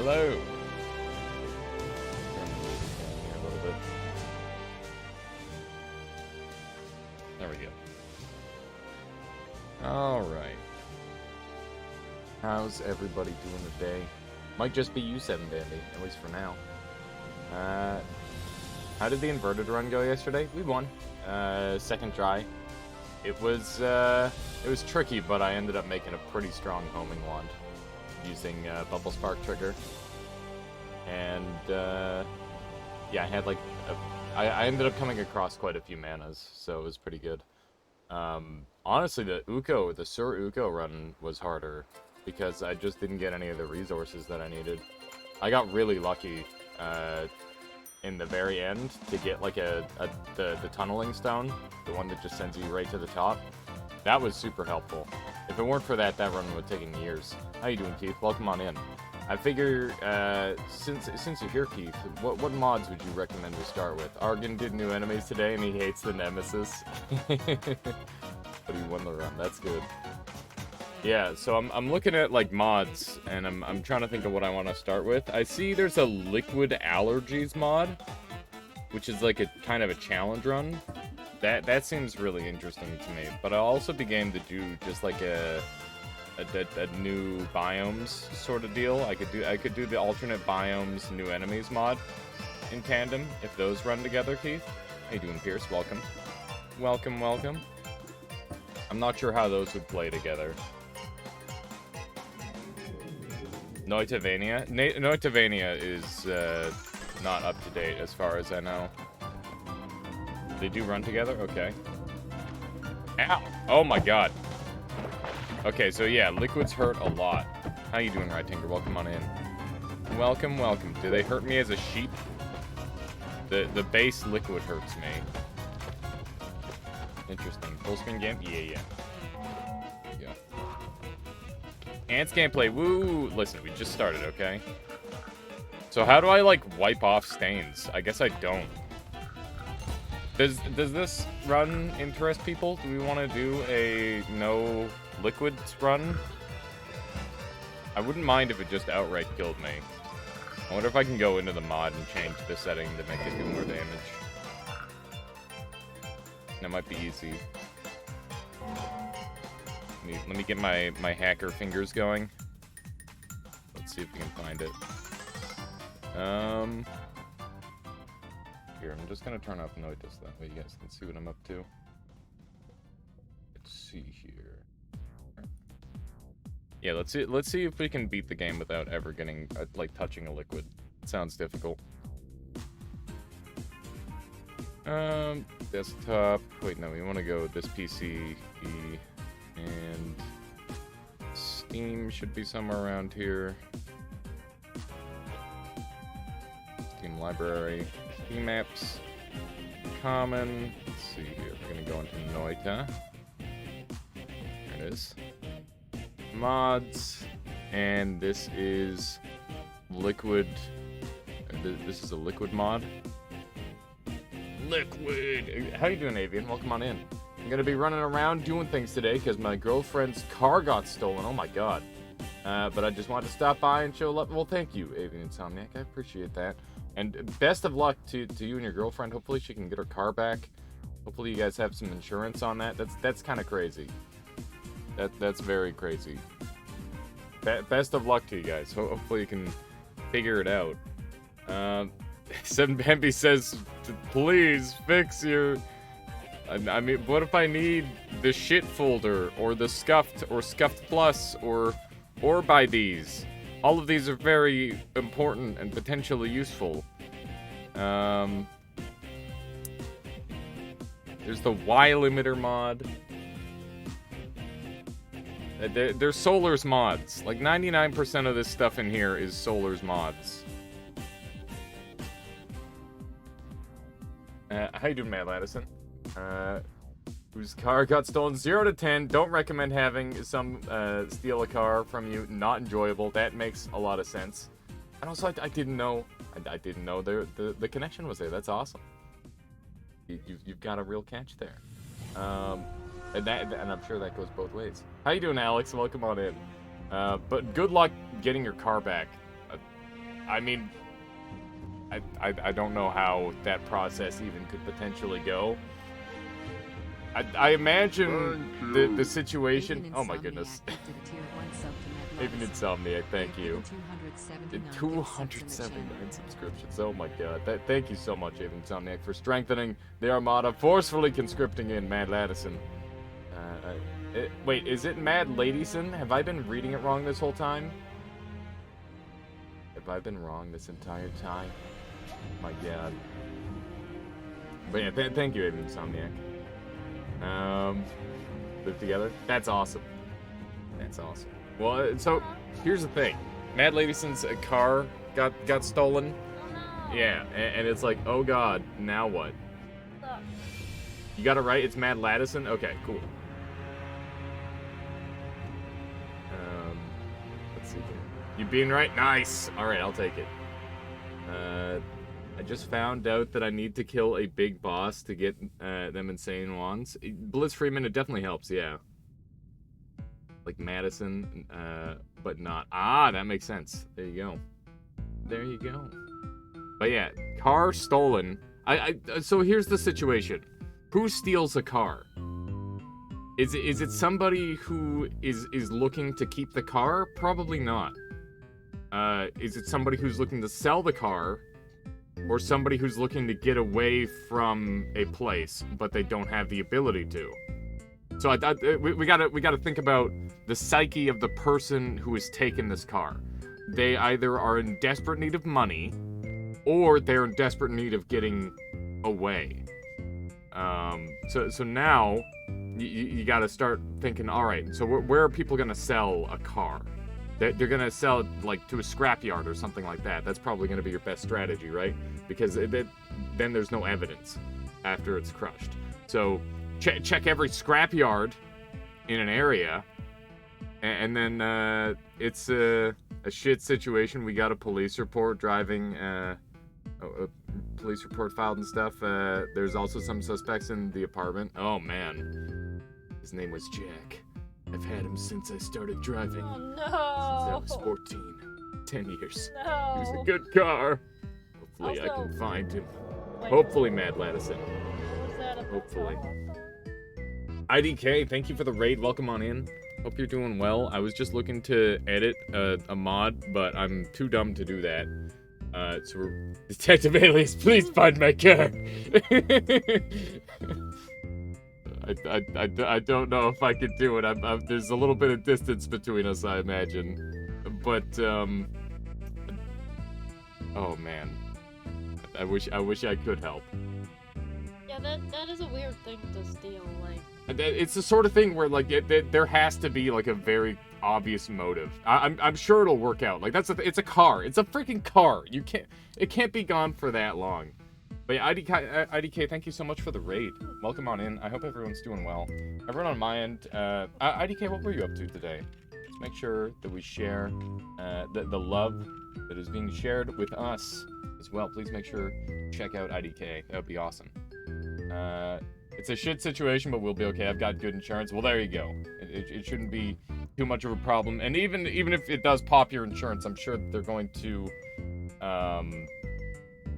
Hello. Turn this down here a little bit. There we go. All right. How's everybody doing today? Might just be you, 7Bandy, at least for now. How did the inverted run go yesterday? We won. Second try. It was tricky, but I ended up making a pretty strong homing wand using Bubble Spark trigger. And yeah, I had like I ended up coming across quite a few manas, so it was pretty good. Honestly, the Sur Uko run was harder because I just didn't get any of the resources that I needed. I got really lucky in the very end to get like the tunneling stone, the one that just sends you right to the top. That was super helpful. If it weren't for that, that run would have taken years. How you doing, Keith? Welcome on in. I figure, since you're here, Keith, what mods would you recommend we start with? Argon did new enemies today, and he hates the Nemesis. But he won the run. That's good. Yeah, so I'm looking at like mods, and I'm trying to think of what I want to start with. I see there's a liquid allergies mod, which is like a kind of a challenge run. That seems really interesting to me. But I'll also be game to do just like a new biomes sort of deal. I could do the alternate biomes new enemies mod in tandem if those run together. Keith, how you doing, Pierce? Welcome, welcome, welcome. I'm not sure how those would play together. Noitavania? Noitavania is not up to date as far as I know. They do run together? Okay. Ow! Oh my god. Okay, so yeah, liquids hurt a lot. How you doing, Right Tinker? Welcome on in. Welcome, welcome. Do they hurt me as a sheep? The base liquid hurts me. Interesting. Full screen game? Yeah. There you go. Ants gameplay, woo! Listen, we just started, okay? So how do I, like, wipe off stains? I guess I don't. Does this run interest people? Do we want to do a no liquids run? I wouldn't mind if it just outright killed me. I wonder if I can go into the mod and change the setting to make it do more damage. That might be easy. Let me get my hacker fingers going. Let's see if we can find it. Here, I'm just gonna turn off notice, that way you guys can see what I'm up to. Let's see here. Yeah, let's see if we can beat the game without ever getting like touching a liquid. It sounds difficult. Desktop. Wait, no, we want to go with this PC. And Steam should be somewhere around here. Steam library. Steam apps. Common. Let's see here. We're gonna go into Noita. There it is. Mods. And this is liquid. This is a liquid mod. Liquid! How you doing, Avian? Welcome on in. I'm gonna be running around doing things today because my girlfriend's car got stolen. Oh my god. But I just wanted to stop by and show love. Well, thank you, Avian Insomniac. I appreciate that. And best of luck to you and your girlfriend. Hopefully she can get her car back. Hopefully you guys have some insurance on that. That's kind of crazy. That's very crazy. Best of luck to you guys. Hopefully you can figure it out. 7Bambi says, please fix your... I mean, what if I need the shit folder, or the scuffed, or scuffed plus, or by these? All of these are very important and potentially useful. There's the Y limiter mod. There's Solar's mods. Like 99% of this stuff in here is Solar's mods. How you doing, Matt Addison? Whose car got stolen? 0 to 10. Don't recommend having some steal a car from you. Not enjoyable. That makes a lot of sense. And also, I didn't know. I didn't know the connection was there. That's awesome. You've got a real catch there. And I'm sure that goes both ways. How you doing, Alex? Welcome on in. But good luck getting your car back. I mean, I don't know how that process even could potentially go. I imagine the situation. Oh my goodness. Even Insomniac, thank you. 279 subscriptions. Oh my god. Thank you so much, Even Insomniac, for strengthening the Armada, forcefully conscripting in Mad Ladison. Wait, is it Mad Ladyson? Have I been reading it wrong this whole time? Have I been wrong this entire time? My god. But yeah, thank you, Even Insomniac. Live together? That's awesome. That's awesome. Well, so, here's the thing. Mad Ladyson's car got stolen. Oh no. Yeah, and it's like, oh god, now what? Look. You got it right? It's Mad Ladison? Okay, cool. Let's see here. You being right? Nice! Alright, I'll take it. I just found out that I need to kill a big boss to get them insane wands. Blitz Freeman, it definitely helps, yeah. Like Madison, but not. Ah, that makes sense. There you go. There you go. But yeah, car stolen. So here's the situation. Who steals a car? Is it somebody who is looking to keep the car? Probably not. Is it somebody who's looking to sell the car? Or somebody who's looking to get away from a place, but they don't have the ability to? So we gotta think about the psyche of the person who has taken this car. They either are in desperate need of money, or they're in desperate need of getting away. So now you gotta start thinking, all right, so where are people gonna sell a car? They're gonna sell it like to a scrapyard or something like that. That's probably gonna be your best strategy, right? Because then there's no evidence after it's crushed. So check every scrapyard in an area, and then it's a shit situation. We got a police report driving, a police report filed and stuff. There's also some suspects in the apartment. Oh man, his name was Jack. I've had him since I started driving. Oh no! Since I was 14. 10 years. No! He was a good car. Hopefully I Also, can find him. wait, Hopefully, Mad Ladison. was that a Hopefully. patrol? IDK, thank you for the raid. Welcome on in. Hope you're doing well. I was just looking to edit a mod, but I'm too dumb to do that. So we're... Detective Alias, please find my car! I don't know if I could do it. There's a little bit of distance between us, I imagine. But, oh, man. I wish I could help. Yeah, that is a weird thing to steal, like... It's the sort of thing where, like, there has to be, like, a very obvious motive. I'm sure it'll work out. Like, it's a car. It's a freaking car. It can't be gone for that long. But yeah, IDK, thank you so much for the raid. Welcome on in. I hope everyone's doing well. Everyone on my end, IDK, what were you up to today? Let's make sure that we share the love that is being shared with us as well. Please make sure to check out IDK. That would be awesome. It's a shit situation, but we'll be okay. I've got good insurance. Well, there you go. It shouldn't be too much of a problem. And even if it does pop your insurance, I'm sure they're going to...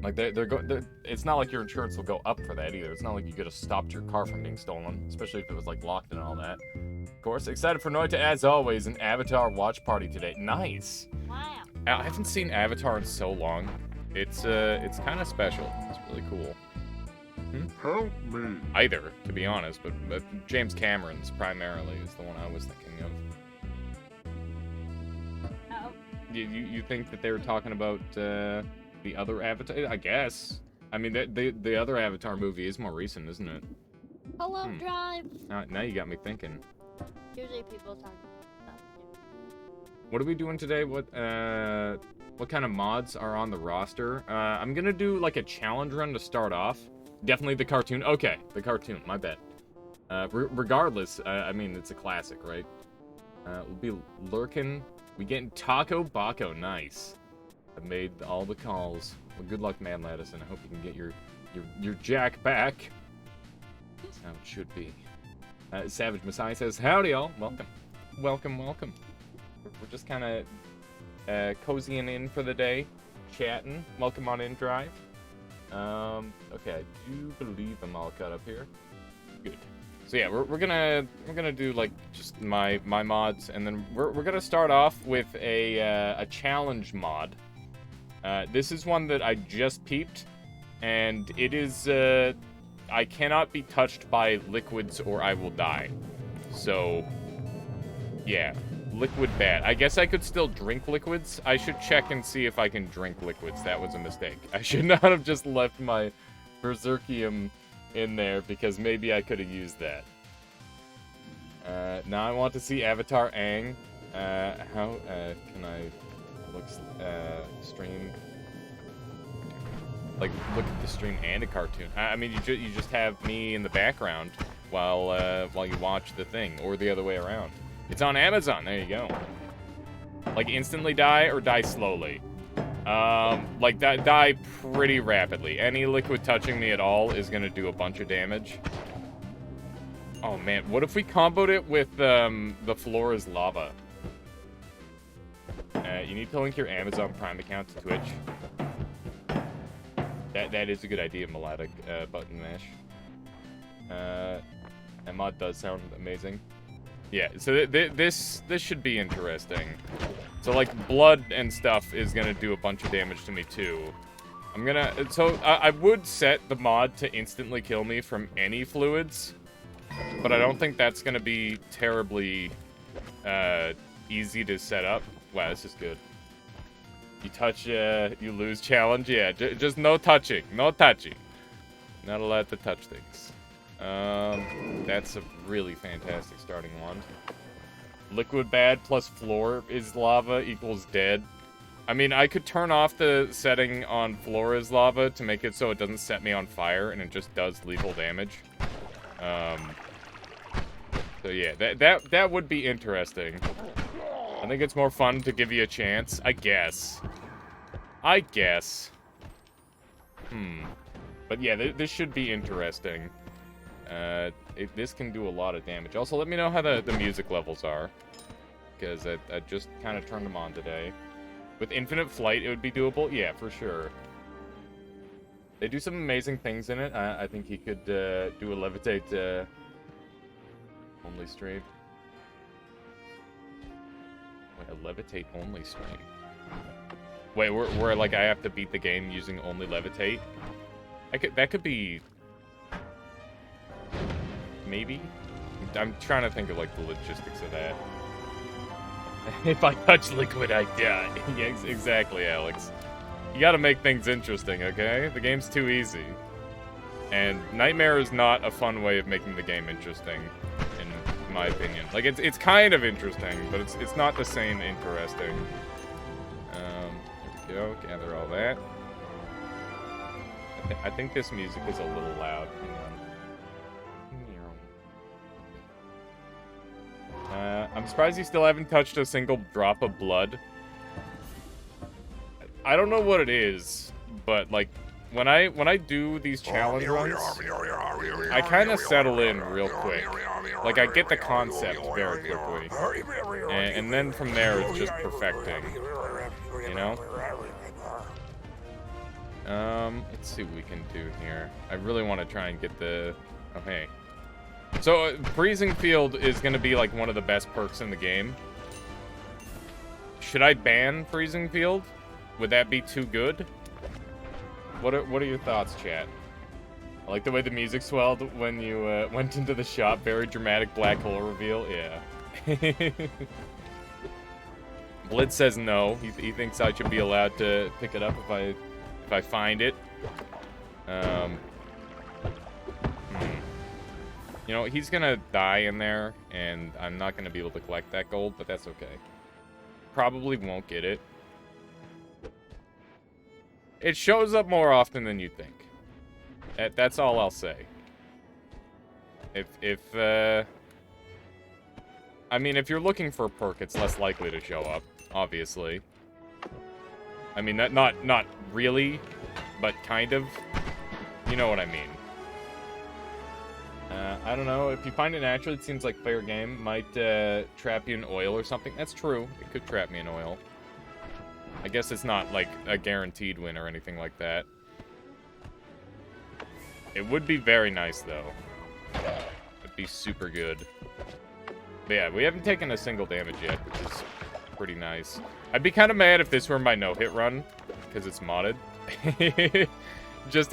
Like, it's not like your insurance will go up for that either. It's not like you could have stopped your car from being stolen, especially if it was, like, locked and all that. Of course, excited for Noita, as always, an Avatar watch party today. Nice! Wow. I haven't seen Avatar in so long. It's kind of special. It's really cool. Help me. Either, to be honest, but James Cameron's primarily is the one I was thinking of. Oh. You think that they were talking about, the other Avatar? I guess. I mean, the other Avatar movie is more recent, isn't it? Hello, Drive! Now you got me thinking. Usually people talk about What are we doing today? What kind of mods are on the roster? I'm gonna do, like, a challenge run to start off. Definitely the cartoon. Okay, the cartoon. My bad. Regardless, I mean, it's a classic, right? We'll be lurking. We getting Taco Baco. Nice. I made all the calls. Well, good luck, man, Ladison. I hope you can get your jack back. That's how it should be. Savage Messiah says, howdy, y'all. Welcome. Welcome, welcome. We're just kind of cozying in for the day. chatting. Welcome on in, Drive. Okay, I do believe I'm all cut up here. Good. So yeah, we're gonna do like just my mods, and then we're gonna start off with a challenge mod. This is one that I just peeped, and it is I cannot be touched by liquids or I will die. So yeah, liquid bad. I guess I could still drink liquids. I should check and see if I can drink liquids. That was a mistake. I should not have just left my Berserkium in there, because maybe I could have used that. Now I want to see Avatar Aang. How can I look stream? Like, look at the stream and a cartoon. I mean, you just have me in the background while you watch the thing, or the other way around. It's on Amazon. There you go. Like, instantly die or die slowly. Like, die pretty rapidly. Any liquid touching me at all is gonna do a bunch of damage. Oh man, what if we comboed it with the floor is lava? You need to link your Amazon Prime account to Twitch. That is a good idea, Melodic button mash. That mod does sound amazing. Yeah, so this should be interesting. So like blood and stuff is gonna do a bunch of damage to me too. I would set the mod to instantly kill me from any fluids, but I don't think that's gonna be terribly easy to set up. Wow, this is good. You touch, you lose challenge. Yeah, just no touching, no touching. Not allowed to touch things. That's a really fantastic starting one. Liquid bad plus floor is lava equals dead. I mean, I could turn off the setting on floor is lava to make it so it doesn't set me on fire and it just does lethal damage. So yeah, that would be interesting. I think it's more fun to give you a chance, I guess. But yeah, this should be interesting. This can do a lot of damage. Also, let me know how the music levels are, because I just kind of turned them on today. With infinite flight, it would be doable. Yeah, for sure. They do some amazing things in it. I think he could do a levitate only stream. Wait, a levitate only stream. Wait, where like I have to beat the game using only levitate? That could be. Maybe? I'm trying to think of, like, the logistics of that. If I touch liquid, I die. Yeah, exactly, Alex. You gotta make things interesting, okay? The game's too easy. And Nightmare is not a fun way of making the game interesting, in my opinion. Like, it's kind of interesting, but it's not the same interesting. There we go. Gather all that. I think this music is a little loud. Hang on. I'm surprised you still haven't touched a single drop of blood. I don't know what it is, but like when I do these challenge runs, I kind of settle in real quick. Like I get the concept very quickly, and then from there it's just perfecting. You know. Let's see what we can do here. I really want to try and get the. Oh hey. So, Freezing Field is going to be, like, one of the best perks in the game. Should I ban Freezing Field? Would that be too good? What are your thoughts, chat? I like the way the music swelled when you went into the shop. Very dramatic black hole reveal. Yeah. Blitz says no. He thinks I should be allowed to pick it up if I find it. You know, he's gonna die in there, and I'm not gonna be able to collect that gold, but that's okay. Probably won't get it. It shows up more often than you think. That's all I'll say. I mean, if you're looking for a perk, it's less likely to show up, obviously. I mean, not really, but kind of. You know what I mean. I don't know. If you find it naturally, it seems like fair game. Might trap you in oil or something. That's true. It could trap me in oil. I guess it's not, like, a guaranteed win or anything like that. It would be very nice, though. It'd be super good. But yeah, we haven't taken a single damage yet, which is pretty nice. I'd be kind of mad if this were my no-hit run, because it's modded. Just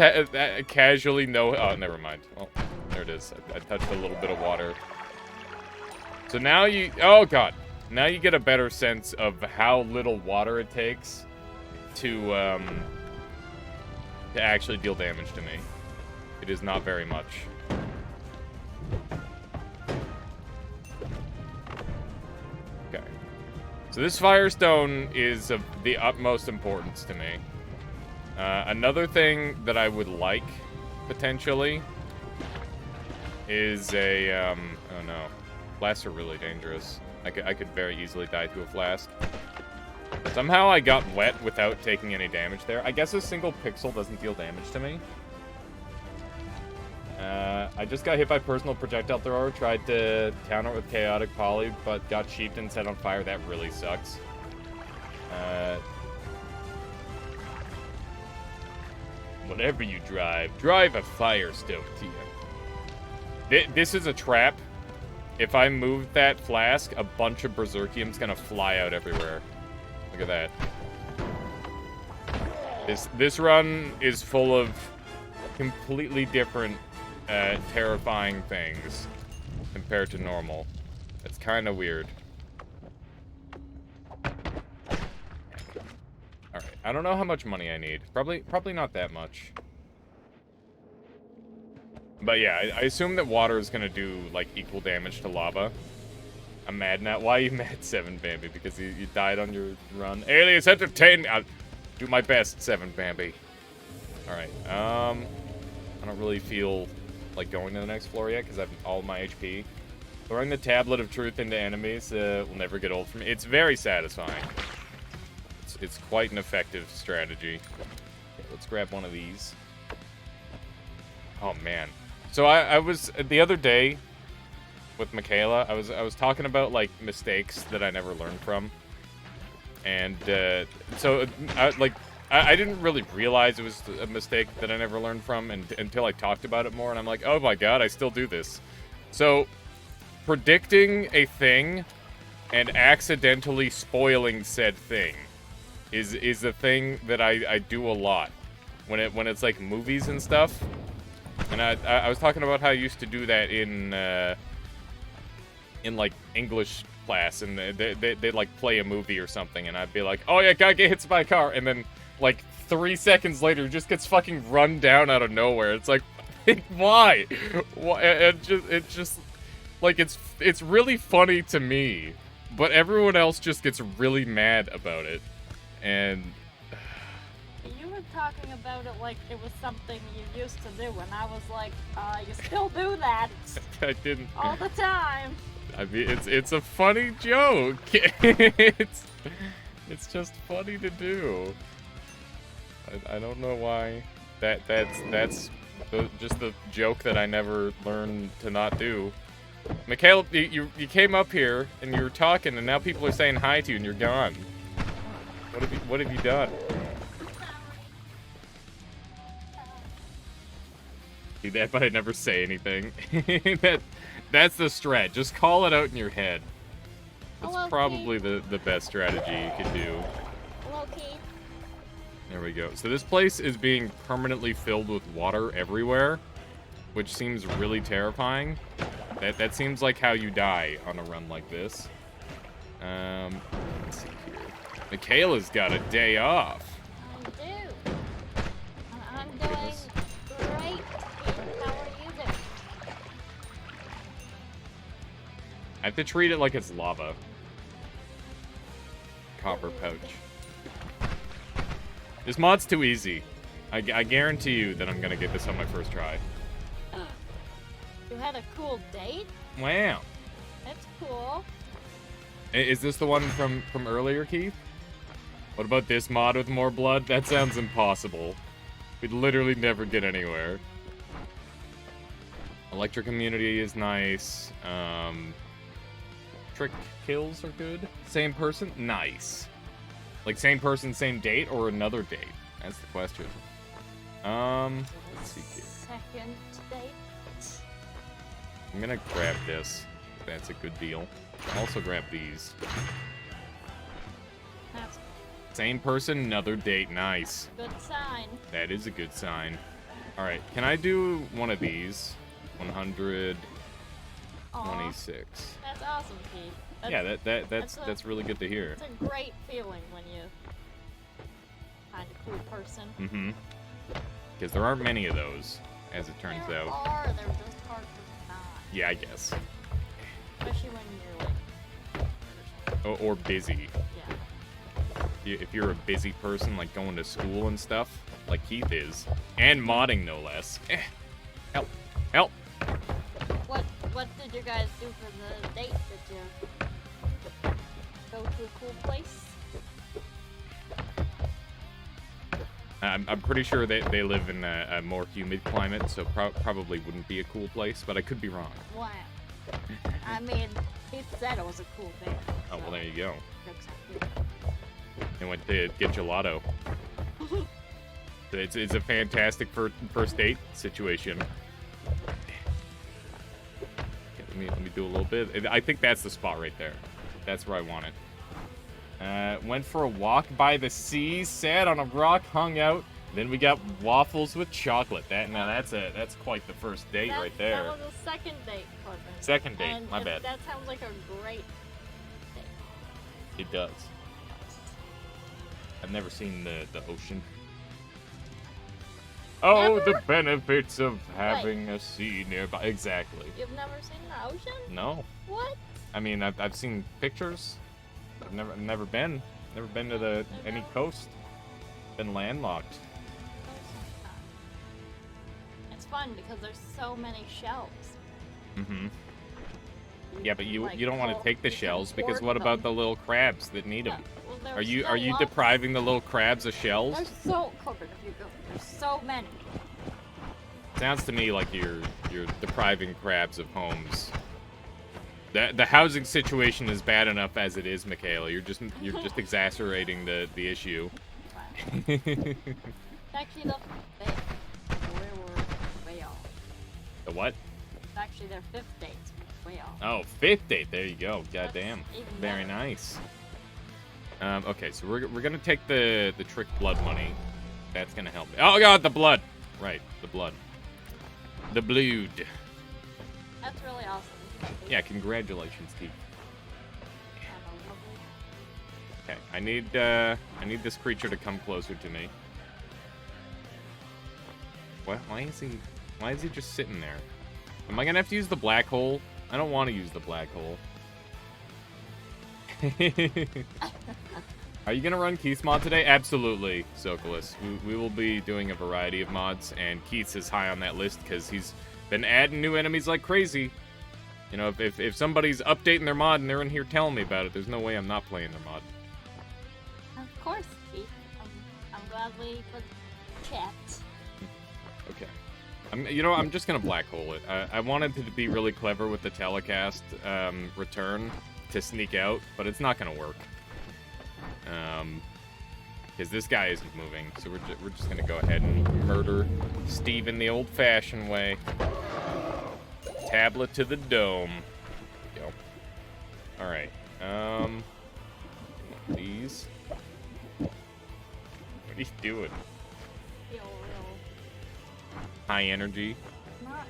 casually no... Oh, never mind. Well, there it is. I touched a little bit of water. So now you... Oh, God. Now you get a better sense of how little water it takes to actually deal damage to me. It is not very much. Okay. So this Firestone is of the utmost importance to me. Another thing that I would like, potentially, is a, oh no. Flasks are really dangerous. I could very easily die to a flask. Somehow I got wet without taking any damage there. I guess a single pixel doesn't deal damage to me. I just got hit by personal projectile thrower, tried to counter it with chaotic poly, but got sheeped and set on fire. That really sucks. Whatever you drive a Firestone to you. This is a trap. If I move that flask, a bunch of Berserkium's gonna fly out everywhere. Look at that. This run is full of completely different, terrifying things compared to normal. It's kind of weird. Alright, I don't know how much money I need. Probably not that much. But yeah, I assume that water is gonna do, like, equal damage to lava. I'm mad now. Why are you mad, 7 Bambi? Because you died on your run. Alias entertain! I'll do my best, 7 Bambi. Alright, I don't really feel like going to the next floor yet, because I have all my HP. Throwing the Tablet of Truth into enemies will never get old for me. It's very satisfying. It's quite an effective strategy. Okay, let's grab one of these. Oh, man. So I was, the other day, with Michaela, I was talking about, like, mistakes that I never learned from. And, so, I didn't really realize it was a mistake that I never learned from until I talked about it more, and I'm like, oh my god, I still do this. So, predicting a thing and accidentally spoiling said thing is a thing that I do a lot. When it's, like, movies and stuff. And I was talking about how I used to do that in like, English class, and they'd, like, play a movie or something, and I'd be like, oh yeah, guy gets hit by a car, and then, like, 3 seconds later, just gets fucking run down out of nowhere. It's like, why? It just, like, it's really funny to me, but everyone else just gets really mad about it, and... You were talking about it like it was something you used to do, and I was like, you still do that. I didn't. All the time. I mean, it's a funny joke. It's just funny to do. I don't know why. That's just the joke that I never learned to not do. Mikhail, you came up here and you were talking, and now people are saying hi to you, and you're gone. What have you done? Do that, but I never say anything. That's the strat. Just call it out in your head. That's Hello, probably the best strategy you could do. Hello, Keith. There we go. So this place is being permanently filled with water everywhere, which seems really terrifying. That seems like how you die on a run like this. Let's see here. Michaela's got a day off. I do. I'm doing great. How are you doing? I have to treat it like it's lava. Copper pouch. This mod's too easy. I guarantee you that I'm gonna get this on my first try. You had a cool date? Wow. That's cool. Is this the one from earlier, Keith? What about this mod with more blood? That sounds impossible. We'd literally never get anywhere. Electric immunity is nice. Trick kills are good. Same person? Nice. Like, same person, same date, or another date? That's the question. Let's see here. Second date. I'm gonna grab this. That's a good deal. I'll also grab these. That's Same person, another date. Nice. a good sign. That is a good sign. All right, can I do one of these? 126. Aw, that's awesome, Pete. Yeah, that's really good to hear. It's a great feeling when you find a cool person. Mm-hmm. Because there aren't many of those, as it turns There out. are, they're just hard to find. Yeah, I guess. Especially when you're like Or busy. yeah. If you're a busy person, like going to school and stuff, like Keith is, and modding no less. Help! Help! What did you guys do for the date? Did you go to a cool place? I'm pretty sure they live in a more humid climate, so probably wouldn't be a cool place, but I could be wrong. Wow. I mean, he said it was a cool date. Oh, well, there you go. Looks like And went to get gelato. It's a fantastic first date situation. Okay, let me do a little bit. I think that's the spot right there. That's where I want it. Went for a walk by the sea, sat on a rock, hung out. Then we got waffles with chocolate. That's quite the first date right there. That was a second date, Corbin. Second date, And my bad. That sounds like a great date. It does. I've never seen the ocean. Oh, Never? the benefits of having a sea nearby. Exactly. You've never seen the ocean? No. What? I mean, I've seen pictures. I've never been to any coast. Been landlocked. It's fun because there's so many shells. Mm-hmm. Yeah, but you Like, don't want to take the you can shells because hoard what about them. the little crabs that need them? Well, Are you there's lots. depriving the little crabs of shells? There's so Corbin, if you go, there's so many. Sounds to me like you're depriving crabs of homes. The housing situation is bad enough as it is, Michaela. You're just exacerbating the issue. It's actually the fifth. Where were way off? The what? It's actually their fifth date. Way off. Oh, fifth date. There you go. Goddamn. even Very better. nice. Okay, so we're gonna take the trick blood money. That's gonna help. Oh god, the blood. Right, the blood. The blood. That's really awesome. Yeah, congratulations, Keith. Have a lovely- Okay, I need this creature to come closer to me. What? Why is he just sitting there? Am I gonna have to use the black hole? I don't want to use the black hole. Are you gonna run Keith's mod today? Absolutely, Sokolis. We will be doing a variety of mods, and Keith's is high on that list because he's been adding new enemies like crazy. You know, if somebody's updating their mod and they're in here telling me about it, there's no way I'm not playing their mod. Of course, Keith. I'm glad we could chat. Okay. I'm just gonna black hole it. I wanted to be really clever with the telecast return to sneak out, but it's not gonna work. Because this guy isn't moving, so we're just gonna go ahead and murder Steve in the old-fashioned way. Tablet to the dome. Go. All right. These. What are you doing? Feel real. High energy. Not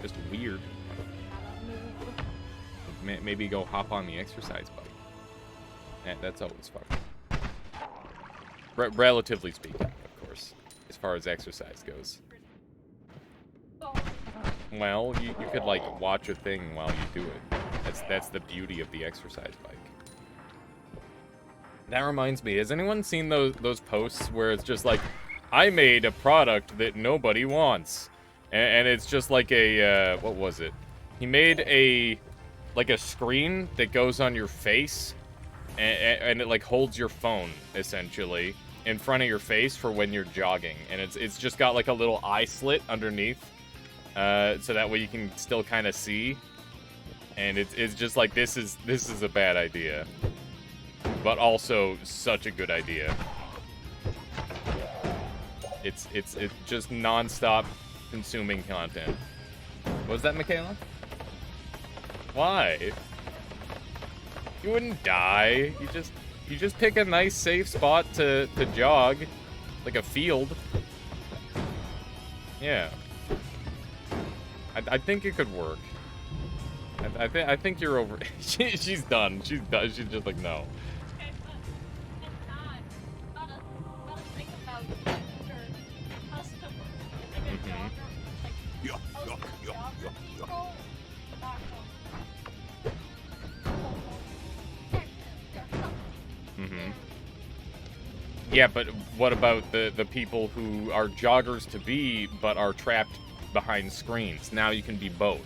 Just weird. weird. Maybe go hop on the exercise bike. That's always fun. Relatively speaking, of course, as far as exercise goes. Well, you could like watch a thing while you do it. That's the beauty of the exercise bike. That reminds me, has anyone seen those posts where it's just like, I made a product that nobody wants, and it's just like a what was it? He made a screen that goes on your face, and it like holds your phone essentially in front of your face for when you're jogging, and it's just got like a little eye slit underneath, so that way you can still kind of see. And it's just like, this is a bad idea. But also such a good idea. It's just non-stop consuming content. What was that, Michaela? Why? You wouldn't die. You just pick a nice safe spot to jog. Like a field. Yeah. I think it could work. I think you're over. She's done. She's done. She's just like, no. Okay, but it's not. Gotta think about your customer. Like a jogger, like jogger people, not Yeah, but what about the people who are joggers to be, but are trapped behind screens? Now you can be both.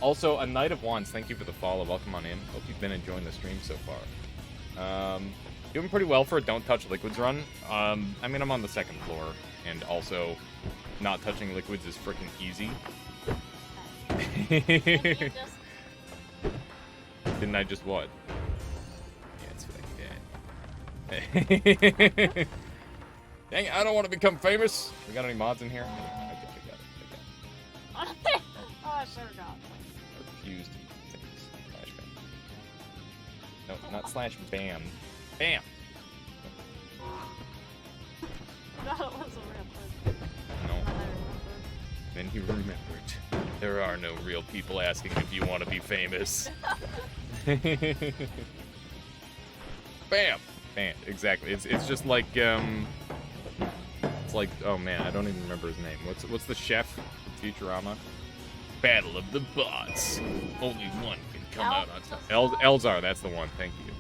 Also, a Knight of Wands, thank you for the follow. Welcome on in. Hope you've been enjoying the stream so far. Doing pretty well for a Don't Touch Liquids run. I mean, I'm on the second floor, and also not touching liquids is freaking easy. Didn't I just what? Yeah, it's like, yeah. Dang it, I don't want to become famous. We got any mods in here? I got it. Oh, I sure got Refused things. Slash bam. No, not slash bam. Bam! that was a real person. No. I remember. Then he remembered. There are no real people asking if you want to be famous. Bam! Bam, exactly. It's just like, it's like, oh man, I don't even remember his name. What's the chef from Futurama? Battle of the Bots. Only one can come out on top. Elzar, that's the one. Thank you.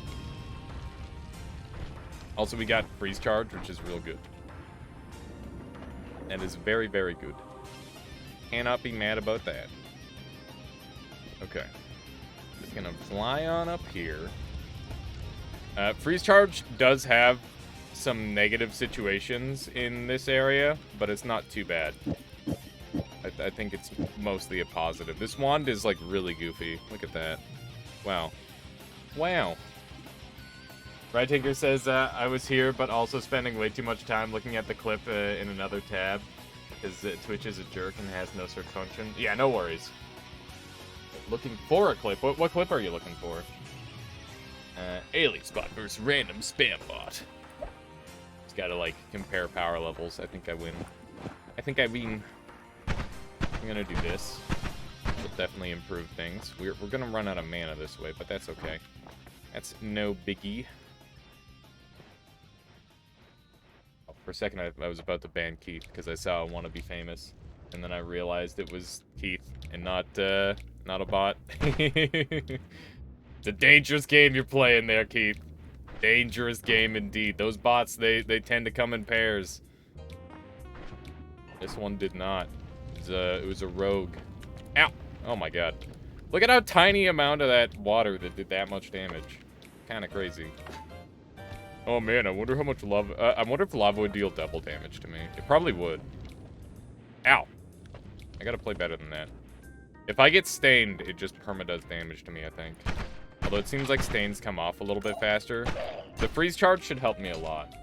Also, we got freeze charge, which is real good. That is very, very good. Cannot be mad about that. Okay. Just gonna fly on up here. Freeze charge does have some negative situations in this area, but it's not too bad. I think it's mostly a positive. This wand is, like, really goofy. Look at that. Wow. Wow. Ride Tinker says, I was here, but also spending way too much time looking at the clip in another tab, because Twitch is a jerk and has no search function. Yeah, no worries. Looking for a clip. What clip are you looking for? Aliasbot versus random spam bot. It's gotta, like, compare power levels. I think I win. I'm gonna do this. It'll definitely improve things. We're gonna run out of mana this way, but that's okay. That's no biggie. Oh, for a second, I was about to ban Keith because I saw I Want to Be Famous, and then I realized it was Keith and not a bot. It's a dangerous game you're playing there, Keith. Dangerous game indeed. Those bots, they tend to come in pairs. This one did not. It was a rogue. Ow! Oh my god. Look at how tiny amount of that water that did that much damage. Kinda crazy. Oh man, I wonder how much lava... I wonder if lava would deal double damage to me. It probably would. Ow! I gotta play better than that. If I get stained, it just perma-does damage to me, I think. Although it seems like stains come off a little bit faster. The freeze charge should help me a lot.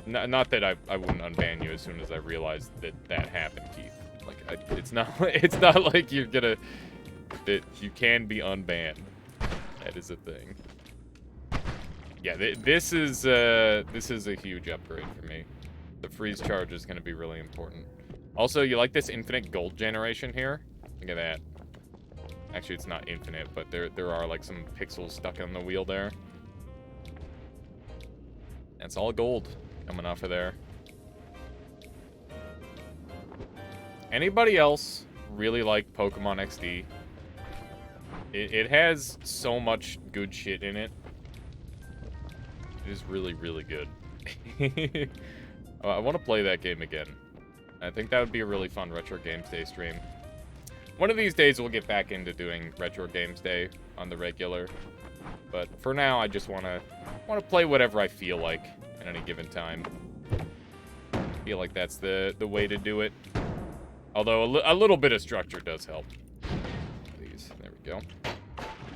Not that I wouldn't unban you as soon as I realized that happened, Keith. Like, it's not like you're gonna... that you can be unbanned. That is a thing. Yeah, this is a huge upgrade for me. The freeze charge is gonna be really important. Also, you like this infinite gold generation here? Look at that. Actually, it's not infinite, but there are like some pixels stuck on the wheel there. That's all gold coming off of there. Anybody else really like Pokemon XD? It has so much good shit in it. It is really, really good. I want to play that game again. I think that would be a really fun Retro Games Day stream. One of these days we'll get back into doing Retro Games Day on the regular. But for now, I just want to play whatever I feel like at any given time. I feel like that's the way to do it. Although a little bit of structure does help. Please, there we go.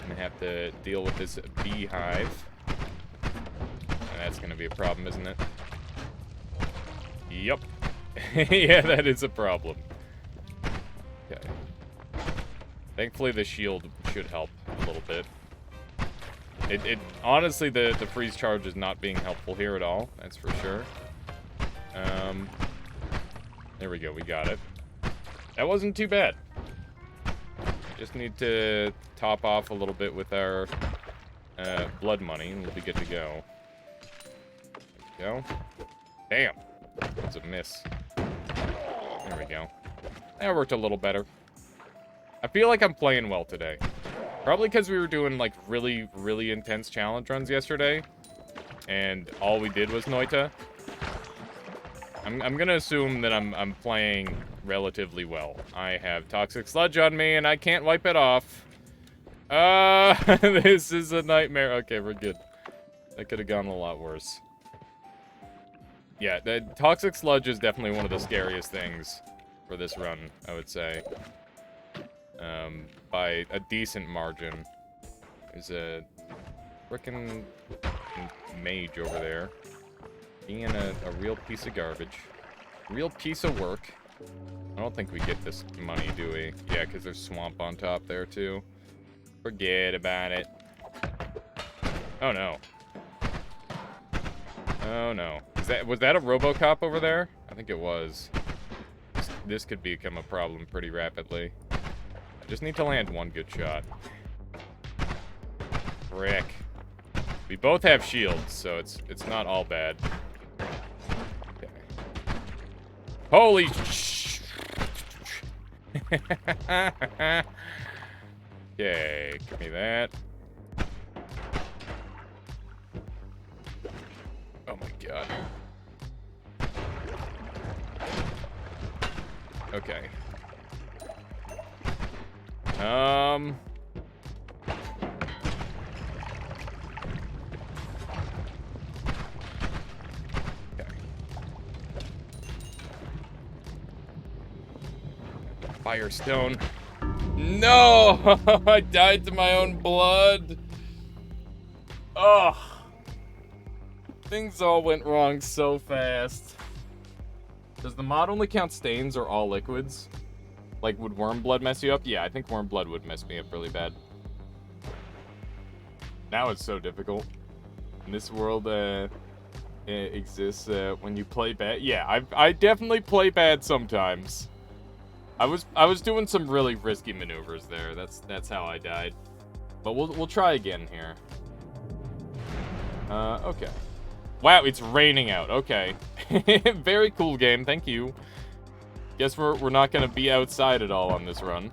Gonna have to deal with this beehive. And that's gonna be a problem, isn't it? Yup. Yeah, that is a problem. Okay. Thankfully, the shield should help a little bit. Honestly, the freeze charge is not being helpful here at all. That's for sure. There we go. We got it. That wasn't too bad. Just need to top off a little bit with our blood money, and we'll be good to go. There we go. Damn. That's a miss. There we go. That worked a little better. I feel like I'm playing well today. Probably because we were doing, like, really, really intense challenge runs yesterday. And all we did was Noita. I'm gonna assume that I'm playing relatively well. I have Toxic Sludge on me, and I can't wipe it off. This is a nightmare. Okay, we're good. That could have gone a lot worse. Yeah, the Toxic Sludge is definitely one of the scariest things for this run, I would say. By a decent margin. There's a frickin' mage over there. Being a real piece of garbage. Real piece of work. I don't think we get this money, do we? Yeah, because there's swamp on top there, too. Forget about it. Oh, no. Oh, no. Was that a RoboCop over there? I think it was. This could become a problem pretty rapidly. I just need to land one good shot. Frick. We both have shields, so it's not all bad. Okay. Holy sh! Okay, give me that. Oh my god. Okay. Okay. Firestone. No! I died to my own blood. Ugh. Things all went wrong so fast. Does the mod only count stains or all liquids? Like, would worm blood mess you up? Yeah, I think worm blood would mess me up really bad. Now it's so difficult. In this world, it exists when you play bad. Yeah, I definitely play bad sometimes. I was doing some really risky maneuvers there. That's how I died. But we'll try again here. Okay. Wow, it's raining out. Okay. Very cool game. Thank you. Guess we're not gonna be outside at all on this run.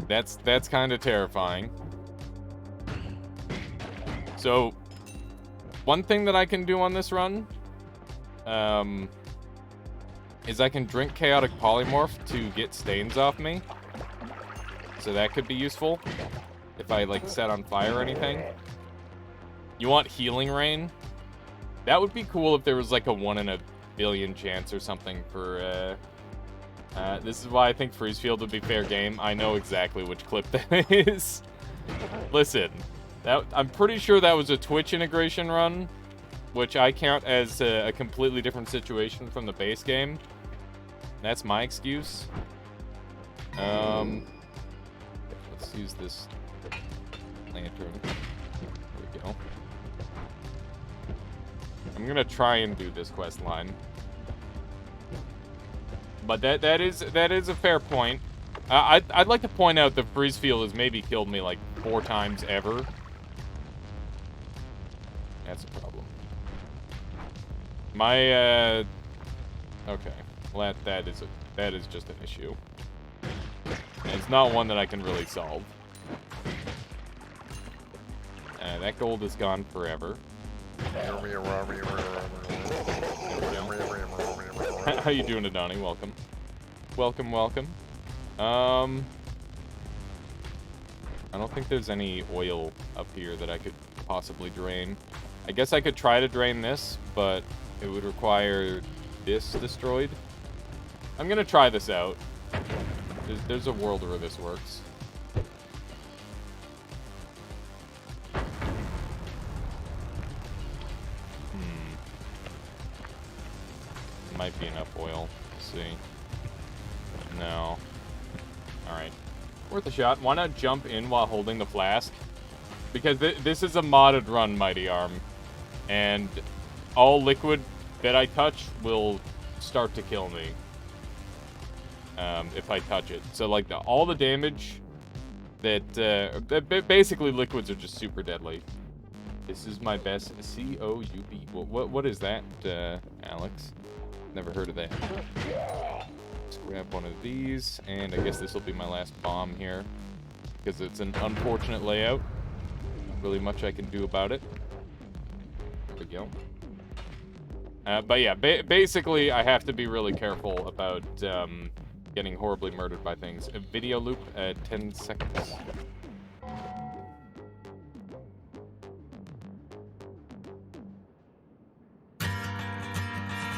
That's kind of terrifying. So, one thing that I can do on this run, is I can drink Chaotic Polymorph to get stains off me. So that could be useful if I like set on fire or anything. You want Healing Rain? That would be cool if there was like a 1 in a billion chance or something for, this is why I think Freeze Field would be fair game. I know exactly which clip that is. Listen, I'm pretty sure that was a Twitch integration run, which I count as a completely different situation from the base game. That's my excuse. Let's use this lantern. There we go. I'm gonna try and do this quest line, but that is a fair point. I'd like to point out that Freeze Field has maybe killed me like 4 times ever. That's a problem. My okay, well that is just an issue. And it's not one that I can really solve. That gold is gone forever. How you doing, Adani? Welcome. Welcome. I don't think there's any oil up here that I could possibly drain. I guess I could try to drain this, but it would require this destroyed. I'm gonna try this out. There's a world where this works. Might be enough oil. Let's see. No. Alright. Worth a shot. Why not jump in while holding the flask? Because this is a modded run, Mighty Arm. And all liquid that I touch will start to kill me. If I touch it. So, like, all the damage that... basically, liquids are just super deadly. This is my best C-O-U-B. What is that, Alex? Never heard of that. Let's grab one of these, and I guess this will be my last bomb here. Because it's an unfortunate layout. Not really much I can do about it. There we go. But yeah, basically, I have to be really careful about getting horribly murdered by things. A video loop at 10 seconds.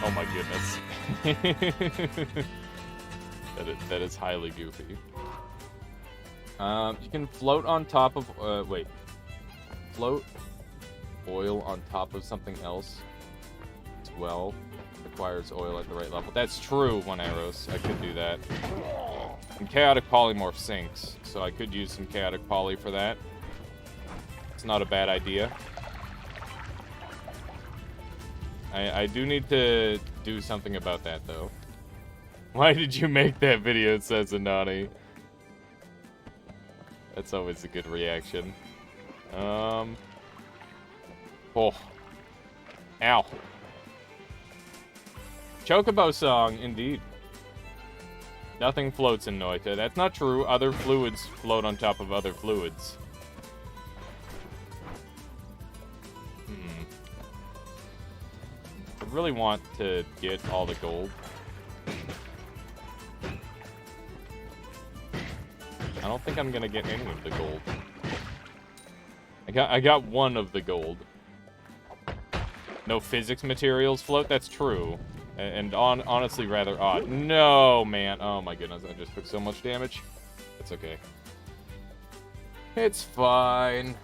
Oh my goodness. that is highly goofy. You can float on top of, wait. Float oil on top of something else as well. Requires oil at the right level. That's true, One Arrows. I could do that. And Chaotic Polymorph sinks, so I could use some Chaotic Poly for that. It's not a bad idea. I do need to do something about that, though. Why did you make that video, says Anani? That's always a good reaction. Oh. Ow. Chocobo song, indeed. Nothing floats in Noita. That's not true. Other fluids float on top of other fluids. I really want to get all the gold. I don't think I'm gonna get any of the gold. I got one of the gold. No physics materials float? That's true. And honestly rather odd. No, man. Oh my goodness, I just took so much damage. It's okay. It's fine.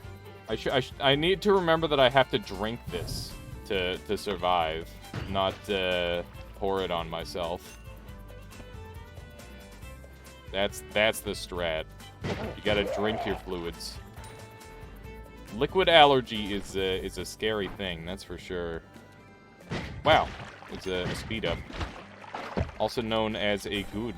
I need to remember that I have to drink this to survive, not pour it on myself. That's the strat. You gotta drink your fluids. Liquid allergy is a scary thing, that's for sure. Wow, it's a speed up, also known as a good.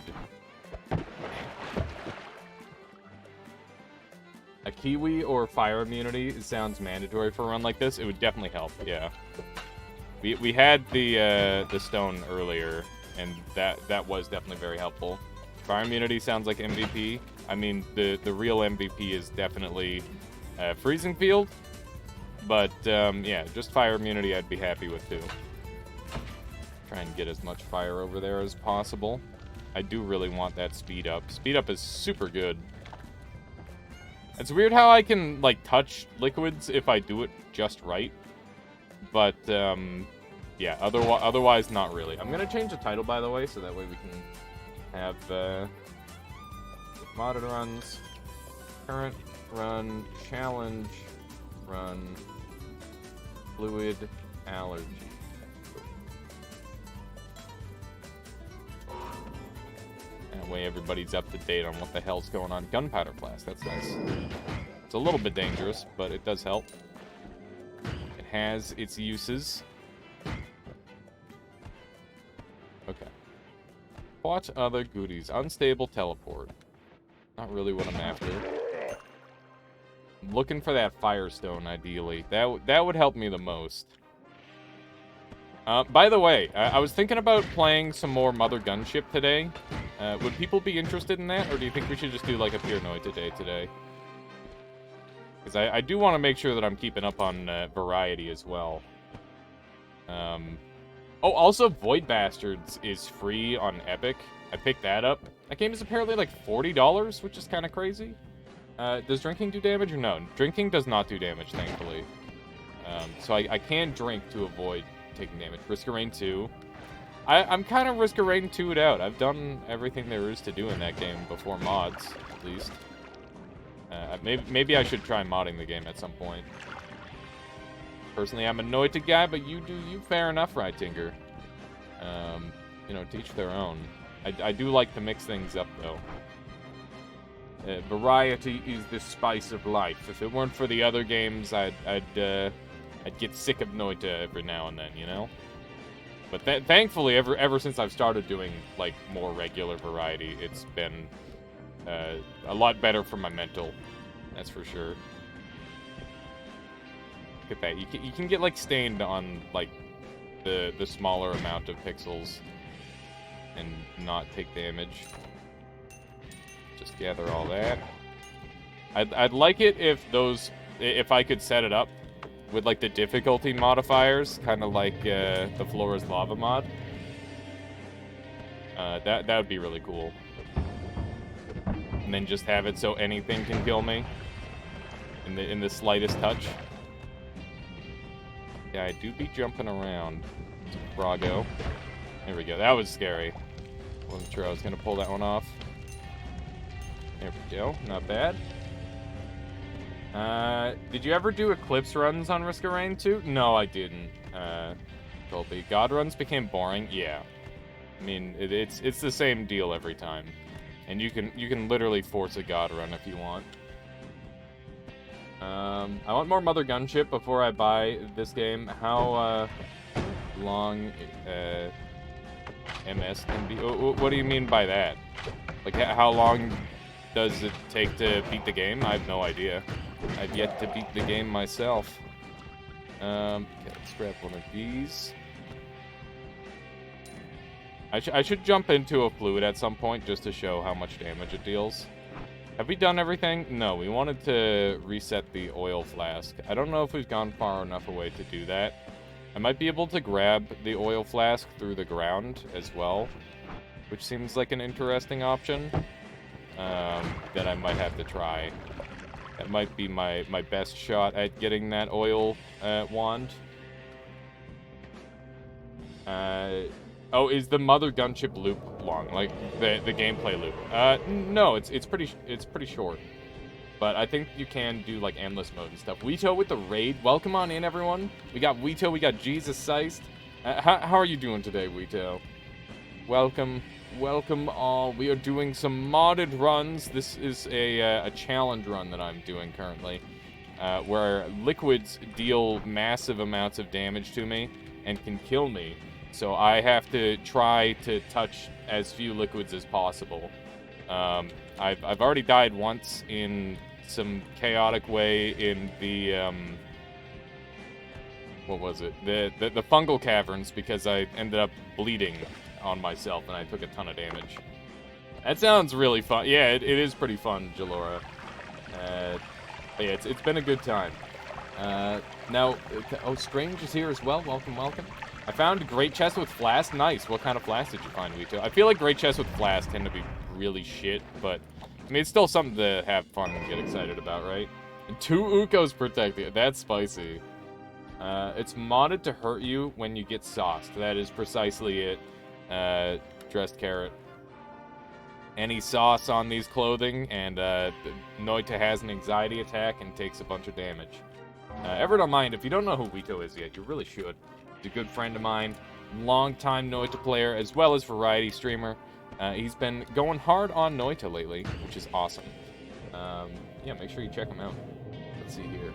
A kiwi or fire immunity sounds mandatory for a run like this. It would definitely help. Yeah, we had the stone earlier, and that was definitely very helpful. Fire immunity sounds like MVP. I mean, the real MVP is definitely freezing field, but yeah, just fire immunity I'd be happy with too. Try and get as much fire over there as possible. I do really want that speed up. Speed up is super good. It's weird how I can, like, touch liquids if I do it just right. But, yeah, otherwise not really. I'm gonna change the title, by the way, so that way we can have, modded runs, current run, challenge run, fluid allergy. That way everybody's up to date on what the hell's going on. Gunpowder blast, that's nice. It's a little bit dangerous, but it does help. It has its uses. Okay. What other goodies? Unstable teleport. Not really what I'm after. I'm looking for that firestone, ideally. That would help me the most. By the way, I was thinking about playing some more Mother Gunship today. Would people be interested in that, or do you think we should just do like a Pure Noita day today? Because I do want to make sure that I'm keeping up on variety as well. Oh, also Void Bastards is free on Epic. I picked that up. That game is apparently like $40, which is kind of crazy. Does drinking do damage or no? Drinking does not do damage, thankfully. So I can drink to avoid taking damage. Risk of Rain 2. I'm kind of Risk of Rain 2'd out. I've done everything there is to do in that game before mods, at least. Maybe I should try modding the game at some point. Personally, I'm a Noita guy, but you do you fair enough, right, Tinker? You know, to each their own. I do like to mix things up, though. Variety is the spice of life. If it weren't for the other games, I'd get sick of Noita every now and then, you know? But thankfully, ever since I've started doing, like, more regular variety, it's been a lot better for my mental. That's for sure. Look at that. You can get, like, stained on, like, the smaller amount of pixels and not take damage. Just gather all that. I'd like it if I could set it up with, like, the difficulty modifiers, kind of like the Floor is Lava mod. That would be really cool. And then just have it so anything can kill me in the slightest touch. Yeah, I do be jumping around. Brago. There we go. That was scary. Wasn't sure I was gonna pull that one off. There we go. Not bad. Did you ever do Eclipse runs on Risk of Rain 2? No, I didn't. Colby. God runs became boring? Yeah. I mean, it's the same deal every time. And you can literally force a God run if you want. I want more Mother Gunship before I buy this game. How long MS can be? What do you mean by that? Like, how long does it take to beat the game? I have no idea. I've yet to beat the game myself. Okay, let's grab one of these. I should jump into a fluid at some point just to show how much damage it deals. Have we done everything? No, we wanted to reset the oil flask. I don't know if we've gone far enough away to do that. I might be able to grab the oil flask through the ground as well, which seems like an interesting option that I might have to try. That might be my best shot at getting that oil wand. Oh, is the Mother Gunship loop long? Like the gameplay loop? No, it's pretty short. But I think you can do like endless mode and stuff. Weeto with the raid. Welcome on in, everyone. We got Weeto. We got Jesus Seist. How are you doing today, Weeto? Welcome all. We are doing some modded runs. This is a challenge run that I'm doing currently, where liquids deal massive amounts of damage to me and can kill me. So I have to try to touch as few liquids as possible. I've already died once in some chaotic way in the what was it? The fungal caverns, because I ended up bleeding on myself and I took a ton of damage. That sounds really fun. Yeah, it is pretty fun, Jalora. But yeah, it's been a good time. Now, oh, Strange is here as well. Welcome. I found Great Chest with Flask. Nice. What kind of flask did you find, Weeto? I feel like Great Chest with Flask tend to be really shit, but I mean, it's still something to have fun and get excited about, right? And 2 Ukos protected. That's spicy. It's modded to hurt you when you get sauced. That is precisely it. Dressed Carrot. Any sauce on these clothing, and Noita has an anxiety attack and takes a bunch of damage. Ever don't mind, if you don't know who Weeto is yet, you really should. He's a good friend of mine, long-time Noita player, as well as variety streamer. He's been going hard on Noita lately, which is awesome. Yeah, make sure you check him out. Let's see here.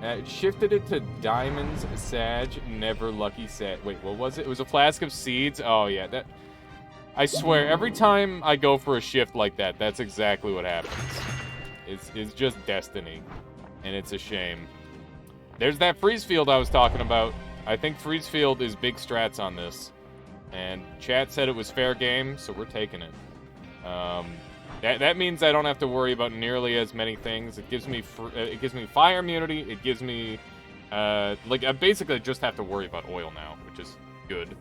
It shifted it to Diamonds, Sag, Never Lucky Sag. Wait, what was it? It was a Flask of Seeds? Oh, yeah, that... I swear, every time I go for a shift like that, that's exactly what happens. It's just destiny, and it's a shame. There's that freeze field I was talking about. I think freeze field is big strats on this, and chat said it was fair game, so we're taking it. That means I don't have to worry about nearly as many things. It gives me fire immunity. It gives me like I basically just have to worry about oil now, which is good.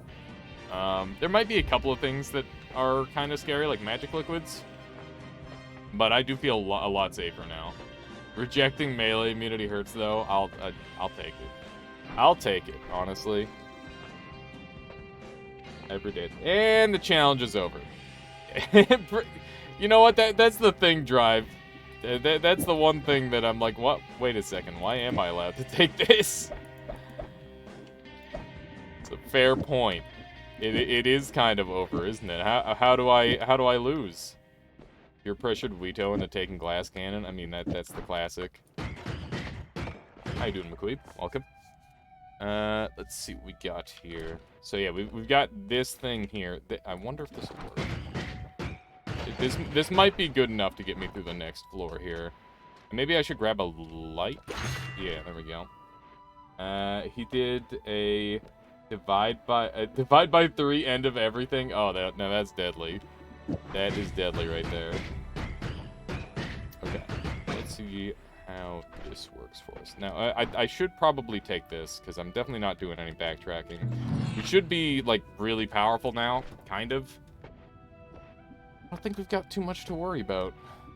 There might be a couple of things that are kind of scary, like magic liquids, but I do feel a lot safer now. Rejecting melee immunity hurts, though. I'll take it. I'll take it, honestly. Every day. And the challenge is over. You know what? That's the thing, Drive. That's the one thing that I'm like, what? Wait a second. Why am I allowed to take this? It's a fair point. It is kind of over, isn't it? How do I lose? You're pressured veto into taking glass cannon. I mean that's the classic. How you doing, McQueen? Welcome. Let's see what we got here. So yeah, we've got this thing here. I wonder if this will work. This might be good enough to get me through the next floor here. Maybe I should grab a light. Yeah, there we go. He did a divide by 3 end of everything. Oh, no, that's deadly. That is deadly right there. Okay, let's see how this works for us. Now, I should probably take this, because I'm definitely not doing any backtracking. We should be, like, really powerful now, kind of. I don't think we've got too much to worry about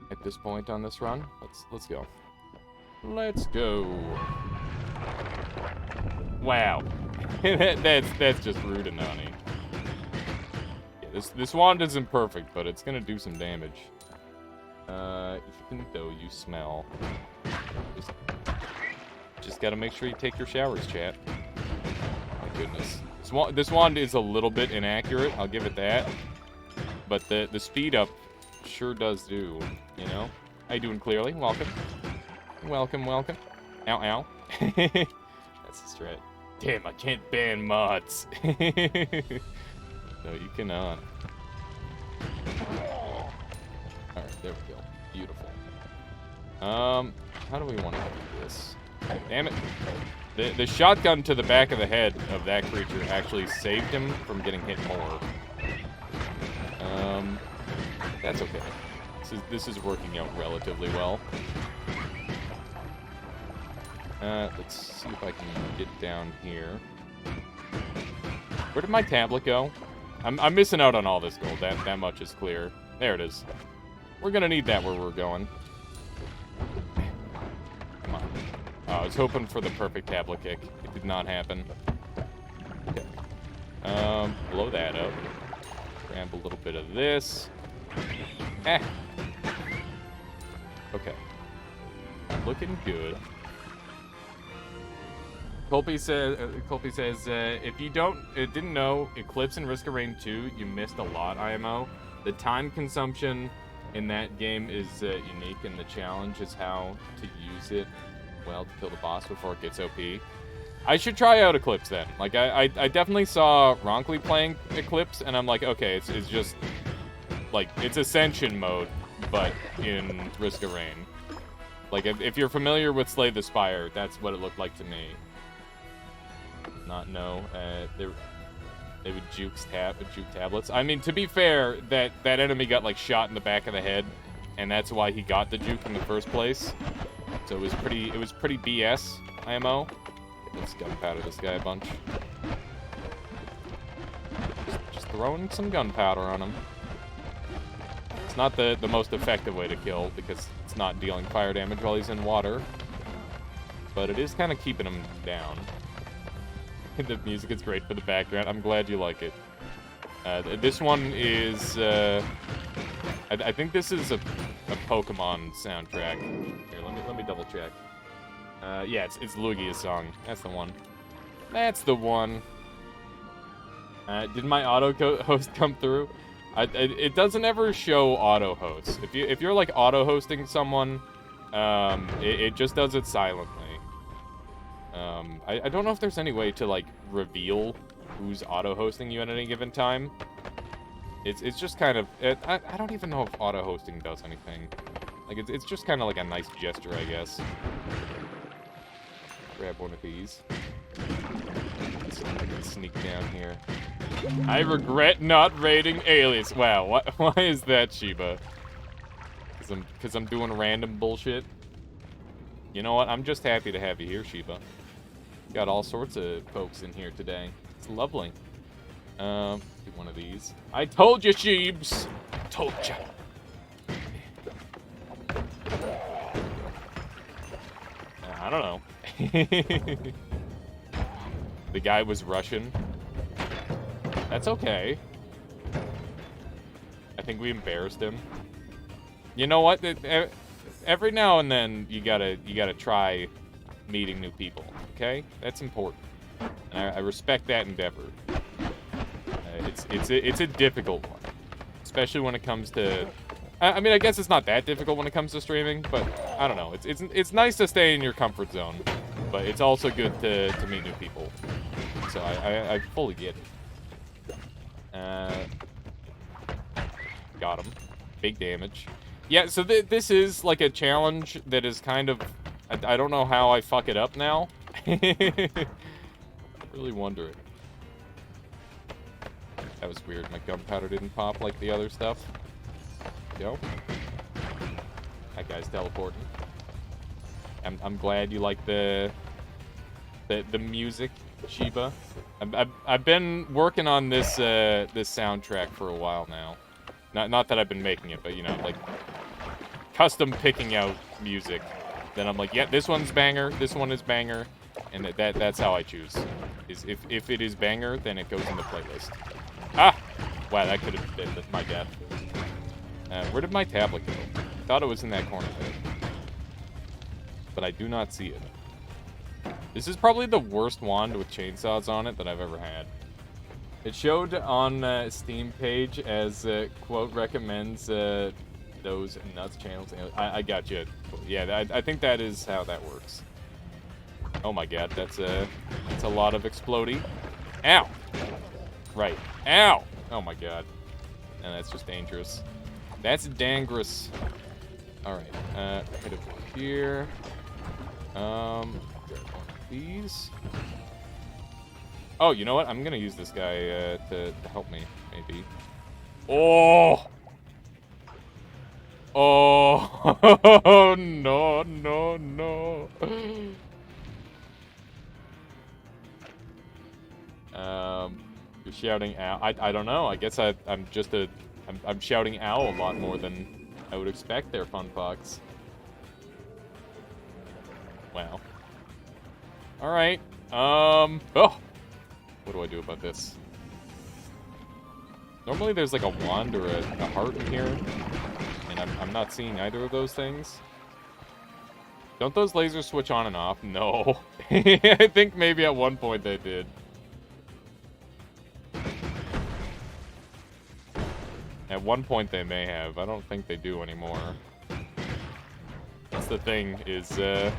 at this point on this run. Let's go. Let's go. Wow. that's just rude and nutty. Yeah, this wand isn't perfect, but it's gonna do some damage. Even though you smell. Just gotta make sure you take your showers, chat. My goodness. This wand is a little bit inaccurate, I'll give it that. But the speed up sure does do, you know? How you doing, Clearly? Welcome. Welcome. Ow, ow. That's the strat. Damn, I can't ban mods. No, you cannot. Alright, there we go. Beautiful. How do we want to do this? Damn it. The shotgun to the back of the head of that creature actually saved him from getting hit more. That's okay. This is working out relatively well. Let's see if I can get down here. Where did my tablet go? I'm missing out on all this gold. That much is clear. There it is. We're gonna need that where we're going. Come on. Oh, I was hoping for the perfect tablet kick. It did not happen. Okay. Blow that up. Grab a little bit of this. Eh. Okay. Looking good. Colby says, if you didn't know, Eclipse and Risk of Rain 2, you missed a lot, IMO. The time consumption in that game is unique, and the challenge is how to use it well to kill the boss before it gets OP. I should try out Eclipse then. Like, I definitely saw Ronkley playing Eclipse, and I'm like, okay, it's just, like, it's Ascension mode, but in Risk of Rain. Like, if you're familiar with Slay the Spire, that's what it looked like to me. Not know. They would juke tablets. I mean, to be fair, that enemy got, like, shot in the back of the head, and that's why he got the juke in the first place. So it was pretty BS, IMO. Let's gunpowder this guy a bunch. Just throwing some gunpowder on him. It's not the most effective way to kill, because it's not dealing fire damage while he's in water. But it is kind of keeping him down. The music is great for the background. I'm glad you like it. This one is... I think this is a Pokemon soundtrack. Here, let me double check. Yeah, it's Lugia's song. That's the one. That's the one. Did my auto-host come through? It doesn't ever show auto-host. If you're like auto-hosting someone, it just does it silently. I don't know if there's any way to, like, reveal who's auto-hosting you at any given time. It's just kind of... I don't even know if auto-hosting does anything. Like, it's just kind of like a nice gesture, I guess. Grab one of these. Let's see if I can sneak down here. I regret not raiding Alias. Wow, why is that, Sheba? Because I'm doing random bullshit? You know what? I'm just happy to have you here, Sheba. Got all sorts of folks in here today. It's lovely. Do one of these. I told you, Sheebs! Told ya. I don't know. The guy was Russian. That's okay. I think we embarrassed him. You know what? Every now and then, you gotta try meeting new people, okay? That's important. And I respect that endeavor. It's a difficult one. Especially when it comes to... I mean, I guess it's not that difficult when it comes to streaming, but I don't know. It's nice to stay in your comfort zone, but it's also good to meet new people. So I fully get it. Got him. Big damage. Yeah, so this is like a challenge that is kind of... I don't know how I fuck it up now. I really wonder it. That was weird. My gunpowder didn't pop like the other stuff. Go. That guy's teleporting. I'm glad you like the music, Sheba. I've been working on this this soundtrack for a while now. Not that I've been making it, but you know, like custom picking out music. Then I'm like, yeah, this one's banger, this one is banger, and that's how I choose. Is if it is banger, then it goes in the playlist. Ah! Wow, that could have been my death. Where did my tablet go? Thought it was in that corner there. But I do not see it. This is probably the worst wand with chainsaws on it that I've ever had. It showed on Steam page as, quote, recommends those nuts channels. I got you. Yeah, I think that is how that works. Oh my god, that's a lot of exploding. Ow! Right. Ow! Oh my god. And that's just dangerous. That's dangerous. Alright, hit it here. Grab one of these. Oh, you know what? I'm gonna use this guy to help me, maybe. Oh! Oh! No, no, no. You're shouting ow. I don't know. I guess I'm just I'm shouting ow a lot more than I would expect there, Funfox. Wow. Alright. Oh! What do I do about this? Normally there's like a wand or a heart in here. And I'm not seeing either of those things. Don't those lasers switch on and off? No. I think maybe at one point they did. At one point they may have. I don't think they do anymore. That's the thing, is, I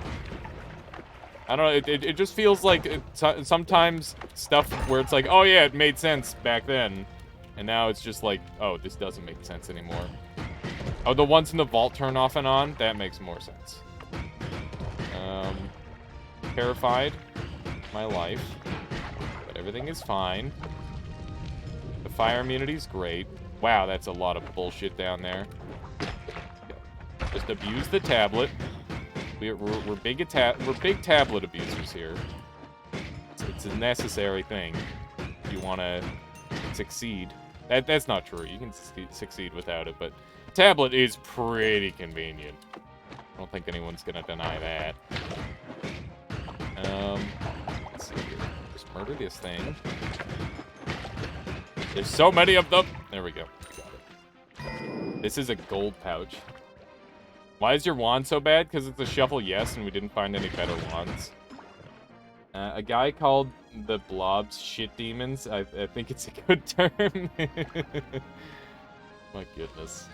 don't know, it just feels like sometimes stuff where it's like, oh yeah, it made sense back then. And now it's just like, oh, this doesn't make sense anymore. Oh, the ones in the vault turn off and on? That makes more sense. Terrified. My life. But everything is fine. The fire immunity's great. Wow, that's a lot of bullshit down there. Just abuse the tablet. We're big tablet abusers here. It's a necessary thing if you want to succeed. That's not true. You can succeed without it, but tablet is pretty convenient. I don't think anyone's gonna deny that. Let's see here. Just murder this thing. There's so many of them. There we go. Got it. This is a gold pouch. Why is your wand so bad? Because it's a shuffle, yes, and we didn't find any better wands. A guy called the blobs shit demons. I think it's a good term. My goodness.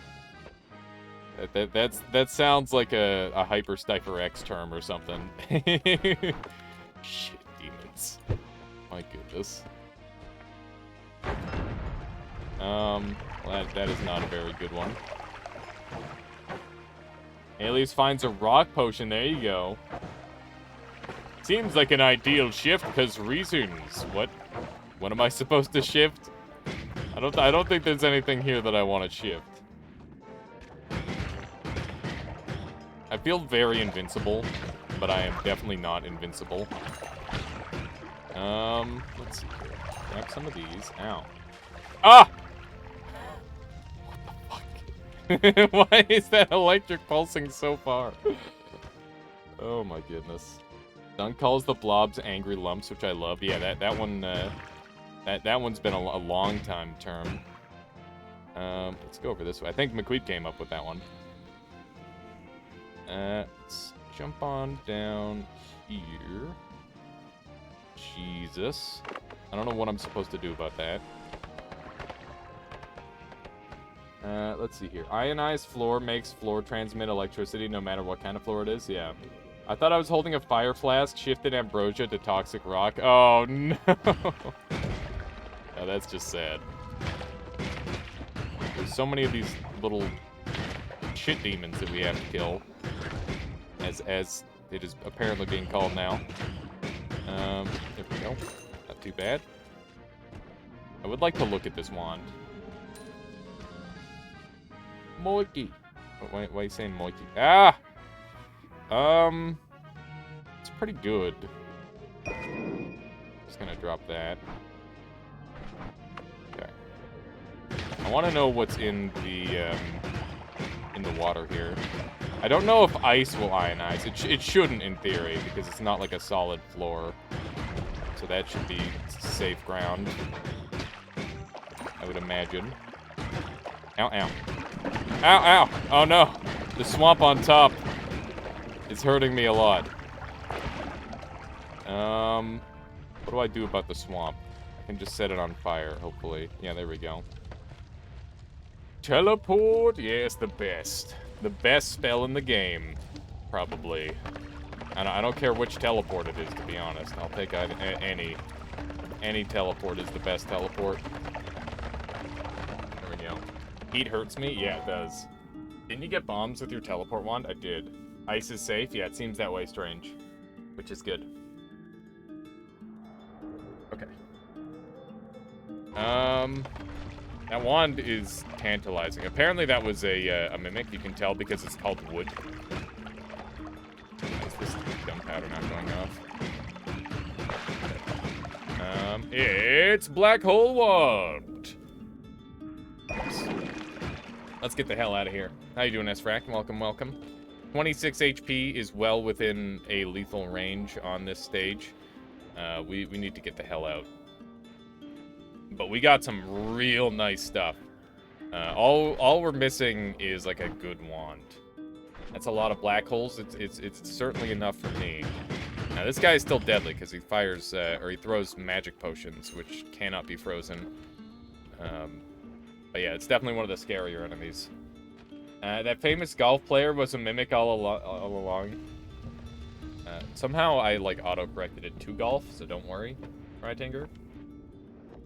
That sounds like a Hyper X term or something. Shit demons. My goodness. Well, that is not a very good one. Alias finds a rock potion. There you go. Seems like an ideal shift, because reasons. What am I supposed to shift? I don't think there's anything here that I want to shift. I feel very invincible, but I am definitely not invincible. Let's see here. Grab some of these. Ow. Ah! What the fuck? Why is that electric pulsing so far? Oh my goodness. Dunk calls the blobs angry lumps, which I love. Yeah, that one That one's been a long time term. Let's go over this way. I think McQueen came up with that one. Let's jump on down here. Jesus. I don't know what I'm supposed to do about that. Let's see here. Ionized floor makes floor transmit electricity no matter what kind of floor it is. Yeah. I thought I was holding a fire flask, shifted ambrosia to toxic rock. Oh, no. Oh, that's just sad. There's so many of these little shit demons that we have to kill. As it is apparently being called now. There we go. Not too bad. I would like to look at this wand. Moiki. Why are you saying Moiki? Ah! It's pretty good. Just gonna drop that. Okay. I want to know what's in the water here. I don't know if ice will ionize. It shouldn't in theory because it's not like a solid floor. So that should be safe ground. I would imagine. Ow, ow. Ow, ow! Oh no! The swamp on top is hurting me a lot. What do I do about the swamp? I can just set it on fire, hopefully. Yeah, there we go. Teleport? Yes, the best. The best spell in the game. Probably. I don't care which teleport it is, to be honest. I'll take any. Any teleport is the best teleport. There we go. Heat hurts me? Yeah, it does. Didn't you get bombs with your teleport wand? I did. Ice is safe? Yeah, it seems that way, strange. Which is good. Okay. That wand is tantalizing. Apparently that was a mimic. You can tell because it's called wood. Is this gunpowder not going off? It's Black Hole Wand! Let's get the hell out of here. How you doing, S-Frack? Welcome, welcome. 26 HP is well within a lethal range on this stage. We need to get the hell out. But we got some real nice stuff. All we're missing is like a good wand. That's a lot of black holes. It's certainly enough for me. Now this guy is still deadly because he fires or he throws magic potions, which cannot be frozen. But yeah, it's definitely one of the scarier enemies. That famous golf player was a mimic all along. Somehow I like auto-corrected it to golf, so don't worry, Rytanger.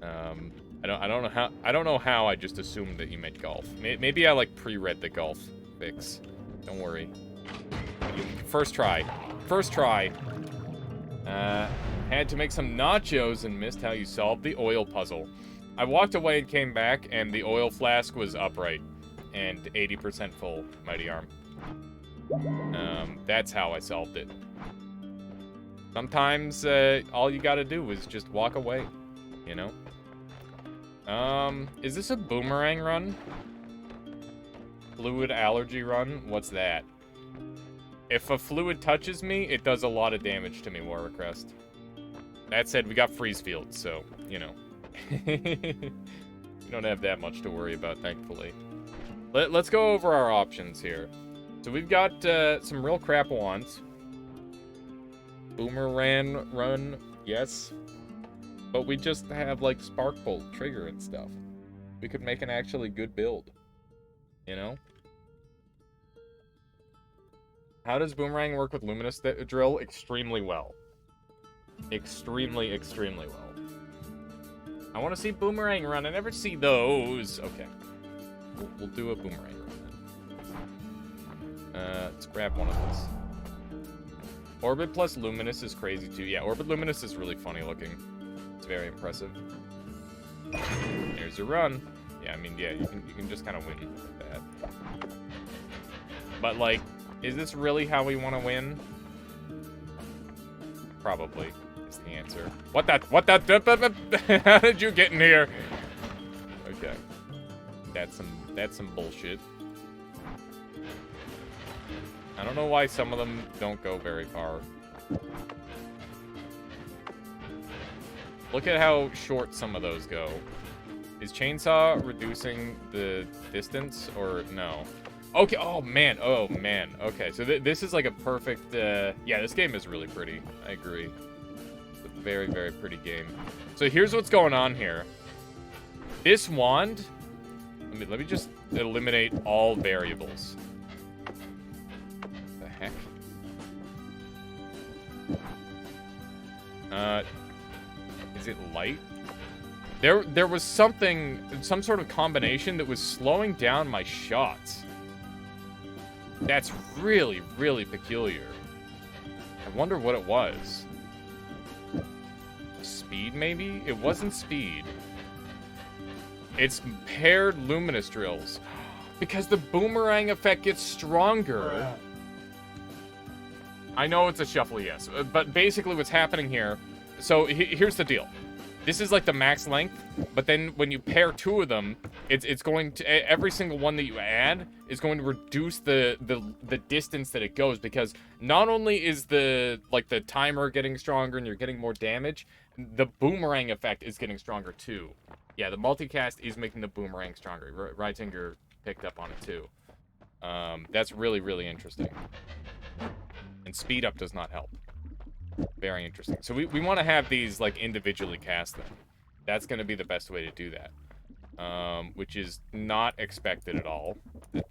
I don't know how I just assumed that you meant golf. Maybe I like pre-read the golf fix. Don't worry. First try. First try. Had to make some nachos and missed how you solved the oil puzzle. I walked away and came back, and the oil flask was upright and 80% full, mighty arm. That's how I solved it. Sometimes all you gotta do is just walk away, you know? Is this a boomerang run? Fluid allergy run? What's that? If a fluid touches me, it does a lot of damage to me, Warwick Crest. That said, we got freeze fields, so, you know. We don't have that much to worry about, thankfully. Let's go over our options here. So we've got some real crap wands. Boomerang run, yes. But we just have, like, Spark Bolt, Trigger, and stuff. We could make an actually good build. You know? How does Boomerang work with Luminous Drill? Extremely well. Extremely, extremely well. I want to see Boomerang run. I never see those. Okay. We'll do a Boomerang run then. Let's grab one of those. Orbit plus Luminous is crazy too. Yeah, Orbit Luminous is really funny looking. It's very impressive. There's a run. Yeah, I mean, yeah, you can just kind of win with that. But, like, is this really how we want to win? Probably is the answer. What that? How did you get in here? Okay. That's some bullshit. I don't know why some of them don't go very far. Look at how short some of those go. Is chainsaw reducing the distance or no? Okay, oh man, okay. So this is like a perfect, yeah, this game is really pretty. I agree. It's a very, very pretty game. So here's what's going on here. This wand, let me just eliminate all variables. The heck? Is it light? There was something, some sort of combination that was slowing down my shots. That's really, really peculiar. I wonder what it was. Speed, maybe? It wasn't speed. It's paired luminous drills. Because the boomerang effect gets stronger. I know it's a shuffle, yes. But basically what's happening here... So, here's the deal. This is like the max length, but then when you pair two of them, it's going to... Every single one that you add is going to reduce the distance that it goes, because not only is the timer getting stronger and you're getting more damage, the boomerang effect is getting stronger too. Yeah, the multicast is making the boomerang stronger. Rightinger picked up on it too. That's really, really interesting. And speed up does not help. Very interesting. So we want to have these like individually cast then. That's going to be the best way to do that. Which is not expected at all.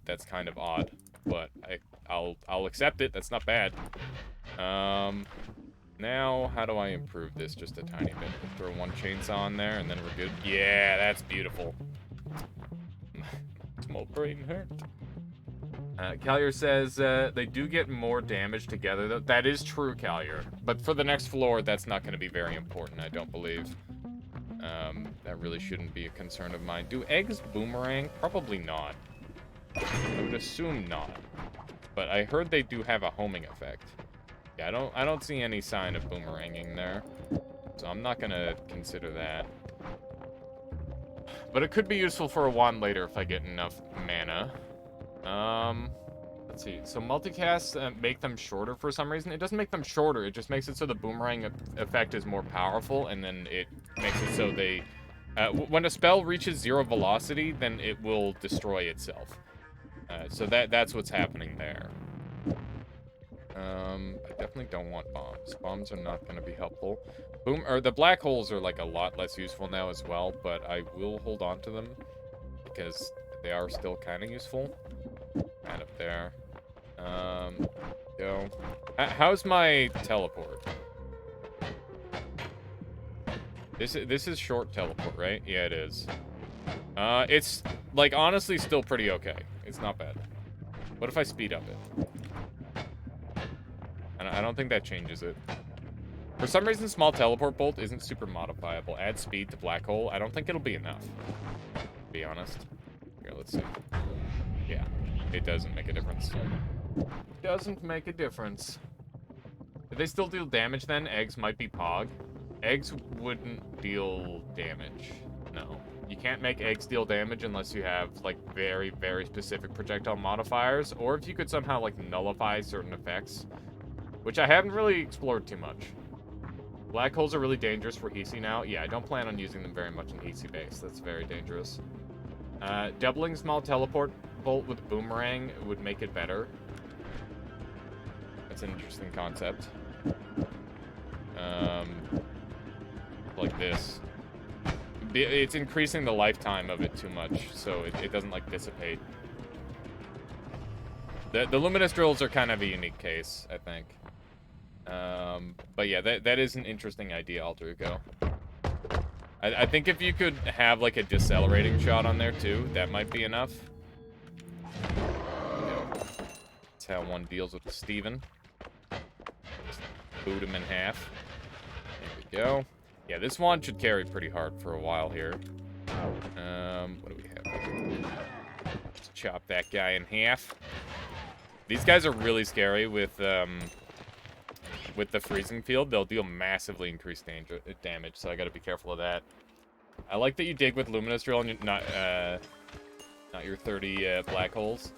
That's kind of odd, but I'll accept it. That's not bad. Now, how do I improve this just a tiny bit? Throw one chainsaw in there, and then we're good. Yeah, that's beautiful. Small brain hurt. Callier says they do get more damage together. That is true, Callier. But for the next floor, that's not going to be very important, I don't believe. That really shouldn't be a concern of mine. Do eggs boomerang? Probably not. I would assume not. But I heard they do have a homing effect. Yeah, I don't see any sign of boomeranging there. So I'm not gonna consider that. But it could be useful for a wand later if I get enough mana. Let's see. So multicasts make them shorter for some reason. It doesn't make them shorter, it just makes it so the boomerang effect is more powerful, and then it makes it so they... when a spell reaches 0 velocity, then it will destroy itself. So that's what's happening there. I definitely don't want bombs. Bombs are not going to be helpful. The black holes are like a lot less useful now as well, but I will hold on to them because they are still kind of useful. Kind of there. Go. How's my teleport? This is short teleport, right? Yeah, it is. It's like honestly still pretty okay. It's not bad. What if I speed up it? I don't think that changes it. For some reason, small teleport bolt isn't super modifiable. Add speed to black hole. I don't think it'll be enough, to be honest. Here, let's see. Yeah, it doesn't make a difference. Doesn't make a difference. Do they still deal damage then? Eggs might be Pog. Eggs wouldn't deal damage. No. You can't make eggs deal damage unless you have, like, very, very specific projectile modifiers, or if you could somehow, like, nullify certain effects. Which I haven't really explored too much. Black holes are really dangerous for EC now. Yeah, I don't plan on using them very much in EC base. That's very dangerous. Doubling small teleport bolt with boomerang would make it better. That's an interesting concept. Like this. It's increasing the lifetime of it too much, so it doesn't, like, dissipate. The luminous drills are kind of a unique case, I think. But yeah, that is an interesting idea, Aldrugo. I think if you could have, like, a decelerating shot on there, too, that might be enough. That's how one deals with Steven. Just boot him in half. There we go. Yeah, this wand should carry pretty hard for a while here. What do we have here? Just chop that guy in half. These guys are really scary with the freezing field. They'll deal massively increased damage, so I gotta be careful of that. I like that you dig with luminous drill and not your 30 black holes.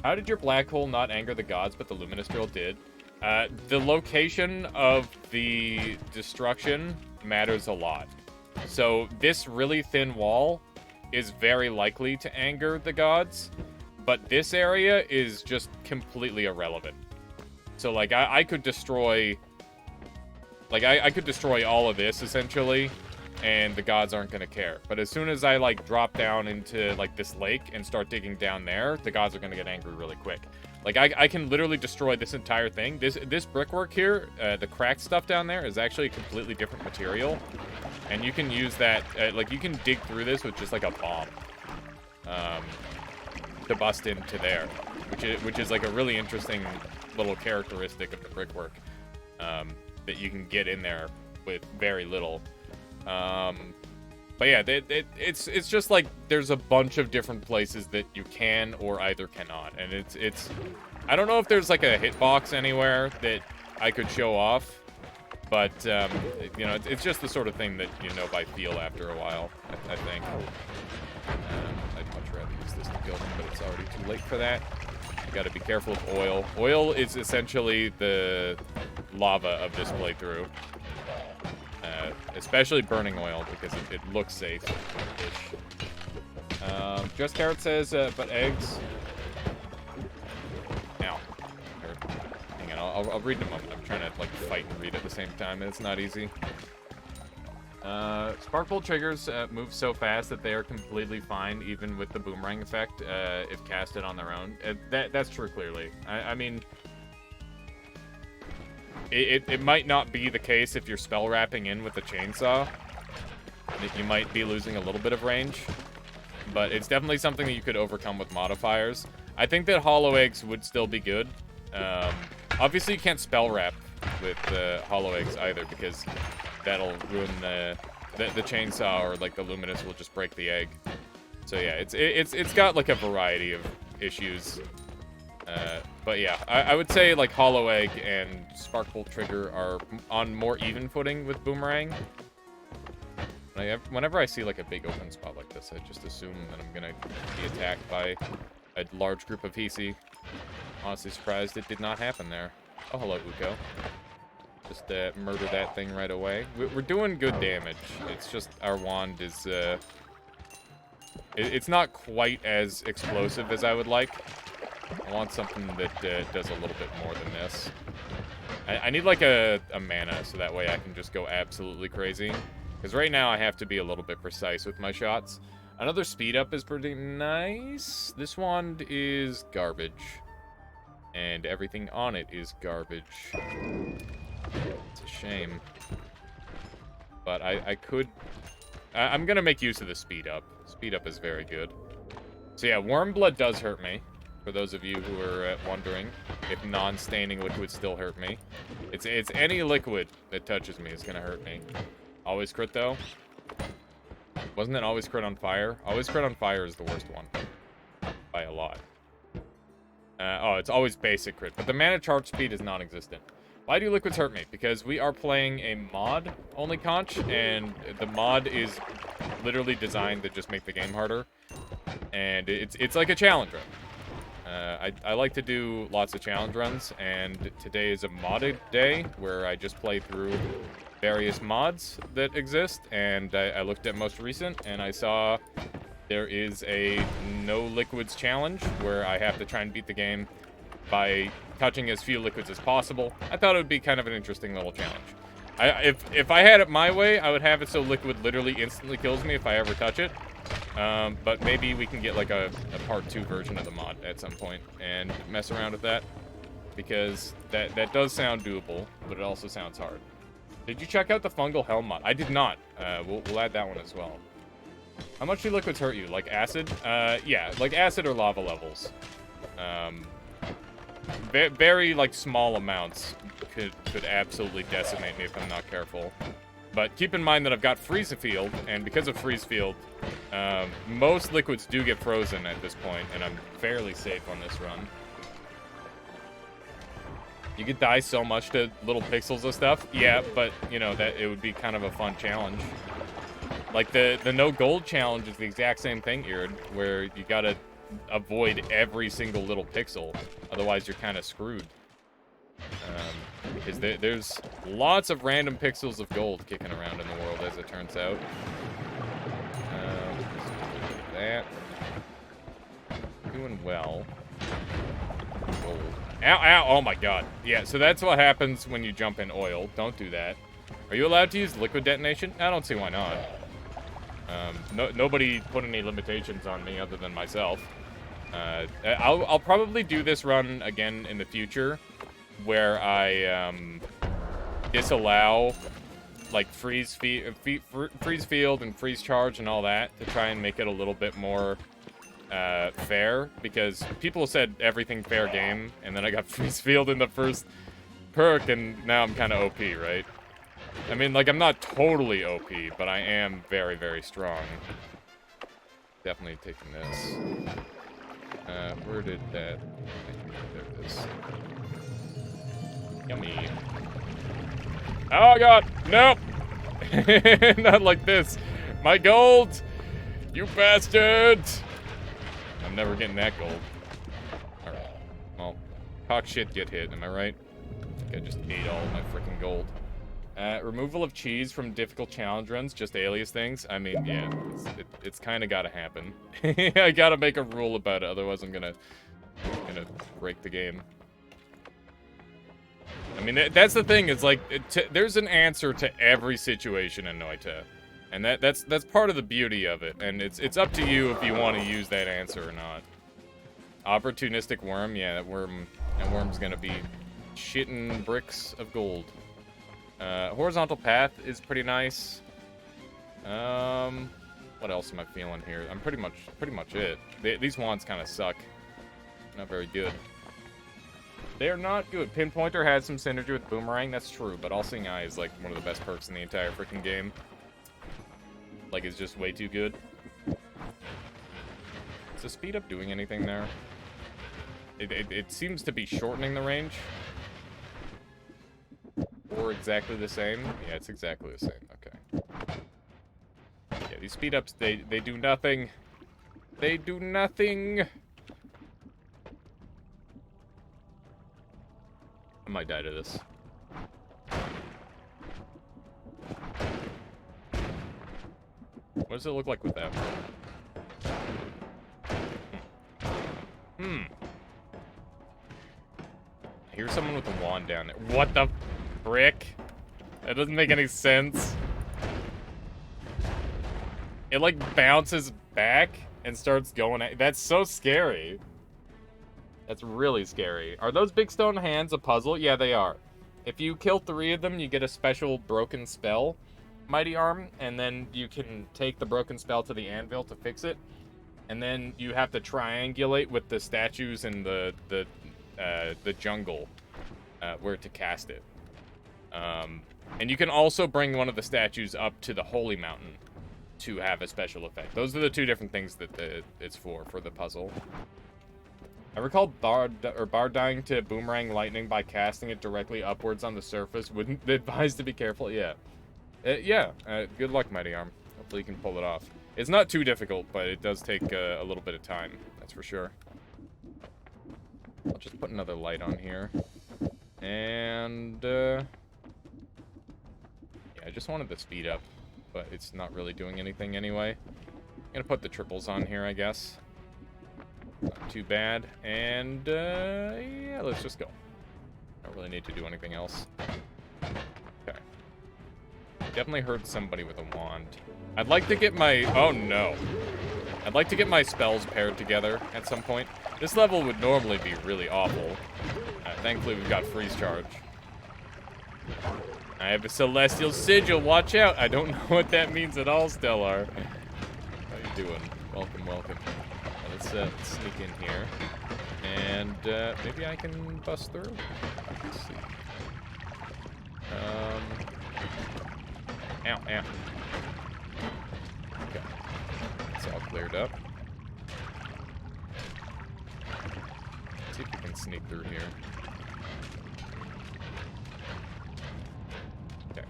How did your black hole not anger the gods, but the luminous drill did? The location of the destruction matters a lot. So this really thin wall is very likely to anger the gods, but this area is just completely irrelevant. So, like, I could destroy... Like, I could destroy all of this, essentially, and the gods aren't gonna care. But as soon as I, like, drop down into, like, this lake and start digging down there, the gods are gonna get angry really quick. Like, I can literally destroy this entire thing. This brickwork here, the cracked stuff down there, is actually a completely different material. And you can use that, like, you can dig through this with just, like, a bomb. To bust into there. Which is like, a really interesting little characteristic of the brickwork. That you can get in there with very little. But yeah, it's just like there's a bunch of different places that you can or either cannot, and it's I don't know if there's like a hitbox anywhere that I could show off, but you know, it's just the sort of thing that you know by feel after a while. I think. I'd much rather use this to kill them, but it's already too late for that. You got to be careful of oil. Oil is essentially the lava of this playthrough. Especially burning oil, because it looks safe-ish. Just Carrot says, but eggs... Ow. Hang on, I'll read in a moment. I'm trying to, like, fight and read at the same time, and it's not easy. Sparkbolt triggers move so fast that they are completely fine, even with the boomerang effect, if casted on their own. That's true, clearly. I mean... It might not be the case if you're spell wrapping in with the chainsaw. That you might be losing a little bit of range. But it's definitely something that you could overcome with modifiers. I think that hollow eggs would still be good. Obviously, you can't spell wrap with hollow eggs either, because that'll ruin the chainsaw, or like the luminous will just break the egg. So yeah, it's got like a variety of issues. But yeah, I would say like Hollow Egg and Sparkbolt Trigger are on more even footing with Boomerang. Whenever I see like a big open spot like this, I just assume that I'm gonna be attacked by a large group of Hisi. Honestly surprised it did not happen there. Oh, hello, Uko. Just murder that thing right away. We're doing good damage. It's just our wand is... it's not quite as explosive as I would like. I want something that does a little bit more than this. I need like a mana, so that way I can just go absolutely crazy. Because right now I have to be a little bit precise with my shots. Another speed up is pretty nice. This wand is garbage. And everything on it is garbage. It's a shame. But I could... I'm going to make use of the speed up. Speed up is very good. So yeah, worm blood does hurt me. For those of you who are wondering if non-staining liquids still hurt me. It's any liquid that touches me is going to hurt me. Always crit, though. Wasn't it always crit on fire? Always crit on fire is the worst one. By a lot. Oh, it's always basic crit. But the mana charge speed is non-existent. Why do liquids hurt me? Because we are playing a mod-only conch, and the mod is literally designed to just make the game harder. And it's like a challenge run. I like to do lots of challenge runs, and today is a modded day where I just play through various mods that exist, and I looked at most recent, and I saw there is a no liquids challenge where I have to try and beat the game by touching as few liquids as possible. I thought it would be kind of an interesting little challenge. If I had it my way, I would have it so liquid literally instantly kills me if I ever touch it. But maybe we can get like a part 2 version of the mod at some point and mess around with that, because that does sound doable, but it also sounds hard. Did you check out the fungal helm mod? I did not. We'll add that one as well. How much do liquids hurt you? Like acid? Yeah, like acid or lava levels. Very like small amounts could absolutely decimate me if I'm not careful. But keep in mind that I've got Freeze Field, and because of Freeze Field, most liquids do get frozen at this point, and I'm fairly safe on this run. You could die so much to little pixels of stuff. Yeah, but, you know, that it would be kind of a fun challenge. Like, the no gold challenge is the exact same thing, Irid, where you gotta avoid every single little pixel. Otherwise, you're kind of screwed. is that there's lots of random pixels of gold kicking around in the world, as it turns out. That. Doing well. Gold. Ow, ow, oh my god. Yeah, so that's what happens when you jump in oil. Don't do that. Are you allowed to use liquid detonation? I don't see why not. Nobody put any limitations on me other than myself. I'll probably do this run again in the future, where I disallow like freeze field and freeze charge and all that to try and make it a little bit more fair, because people said everything fair game, and then I got freeze field in the first perk, and now I'm kind of OP, right? I mean, like, I'm not totally OP, but I am very, very strong. Definitely taking this. Where did that... There it is. Yummy. Oh, God! Nope! Not like this. My gold! You bastard! I'm never getting that gold. Alright. Well, talk shit, get hit, am I right? I think I just ate all my freaking gold. Removal of cheese from difficult challenge runs, just alias things. I mean, yeah, it's kind of got to happen. I got to make a rule about it, otherwise I'm gonna break the game. I mean, that's the thing. It's like there's an answer to every situation in Noita, and that's part of the beauty of it. And it's up to you if you want to use that answer or not. Opportunistic worm, yeah, that worm's gonna be shitting bricks of gold. Horizontal path is pretty nice. What else am I feeling here? I'm pretty much it. These wands kind of suck. Not very good. They're not good. Pinpointer has some synergy with Boomerang, that's true, but All-Seeing Eye is like one of the best perks in the entire freaking game. Like, it's just way too good. Is the speed up doing anything there? It seems to be shortening the range. Or exactly the same? Yeah, it's exactly the same. Okay. Yeah, these speed ups, they do nothing. They do nothing. I might die to this. What does it look like with that? I hear someone with a wand down there. What the frick? That doesn't make any sense. It like bounces back and starts going at... That's so scary. That's really scary. Are those big stone hands a puzzle? Yeah, they are. If you kill 3 of them, you get a special broken spell, Mighty Arm, and then you can take the broken spell to the anvil to fix it. And then you have to triangulate with the statues in the jungle where to cast it. And you can also bring one of the statues up to the Holy Mountain to have a special effect. Those are the 2 different things that it's for the puzzle. I recall Bard dying to Boomerang Lightning by casting it directly upwards on the surface. Wouldn't advise to be careful? Yeah. Good luck, Mighty Arm. Hopefully you can pull it off. It's not too difficult, but it does take a little bit of time. That's for sure. I'll just put another light on here. And, yeah, I just wanted the speed up, but it's not really doing anything anyway. I'm gonna put the triples on here, I guess. Not too bad. And, yeah, let's just go. Don't really need to do anything else. Okay. Definitely heard somebody with a wand. I'd like to get my... Oh, no. I'd like to get my spells paired together at some point. This level would normally be really awful. Thankfully, we've got freeze charge. I have a Celestial Sigil. Watch out. I don't know what that means at all, Stellar. How you doing? Welcome, welcome. Let's sneak in here. And maybe I can bust through. Let's see. Ow, ow. Okay. It's all cleared up. Let's see if we can sneak through here. Okay.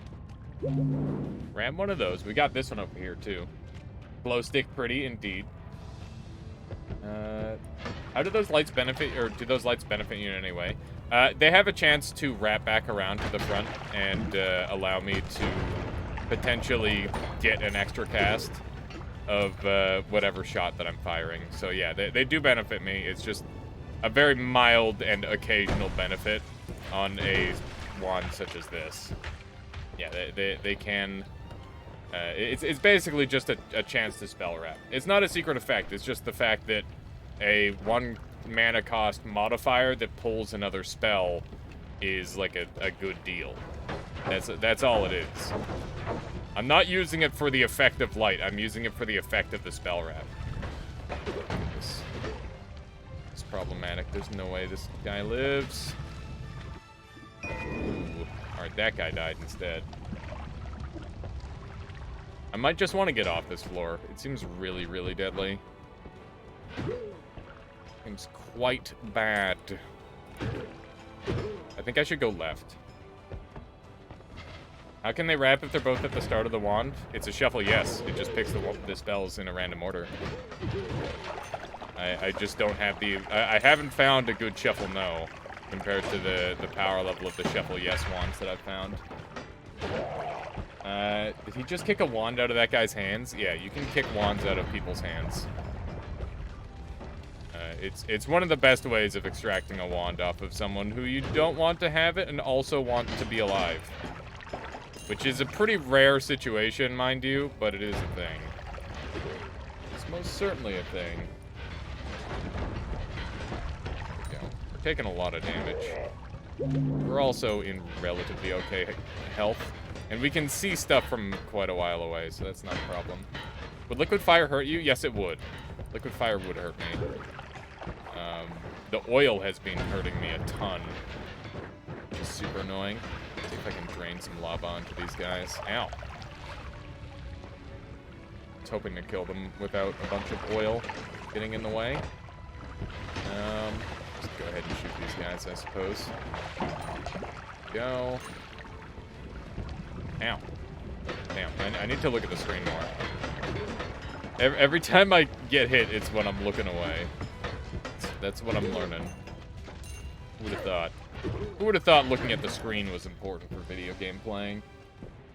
Ram one of those. We got this one over here, too. Glow stick pretty, indeed. How do those lights benefit, or do those lights benefit you in any way? They have a chance to wrap back around to the front and allow me to potentially get an extra cast of whatever shot that I'm firing. So yeah, they do benefit me. It's just a very mild and occasional benefit on a wand such as this. Yeah, they can... it's basically just a chance to spell wrap. It's not a secret effect. It's just the fact that a 1 mana cost modifier that pulls another spell is like a good deal. That's all it is. I'm not using it for the effect of light. I'm using it for the effect of the spell wrap. It's problematic. There's no way this guy lives. Ooh. Alright, that guy died instead. I might just want to get off this floor. It seems really, really deadly. Seems quite bad. I think I should go left. How can they wrap if they're both at the start of the wand? It's a shuffle, yes. It just picks the spells in a random order. I just don't have the... I haven't found a good shuffle no compared to the power level of the shuffle yes wands that I've found. Did he just kick a wand out of that guy's hands? Yeah, you can kick wands out of people's hands. It's one of the best ways of extracting a wand off of someone who you don't want to have it and also want to be alive. Which is a pretty rare situation, mind you, but it is a thing. It's most certainly a thing. There we go. We're taking a lot of damage. We're also in relatively okay health. And we can see stuff from quite a while away, so that's not a problem. Would liquid fire hurt you? Yes, it would. Liquid fire would hurt me. The oil has been hurting me a ton, which is super annoying. Let's see if I can drain some lava onto these guys. Ow. I was hoping to kill them without a bunch of oil getting in the way. Just go ahead and shoot these guys, I suppose. Go. Ow. Damn, I need to look at the screen more. Every time I get hit, it's when I'm looking away. That's what I'm learning. Who would have thought? Who would have thought looking at the screen was important for video game playing?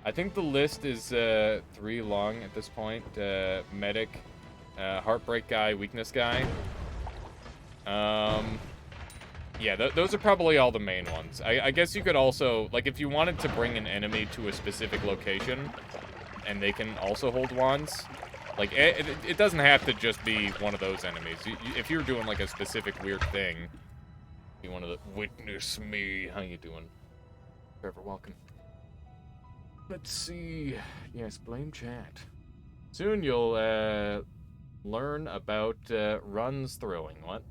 I think the list is 3 long at this point. Medic, Heartbreak guy, Weakness guy. Yeah, those are probably all the main ones. I guess you could also, like, if you wanted to bring an enemy to a specific location, and they can also hold wands, like, it doesn't have to just be one of those enemies. If you're doing, like, a specific weird thing, you want to witness me. How you doing? Forever welcome. Let's see. Yes, blame chat. Soon you'll learn about runs throwing. What?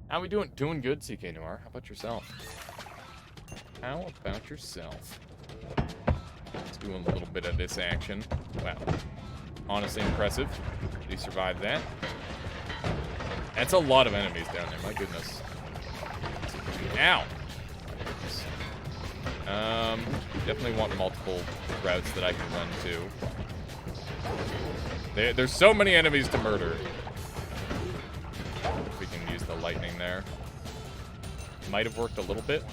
How we doing? Doing good, CK Noir. How about yourself? How about yourself? Let's do a little bit of this action. Wow. Honestly impressive. Did he survive that? That's a lot of enemies down there. My goodness. Ow. Definitely want multiple routes that I can run to. There's so many enemies to murder. If we can use the lightning there. Might have worked a little bit.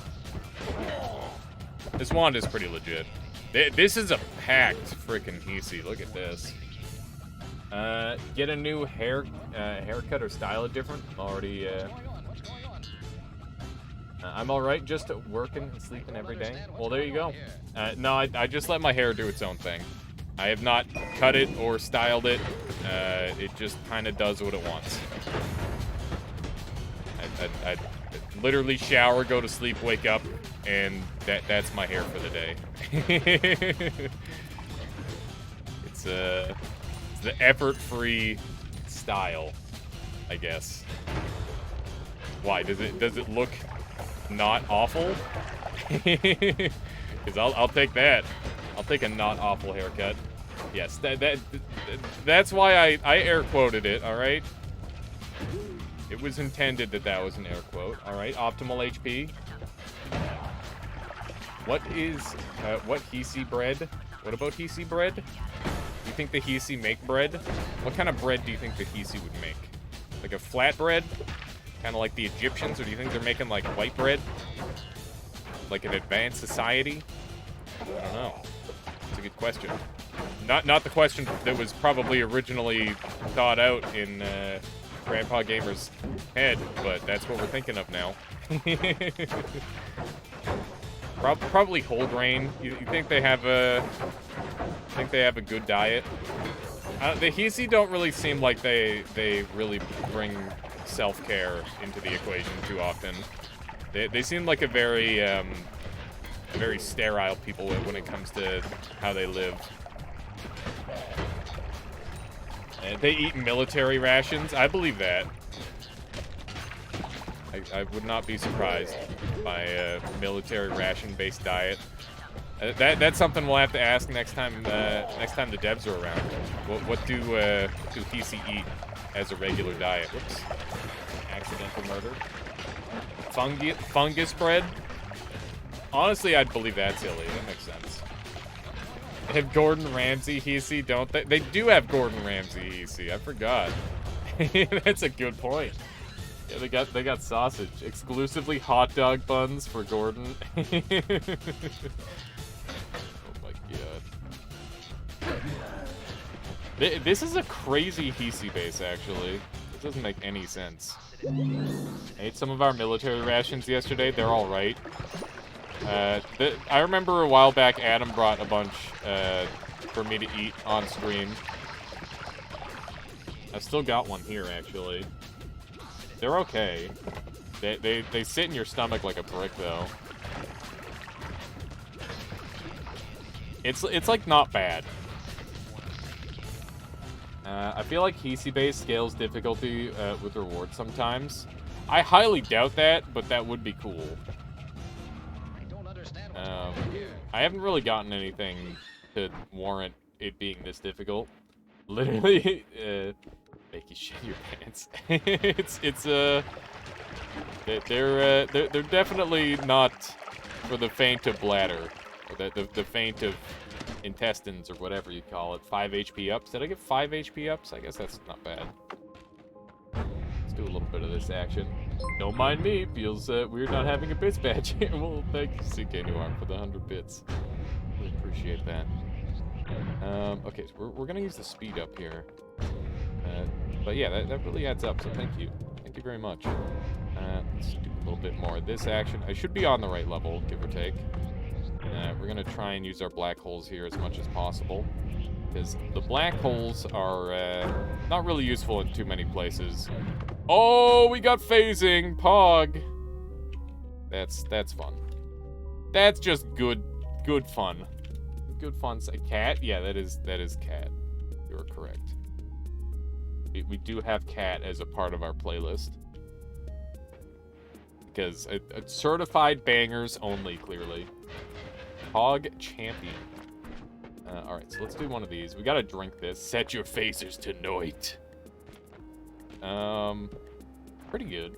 This wand is pretty legit. This is a packed freaking Hisi. Look at this. Get a new haircut or style it different. Already, I'm alright, just working and sleeping every day. Well, there you go. No, I just let my hair do its own thing. I have not cut it or styled it. It just kind of does what it wants. I literally shower, go to sleep, wake up, and that's my hair for the day. It's the effort-free style, I guess. Why? Does it look not awful? Because I'll take that. I'll take a not awful haircut. Yes, that's why I air quoted it. All right. It was intended that was an air quote. All right. Optimal HP. What Hisi bread? What about Hisi bread? Do you think the Hisi make bread? What kind of bread do you think the Hisi would make? Like a flat bread? Kind of like the Egyptians, or do you think they're making like white bread? Like an advanced society? I don't know. It's a good question. Not the question that was probably originally thought out in Grandpa Gamer's head, but that's what we're thinking of now. Probably whole grain. You think they have a good diet? The Hisi don't really seem like they really bring self-care into the equation too often. They seem like a very sterile people when it comes to how they live. They eat military rations. I believe that. I would not be surprised by a military ration-based diet. That's something we'll have to ask next time the devs are around. What do Hisi eat as a regular diet? Whoops. Accidental murder. Fungus bread? Honestly, I'd believe that's silly. That makes sense. They have Gordon Ramsay Hisi, don't they? They do have Gordon Ramsay Hisi. I forgot. That's a good point. Yeah, they got sausage. Exclusively hot dog buns for Gordon. Oh my god. This is a crazy Hisi base, actually. It doesn't make any sense. I ate some of our military rations yesterday. They're all right. I remember a while back Adam brought a bunch for me to eat on stream. I've still got one here, actually. They're okay. They sit in your stomach like a brick, though. It's like not bad. I feel like Hisi base scales difficulty with rewards sometimes. I highly doubt that, but that would be cool. I haven't really gotten anything to warrant it being this difficult. Literally, make you shit your pants. They're definitely not for the faint of bladder, or the faint of intestines, or whatever you call it. 5 HP ups. Did I get 5 HP ups? I guess that's not bad. Let's do a little bit of this action. Don't mind me. Feels weird not having a bits badge here. Well, thank you, CK Noir, for the 100 bits. Really appreciate that. Okay, so we're gonna use the speed up here. But yeah, that really adds up, so thank you. Thank you very much. Let's do a little bit more of this action. I should be on the right level, give or take. We're gonna try and use our black holes here as much as possible, because the black holes are not really useful in too many places. Oh, we got phasing, Pog. That's fun. That's just good fun. Good fun. Cat? Yeah, that is Cat. You're correct. We do have Cat as a part of our playlist. Because it's certified bangers only, clearly. Hog Champion. Alright, so let's do one of these. We gotta drink this. Set your phasers to noit. Pretty good.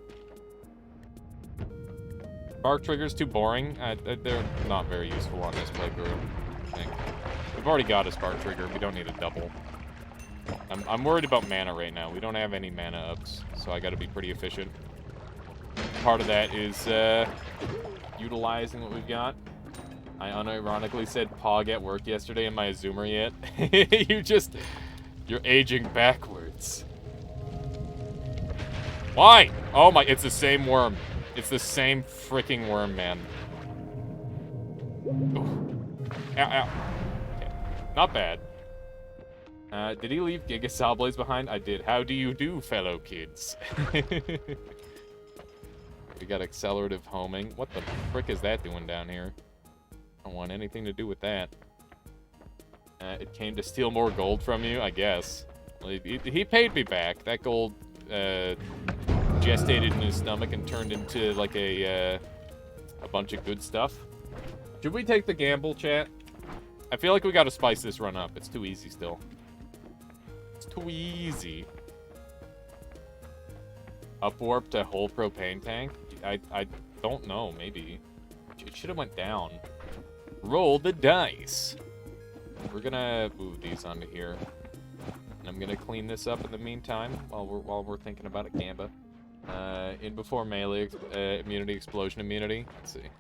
Spark triggers too boring. They're not very useful on this playthrough, I think. We've already got a spark trigger. We don't need a double. I'm worried about mana right now. We don't have any mana ups, so I gotta be pretty efficient. Part of that is utilizing what we've got. I unironically said Pog at work yesterday. Am I a zoomer yet? You're aging backwards. Why? Oh my, it's the same worm. It's the same freaking worm, man. Ooh. Ow, ow. Okay. Not bad. Did he leave Giga Sawblades behind? I did. How do you do, fellow kids? We got accelerative homing. What the frick is that doing down here? I don't want anything to do with that. It came to steal more gold from you, I guess. He paid me back. That gold gestated in his stomach and turned into like a bunch of good stuff. Should we take the gamble, chat? I feel like we gotta spice this run up. It's too easy still. It's too easy. Upwarp to whole propane tank? I don't know, maybe. It should have went down. Roll the dice. We're gonna move these onto here. And I'm gonna clean this up in the meantime while we're thinking about it, Gamba. In before melee immunity, explosion immunity. Let's see.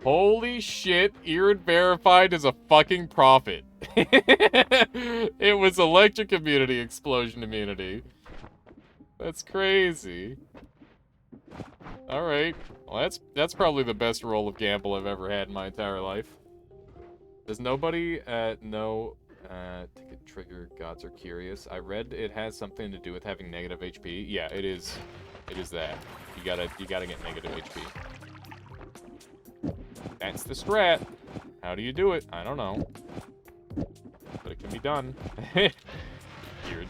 Holy shit, Irid verified as a fucking prophet. It was electric immunity, explosion immunity. That's crazy. Alright. Well, that's probably the best roll of gamble I've ever had in my entire life. Does nobody know ticket trigger gods are curious? I read it has something to do with having negative HP. Yeah, it is. It is that. You gotta get negative HP. That's the strat. How do you do it? I don't know. But it can be done. Here,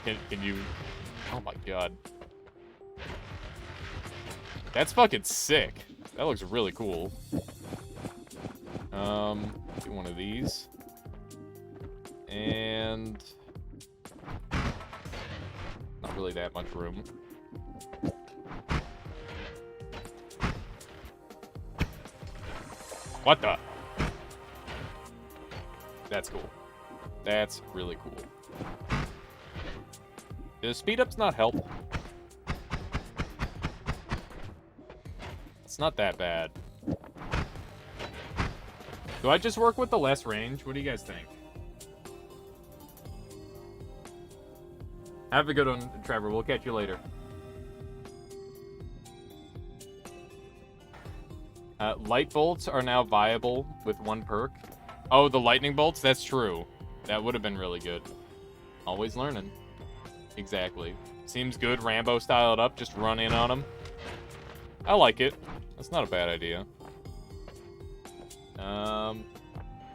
can you... Oh my god. That's fucking sick. That looks really cool. Do one of these. And... Not really that much room. What the? That's cool. That's really cool. Does speed ups not help? It's not that bad. Do I just work with the less range? What do you guys think? Have a good one, Trevor. We'll catch you later. Light bolts are now viable with one perk. Oh, the lightning bolts? That's true. That would have been really good. Always learning. Exactly. Seems good. Rambo style it up. Just run in on them. I like it. That's not a bad idea.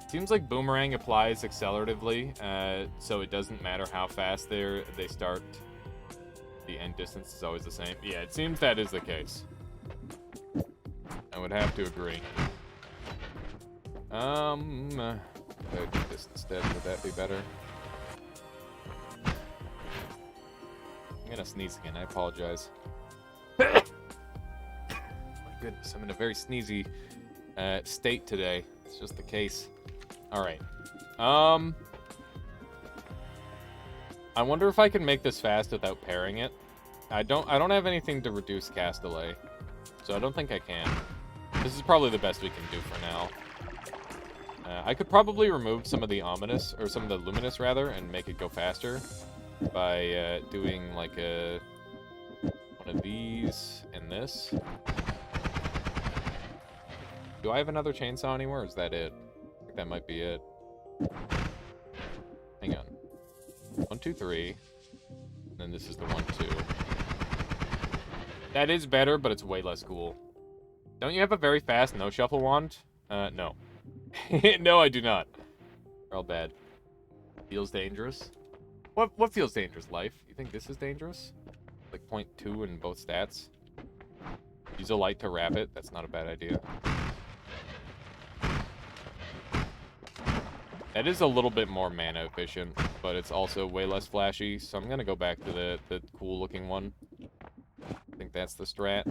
Seems like Boomerang applies acceleratively, so it doesn't matter how fast they start. The end distance is always the same. Yeah, it seems that is the case. I would have to agree. If I do this instead, would that be better? I'm gonna sneeze again, I apologize. My goodness, I'm in a very sneezy state today. It's just the case. Alright. I wonder if I can make this fast without pairing it. I don't have anything to reduce cast delay, so I don't think I can. This is probably the best we can do for now. I could probably remove some of the ominous, or some of the luminous rather, and make it go faster by doing like one of these and this. Do I have another chainsaw anywhere, or is that it? I think that might be it. Hang on. 1, 2, 3. And then this is the 1, 2. That is better, but it's way less cool. Don't you have a very fast no-shuffle wand? No. No, I do not. They're all bad. Feels dangerous? What feels dangerous, Life? You think this is dangerous? Like 0.2 in both stats? Use a light to wrap it? That's not a bad idea. That is a little bit more mana efficient, but it's also way less flashy, so I'm gonna go back to the cool-looking one. I think that's the strat.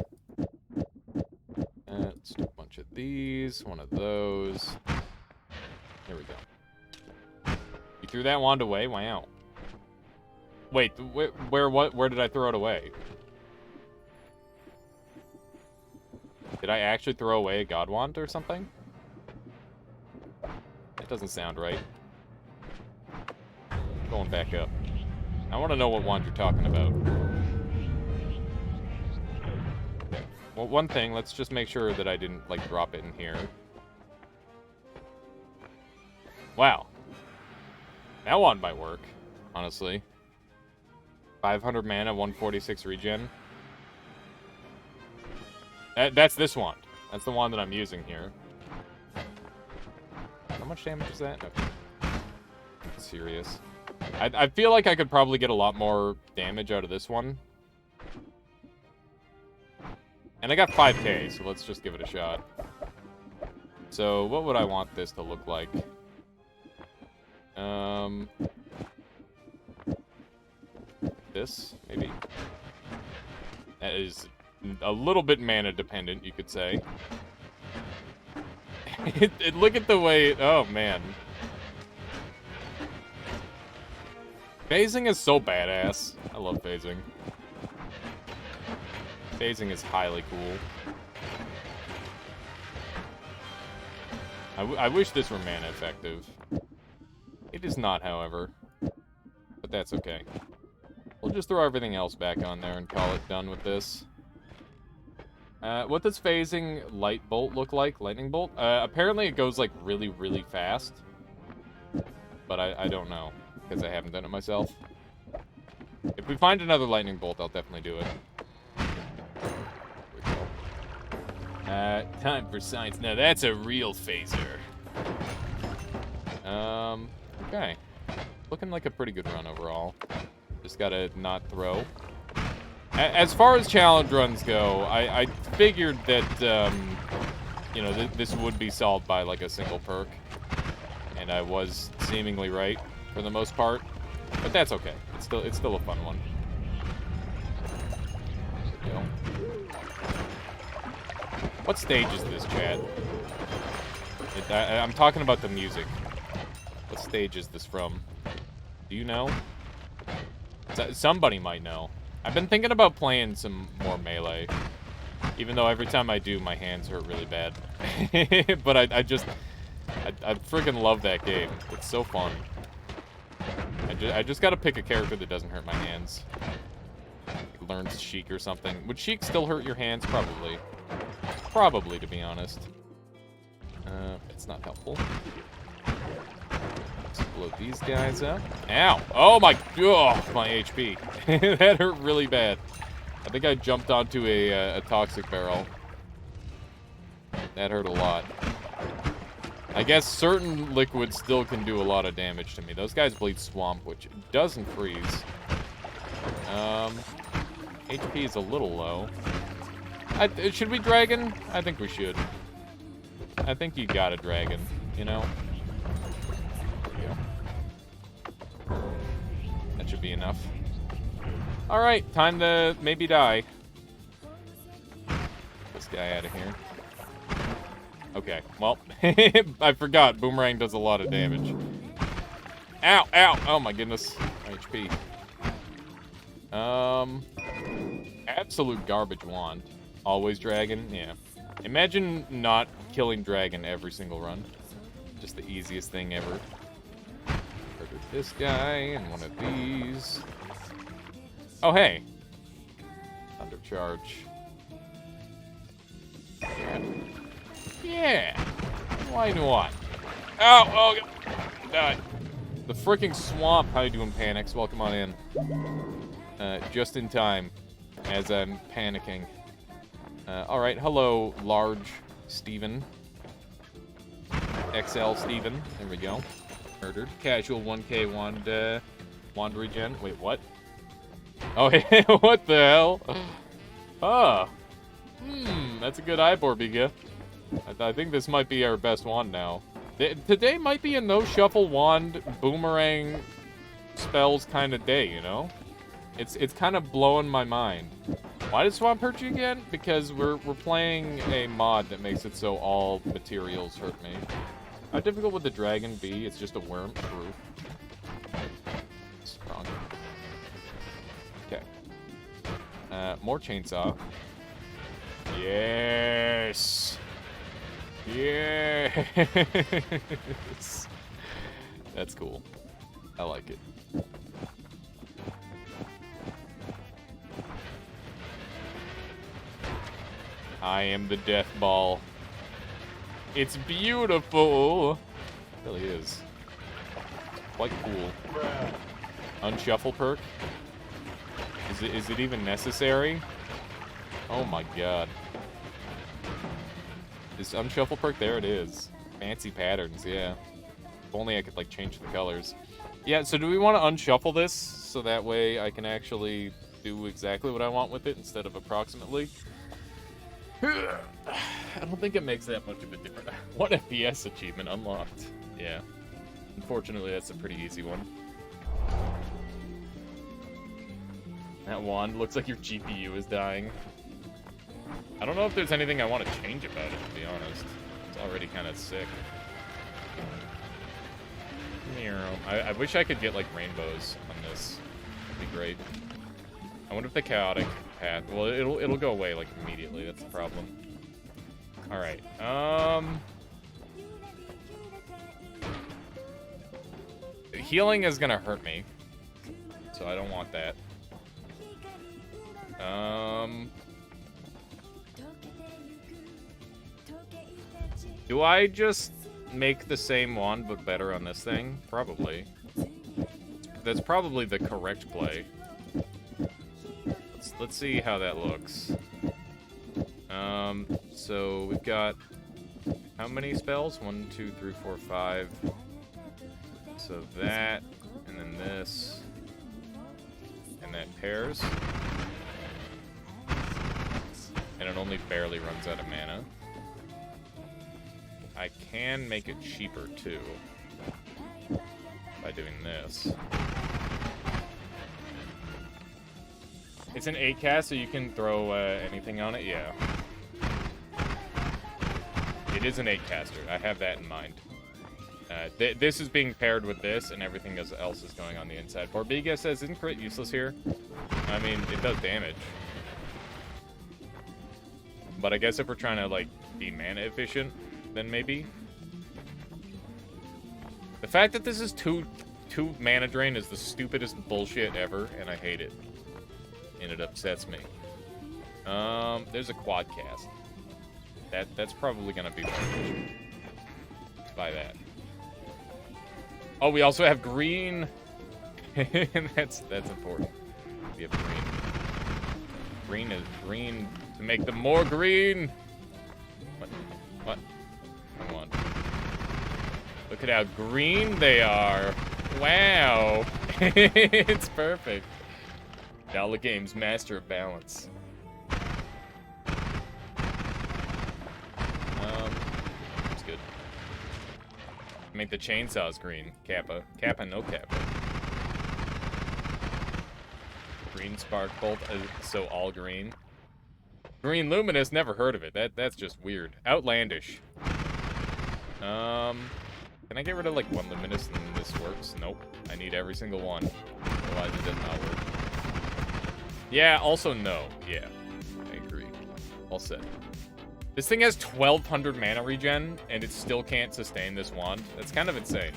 Let's do a bunch of these, one of those. There we go. You threw that wand away? Wow. Wait, where did I throw it away? Did I actually throw away a god wand or something? That doesn't sound right. Going back up. I want to know what wand you're talking about. Okay. Well, one thing, let's just make sure that I didn't, like, drop it in here. Wow. That wand might work, honestly. 500 mana, 146 regen. That's this wand. That's the wand that I'm using here. How much damage is that? Okay. Serious. I feel like I could probably get a lot more damage out of this one. And I got 5k, so let's just give it a shot. So, what would I want this to look like? This, maybe? That is a little bit mana dependent, you could say. Look at the way... Oh, man. Phasing is so badass. I love phasing. Phasing is highly cool. I wish this were mana effective. It is not, however. But that's okay. We'll just throw everything else back on there and call it done with this. What does phasing light bolt look like? Lightning bolt? Apparently it goes like really, really fast. But I don't know, because I haven't done it myself. If we find another lightning bolt, I'll definitely do it. Time for science. Now that's a real phaser. Okay. Looking like a pretty good run overall. Just gotta not throw. As far as challenge runs go, I figured that, you know, this would be solved by, like, a single perk. And I was seemingly right, for the most part. But that's okay. It's still a fun one. There we go. What stage is this, Chad? I'm talking about the music. What stage is this from? Do you know? Somebody might know. I've been thinking about playing some more Melee. Even though every time I do, my hands hurt really bad. But I freaking love that game. It's so fun. I just gotta pick a character that doesn't hurt my hands. Like learns Sheik or something. Would Sheik still hurt your hands? Probably. Probably, to be honest. It's not helpful. Explode these guys up. Ow! Oh my HP. That hurt really bad. I think I jumped onto a toxic barrel. That hurt a lot. I guess certain liquids still can do a lot of damage to me. Those guys bleed swamp, which doesn't freeze. HP is a little low. Should we dragon? I think we should. I think you got a dragon, you know? There we go. That should be enough. Alright, time to maybe die. Get this guy out of here. Okay, well, I forgot. Boomerang does a lot of damage. Ow, ow! Oh my goodness. HP. Absolute garbage wand. Always dragon? Yeah. Imagine not killing dragon every single run. Just the easiest thing ever. Murdered this guy and one of these. Oh, hey. Undercharge. Yeah. Yeah. Why not? Ow! Oh, God. Die. The freaking swamp. How you doing, Panics? Welcome on in. Just in time. As I'm panicking. Alright, hello, large Steven. XL Steven. There we go. Murdered. Casual 1k wand regen. Wait, what? Oh, hey, what the hell? Ah. That's a good Ivor gift. I think this might be our best wand now. Today might be a no-shuffle wand, boomerang spells kind of day, you know? It's kind of blowing my mind. Why did Swamp hurt you again? Because we're playing a mod that makes it so all materials hurt me. How difficult would the dragon be? It's just a worm. True. Strong. Okay. More chainsaw. Yes! Yes! That's cool. I like it. I am the death ball. It's beautiful. It really is. Quite cool. Unshuffle perk. Is it even necessary? Oh my god. Is unshuffle perk? There it is. Fancy patterns, yeah. If only I could like change the colors. Yeah, so do we want to unshuffle this so that way I can actually do exactly what I want with it instead of approximately? I don't think it makes that much of a difference. 1 FPS achievement unlocked. Yeah. Unfortunately, that's a pretty easy one. That wand looks like your GPU is dying. I don't know if there's anything I want to change about it, to be honest. It's already kind of sick. I wish I could get, like, rainbows on this. That'd be great. I wonder if the chaotic path... Well, it'll go away, like, immediately. That's the problem. Alright, healing is gonna hurt me. So I don't want that. Do I just make the same one, but better on this thing? Probably. That's probably the correct play. Let's see how that looks. So we've got how many spells? 1, 2, 3, 4, 5. So that, and then this, and that pairs. And it only barely runs out of mana. I can make it cheaper too by doing this. It's an 8 cast, so you can throw anything on it, yeah. It is an 8 caster, I have that in mind. This is being paired with this, and everything else is going on the inside. Poor Biga says, isn't crit useless here? I mean, it does damage. But I guess if we're trying to, like, be mana efficient, then maybe. The fact that this is two mana drain is the stupidest bullshit ever, and I hate it. And it upsets me. There's a quad cast. That's probably gonna be beneficial. Let's buy that. Oh, we also have green. And that's important. We have green. Green is green to make them more green. What? Come on. Look at how green they are. Wow. It's perfect. Dollar Games, master of balance. That's good. Make the chainsaws green. Kappa. Kappa, no Kappa. Green spark bolt, so all green. Green luminous, never heard of it. That's just weird. Outlandish. Can I get rid of like one luminous and this works? Nope. I need every single one. Otherwise it does not work. Yeah, also no. Yeah, I agree. All set. This thing has 1200 mana regen, and it still can't sustain this wand. That's kind of insane.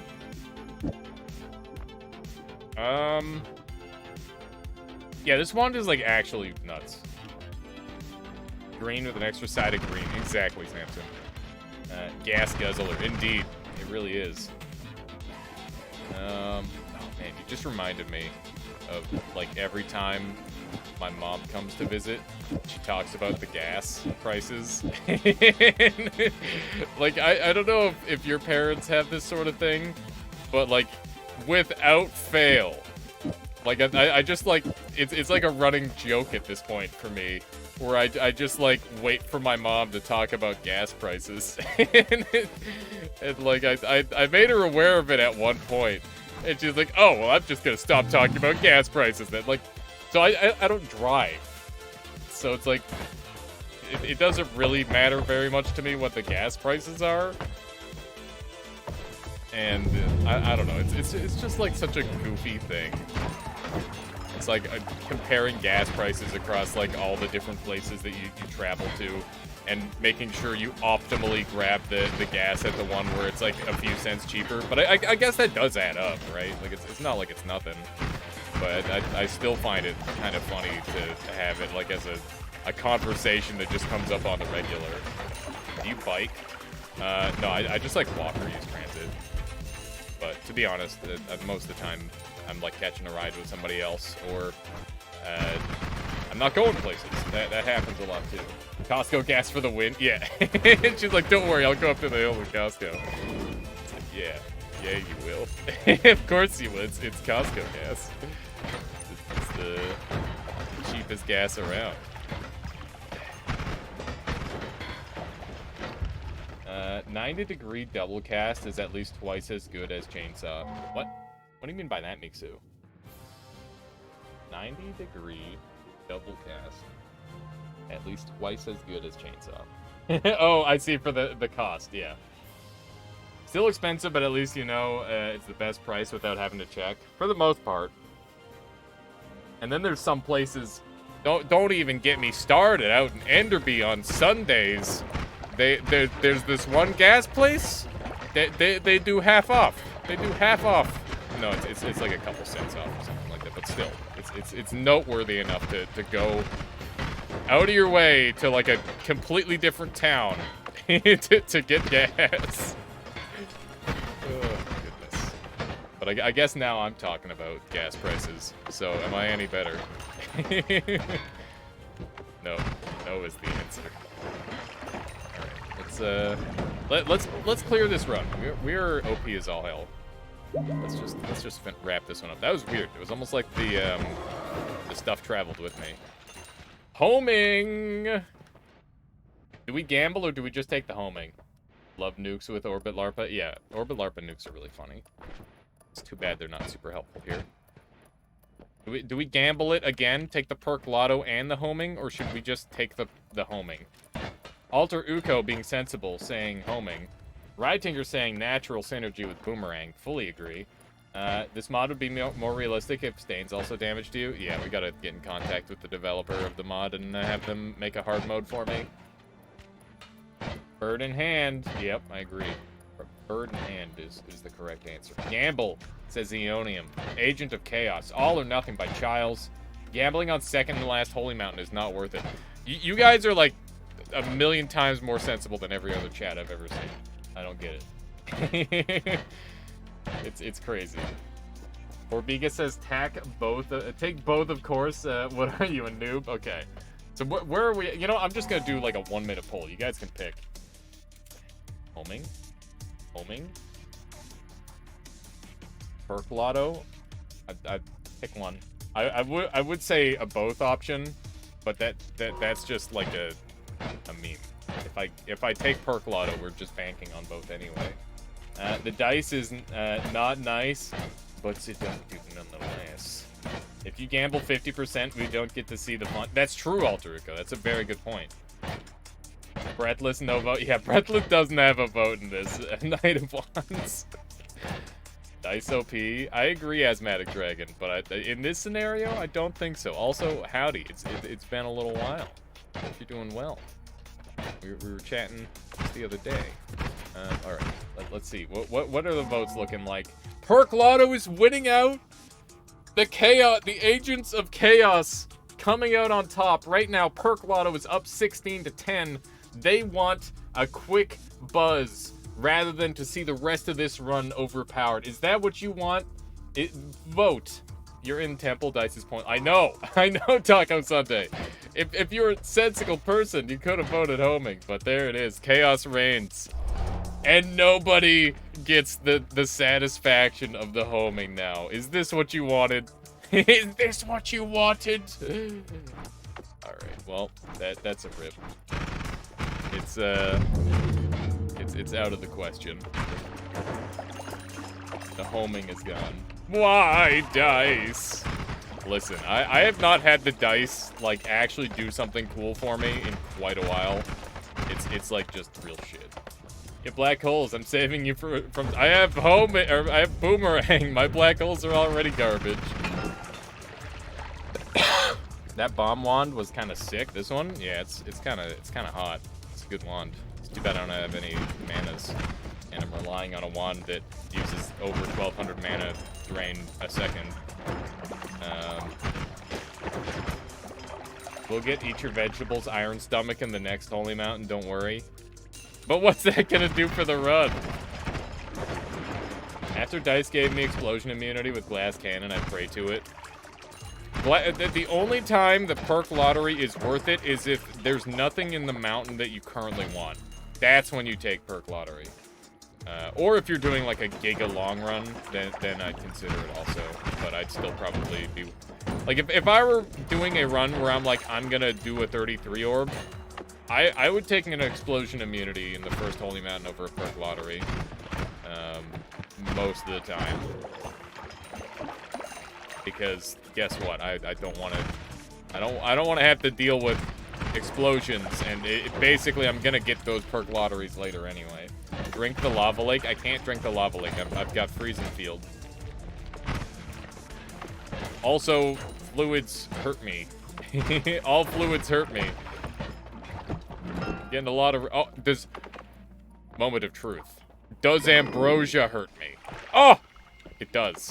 Yeah, this wand is like actually nuts. Green with an extra side of green. Exactly, Samson. Gas guzzler. Indeed. It really is. Oh man, you just reminded me of like every time my mom comes to visit, she talks about the gas prices. Like, I don't know if your parents have this sort of thing, but like, without fail, like, I just like, it's like a running joke at this point for me, where I just like wait for my mom to talk about gas prices. and like, I made her aware of it at one point, and she's like, oh, well, I'm just gonna stop talking about gas prices then. Like, so I don't drive. So it's like, it doesn't really matter very much to me what the gas prices are. And I don't know, it's just like such a goofy thing. It's like comparing gas prices across like all the different places that you travel to, and making sure you optimally grab the gas at the one where it's like a few cents cheaper. But I guess that does add up, right? Like, it's not like it's nothing. But I still find it kind of funny to have it like as a conversation that just comes up on the regular. Do you bike? No, I just like walk or use transit. But to be honest, most of the time I'm like catching a ride with somebody else, or I'm not going places. That happens a lot too. Costco gas for the win. Yeah. She's like, don't worry, I'll go up to the hill with Costco. It's like, yeah, you will. Of course you will. It's Costco gas. It's the cheapest gas around. 90-degree double cast is at least twice as good as chainsaw. What? What do you mean by that, Mixu? 90-degree double cast. At least twice as good as chainsaw. Oh, I see, for the cost, yeah. Still expensive, but at least you know it's the best price without having to check. For the most part. And then there's some places, don't even get me started, out in Enderby on Sundays. There's this one gas place, they do half off. They do half off. No, it's like a couple cents off or something like that, but still, it's noteworthy enough to go out of your way to like a completely different town to get gas. Oh, goodness. But I guess now I'm talking about gas prices, so am I any better? No is the answer. All right, let's clear this run. We're OP as all hell. Let's just wrap this one up. That was weird. It was almost like the stuff traveled with me. Homing. Do we gamble or do we just take the homing? Love nukes with Orbit Larpa. Yeah, Orbit Larpa nukes are really funny. It's too bad they're not super helpful here. Do we gamble it again? Take the perk lotto and the homing, or should we just take the homing? Alter Uko being sensible, saying homing. Rydtinker saying natural synergy with Boomerang. Fully agree. This mod would be more realistic if Stains also damaged you. Yeah, we gotta get in contact with the developer of the mod and have them make a hard mode for me. Bird in hand. Yep, I agree. Bird in hand is the correct answer. Gamble, says Eonium. Agent of Chaos. All or Nothing by Childs. Gambling on second to last Holy Mountain is not worth it. You guys are like a million times more sensible than every other chat I've ever seen. I don't get it. It's crazy. Orbiga says take both, of course. What are you, a noob? Okay. So where are we? You know, I'm just gonna do like a 1-minute poll. You guys can pick. Homing. Perk lotto. I'd pick one. I would say a both option, but that's just like a meme. If I take perk lotto, we're just banking on both anyway. The dice is not nice, but seductive nonetheless. If you gamble 50%, we don't get to see the fun. That's true, Alterico. That's a very good point. Breathless, no vote. Yeah, Breathless doesn't have a vote in this. Night of Wands. Dice OP. I agree, Asthmatic Dragon, but in this scenario, I don't think so. Also, howdy. It's been a little while. Hope you're doing well. We were chatting just the other day. All right, let's see. What are the votes looking like? Perk Lotto is winning out. The Agents of Chaos coming out on top right now. Perk Lotto is up 16-10. They want a quick buzz rather than to see the rest of this run overpowered. Is that what you want? Vote. You're in Temple Dice's point. I know, Taco Sunday. If you're a sensical person, you could have voted homing, but there it is. Chaos reigns. And nobody gets the satisfaction of the homing now. Is this what you wanted? Is this what you wanted? Alright, well, that's a rip. It's out of the question. The homing is gone. Why, dice? Listen, I have not had the dice, like, actually do something cool for me in quite a while. It's like, just real shit. Get black holes, I'm saving you from... I have Boomerang, my black holes are already garbage. That bomb wand was kind of sick. This one, yeah, it's kind of hot. It's a good wand. It's too bad I don't have any manas, and I'm relying on a wand that uses over 1,200 mana drain a second. We'll get Eat Your Vegetables Iron Stomach in the next Holy Mountain, don't worry. But what's that gonna do for the run? After Dice gave me explosion immunity with glass cannon, I pray to it. The only time the perk lottery is worth it is if there's nothing in the mountain that you currently want. That's when you take perk lottery. Or if you're doing like a giga long run, then I'd consider it also. But I'd still probably be... Like, if I were doing a run where I'm like, I'm gonna do a 33 orb, I would take an explosion immunity in the first Holy Mountain over a perk lottery. Most of the time. Because guess what? I don't want to have to deal with explosions, and basically I'm gonna get those perk lotteries later anyway. Drink the lava lake? I can't drink the lava lake. I've got freezing field. Also, fluids hurt me. All fluids hurt me. Getting a lot of... Oh, there's... Moment of truth. Does ambrosia hurt me? Oh! It does.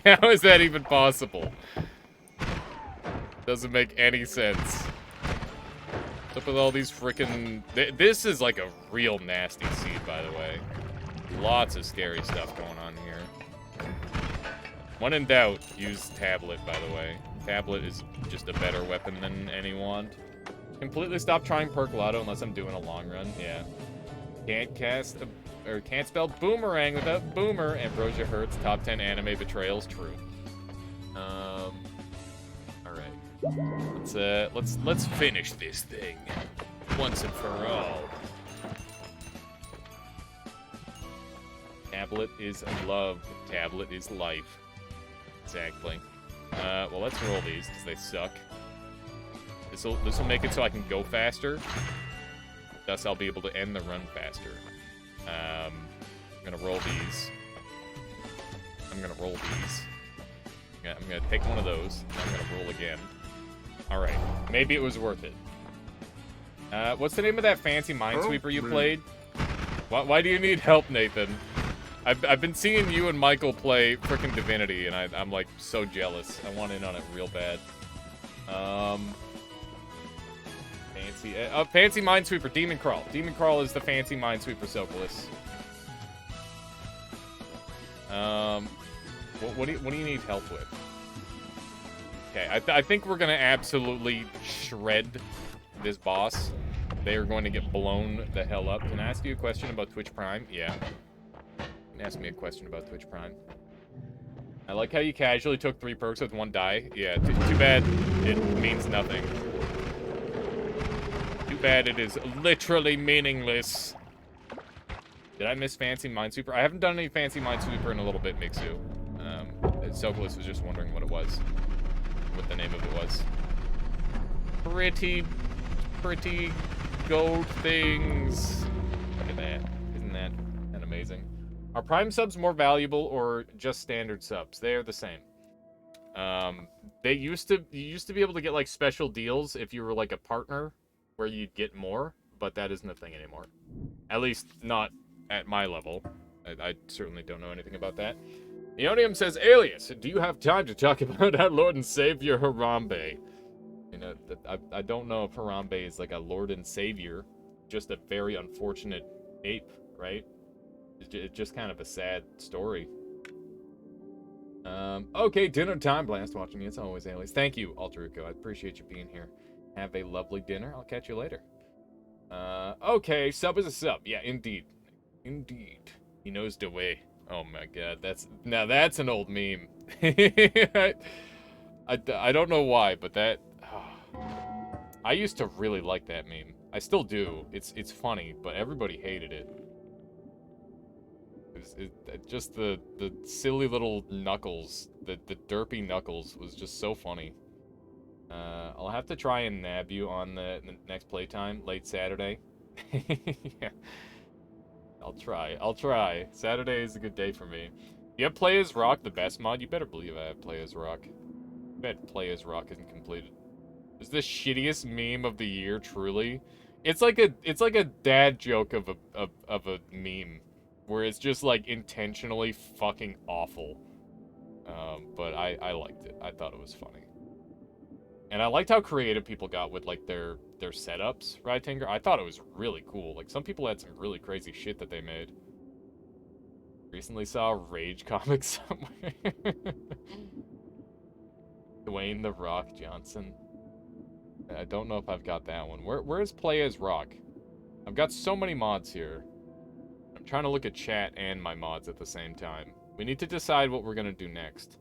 How is that even possible? Doesn't make any sense. What's up with all these frickin'... This is like a real nasty seed, by the way. Lots of scary stuff going on here. When in doubt, use tablet, by the way. Tablet is just a better weapon than any wand. Completely stop trying Percolato unless I'm doing a long run. Yeah. Can't spell boomerang without boomer. Ambrosia hurts. Top 10 anime betrayals. True. All right. Let's finish this thing once and for all. Tablet is love. Tablet is life. Exactly. Well, let's roll these because they suck. This will make it so I can go faster. Thus, I'll be able to end the run faster. I'm gonna roll these. I'm gonna take one of those. And I'm gonna roll again. All right. Maybe it was worth it. What's the name of that fancy Minesweeper you played? Why do you need help, Nathan? I've been seeing you and Michael play frickin' Divinity, and I'm like so jealous. I want in on it real bad. Fancy Minesweeper, Demon Crawl. Demon Crawl is the fancy Minesweeper Sokolis. What do you need help with? Okay, I think we're gonna absolutely shred this boss. They are going to get blown the hell up. Can I ask you a question about Twitch Prime? Yeah. Ask me a question about Twitch Prime. I like how you casually took 3 perks with 1 die. Yeah, too bad it means nothing. Too bad it is literally meaningless. Did I miss Fancy Minesweeper? I haven't done any Fancy Minesweeper in a little bit, Mixu. Sokolis was just wondering what it was. What the name of it was. Pretty gold things. Look at that. Isn't that amazing? Are Prime subs more valuable or just standard subs? They are the same. You used to be able to get like special deals if you were like a partner where you'd get more, but that isn't a thing anymore. At least not at my level. I certainly don't know anything about that. Eonium says, Alias, do you have time to talk about our Lord and Savior Harambe? You know, I don't know if Harambe is like a Lord and Savior, just a very unfortunate ape, right? It's just kind of a sad story. Okay, dinner time. Blast watching me. It's always Alias. Thank you, Alteruco. I appreciate you being here. Have a lovely dinner. I'll catch you later. Okay, sub is a sub. Yeah, indeed. Indeed. He knows the way. Oh my god, now that's an old meme. I don't know why, but that... I used to really like that meme. I still do. It's funny, but everybody hated it. Just the silly little Knuckles, the derpy Knuckles was just so funny. I'll have to try and nab you on the next playtime, late Saturday. Yeah. I'll try. Saturday is a good day for me. You have Play as Rock, the best mod? You better believe I have Play as Rock. I bet Play as Rock isn't completed. It's the shittiest meme of the year, truly. It's like a dad joke of a meme. Where it's just, like, intentionally fucking awful. But I liked it. I thought it was funny. And I liked how creative people got with, like, their setups, right, Tinger? I thought it was really cool. Like, some people had some really crazy shit that they made. Recently saw Rage comic somewhere. Dwayne The Rock Johnson. I don't know if I've got that one. Where's Play as Rock? I've got so many mods here. I'm trying to look at chat and my mods at the same time. We need to decide what we're gonna do next.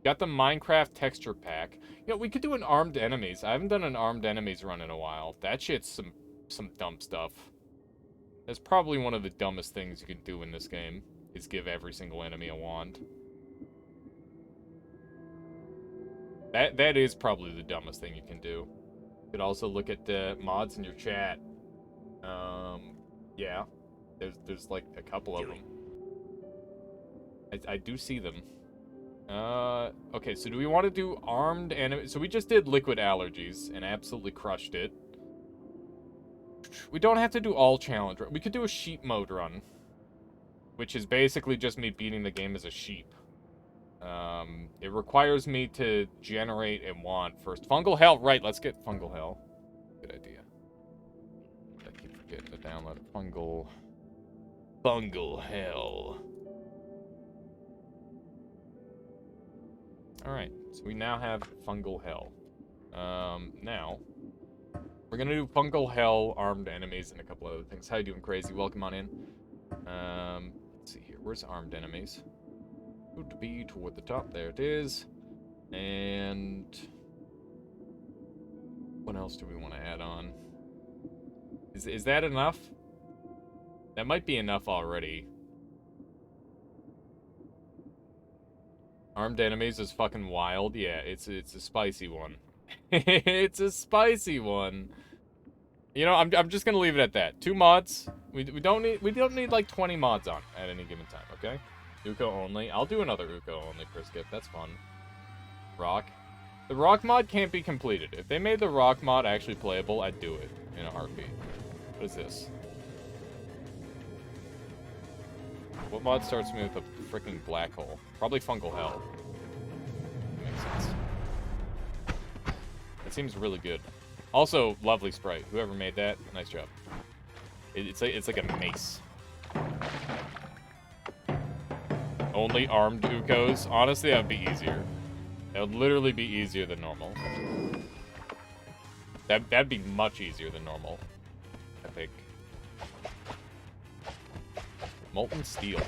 Got the Minecraft texture pack. You know, we could do an armed enemies. I haven't done an armed enemies run in a while. That shit's some dumb stuff. That's probably one of the dumbest things you can do in this game, is give every single enemy a wand. That is probably the dumbest thing you can do. You could also look at the mods in your chat. Yeah. There's like a couple of them. I do see them. Okay, so do we want to do armed enemies? So we just did liquid allergies and absolutely crushed it. We don't have to do all challenge run. We could do a sheep mode run, which is basically just me beating the game as a sheep. It requires me to generate a wand first. Fungal hell, right, let's get fungal hell. Good idea. I keep forgetting to download fungal hell. Alright, so we now have fungal hell. Now, we're gonna do fungal hell, armed enemies, and a couple other things. How you doing, Crazy? Welcome on in. Let's see here. Where's armed enemies? Would be toward the top. There it is. And what else do we want to add on? Is that enough? That might be enough already. Armed enemies is fucking wild. Yeah, it's a spicy one. It's a spicy one. You know, I'm just gonna leave it at that. 2 mods. We don't need like 20 mods on at any given time. Okay. Uko only. I'll do another Uko only for skip. That's fun. Rock. The rock mod can't be completed. If they made the rock mod actually playable, I'd do it in a heartbeat. What is this? What mod starts me with a freaking black hole? Probably fungal hell. Makes sense. That seems really good. Also, lovely sprite. Whoever made that, nice job. It's like a mace. Only armed Ukos. Honestly, that would be easier. That would literally be easier than normal. That'd be much easier than normal, I think. Molten steel.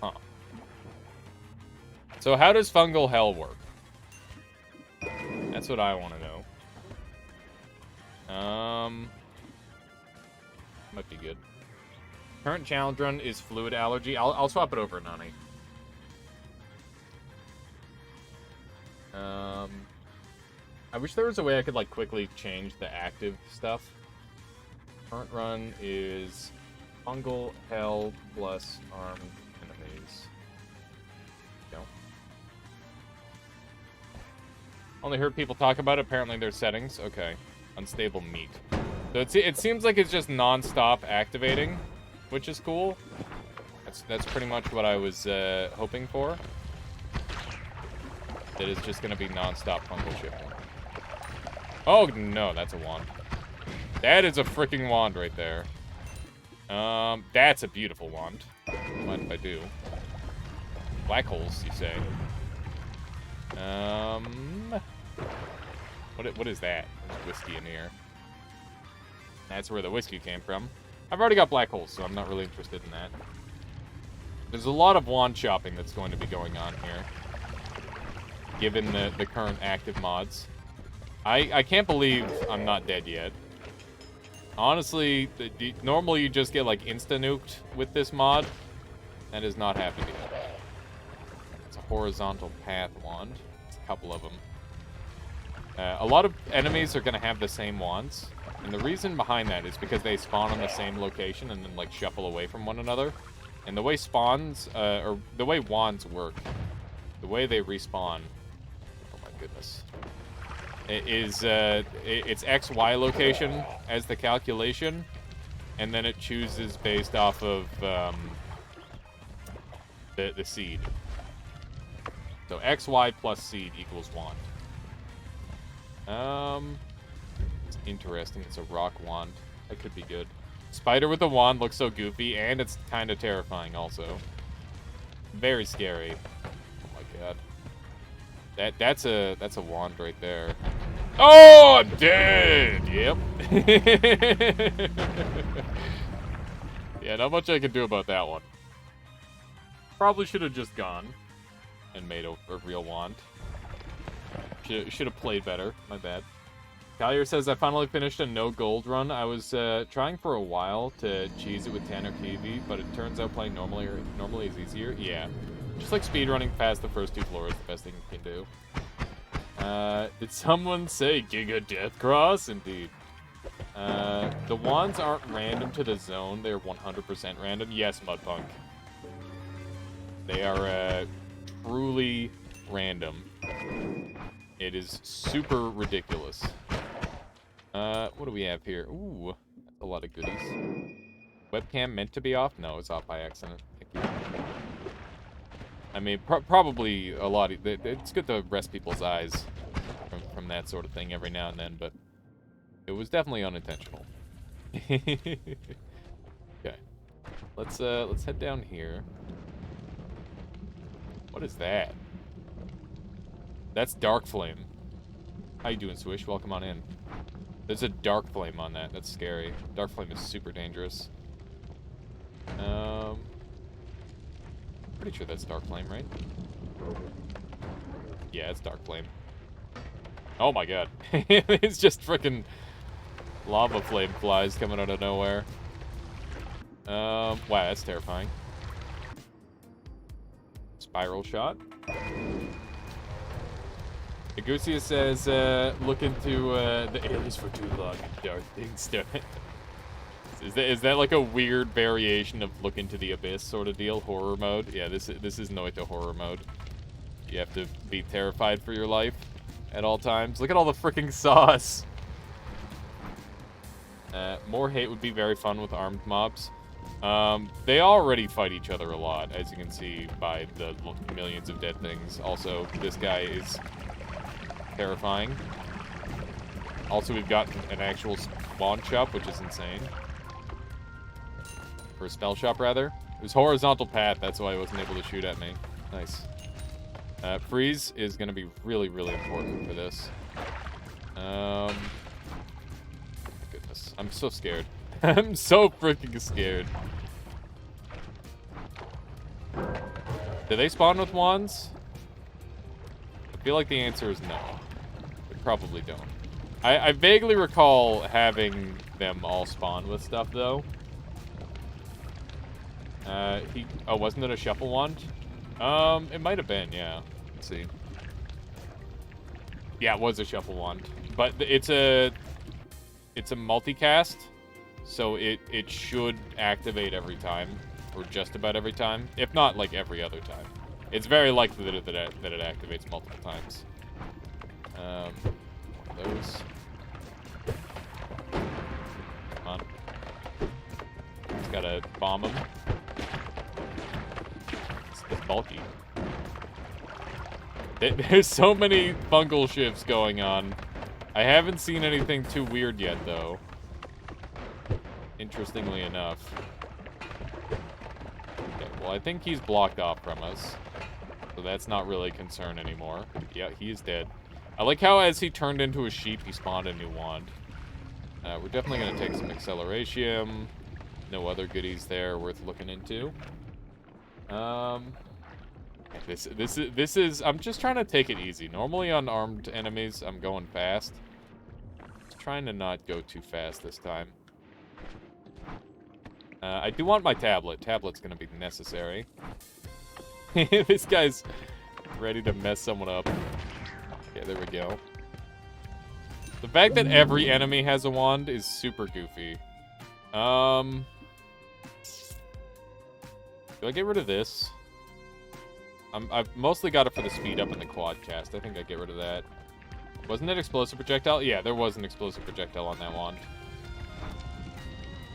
Huh. So how does fungal hell work? That's what I want to know. Might be good. Current challenge run is fluid allergy. I'll swap it over, Nani. I wish there was a way I could like quickly change the active stuff. Current run is fungal hell plus armed enemies. Go. Only heard people talk about it. Apparently there's settings. Okay. Unstable meat. So it seems like it's just non-stop activating, which is cool. That's pretty much what I was hoping for. That is just gonna be non-stop fungal shifting. Oh no, that's a wand. That is a freaking wand right there. That's a beautiful wand. Mind if I do? Black holes, you say? What is that? There's whiskey in here. That's where the whiskey came from. I've already got black holes, so I'm not really interested in that. There's a lot of wand shopping that's going to be going on here, given the current active mods. I can't believe I'm not dead yet. Honestly, normally you just get like insta-nuked with this mod. That has not happened yet. It's a horizontal path wand. It's a couple of them. A lot of enemies are going to have the same wands. And the reason behind that is because they spawn on the same location and then like shuffle away from one another. And the way spawns, or the way wands work, the way they respawn, oh my goodness, it's XY location as the calculation, and then it chooses based off of the seed. So XY plus seed equals wand. It's interesting. It's a rock wand. That could be good. Spider with a wand looks so goofy, and it's kind of terrifying also. Very scary. Oh my god. That's a wand right there. Oh, I'm dead. Yep. Yeah, not much I can do about that one. Probably should have just gone and made a real wand. Should have played better. My bad. Collier says, I finally finished a no gold run. I was trying for a while to cheese it with Tanner Kiwi, but it turns out playing normally is easier. Yeah. Just like speedrunning past the first 2 floors, the best thing you can do. Did someone say Giga Death Cross? Indeed. The wands aren't random to the zone. They're 100% random. Yes, Mudpunk. They are truly random. It is super ridiculous. What do we have here? Ooh, that's a lot of goodies. Webcam meant to be off? No, it's off by accident. Thank you. I mean, probably a lot. It's good to rest people's eyes from that sort of thing every now and then, but it was definitely unintentional. Okay, let's head down here. What is that? That's Dark Flame. How you doing, Swish? Welcome on in. There's a Dark Flame on that. That's scary. Dark Flame is super dangerous. Pretty sure that's Dark Flame, right? Yeah, it's Dark Flame. Oh my god. It's just frickin' lava flame flies coming out of nowhere. Wow, that's terrifying. Spiral shot. Agusia says, look into the areas for too long and dark things don't. Is that like a weird variation of look into the abyss sort of deal? Horror mode? Yeah, this is Noita horror mode. You have to be terrified for your life at all times. Look at all the freaking sauce. More hate would be very fun with armed mobs. They already fight each other a lot, as you can see by the millions of dead things. Also, this guy is terrifying. Also, we've got an actual spawn shop, which is insane. Or a spell shop, rather. It was horizontal path, that's why he wasn't able to shoot at me. Nice. Freeze is going to be really, really important for this. Goodness. I'm so scared. I'm so freaking scared. Do they spawn with wands? I feel like the answer is no. They probably don't. I vaguely recall having them all spawn with stuff, though. Oh, wasn't it a shuffle wand? It might have been, yeah. Let's see. Yeah, it was a shuffle wand. But it's a multicast, so it should activate every time, or just about every time, if not like every other time. It's very likely that it activates multiple times. Those. Come on. Just gotta bomb them. It's bulky. There's so many fungal shifts going on. I haven't seen anything too weird yet, though. Interestingly enough. Okay, well, I think he's blocked off from us. So that's not really a concern anymore. Yeah, he is dead. I like how as he turned into a sheep, he spawned a new wand. We're definitely going to take some acceleration. No other goodies there worth looking into. This is I'm just trying to take it easy. Normally on armed enemies, I'm going fast. Just trying to not go too fast this time. I do want my tablet. Tablet's gonna be necessary. This guy's ready to mess someone up. Okay, there we go. The fact that every enemy has a wand is super goofy. Do I get rid of this? I've mostly got it for the speed up and the quad cast. I think I get rid of that. Wasn't it explosive projectile? Yeah, there was an explosive projectile on that wand.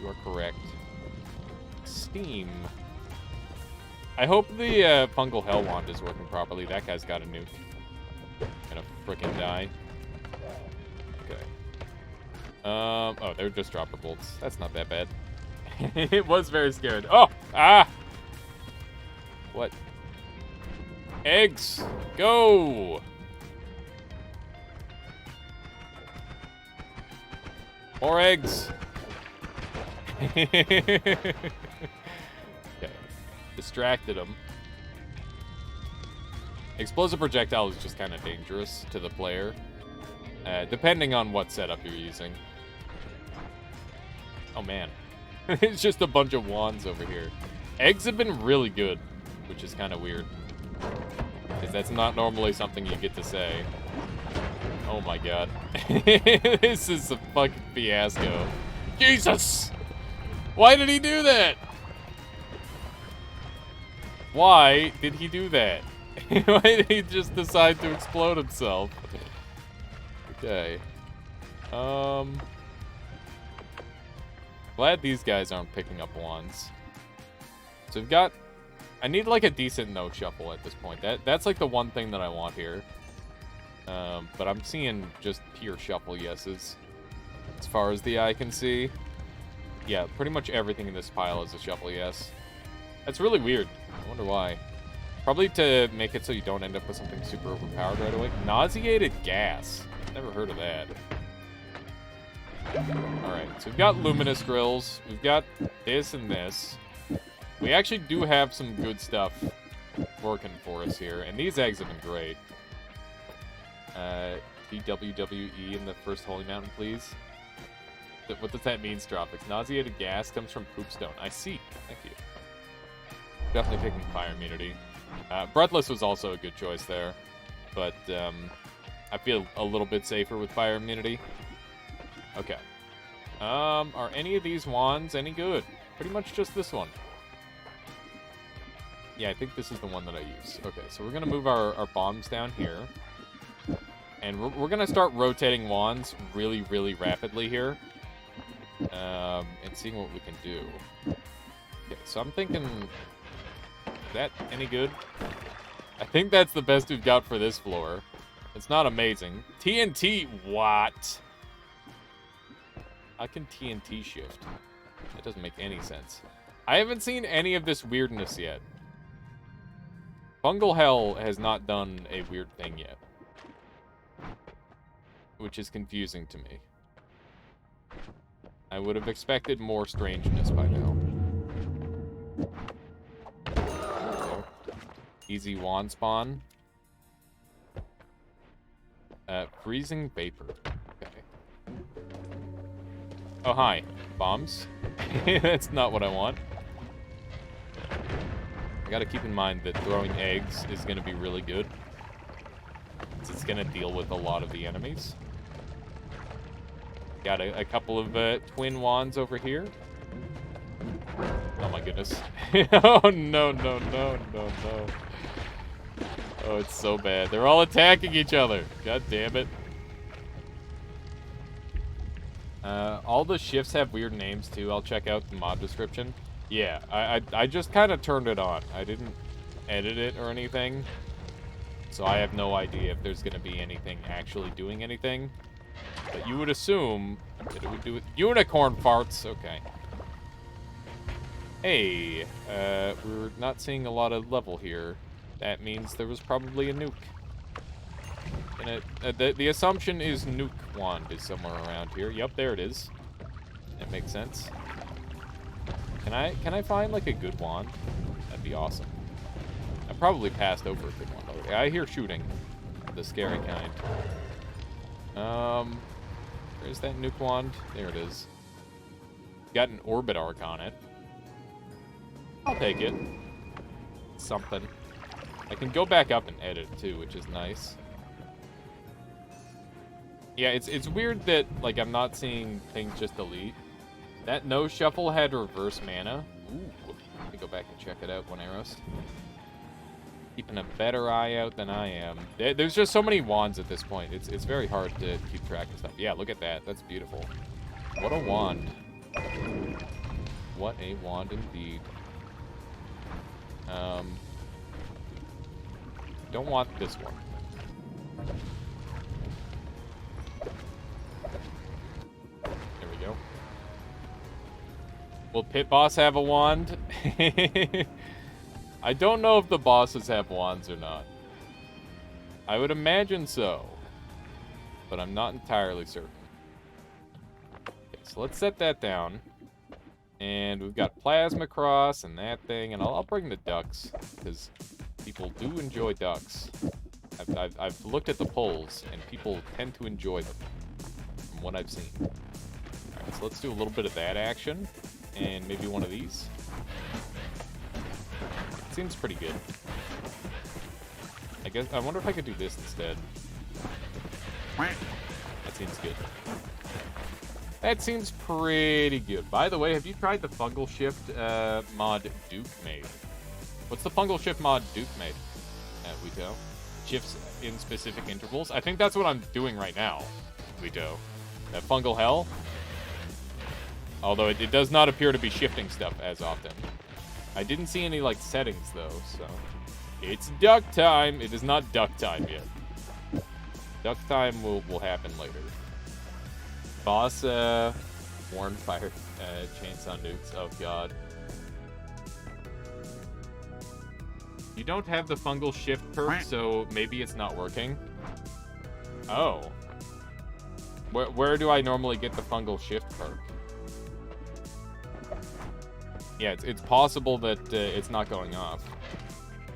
You are correct. Steam. I hope the fungal hell wand is working properly. That guy's got a nuke. Gonna frickin' die. Okay. Oh, they're just dropper bolts. That's not that bad. It was very scared. Oh! Ah! What? Eggs! Go! More eggs! Okay. Distracted him. Explosive projectile is just kind of dangerous to the player. Depending on what setup you're using. Oh man. It's just a bunch of wands over here. Eggs have been really good, which is kind of weird. Because that's not normally something you get to say. Oh my god. This is a fucking fiasco. Jesus! Why did he do that? Why did he do that? Why did he just decide to explode himself? Okay. Glad these guys aren't picking up wands. So we've got... I need like a decent no shuffle at this point. That's like the one thing that I want here. But I'm seeing just pure shuffle yeses. As far as the eye can see. Yeah, pretty much everything in this pile is a shuffle yes. That's really weird. I wonder why. Probably to make it so you don't end up with something super overpowered right away. Nauseated gas. Never heard of that. Alright, so we've got luminous grills. We've got this and this. We actually do have some good stuff working for us here. And these eggs have been great. BWWE in the first Holy Mountain, please. What does that mean, Stropix? Nauseated gas comes from poopstone. I see. Thank you. Definitely picking fire immunity. Breathless was also a good choice there. But I feel a little bit safer with fire immunity. Okay. Are any of these wands any good? Pretty much just this one. Yeah, I think this is the one that I use. Okay, so we're going to move our bombs down here. And we're going to start rotating wands really, really rapidly here. And seeing what we can do. Okay, so I'm thinking... Is that any good? I think that's the best we've got for this floor. It's not amazing. TNT, what? How can TNT shift? That doesn't make any sense. I haven't seen any of this weirdness yet. Fungal Hell has not done a weird thing yet. Which is confusing to me. I would have expected more strangeness by now. Easy wand spawn. Freezing vapor. Okay. Oh, hi. Bombs? That's not what I want. I gotta keep in mind that throwing eggs is gonna be really good. It's gonna deal with a lot of the enemies. Got a couple of twin wands over here. Oh my goodness. Oh no, no, no, no, no. Oh, it's so bad. They're all attacking each other. God damn it. All the shifts have weird names too. I'll check out the mod description. Yeah, I just kind of turned it on. I didn't edit it or anything. So I have no idea if there's going to be anything actually doing anything. But you would assume that it would do it. Unicorn farts. Okay. Hey, we're not seeing a lot of level here. That means there was probably a nuke. And the assumption is nuke wand is somewhere around here. Yep, there it is. That makes sense. Can I find like a good wand? That'd be awesome. I probably passed over a good one already. I hear shooting. The scary kind. Where's that nuke wand? There it is. Got an orbit arc on it. I'll take it. Something. I can go back up and edit too, which is nice. Yeah, it's weird that like I'm not seeing things just delete. That no shuffle had reverse mana. Ooh, let me go back and check it out, One Arrows. Keeping a better eye out than I am. There's just so many wands at this point. It's very hard to keep track of stuff. Yeah, look at that. That's beautiful. What a wand. What a wand indeed. Don't want this one. There we go. Will Pit Boss have a wand? I don't know if the bosses have wands or not. I would imagine so. But I'm not entirely certain. Okay, so let's set that down. And we've got Plasma Cross and that thing. And I'll bring the ducks. Because people do enjoy ducks. I've looked at the polls. And people tend to enjoy them. From what I've seen. Alright, so let's do a little bit of that action. And maybe one of these. Seems pretty good. I wonder if I could do this instead. That seems good. That seems pretty good. By the way, have you tried the fungal shift mod Duke made? What's the fungal shift mod Duke made? at Wito. Shifts in specific intervals. I think that's what I'm doing right now, Wito. That fungal hell. Although it does not appear to be shifting stuff as often. I didn't see any, like, settings, though, so... It's duck time! It is not duck time yet. Duck time will happen later. Boss, Warren fire, chainsaw nukes. Oh, God. You don't have the fungal shift perk, so maybe it's not working. Oh. Where do I normally get the fungal shift perk? Yeah, it's possible that it's not going off.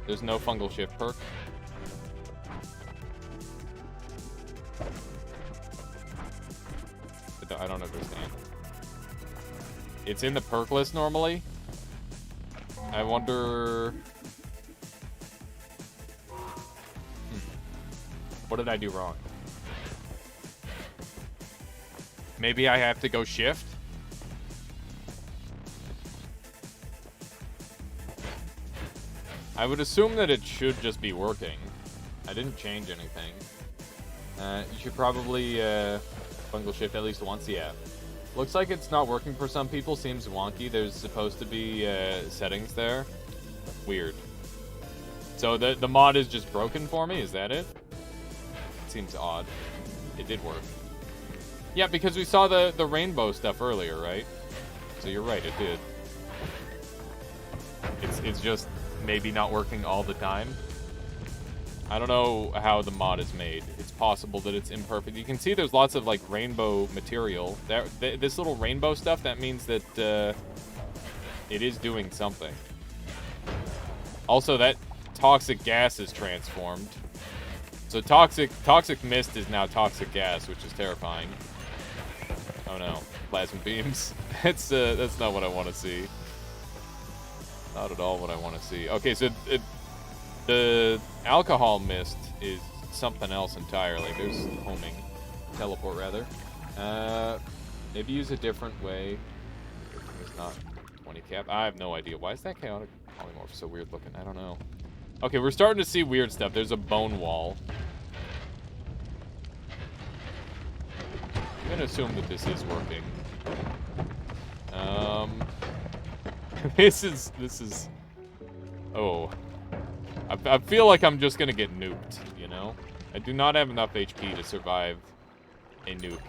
There's no fungal shift perk. I don't understand. It's in the perk list normally. I wonder... What did I do wrong? Maybe I have to go shift? I would assume that it should just be working. I didn't change anything. You should probably fungal shift at least once, yeah. Looks like it's not working for some people, seems wonky. There's supposed to be settings there. Weird. So the mod is just broken for me, is that it? Seems odd. It did work. Yeah, because we saw the rainbow stuff earlier, right? So you're right, it did. It's just maybe not working all the time. I don't know how the mod is made. It's possible that it's imperfect. You can see there's lots of like rainbow material. This little rainbow stuff, that means that it is doing something. Also, that toxic gas is transformed. So toxic mist is now toxic gas, which is terrifying. Oh no, plasma beams. That's not what I want to see. Not at all what I want to see. Okay, so the alcohol mist is something else entirely. There's homing. Teleport, rather. Maybe use a different way. It's not 20 cap. I have no idea. Why is that chaotic polymorph so weird looking? I don't know. Okay, we're starting to see weird stuff. There's a bone wall. I'm gonna assume that this is working. This is... Oh. I feel like I'm just gonna get nuked, you know? I do not have enough HP to survive a nuke.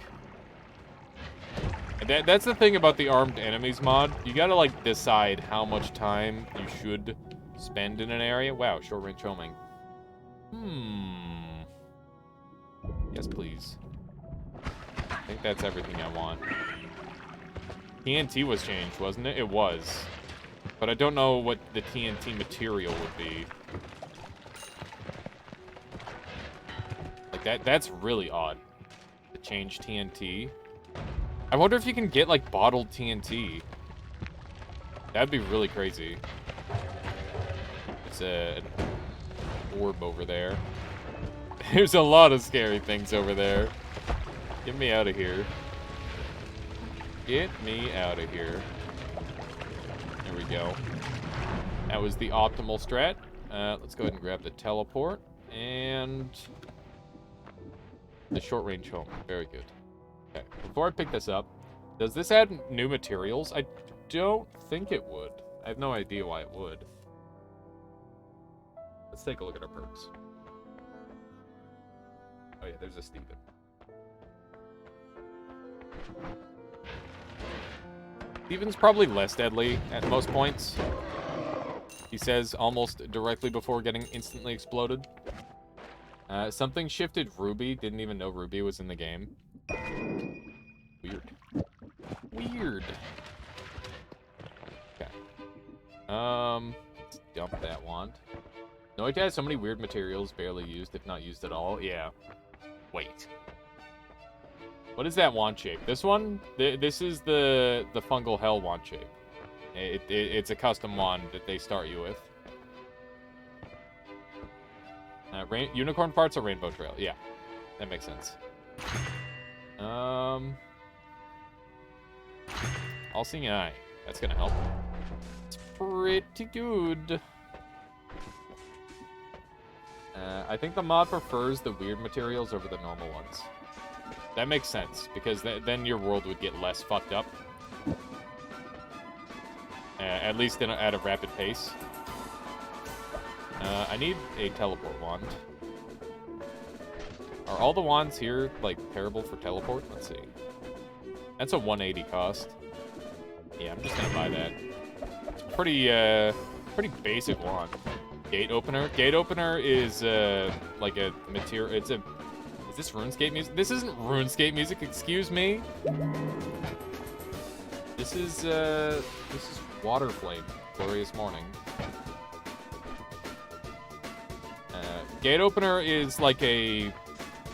And that's the thing about the armed enemies mod. You gotta, like, decide how much time you should spend in an area. Wow, short range homing. Yes, please. I think that's everything I want. TNT was changed, wasn't it? It was. But I don't know what the TNT material would be. Like, that's really odd. To change TNT. I wonder if you can get, like, bottled TNT. That'd be really crazy. It's an orb over there. There's a lot of scary things over there. Get me out of here. Get me out of here. There we go. That was the optimal strat. Let's go ahead and grab the teleport. And the short range home. Very good. Okay, before I pick this up, does this add new materials? I don't think it would. I have no idea why it would. Let's take a look at our perks. Oh yeah, there's a Steven. Steven's probably less deadly at most points. He says almost directly before getting instantly exploded. Something shifted Ruby. Didn't even know Ruby was in the game. Weird. Weird. Okay. Let's dump that wand. Noita has so many weird materials, barely used, if not used at all. Yeah. Wait. What is that wand shape? This one? This is the fungal hell wand shape. It's a custom wand that they start you with. Unicorn parts or rainbow trail? Yeah, that makes sense. All-seeing eye. That's gonna help. It's pretty good. I think the mod prefers the weird materials over the normal ones. That makes sense, because then your world would get less fucked up. At least at a rapid pace. I need a teleport wand. Are all the wands here, like, terrible for teleport? Let's see. That's a 180 cost. Yeah, I'm just gonna buy that. It's pretty basic wand. Gate opener. Gate opener is, like a material. Is this RuneScape music? This isn't RuneScape music, excuse me. This is Water Flame. Glorious Morning. Gate opener is like a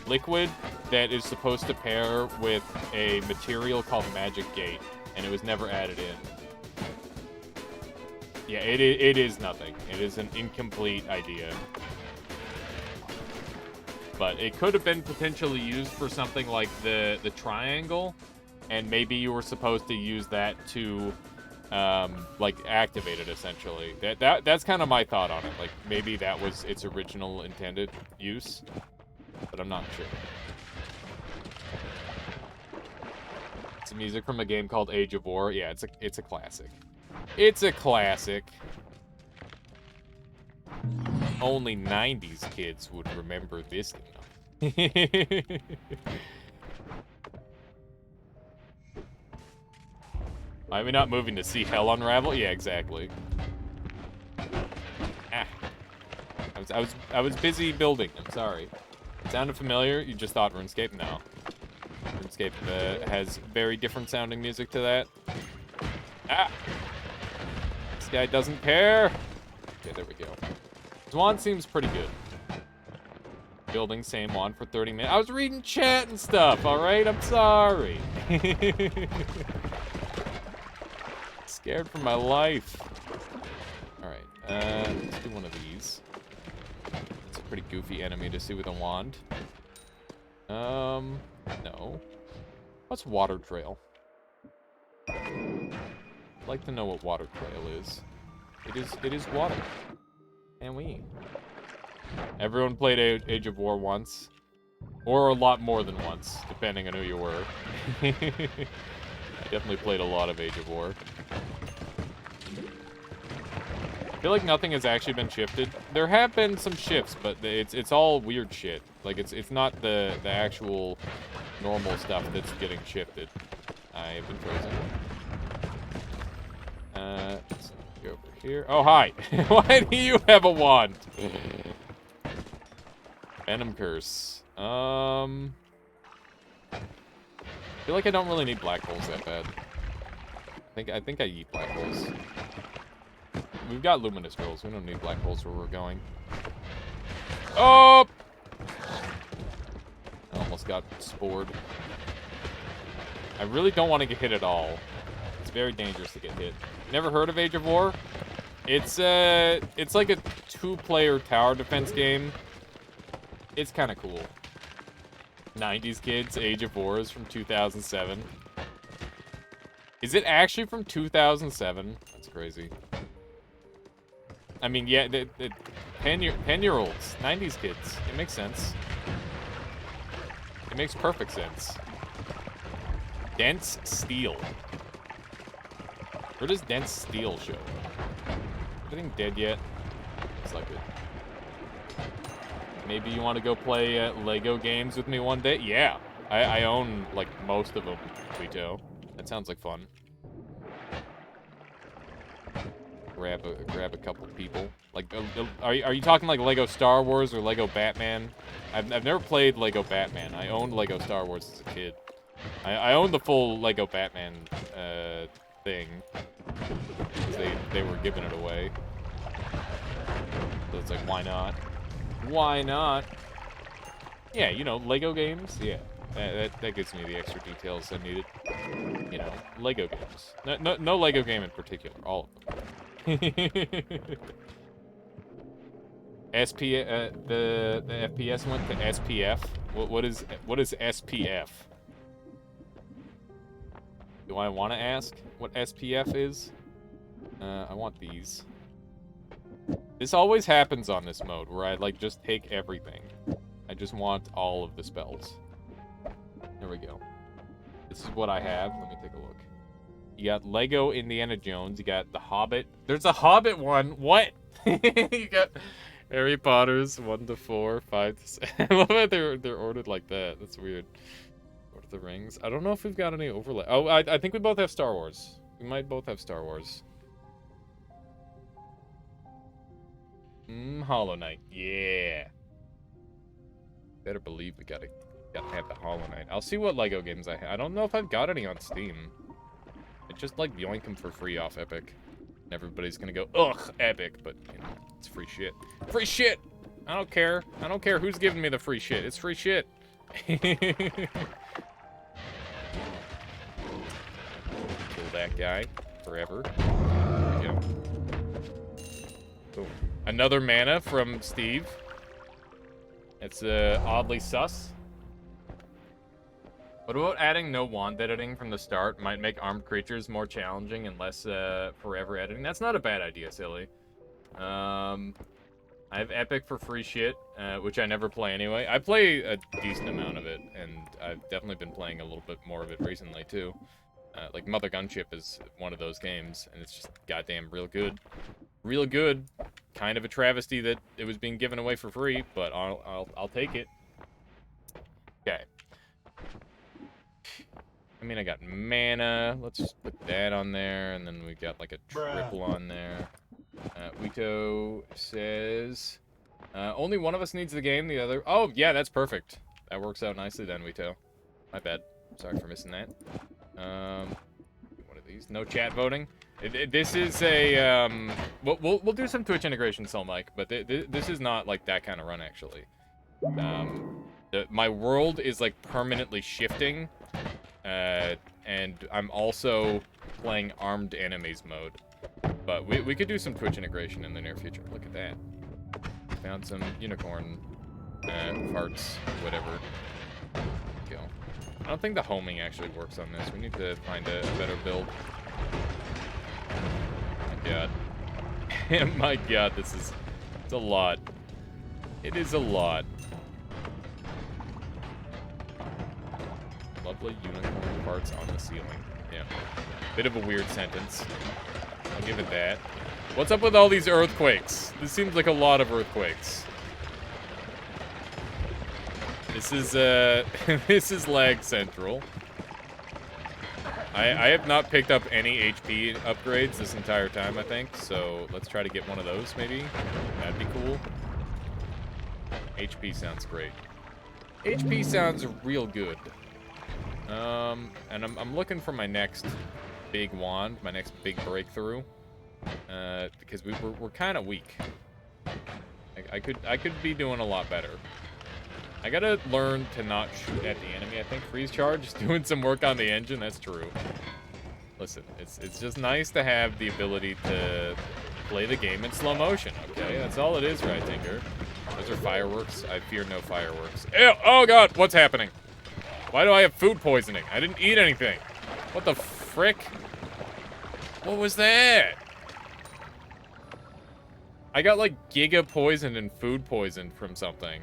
liquid that is supposed to pair with a material called Magic Gate, and it was never added in. Yeah, it is nothing. It is an incomplete idea. But it could have been potentially used for something like the triangle, and maybe you were supposed to use that to like activate it essentially. That's kind of my thought on it. Like maybe that was its original intended use, but I'm not sure. It's music from a game called Age of War. Yeah, it's a classic. It's a classic. Only 90s kids would remember this enough. Why are we not moving to see hell unravel? Yeah, exactly. Ah. I was busy building. I'm sorry. Sounded familiar? You just thought RuneScape? No. RuneScape has very different sounding music to that. Ah! This guy doesn't care. Okay, there we go. Swan seems pretty good. Building same one for 30 minutes. I was reading chat and stuff, alright? I'm sorry. Scared for my life. Alright, let's do one of these. It's a pretty goofy enemy to see with a wand. No. What's Water Trail? I'd like to know what Water Trail is. It is water. And we. Everyone played Age of War once. Or a lot more than once, depending on who you were. I definitely played a lot of Age of War. I feel like nothing has actually been shifted. There have been some shifts, but it's all weird shit. Like it's not the actual normal stuff that's getting shifted. I've been frozen. Let's go over here. Oh, hi. Why do you have a wand? Venom Curse. I feel like I don't really need black holes that bad. I think I eat black holes. We've got luminous rolls. We don't need black holes where we're going. Oh! I almost got spored. I really don't want to get hit at all. It's very dangerous to get hit. Never heard of Age of War? It's like a 2-player tower defense game. It's kind of cool. 90s kids, Age of War is from 2007. Is it actually from 2007? That's crazy. I mean, yeah, 10-year-olds, 90s kids. It makes sense. It makes perfect sense. Dense Steel. Where does Dense Steel show? Everything dead yet? Looks like it. Maybe you want to go play Lego games with me one day? Yeah. I own, like, most of them, Vito. That sounds like fun. Grab a couple people. Like, are you talking like Lego Star Wars or Lego Batman? I've never played Lego Batman. I owned Lego Star Wars as a kid. I owned the full Lego Batman thing. They were giving it away. So it's like, why not? Why not? Yeah, you know, Lego games. Yeah, that gives me the extra details I needed. You know, Lego games. No Lego game in particular. All of them. The FPS went to SPF. What is SPF? Do I want to ask what SPF is? I want these. This always happens on this mode, where I, like, just take everything. I just want all of the spells. There we go. This is what I have. Let me take a look. You got Lego Indiana Jones. You got The Hobbit. There's a Hobbit one. What? You got Harry Potter's 1 to 4, 5 to 6. I love that they're ordered like that. That's weird. Lord of the Rings. I don't know if we've got any overlap. Oh, I think we both have Star Wars. We might both have Star Wars. Hollow Knight. Yeah. Better believe we gotta have the Hollow Knight. I'll see what Lego games I have. I don't know if I've got any on Steam. I just, like, yoink them for free off Epic. And everybody's gonna go, ugh, Epic, but, you know, it's free shit. Free shit! I don't care. I don't care who's giving me the free shit. It's free shit. Kill that guy forever. There we go. Boom. Another mana from Steve. It's oddly sus. What about adding no wand editing from the start? Might make armed creatures more challenging and less forever editing. That's not a bad idea, silly. I have Epic for free shit, which I never play anyway. I play a decent amount of it, and I've definitely been playing a little bit more of it recently, too. Like, Mother Gunship is one of those games, and it's just goddamn real good. Real good. Kind of a travesty that it was being given away for free, but I'll take it. Okay. I mean, I got mana. Let's just put that on there, and then we got like a triple on there. Wito says, only one of us needs the game, the other... Oh, yeah, that's perfect. That works out nicely then, Wito. My bad. Sorry for missing that. What are these? No chat voting? This is a, we'll do some Twitch integration, so Mike, but this is not like that kind of run, actually. My world is like permanently shifting, and I'm also playing armed enemies mode. But we could do some Twitch integration in the near future. Look at that. Found some unicorn parts, whatever. Go. I don't think the homing actually works on this. We need to find a better build. My god. My god, it's a lot. It is a lot. Lovely unicorn parts on the ceiling. Yeah. Bit of a weird sentence. I'll give it that. What's up with all these earthquakes? This seems like a lot of earthquakes. This is, this is lag central. I have not picked up any HP upgrades this entire time, I think, so let's try to get one of those, maybe. That'd be cool. HP sounds great. HP sounds real good. And I'm looking for my next big wand, my next big breakthrough, because we're kind of weak. I could be doing a lot better. I gotta learn to not shoot at the enemy. I think freeze charge is doing some work on the engine. That's true. Listen, it's just nice to have the ability to play the game in slow motion. Okay, that's all it is, right, Tinker? Those are fireworks. I fear no fireworks. Ew, oh god, what's happening? Why do I have food poisoning? I didn't eat anything. What the frick? What was that? I got like giga poisoned and food poisoned from something.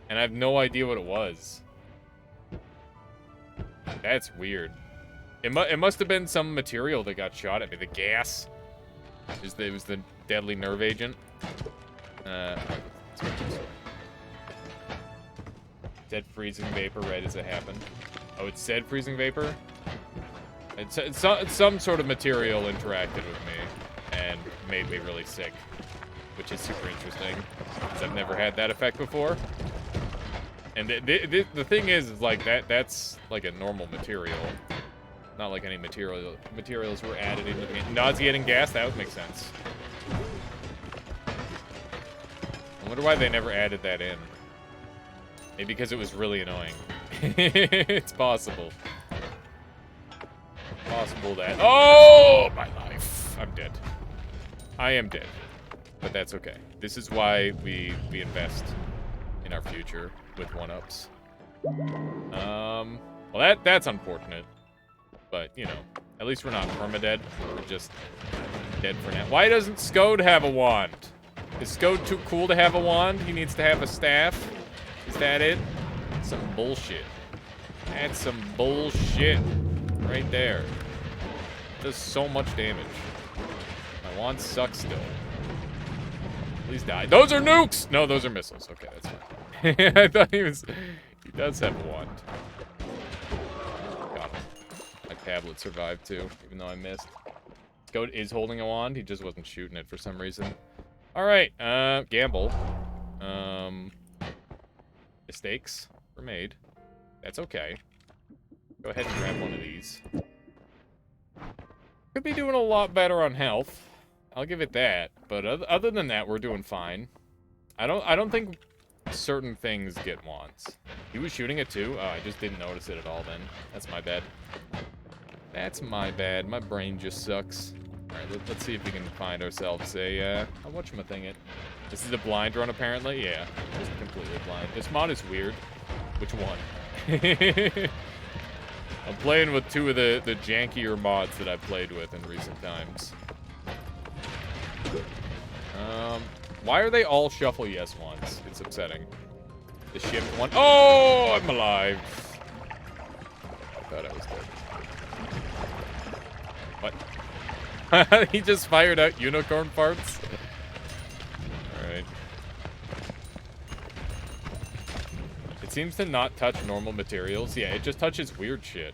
And I have no idea what it was. That's weird. It must have been some material that got shot at me. The gas. It was the deadly nerve agent. Said freezing vapor right as it happened. Oh, it said freezing vapor? It's some sort of material interacted with me and made me really sick. Which is super interesting, because I've never had that effect before. And the thing is like, that's like a normal material. Not like any materials were added into the game. Nauseating gas, that would make sense. I wonder why they never added that in. Maybe because it was really annoying. It's possible. Possible that... Oh, my life. I'm dead. I am dead. But that's okay. This is why we invest in our future with 1-ups. Well, that's unfortunate. But, you know, at least we're not permadead. We're just Dead for now. Why doesn't Skode have a wand? Is Skode too cool to have a wand? He needs to have a staff? Is that it? Some bullshit. That's some bullshit. Right there. Does so much damage. My wand sucks still. Please die. Those are nukes! No, those are missiles. Okay, that's fine. I thought he was... He does have a wand. Got him. My tablet survived too, even though I missed. Goat is holding a wand. He just wasn't shooting it for some reason. Alright, gamble. Mistakes were made. That's okay. Go ahead and grab one of these. Could be doing a lot better on health. I'll give it that. But other than that, we're doing fine. I don't think certain things get wands. He was shooting it too? Oh, I just didn't notice it at all then. That's my bad. That's my bad. My brain just sucks. Alright, let's see if we can find ourselves a whatchamacallit. This is a blind run, apparently? Yeah, just completely blind. This mod is weird. Which one? I'm playing with two of the jankier mods that I've played with in recent times. Why are they all shuffle yes ones? It's upsetting. The shift one. Oh, I'm alive. I thought I was dead. What? He just fired out unicorn parts? Alright. It seems to not touch normal materials. Yeah, it just touches weird shit.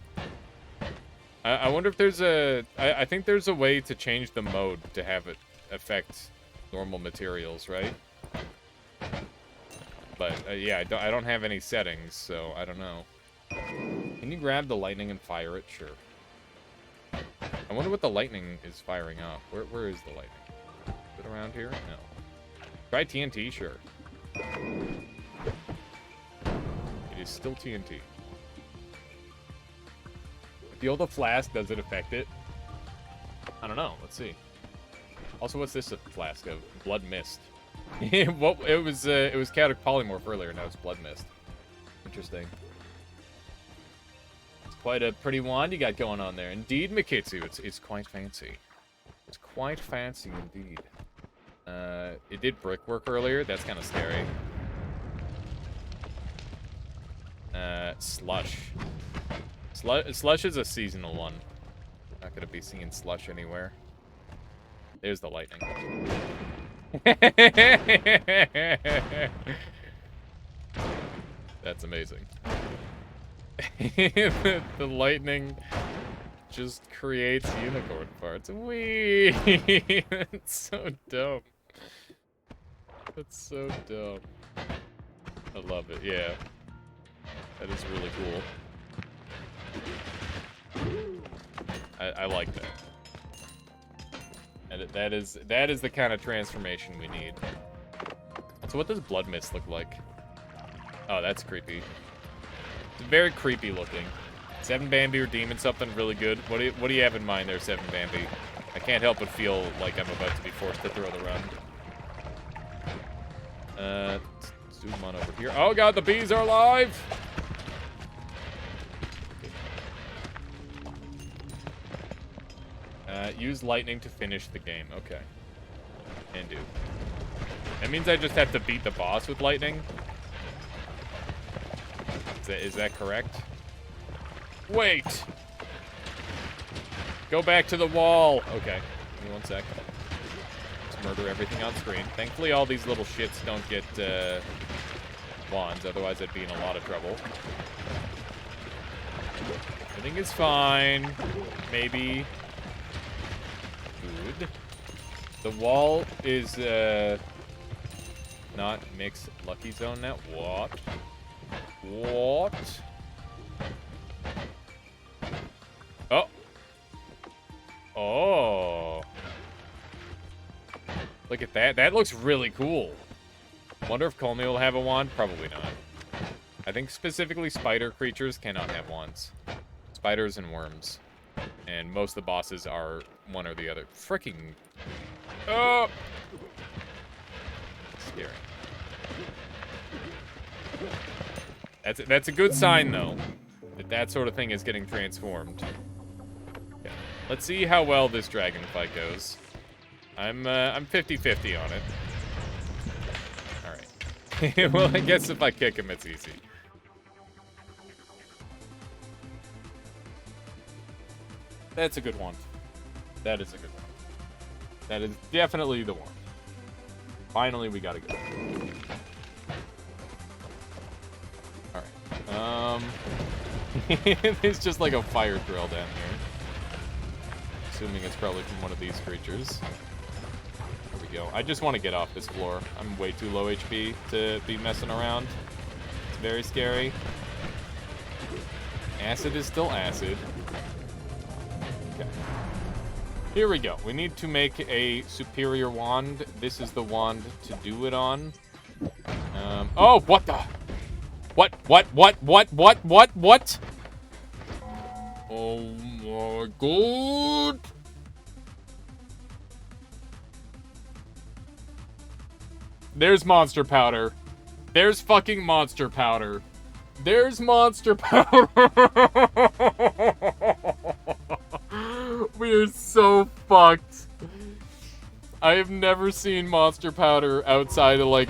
I wonder if there's a... I think there's a way to change the mode to have it affect normal materials, right? But, yeah, I don't have any settings, so I don't know. Can you grab the lightning and fire it? Sure. I wonder what the lightning is firing off. Where is the lightning? Is it around here? No. Try TNT? Sure. It is still TNT. If the old flask, does it affect it? I don't know. Let's see. Also, what's this flask of? Blood mist. What? It was chaotic polymorph earlier. Now it's blood mist. Interesting. It's quite a pretty wand you got going on there. Indeed, Mikitsu. It's quite fancy. It's quite fancy indeed. It did brickwork earlier. That's kind of scary. Slush. Slush is a seasonal one. Not gonna be seeing slush anywhere. There's the lightning. That's amazing. The lightning just creates unicorn parts. Whee! That's so dumb. That's so dumb. I love it, yeah. That is really cool. I like that. And that is the kind of transformation we need. So what does blood mist look like? Oh, that's creepy. It's very creepy looking. 7 Bambi or demon, something really good. What do you have in mind there, 7 Bambi? I can't help but feel like I'm about to be forced to throw the run. Let's zoom on over here. Oh god, the bees are alive! Use lightning to finish the game. Okay. Can do. That means I just have to beat the boss with lightning? Is that correct? Wait! Go back to the wall! Okay. Give me 1 sec. Let's murder everything on screen. Thankfully, all these little shits don't get, wands. Otherwise, I'd be in a lot of trouble. Everything is fine. Maybe. Good. The wall is, not mixed lucky zone now. What? What? Oh. Oh. Look at that. That looks really cool. Wonder if Colmy will have a wand? Probably not. I think specifically spider creatures cannot have wands. Spiders and worms. And most of the bosses are one or the other. Freaking... Oh! Scary. That's a good sign, though. That sort of thing is getting transformed. Okay. Let's see how well this dragon fight goes. I'm 50-50 on it. Alright. Well, I guess if I kick him, it's easy. That's a good one. That is a good one. That is definitely the one. Finally, we gotta go. Alright. There's just like a fire drill down here. Assuming it's probably from one of these creatures. There we go. I just want to get off this floor. I'm way too low HP to be messing around. It's very scary. Acid is still acid. Okay. Here we go. We need to make a superior wand. This is the wand to do it on. Oh, what the? What? Oh my god. There's monster powder. There's fucking monster powder. There's monster powder. We are so fucked. I have never seen monster powder outside of, like,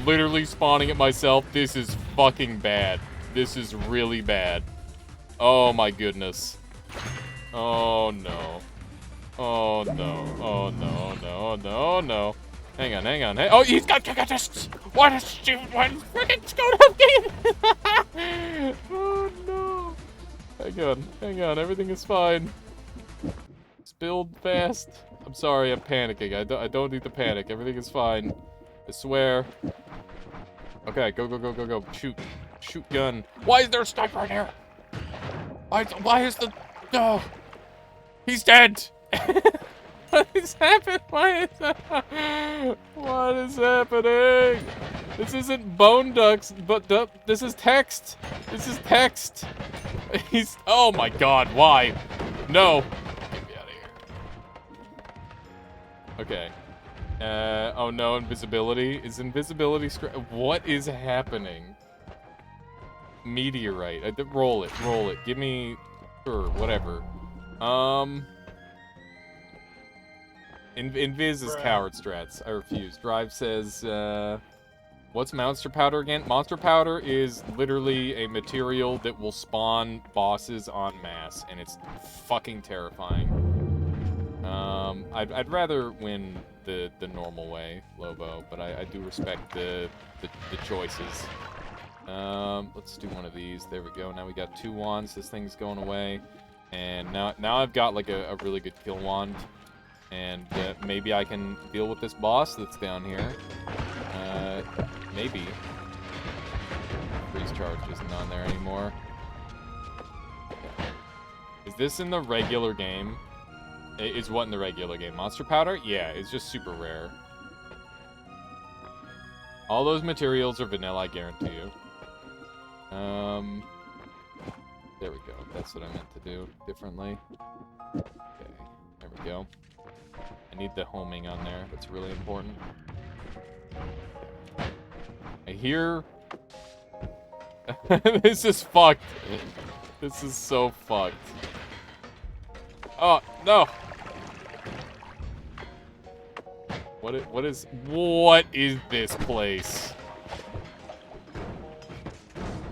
literally spawning it myself. This is fucking bad. This is really bad. Oh my goodness. Oh no. Oh no. Oh no. No. No. No. Hang on. Hang on. Hey. Oh, he's got this. What a stupid one. Freaking scoot up game. Oh no. Hang on. Hang on. Everything is fine. Build fast. I'm sorry, I'm panicking. I don't need to panic. Everything is fine. I swear. Okay, go, go, go, go, go. Shoot. Shoot gun. Why is there a sniper in here? Why is the... No. He's dead. What is happening? What is happening? This isn't bone ducks, but this is text. This is text. He's... Oh my god, why? No. Okay. Oh no, invisibility. Is invisibility what is happening? Meteorite. Roll it, roll it. Give me... Sure, whatever. Invis is coward strats. I refuse. Drive says, what's monster powder again? Monster powder is literally a material that will spawn bosses en masse, and it's fucking terrifying. I'd rather win the normal way, Lobo, but I do respect the choices. Let's do one of these. There we go. Now we got 2 wands. This thing's going away, and now I've got like a really good kill wand, and maybe I can deal with this boss that's down here. Maybe. Freeze charge isn't on there anymore. Is this in the regular game? Is what in the regular game? Monster powder? Yeah, it's just super rare. All those materials are vanilla, I guarantee you. There we go. That's what I meant to do differently. Okay, there we go. I need the homing on there. That's really important. I hear... This is fucked. This is so fucked. Oh, no! What is this place?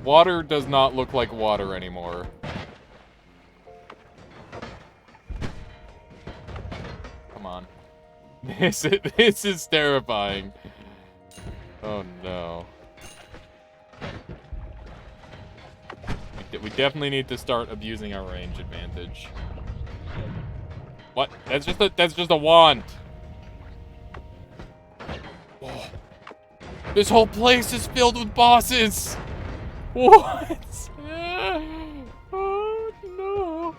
Water does not look like water anymore. Come on. This is terrifying. Oh no. We definitely need to start abusing our range advantage. What? That's just a wand. Oh. This whole place is filled with bosses. What? Oh no.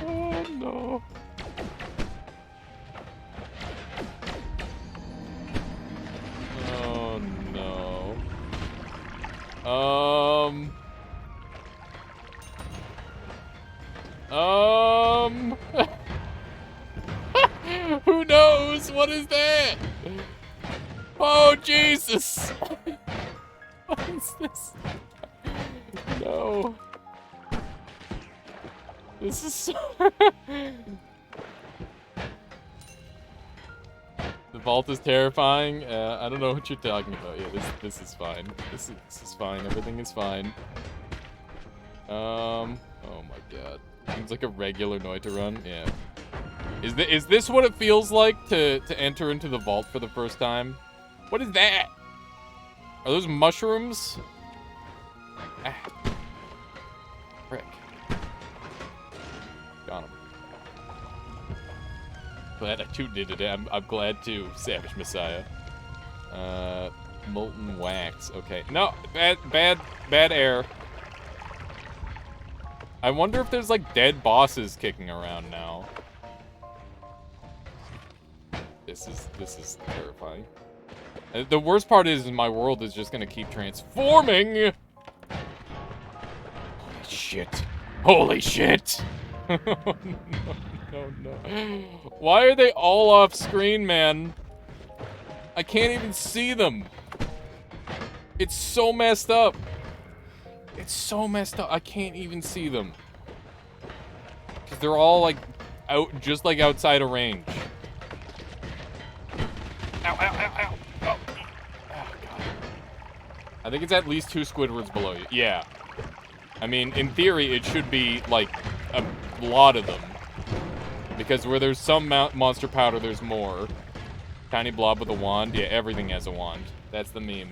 Oh no. Oh no. Who knows? What is that? Oh, Jesus! What is this? No. This is so... The vault is terrifying. I don't know what you're talking about. Yeah, this is fine. This is fine. Everything is fine. Oh my god. Seems like a regular Noita run. Yeah. Is this what it feels like to enter into the vault for the first time? What is that? Are those mushrooms? Ah. Frick. Got him. Glad I too did it. I'm glad too, Savage Messiah. Molten wax. Okay. No, bad air. I wonder if there's like dead bosses kicking around now. This is terrifying. The worst part is my world is just gonna keep transforming. Holy shit. Holy shit. No. Why are they all off screen, man? I can't even see them. It's so messed up. It's so messed up. I can't even see them. Because they're all like just like outside of range. Ow, ow, ow, ow. Oh. Oh, God. I think it's at least 2 Squidwards below you. Yeah. I mean, in theory, it should be like a lot of them. Because where there's some monster powder, there's more. Tiny blob with a wand. Yeah, everything has a wand. That's the meme.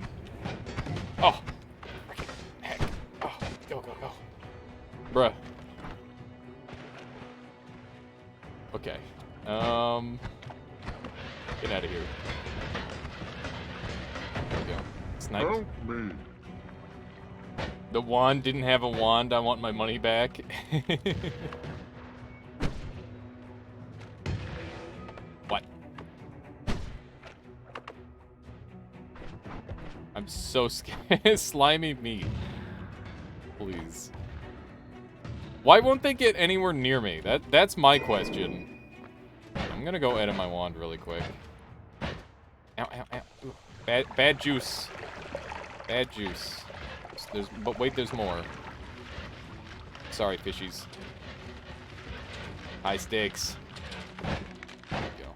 Oh. Heck. Oh, go. Bruh. Okay. Get out of here. There we go. Snipe. Help me. The wand didn't have a wand. I want my money back. What? I'm so scared. Slimy meat. Please. Why won't they get anywhere near me? That's my question. I'm gonna go edit my wand really quick. Ow, ow, ow. Ooh. Bad juice. Bad juice. But wait, there's more. Sorry, fishies. High stakes. There we go.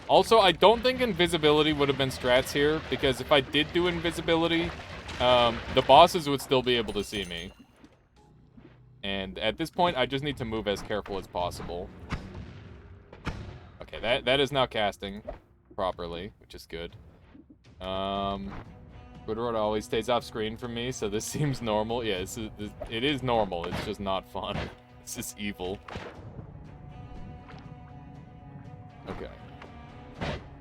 Also, I don't think invisibility would have been strats here, because if I did do invisibility, the bosses would still be able to see me. And at this point, I just need to move as careful as possible. Okay, that is now casting properly, which is good. Squidward always stays off screen from me, so this seems normal. Yeah, it is normal. It's just not fun. This is evil. Okay.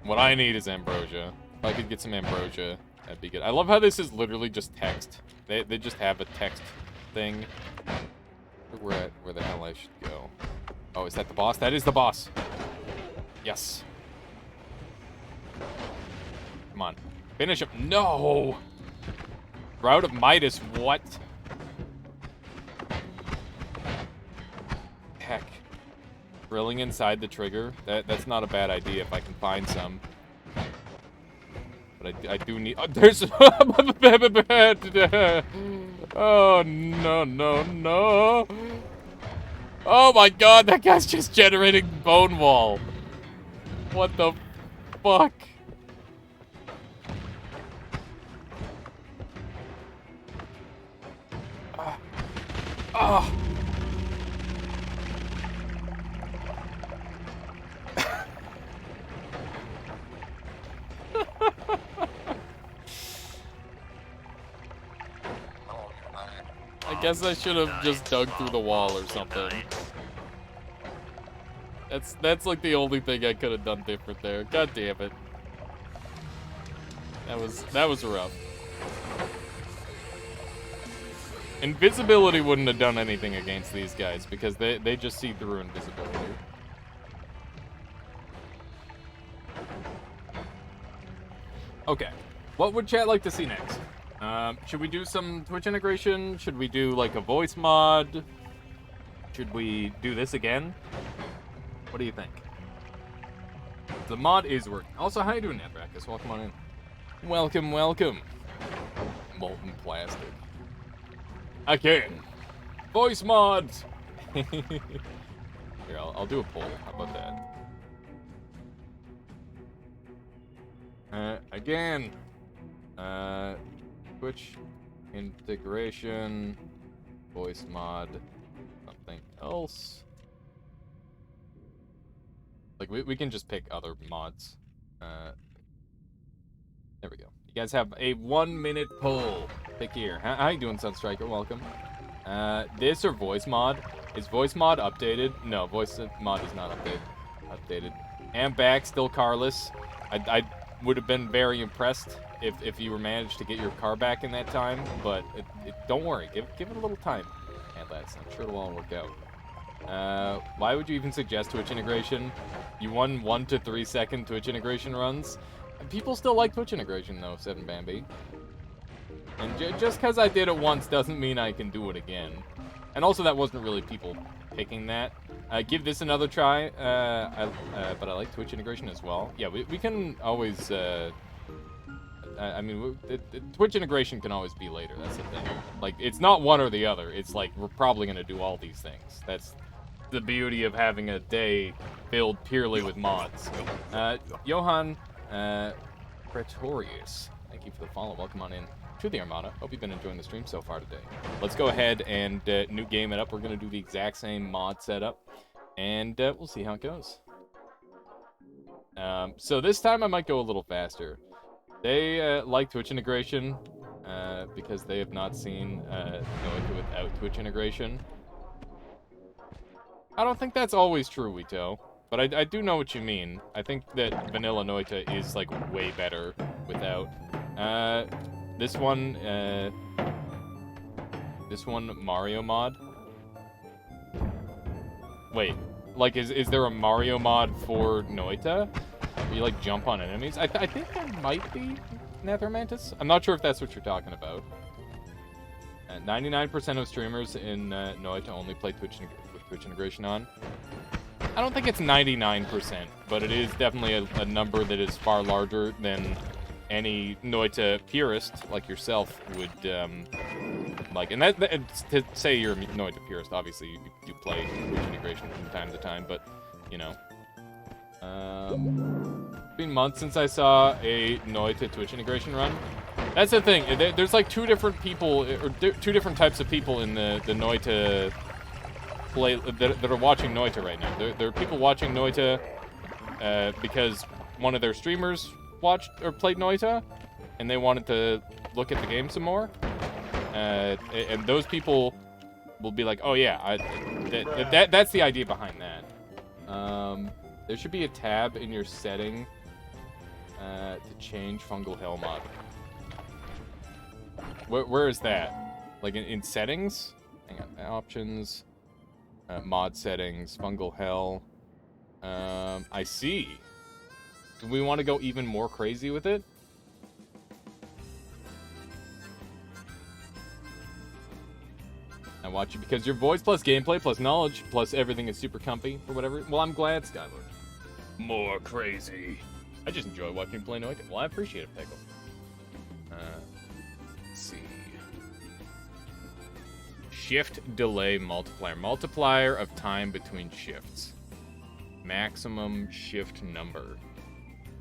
What I need is ambrosia. If I could get some ambrosia, that'd be good. I love how this is literally just text. They just have a text thing. Where the hell I should go. Oh, is that the boss? That is the boss. Yes. Come on. Finish him. No! Route of Midas, what? Heck. Drilling inside the trigger? That's not a bad idea if I can find some. But I do need... Oh, there's... Oh, no. Oh my god, that guy's just generating bone wall. What the fuck? Oh. I guess I should have just dug through the wall or something. That's like the only thing I could have done different there. God damn it. That was rough. Invisibility wouldn't have done anything against these guys because they just see through invisibility. Okay. What would chat like to see next? Should we do some Twitch integration? Should we do like a voice mod? Should we do this again? What do you think? The mod is working. Also, how you doing, Netrackus? Welcome on in. Welcome. Molten plastic. Again. Voice mod! Here, I'll do a poll. How about that? Again. Twitch integration, voice mod, something else. Like, we can just pick other mods. There we go. You guys have a 1-minute poll. Pick here. How you doing, Sunstriker? Welcome. This or voice mod? Is voice mod updated? No, voice mod is not updated. Am back, still carless. I would have been very impressed if you were managed to get your car back in that time, but don't worry. Give it a little time, Atlas. I'm sure it'll all work out. Why would you even suggest Twitch integration? You won 1 to 3 second Twitch integration runs. People still like Twitch integration, though, 7Bambi. And just because I did it once doesn't mean I can do it again. And also, that wasn't really people picking that. Give this another try, but I like Twitch integration as well. Yeah, we can always... I mean, Twitch integration can always be later, that's the thing. Like, it's not one or the other. It's like, we're probably going to do all these things. That's the beauty of having a day filled purely with mods. Johan... Pretorius, thank you for the follow. Welcome on in to the Armada. Hope you've been enjoying the stream so far today. Let's go ahead and new game it up. We're going to do the exact same mod setup, and we'll see how it goes. So this time I might go a little faster. They like Twitch integration because they have not seen Noita without Twitch integration. I don't think that's always true, Wito. But I do know what you mean. I think that Vanilla Noita is, like, way better without. This one, Mario mod? Wait, like, is there a Mario mod for Noita? Where you, like, jump on enemies? I think there might be Nethermantis. I'm not sure if that's what you're talking about. 99% of streamers in Noita only play with Twitch integration on. I don't think it's 99%, but it is definitely a number that is far larger than any Noita purist like yourself would like. And that to say you're a Noita purist, obviously you do play Twitch integration from time to time, but you know, it's been months since I saw a Noita Twitch integration run. That's the thing. There's like two different people, or two different types of people in the Noita. That are watching Noita right now. There are people watching Noita because one of their streamers watched or played Noita, and they wanted to look at the game some more. And those people will be like, "Oh yeah, that's the idea behind that." There should be a tab in your setting to change fungal hell mod. Where is that? Like in settings? Hang on, options. Mod settings, fungal hell. I see. Do we want to go even more crazy with it? I watch you because your voice plus gameplay plus knowledge plus everything is super comfy or whatever. Well, I'm glad, Skylord. More crazy. I just enjoy watching you play Noita. Well, I appreciate it, Pickle. Let's see. Shift delay multiplier. Multiplier of time between shifts. Maximum shift number.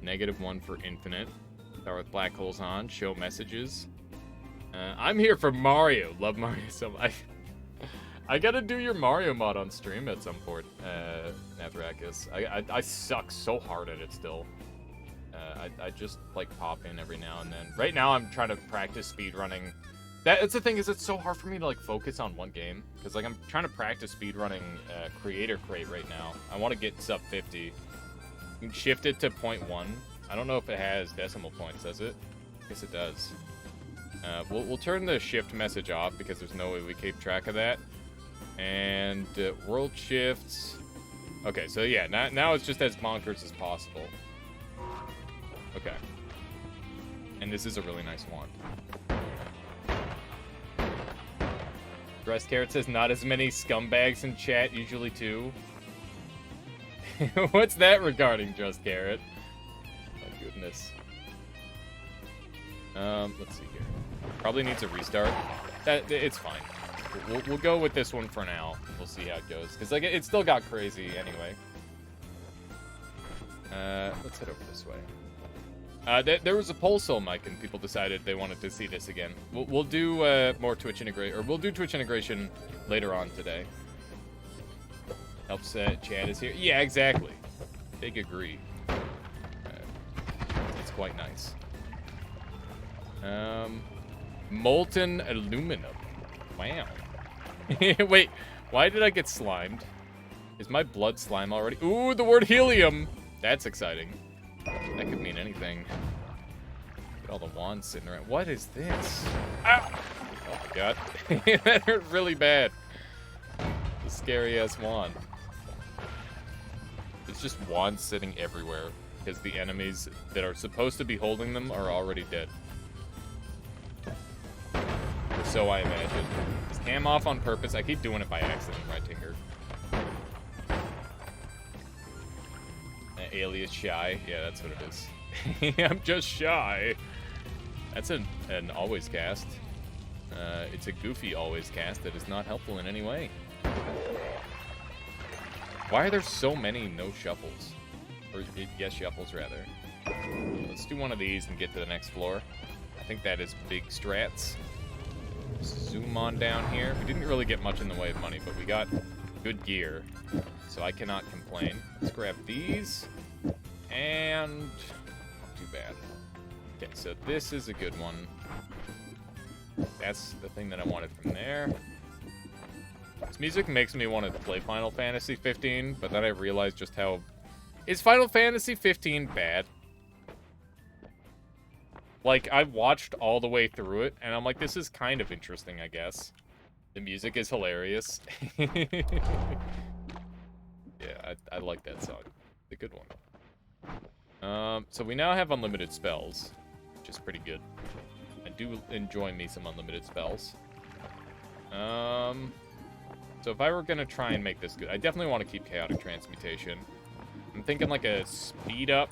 -1 for infinite. Start with black holes on. Show messages. I'm here for Mario. Love Mario so much. I gotta do your Mario mod on stream at some point, Nathrakis. I suck so hard at it still. I just like pop in every now and then. Right now I'm trying to practice speedrunning. That's the thing, is it's so hard for me to like focus on one game. Because like I'm trying to practice speedrunning Creator Crate right now. I want to get sub 50. You can shift it to 0.1. I don't know if it has decimal points, does it? I guess it does. We'll turn the shift message off because there's no way we keep track of that. And world shifts. Okay, so yeah, now it's just as bonkers as possible. Okay. And this is a really nice wand. Dressed Carrot says not as many scumbags in chat usually too. What's that regarding, Dressed Carrot? My goodness. Let's see here. Probably needs a restart. It's fine. We'll go with this one for now. We'll see how it goes. Because like it still got crazy anyway. Let's head over this way. There was a poll soul mic, and people decided they wanted to see this again. We'll do more Twitch integration, or we'll do Twitch integration later on today. Helps Chad is here. Yeah, exactly. Big agree. It's quite nice. Molten aluminum. Wow. Wait, why did I get slimed? Is my blood slime already? Ooh, the word helium. That's exciting. That could mean anything. Look at all the wands sitting around. What is this? Ah! Oh my god. That hurt really bad. The scary ass wand. It's just wands sitting everywhere because the enemies that are supposed to be holding them are already dead. Or so I imagine. Is cam off on purpose? I keep doing it by accident, right, Tinker? Alias shy. Yeah, that's what it is. I'm just shy. That's an always cast. It's a goofy always cast that is not helpful in any way. Why are there so many no shuffles? Or yes shuffles, rather. Let's do one of these and get to the next floor. I think that is big strats. Zoom on down here. We didn't really get much in the way of money, but we got good gear. So I cannot complain. Let's grab these. And not too bad. Okay, so this is a good one. That's the thing that I wanted from there. This music makes me want to play Final Fantasy 15, but then I realized just how... Is Final Fantasy 15 bad? Like, I watched all the way through it, and I'm like, this is kind of interesting, I guess. The music is hilarious. Yeah, I like that song. It's a good one. So we now have unlimited spells, which is pretty good. I do enjoy me some unlimited spells. So if I were gonna try and make this good, I definitely want to keep Chaotic Transmutation. I'm thinking like a speed up,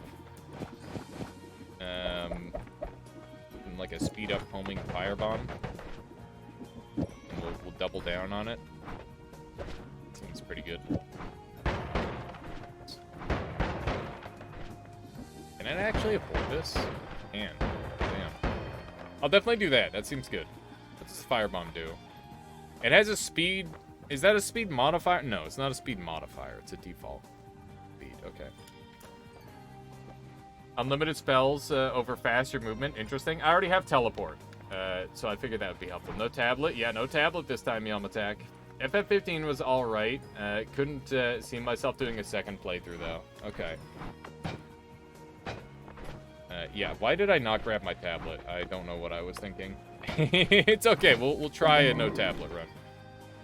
like a speed up homing firebomb. And we'll double down on it. Seems pretty good. Can I actually afford this? Damn. I'll definitely do that. That seems good. What does firebomb do? It has a speed. Is that a speed modifier? No, it's not a speed modifier. It's a default speed. Okay. Unlimited spells over faster movement. Interesting. I already have teleport, so I figured that would be helpful. No tablet. Yeah, no tablet this time, Yelm Attack. FF15 was all right. Couldn't see myself doing a second playthrough though. Okay. Yeah, why did I not grab my tablet? I don't know what I was thinking. It's okay. We'll try a no tablet run.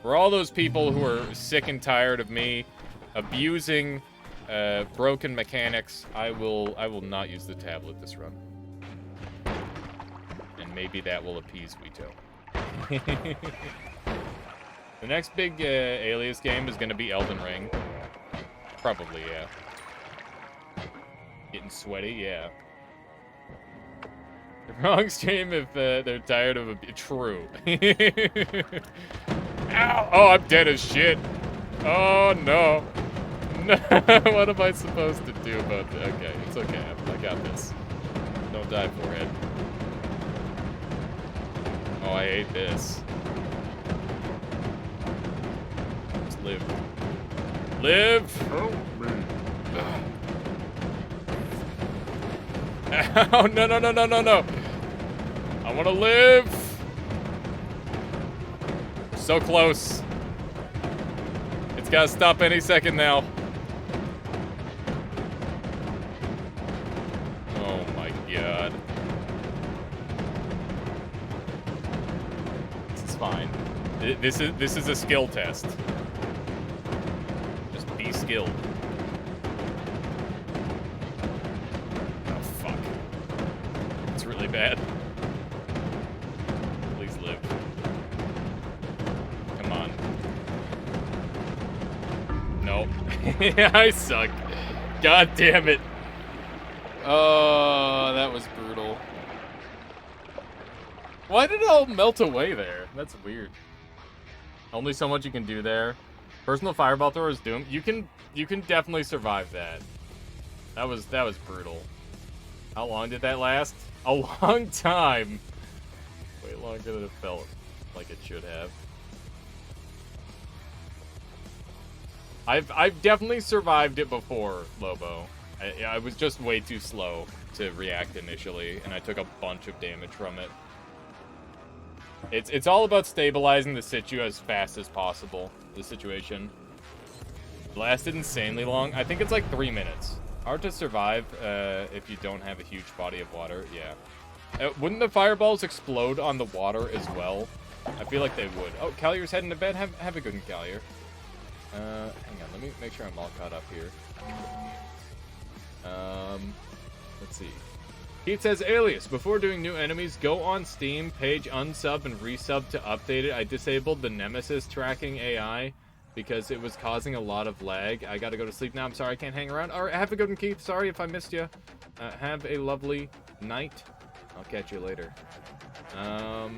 For all those people who are sick and tired of me abusing broken mechanics, I will not use the tablet this run. And maybe that will appease Vito. The next big Alias game is going to be Elden Ring. Probably, yeah. Getting sweaty, yeah. The wrong stream if they're tired of true. Ow! Oh, I'm dead as shit. Oh, no. No, what am I supposed to do about that? Okay, it's okay. I got this. Don't die, forehead. Oh, I hate this. Just live. Live! Help me. Ow, no, no, no, no, no, no. I want to live. So close. It's got to stop any second now. Oh my god. This is fine. This is a skill test. Just be skilled. Oh fuck. It's really bad. Please live. Come on. Nope. I suck. God damn it. Oh, that was brutal. Why did it all melt away there? That's weird. Only so much you can do there. Personal fireball thrower is doomed. You can definitely survive that. That was brutal. How long did that last? A long time. Way longer than it felt like it should have. I've definitely survived it before, Lobo. I was just way too slow to react initially, and I took a bunch of damage from it. It's all about stabilizing the situ as fast as possible. The situation. It lasted insanely long. I think it's like 3 minutes. Hard to survive if you don't have a huge body of water. Yeah. Wouldn't the fireballs explode on the water as well? I feel like they would. Oh, Callier's heading to bed. Have a good one, Callier. Hang on. Let me make sure I'm all caught up here. Let's see. Pete says, Alias, before doing new enemies, go on Steam, page unsub and resub to update it. I disabled the Nemesis tracking AI because it was causing a lot of lag. I gotta go to sleep now. I'm sorry I can't hang around. All right, have a good one, Keith. Sorry if I missed you. Have a lovely night. I'll catch you later. Okay.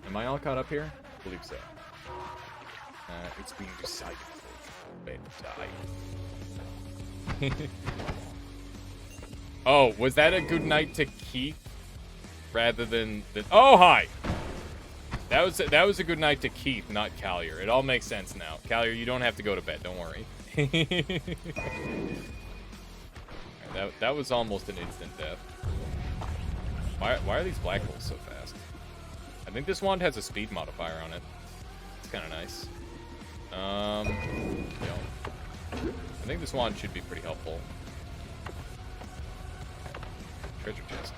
Am I all caught up here? I believe so. It's being decided for bedtime. Oh, was that a good night to Keith rather than oh, hi. That was a good night to Keith, not Callier. It all makes sense now. Callier, you don't have to go to bed. Don't worry. that was almost an instant death. Why are these black holes so fast? I think this wand has a speed modifier on it. It's kind of nice. You know, I think this wand should be pretty helpful. Treasure chest.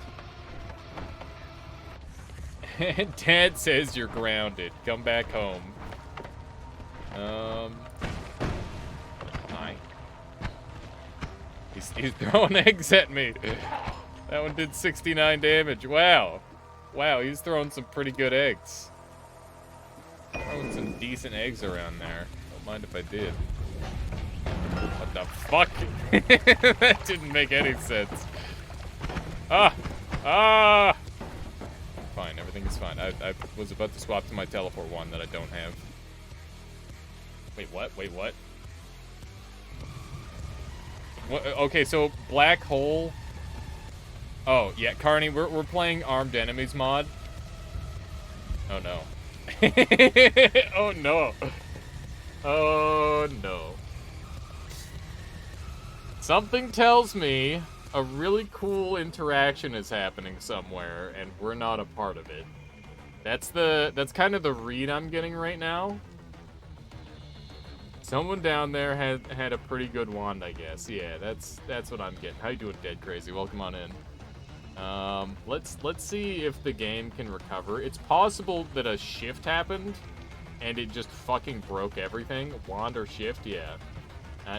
Dad says you're grounded. Come back home. Hi. He's throwing eggs at me. That one did 69 damage. Wow. Wow, he's throwing some pretty good eggs. Throwing some decent eggs around there. Don't mind if I did. What the fuck? That didn't make any sense. Ah! Fine, everything is fine. I was about to swap to my teleport one that I don't have. Wait, what? Wait, what? Okay, so black hole. Oh yeah, Carney, we're playing armed enemies mod. Oh no. Oh no. Oh no. Something tells me a really cool interaction is happening somewhere, and we're not a part of it. That's kind of the read I'm getting right now. Someone down there had a pretty good wand, I guess. Yeah, that's what I'm getting. How you doing, Dead Crazy? Welcome on in. Let's see if the game can recover. It's possible that a shift happened, and it just fucking broke everything. Wand or shift, yeah.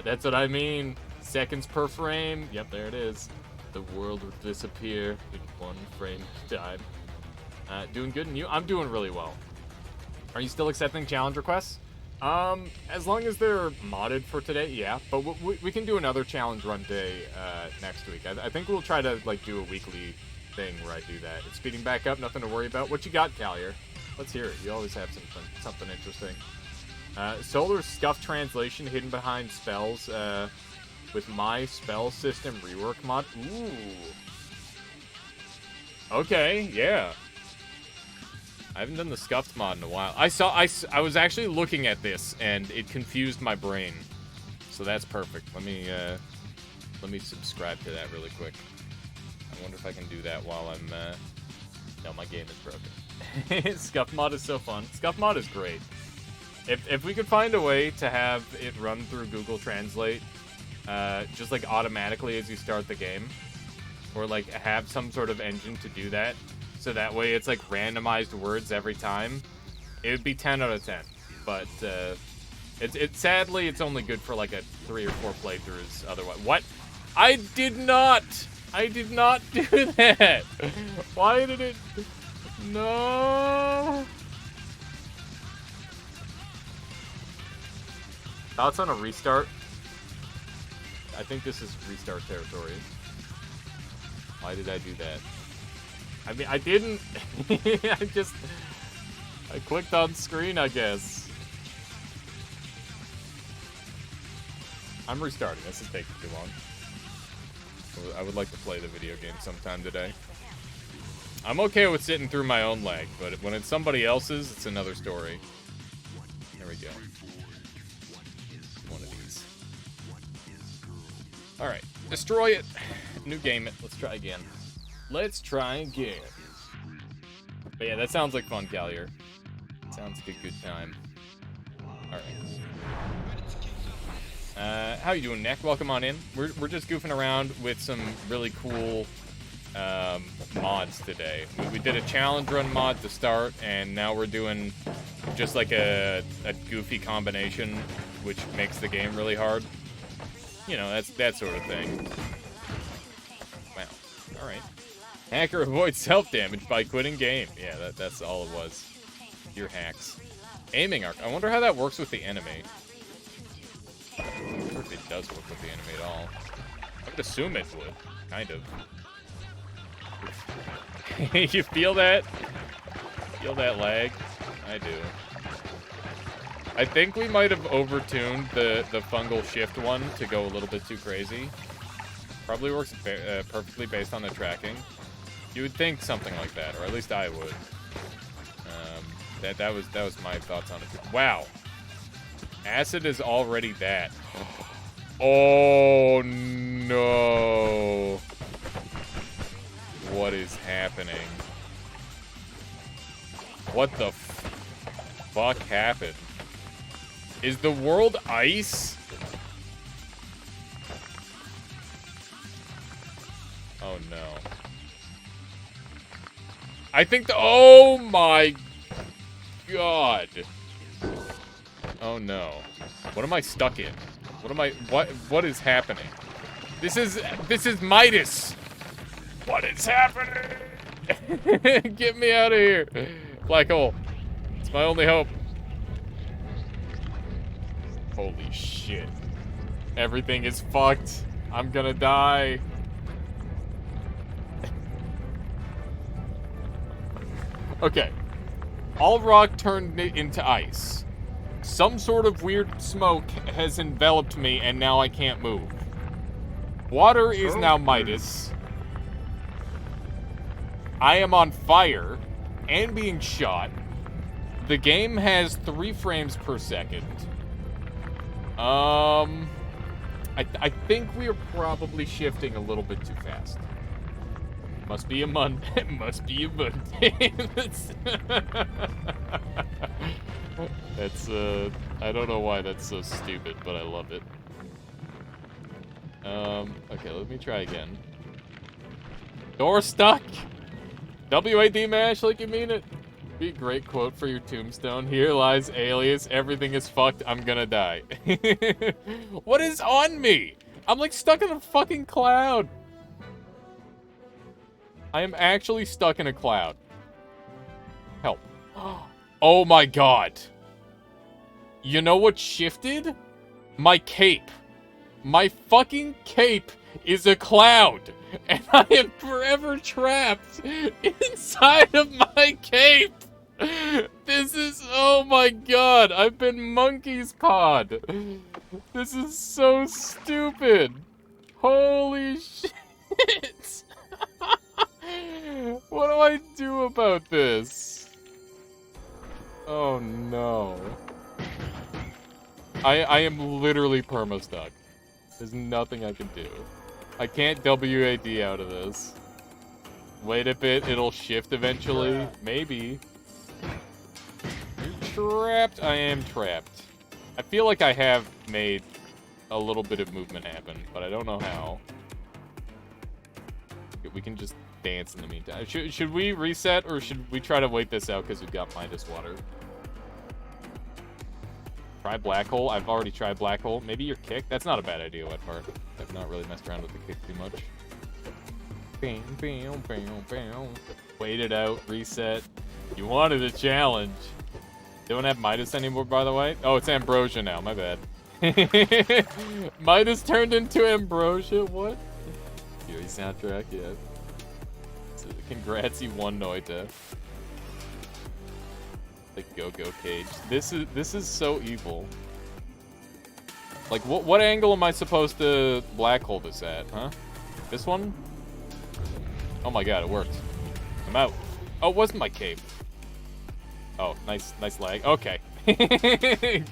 That's what I mean. Seconds per frame. Yep, there it is. The world would disappear in 1 frame at a time. Doing good, and you? I'm doing really well. Are you still accepting challenge requests? As long as they're modded for today, yeah. But we can do another challenge run day next week. I think we'll try to like do a weekly thing where I do that. It's speeding back up, nothing to worry about. What you got, Callier? Let's hear it. You always have something interesting. Solar Scuff translation hidden behind spells with my spell system rework mod. Ooh. Okay, yeah. I haven't done the scuffed mod in a while. I was actually looking at this and it confused my brain. So that's perfect. Let me subscribe to that really quick. I wonder if I can do that while I'm no, my game is broken. Scuff mod is so fun. Scuff mod is great. If we could find a way to have it run through Google Translate just like automatically as you start the game, or like have some sort of engine to do that, so that way it's like randomized words every time, it would be 10 out of 10. But sadly it's only good for like a 3 or 4 playthroughs otherwise. What? I did not do that. Why did it? No. Thoughts on a restart? I think this is restart territory. Why did I do that? I mean, I didn't. I clicked on screen, I guess. I'm restarting. This is taking too long. I would like to play the video game sometime today. I'm okay with sitting through my own lag, but when it's somebody else's, it's another story. There we go. One of these. Alright, destroy it. New game it. Let's try again. Let's try again. But yeah, that sounds like fun, Callier. Sounds like a good time. Alright. How you doing, Nick? Welcome on in. We're just goofing around with some really cool mods today. We did a challenge run mod to start, and now we're doing just like a goofy combination, which makes the game really hard. You know, that's that sort of thing. Wow. Alright. Hacker avoids self-damage by quitting game. Yeah, that's all it was. Your hacks. Aiming arc. I wonder how that works with the enemy. I wonder if it does work with the enemy at all. I would assume it would. Kind of. You feel that? Feel that lag? I do. I think we might have overtuned the fungal shift one to go a little bit too crazy. Probably works perfectly based on the tracking. You would think something like that, or at least I would. That was my thoughts on it. Wow. Acid is already that. Oh no. What is happening? What the fuck happened? Is the world ice? Oh no. I think oh my god. Oh no. What am I stuck in? What is happening? This is Midas. What is happening? Get me out of here. Black hole. It's my only hope. Holy shit. Everything is fucked. I'm gonna die. Okay. All rock turned into ice. Some sort of weird smoke has enveloped me, and now I can't move. Water is now Midas. I am on fire and being shot. The game has 3 frames per second. I think we are probably shifting a little bit too fast. Must be a Monday. Must be a Monday. That's I don't know why that's so stupid, but I love it. Okay, let me try again. Door stuck. WAD mash like you mean it. Be a great quote for your tombstone. Here lies Alias. Everything is fucked. I'm gonna die. What is on me? I'm like stuck in a fucking cloud. I am actually stuck in a cloud. Help. Oh my god. You know what shifted? My cape. My fucking cape is a cloud. And I am forever trapped inside of my cape. This is, oh my god. I've been monkey's pawed. This is so stupid. Holy shit. What do I do about this? Oh no. I am literally perma-stuck. There's nothing I can do. I can't WAD out of this. Wait a bit, it'll shift eventually. Maybe. You're trapped. I am trapped. I feel like I have made a little bit of movement happen, but I don't know how. We can just dance in the meantime. Should we reset, or should we try to wait this out because we've got Midas water? Try black hole. I've already tried black hole. Maybe your kick. That's not a bad idea, Wet Part. I've not really messed around with the kick too much. Bam, bam, bam, bam. Wait it out. Reset. You wanted a challenge. Don't have Midas anymore, by the way. Oh, it's Ambrosia now. My bad. Midas turned into Ambrosia. What? Fury soundtrack. Yeah. So, congrats, you won Noita. The go-go cage. This is so evil. Like, what angle am I supposed to black hole this at, huh? this one? Oh my god, it worked. I'm out. Oh, it wasn't my cape. Oh, nice lag. Okay. The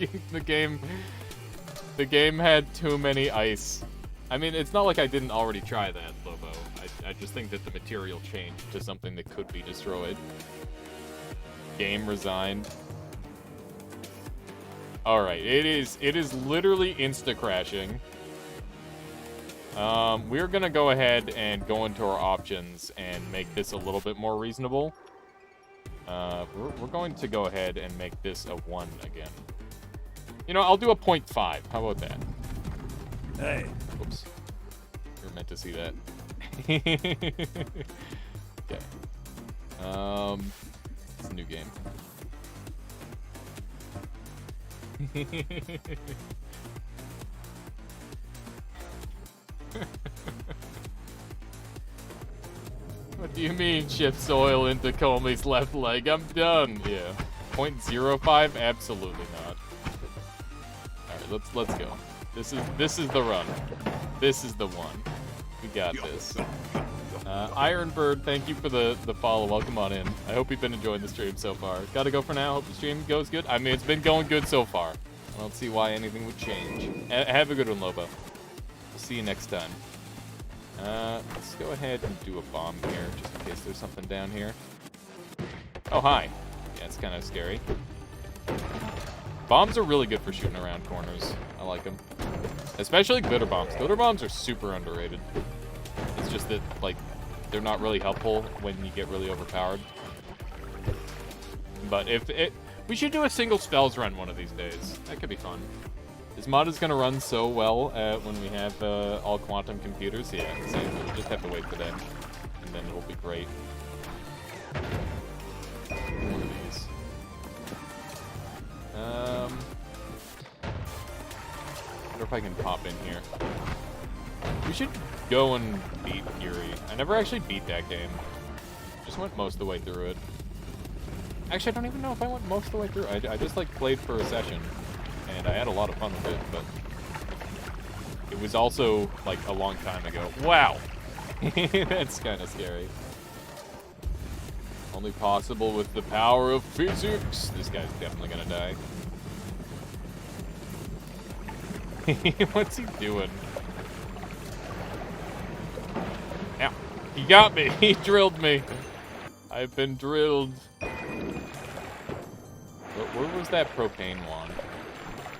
game had too many ice. I mean, it's not like I didn't already try that, Lobo. I just think that the material changed to something that could be destroyed. Game resigned. Alright, it is literally insta-crashing. We're gonna go ahead and go into our options and make this a little bit more reasonable. We're going to go ahead and make this a 1 again. You know, I'll do a 0.5. How about that? Hey. Oops. You're meant to see that. Okay. It's a new game. What do you mean shifts oil into Comey's left leg? I'm done. Yeah. 0.05? Absolutely not. Alright, let's go. This is the run. This is the one. We got this. Ironbird, thank you for the follow. Welcome on in. I hope you've been enjoying the stream so far. Gotta go for now. Hope the stream goes good. I mean, it's been going good so far. I don't see why anything would change. Have a good one, Lobo. We'll see you next time. Let's go ahead and do a bomb here, just in case there's something down here. Oh, hi. Yeah, it's kind of scary. Bombs are really good for shooting around corners. I like them. Especially glitter bombs. Glitter bombs are super underrated. It's just that, like, they're not really helpful when you get really overpowered. But we should do a single spells run one of these days. That could be fun. This mod is going to run so well when we have all quantum computers. Yeah, so we'll just have to wait for that. And then it'll be great. One of these. I wonder if I can pop in here. We should go and beat Fury. I never actually beat that game. Just went most of the way through it. Actually, I don't even know if I went most of the way through. I just, like, played for a session. And I had a lot of fun with it, but it was also, like, a long time ago. Wow! That's kind of scary. Only possible with the power of physics. This guy's definitely gonna die. What's he doing? Ow. He got me. He drilled me. I've been drilled. Where was that propane wand?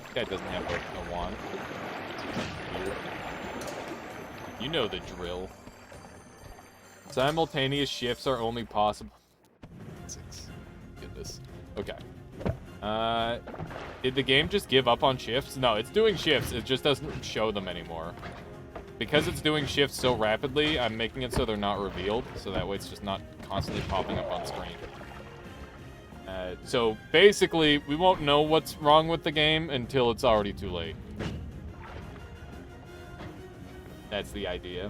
This guy doesn't have a wand. Weird. You know the drill. Simultaneous shifts are only possible. Goodness. Okay. Did the game just give up on shifts? No, it's doing shifts. It just doesn't show them anymore. Because it's doing shifts so rapidly, I'm making it so they're not revealed. So that way it's just not constantly popping up on screen. So basically, we won't know what's wrong with the game until it's already too late. That's the idea.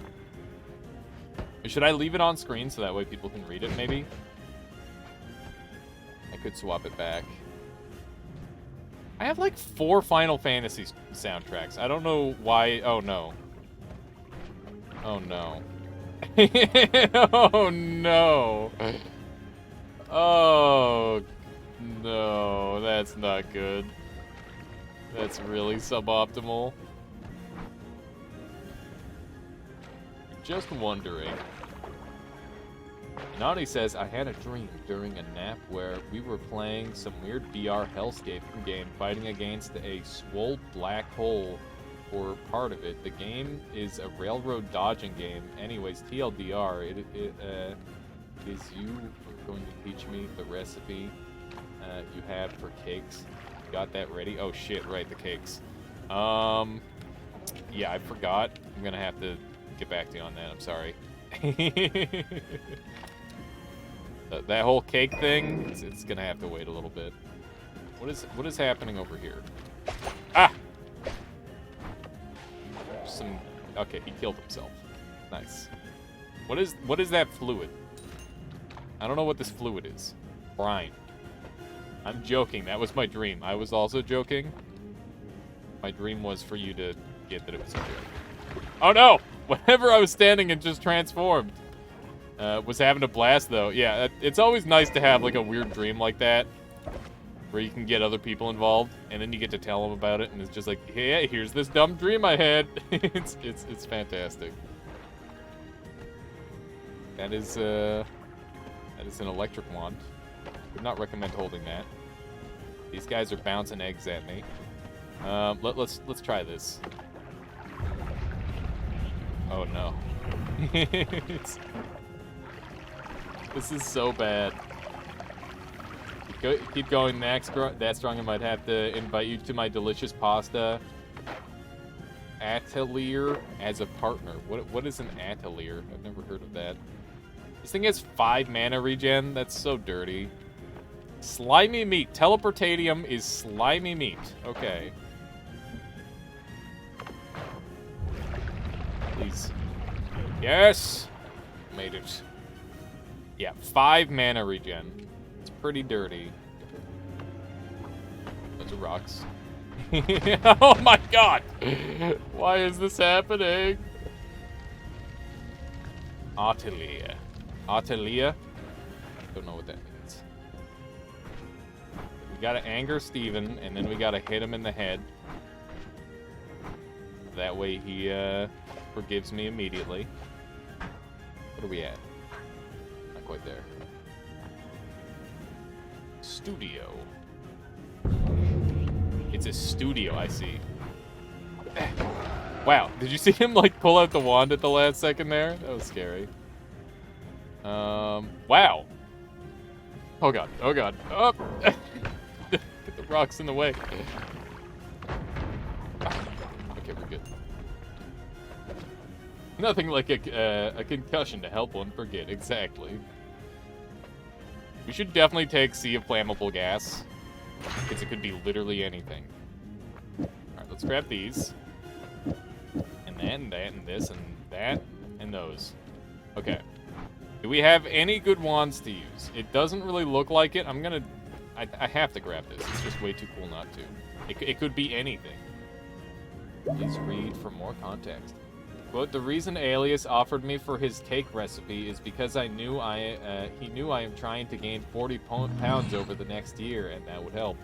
Should I leave it on screen so that way people can read it, maybe? I could swap it back. I have like 4 Final Fantasy soundtracks. I don't know why. Oh, no. Oh, no. Oh, no. Oh, no. That's not good. That's really suboptimal. Just wondering. Naughty says, I had a dream during a nap where we were playing some weird VR hellscape game fighting against a swole black hole for part of it. The game is a railroad dodging game. Anyways, TLDR, is you going to teach me the recipe you have for cakes? Got that ready? Oh shit, right, the cakes. Yeah, I forgot. I'm gonna have to get back to you on that. I'm sorry. That whole cake thing, it's gonna have to wait a little bit. What is happening over here? Ah! Okay, he killed himself. Nice. What is that fluid? I don't know what this fluid is. Brine. I'm joking. That was my dream. I was also joking. My dream was for you to get that it was a joke. Oh no! Whenever I was standing and just transformed. Was having a blast, though. Yeah, it's always nice to have, like, a weird dream like that. Where you can get other people involved, and then you get to tell them about it, and it's just like, hey, here's this dumb dream I had. it's fantastic. That is an electric wand. Would not recommend holding that. These guys are bouncing eggs at me. Let's try this. Oh no. This is so bad. Keep going, Max. That strong, I might have to invite you to my delicious pasta atelier as a partner. What is an atelier? I've never heard of that. This thing has 5 mana regen. That's so dirty. Slimy meat. Teleportatium is slimy meat. Okay. Please. Yes! Made it. Yeah, 5 mana regen. It's pretty dirty. Those are rocks. Oh my god! Why is this happening? Atelier. Atelier? Don't know what that means. We gotta anger Steven, and then we gotta hit him in the head. That way he forgives me immediately. What are we at? Not quite there. Studio. It's a studio, I see. Wow, did you see him, like, pull out the wand at the last second there? That was scary. Wow. Oh god, oh god. Oh! Get the rocks in the way. Okay, we're good. Nothing like a concussion to help one forget, exactly. We should definitely take Sea of Flammable Gas, because it could be literally anything. Alright, let's grab these. And then that, and this, and that, and those. Okay. Do we have any good wands to use? It doesn't really look like it. I have to grab this. It's just way too cool not to. It could be anything. Please read for more context. Quote, the reason Alias offered me for his cake recipe is because he knew I am trying to gain 40 pounds over the next year, and that would help.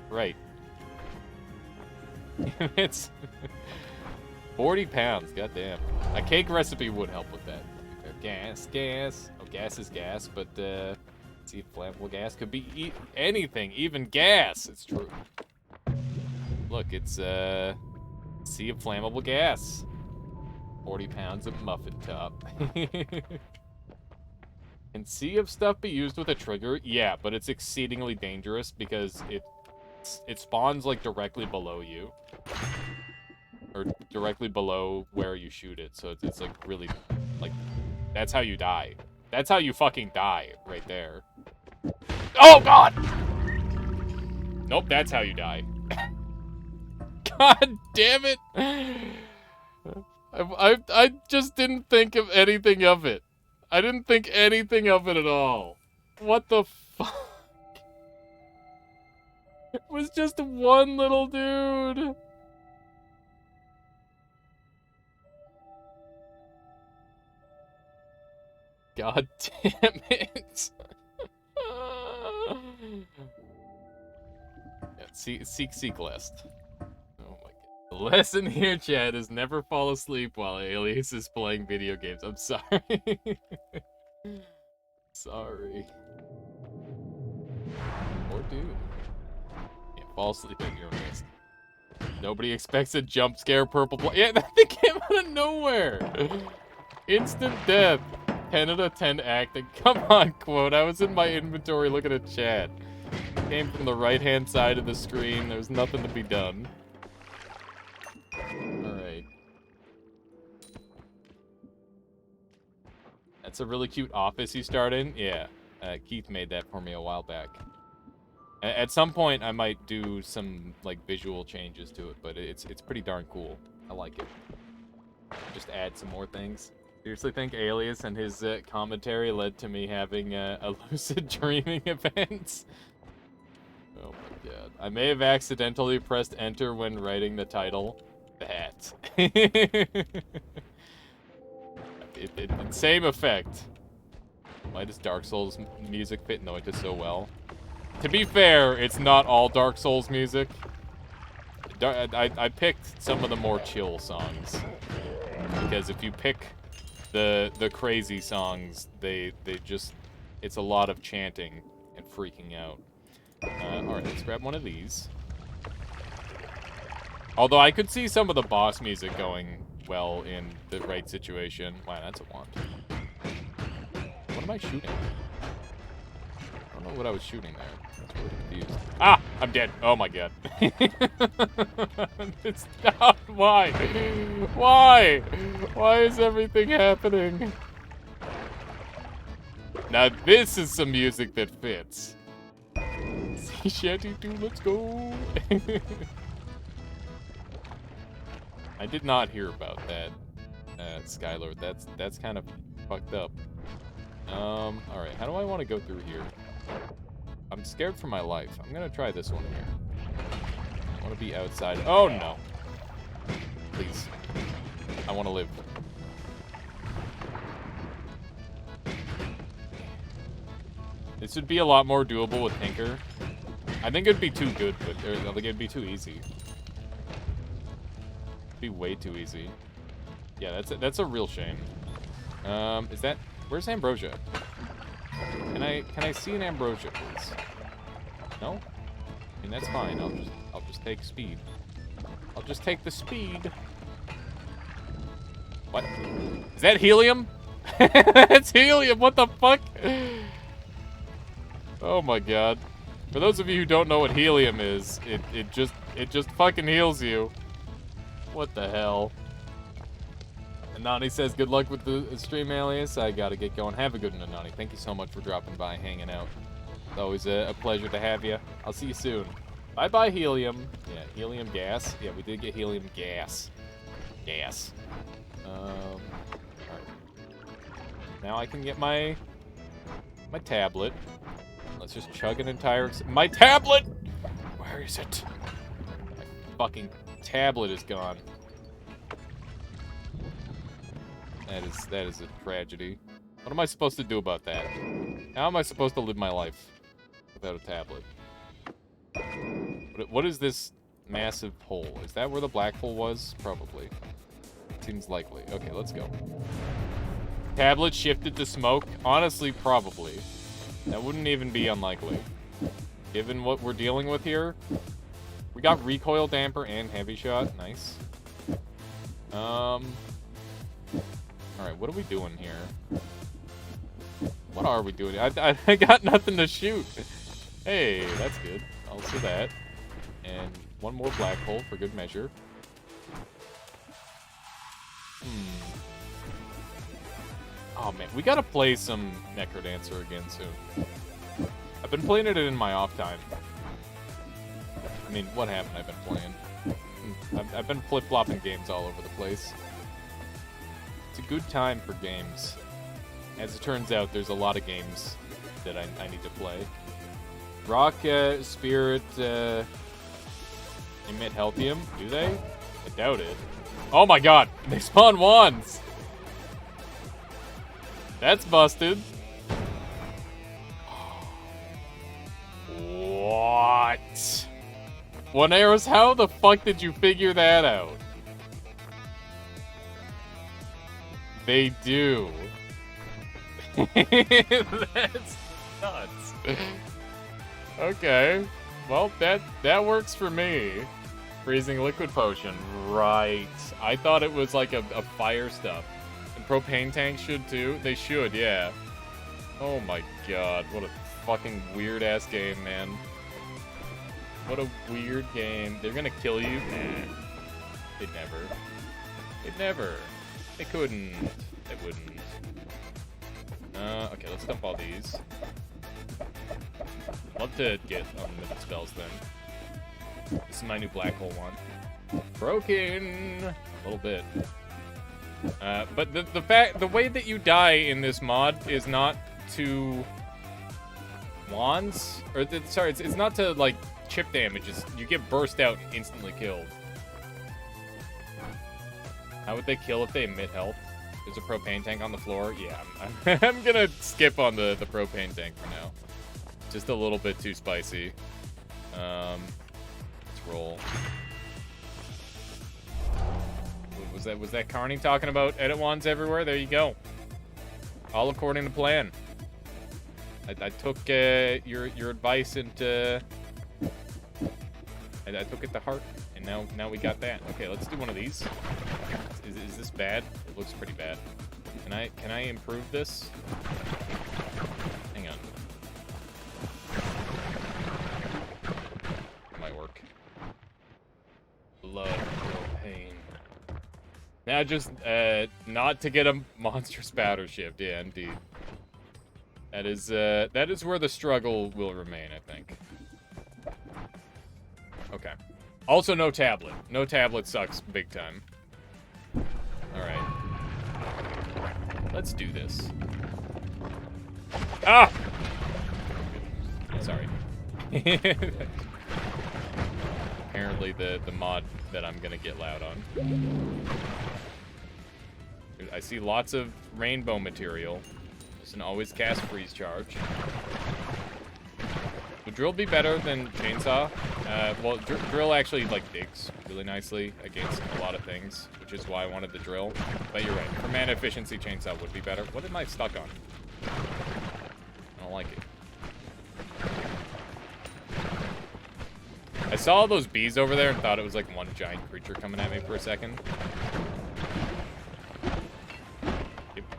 Right. It's 40 pounds, goddamn. A cake recipe would help with that. Gas. Oh, gas is gas, but see, flammable gas could be anything, even gas. It's true. Look, it's Sea of Flammable Gas. 40 pounds of muffin top. Can Sea of Stuff be used with a trigger? Yeah, but it's exceedingly dangerous because it spawns like directly below you. Or directly below where you shoot it, so it's like really, like, that's how you die. That's how you fucking die, right there. Oh god! Nope, that's how you die. God damn it! I just didn't think of anything of it. I didn't think anything of it at all. What the fuck? It was just one little dude. God damn it. Yeah, seek list. Oh my god. The lesson here, Chad, is never fall asleep while Alias is playing video games. I'm sorry. Sorry. Or dude. Can't fall asleep at your wrist. Nobody expects a jump scare purple yeah, that thing came out of nowhere. Instant death. 10 out of 10 acting. Come on, quote. I was in my inventory looking at chat. Came from the right-hand side of the screen. There's nothing to be done. Alright. That's a really cute office you start in. Yeah. Keith made that for me a while back. At some point, I might do some, like, visual changes to it, but it's pretty darn cool. I like it. Just add some more things. Seriously think Alias and his commentary led to me having a lucid dreaming event? Oh my god. I may have accidentally pressed enter when writing the title. That. Same effect. Why does Dark Souls music fit Noita so well? To be fair, it's not all Dark Souls music. I picked some of the more chill songs. Because if you pick the crazy songs, they just... It's a lot of chanting and freaking out. Alright, let's grab one of these. Although I could see some of the boss music going well in the right situation. Wow, that's a wand. What am I shooting? I don't know what I was shooting there. I was really confused. Ah! I'm dead. Oh my god. It's not. Why? Why? Why is everything happening? Now this is some music that fits. Sea Shanty 2, let's go. I did not hear about that, Skylord. That's kind of fucked up. Alright, how do I want to go through here? I'm scared for my life. I'm gonna try this one here. I want to be outside. Oh, no. Please. I want to live. This would be a lot more doable with Tinker. I think it'd be too good, or I think it'd be too easy. It'd be way too easy. Yeah, that's a real shame. Is that... Where's Ambrosia? Can I see an Ambrosia, please? No? I mean, that's fine. I'll just take speed. I'll just take the speed. What? Is that helium? It's helium. What the fuck? Oh my god. For those of you who don't know what helium is, it just fucking heals you. What the hell? And Nani says, good luck with the stream, Alias. I gotta get going. Have a good one, Nani. Thank you so much for dropping by, hanging out. It's always a pleasure to have you. I'll see you soon. Bye-bye, helium. Yeah, helium gas. Yeah, we did get helium gas. Gas. Alright. Now I can get my tablet. Let's just chug an entire... My tablet! Where is it? My fucking tablet is gone. That is a tragedy. What am I supposed to do about that? How am I supposed to live my life without a tablet? What is this massive hole? Is that where the black hole was? Probably. Seems likely. Okay, let's go. Tablet shifted to smoke? Honestly, probably. That wouldn't even be unlikely. Given what we're dealing with here. We got recoil damper and heavy shot. Nice. Alright, what are we doing here? What are we doing? I got nothing to shoot. Hey, that's good. I'll see that. And one more black hole for good measure. Oh man, we gotta play some Necrodancer again soon. I've been playing it in my off time. I mean, what haven't I been playing? I've been flip-flopping games all over the place. It's a good time for games. As it turns out, there's a lot of games that I need to play. Rock, Spirit, emit Healthium, do they? I doubt it. Oh my god, they spawn wands! That's busted. What? One Arrows, how the fuck did you figure that out? They do. That's nuts. Okay. Well, that works for me. Freezing liquid potion. Right. I thought it was like a fire stuff. And propane tanks should too. They should, yeah. Oh my god. What a fucking weird ass game, man. What a weird game. They're gonna kill you? Nah. They'd never. They'd never. They couldn't. They wouldn't. Okay, let's dump all these. Love to get unlimited spells then. This is my new black hole one. Broken! A little bit. But the way that you die in this mod is not to wands, or sorry, it's not to like chip damage. You get burst out and instantly killed. How would they kill if they emit health? There's a propane tank on the floor. Yeah, I'm gonna skip on the propane tank for now. Just a little bit too spicy. Let's roll. Was that Carney talking about edit wands everywhere? There you go. All according to plan. I took your advice and I took it to heart, and now we got that. Okay, let's do one of these. Is this bad? It looks pretty bad. Can I improve this? Hang on. It might work. Blood or pain. Now just not to get a monster spouter shift. Yeah, indeed. That is where the struggle will remain, I think. Okay. Also, no tablet. No tablet sucks big time. Alright. Let's do this. Ah! Sorry. Apparently the mod that I'm gonna get loud on. I see lots of rainbow material. Just an always cast freeze charge. Would drill be better than chainsaw? Well, drill actually like digs really nicely against a lot of things, which is why I wanted the drill. But you're right. For mana efficiency, chainsaw would be better. What am I stuck on? I don't like it. I saw those bees over there and thought it was like one giant creature coming at me for a second.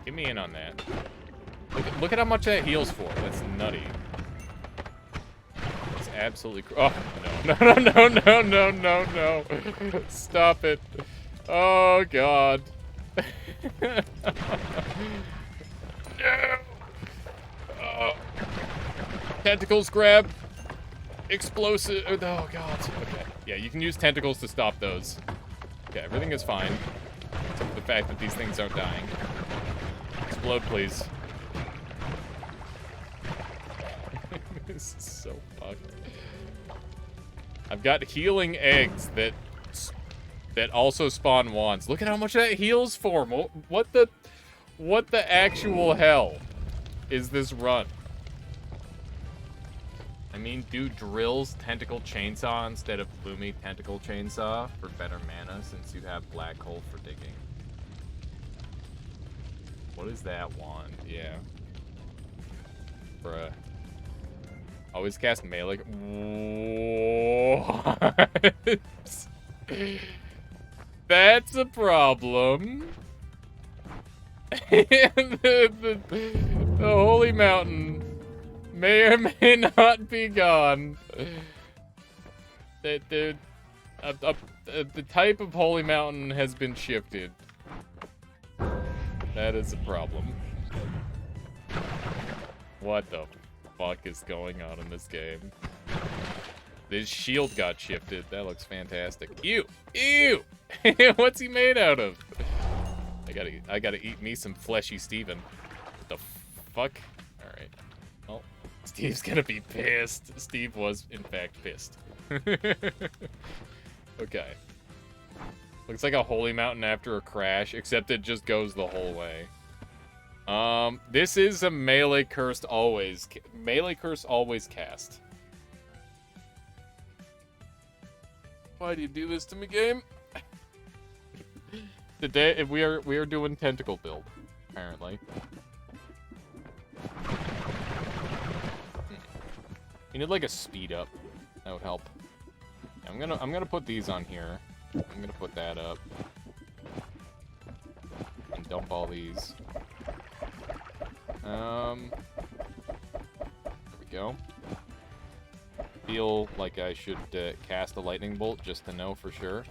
Get me in on that. Look at how much that heals for. That's nutty. It's absolutely... Oh, no. Stop it. Oh, God. No. Tentacles grab. Explosive. Oh, God. Okay. Yeah, you can use tentacles to stop those. Okay, everything is fine. Except for the fact that these things aren't dying. Explode, please. This is so fucked. I've got healing eggs that also spawn wands. Look at how much that heals for. What the actual hell is this run? I mean, do drills tentacle chainsaw instead of Bloomy tentacle chainsaw for better mana since you have black hole for digging. What is that wand? Yeah. Bruh. Always cast melee. What? That's a problem. And the Holy Mountain may or may not be gone. The type of Holy Mountain has been shifted. That is a problem. What the fuck is going on in this game? This shield got shifted. That looks fantastic. Ew! Ew! What's he made out of? I gotta eat me some fleshy Steven. What the fuck? Alright. Well, Steve's gonna be pissed. Steve was, in fact, pissed. Okay. Looks like a Holy Mountain after a crash, except it just goes the whole way. This is a melee curse always cast. Why do you do this to me, game? Today we are doing tentacle build, apparently. You need like a speed up. That would help. I'm gonna put these on here. I'm gonna put that up. And dump all these. There we go. Feel like I should cast a lightning bolt just to know for sure.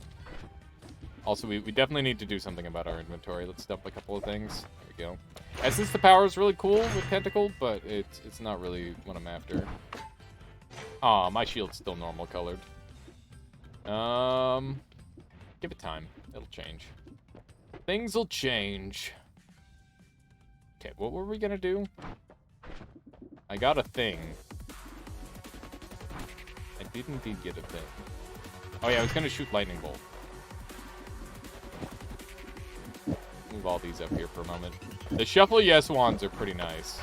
Also, we definitely need to do something about our inventory. Let's dump a couple of things. There we go. Essence to Power is really cool with Tentacle, but it's not really what I'm after. Aw, my shield's still normal colored. Give it time. It'll change. Things will change. Okay, what were we gonna do? I got a thing. I did indeed get a thing. Oh yeah, I was gonna shoot lightning bolt. move all these up here for a moment. The Shuffle Yes wands are pretty nice.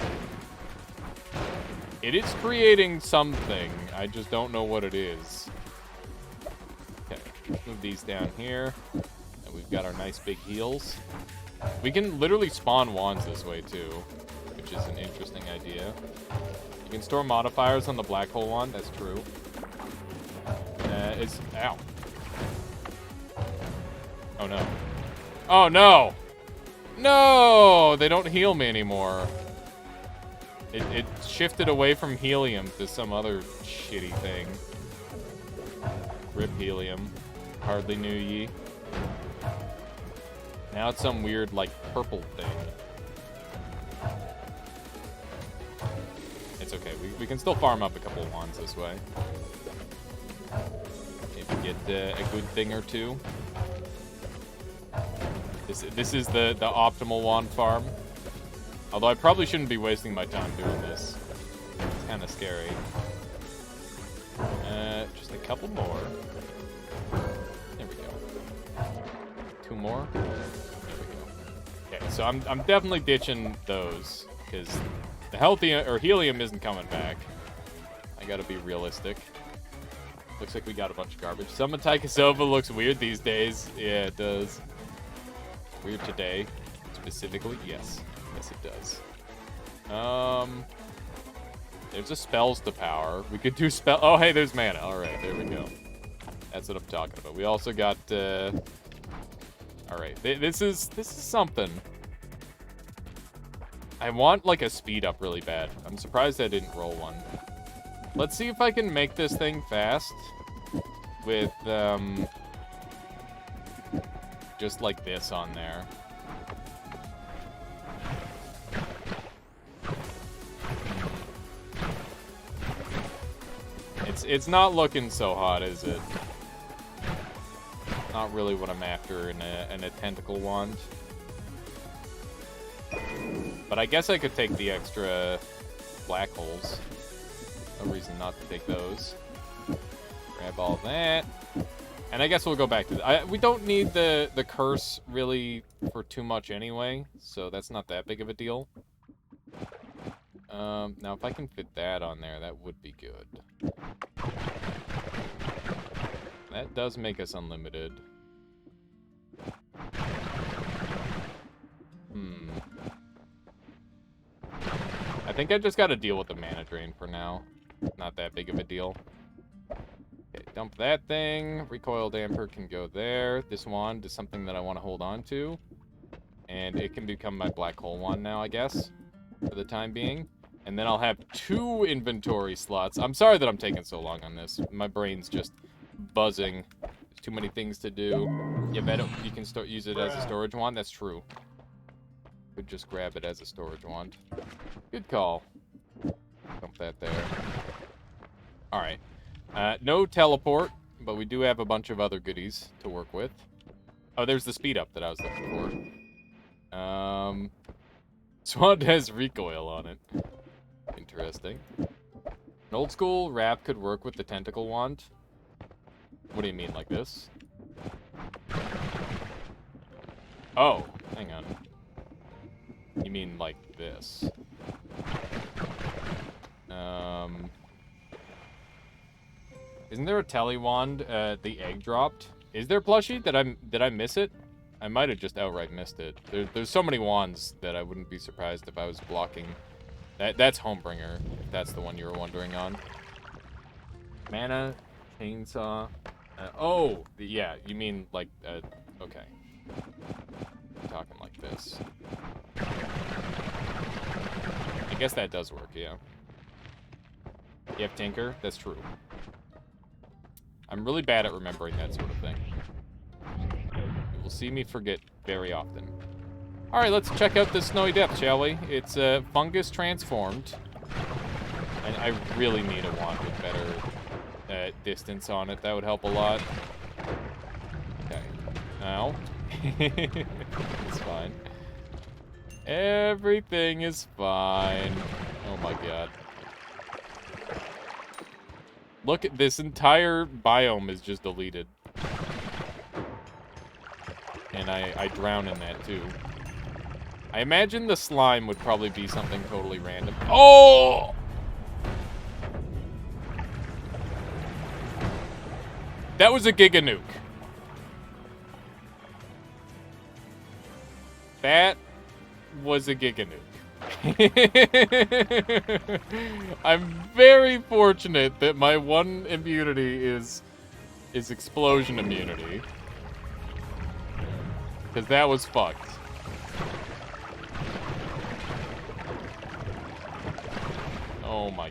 It is creating something. I just don't know what it is. Okay, move these down here. And we've got our nice big heals. We can literally spawn wands this way too, which is an interesting idea. You can store modifiers on the black hole wand, that's true. Ow. Oh no. Oh no! No! They don't heal me anymore. It shifted away from helium to some other shitty thing. Rip helium. Hardly knew ye. Now it's some weird, like, purple thing. It's okay. We can still farm up a couple of wands this way. Maybe get a good thing or two. This is the optimal wand farm. Although I probably shouldn't be wasting my time doing this. It's kind of scary. Just a couple more. There we go. 2 more. There we go. Okay, so I'm definitely ditching those because the helium isn't coming back. I gotta be realistic. Looks like we got a bunch of garbage. Summon Taikasova looks weird these days. Yeah, it does. Weird today, specifically. Yes, it does. There's a spells to power. We could do spell. Oh, hey, there's mana. All right, there we go. That's what I'm talking about. We also got. All right, this is something. I want like a speed up really bad. I'm surprised I didn't roll one. Let's see if I can make this thing fast with just like this on there. It's not looking so hot, is it? Not really what I'm after in a tentacle wand. But I guess I could take the extra black holes. No reason not to take those. Grab all that. And I guess we'll go back to we don't need the curse really for too much anyway, so that's not that big of a deal. Now if I can fit that on there, that would be good. That does make us unlimited. I think I just gotta deal with the mana drain for now. Not that big of a deal. Okay, dump that thing. Recoil damper can go there. This wand is something that I want to hold on to. And it can become my black hole wand now, I guess. For the time being. And then I'll have 2 inventory slots. I'm sorry that I'm taking so long on this. My brain's just buzzing. There's too many things to do. Yeah, you can use it as a storage wand. That's true. Could just grab it as a storage wand. Good call. Dump that there. Alright. No teleport, but we do have a bunch of other goodies to work with. Oh, there's the speed up that I was looking for. Swand has recoil on it. Interesting. An old school wrap could work with the tentacle wand. What do you mean, like this? Oh, hang on. You mean like this? Isn't there a tele wand? The egg dropped. Is there plushie? Did I miss it? I might have just outright missed it. There's so many wands that I wouldn't be surprised if I was blocking. That's Homebringer, if that's the one you were wondering on. Mana, chainsaw. Yeah, you mean like, okay. I'm talking like this. I guess that does work, yeah. You have Tinker? That's true. I'm really bad at remembering that sort of thing. You will see me forget very often. Alright, let's check out this Snowy Depth, shall we? It's fungus transformed. And I really need a wand with better distance on it. That would help a lot. Okay. Now. It's fine. Everything is fine. Oh my god. Look at this entire biome is just deleted. And I drown in that too. I imagine the slime would probably be something totally random. Oh! That was a Giga Nuke. That was a Giga Nuke. I'm very fortunate that my one immunity is explosion immunity. Because that was fucked. Oh my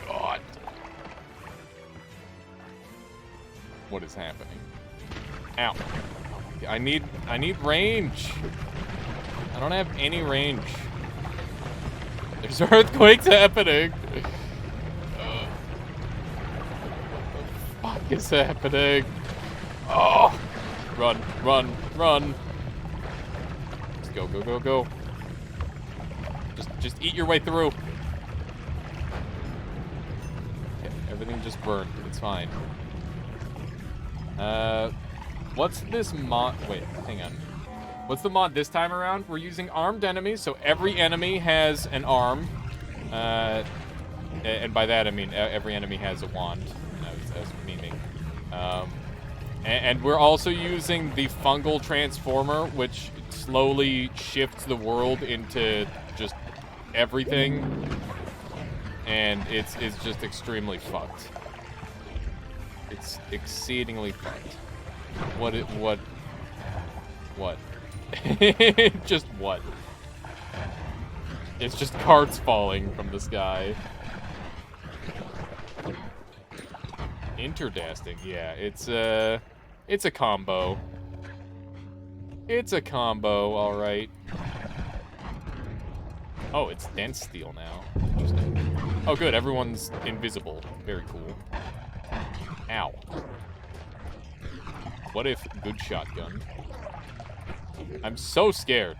god. What is happening? Ow. I need range. I don't have any range. There's earthquakes happening. What the fuck is happening? Oh! Run, run, run. Just go, go, go, go. Just eat your way through. Okay, everything just burned. It's fine. What's this mod? Wait, hang on. What's the mod this time around? We're using armed enemies, so every enemy has an arm. And by that I mean every enemy has a wand. That's meaning. And we're also using the fungal transformer, which slowly shifts the world into just everything. And it's just extremely fucked. It's exceedingly fucked. What? Just what? It's just cards falling from the sky. Interdasting, yeah, it's a combo. It's a combo, alright. Oh, it's dense steel now. Interesting. Oh good, everyone's invisible. Very cool. Ow. What if good shotgun? I'm so scared.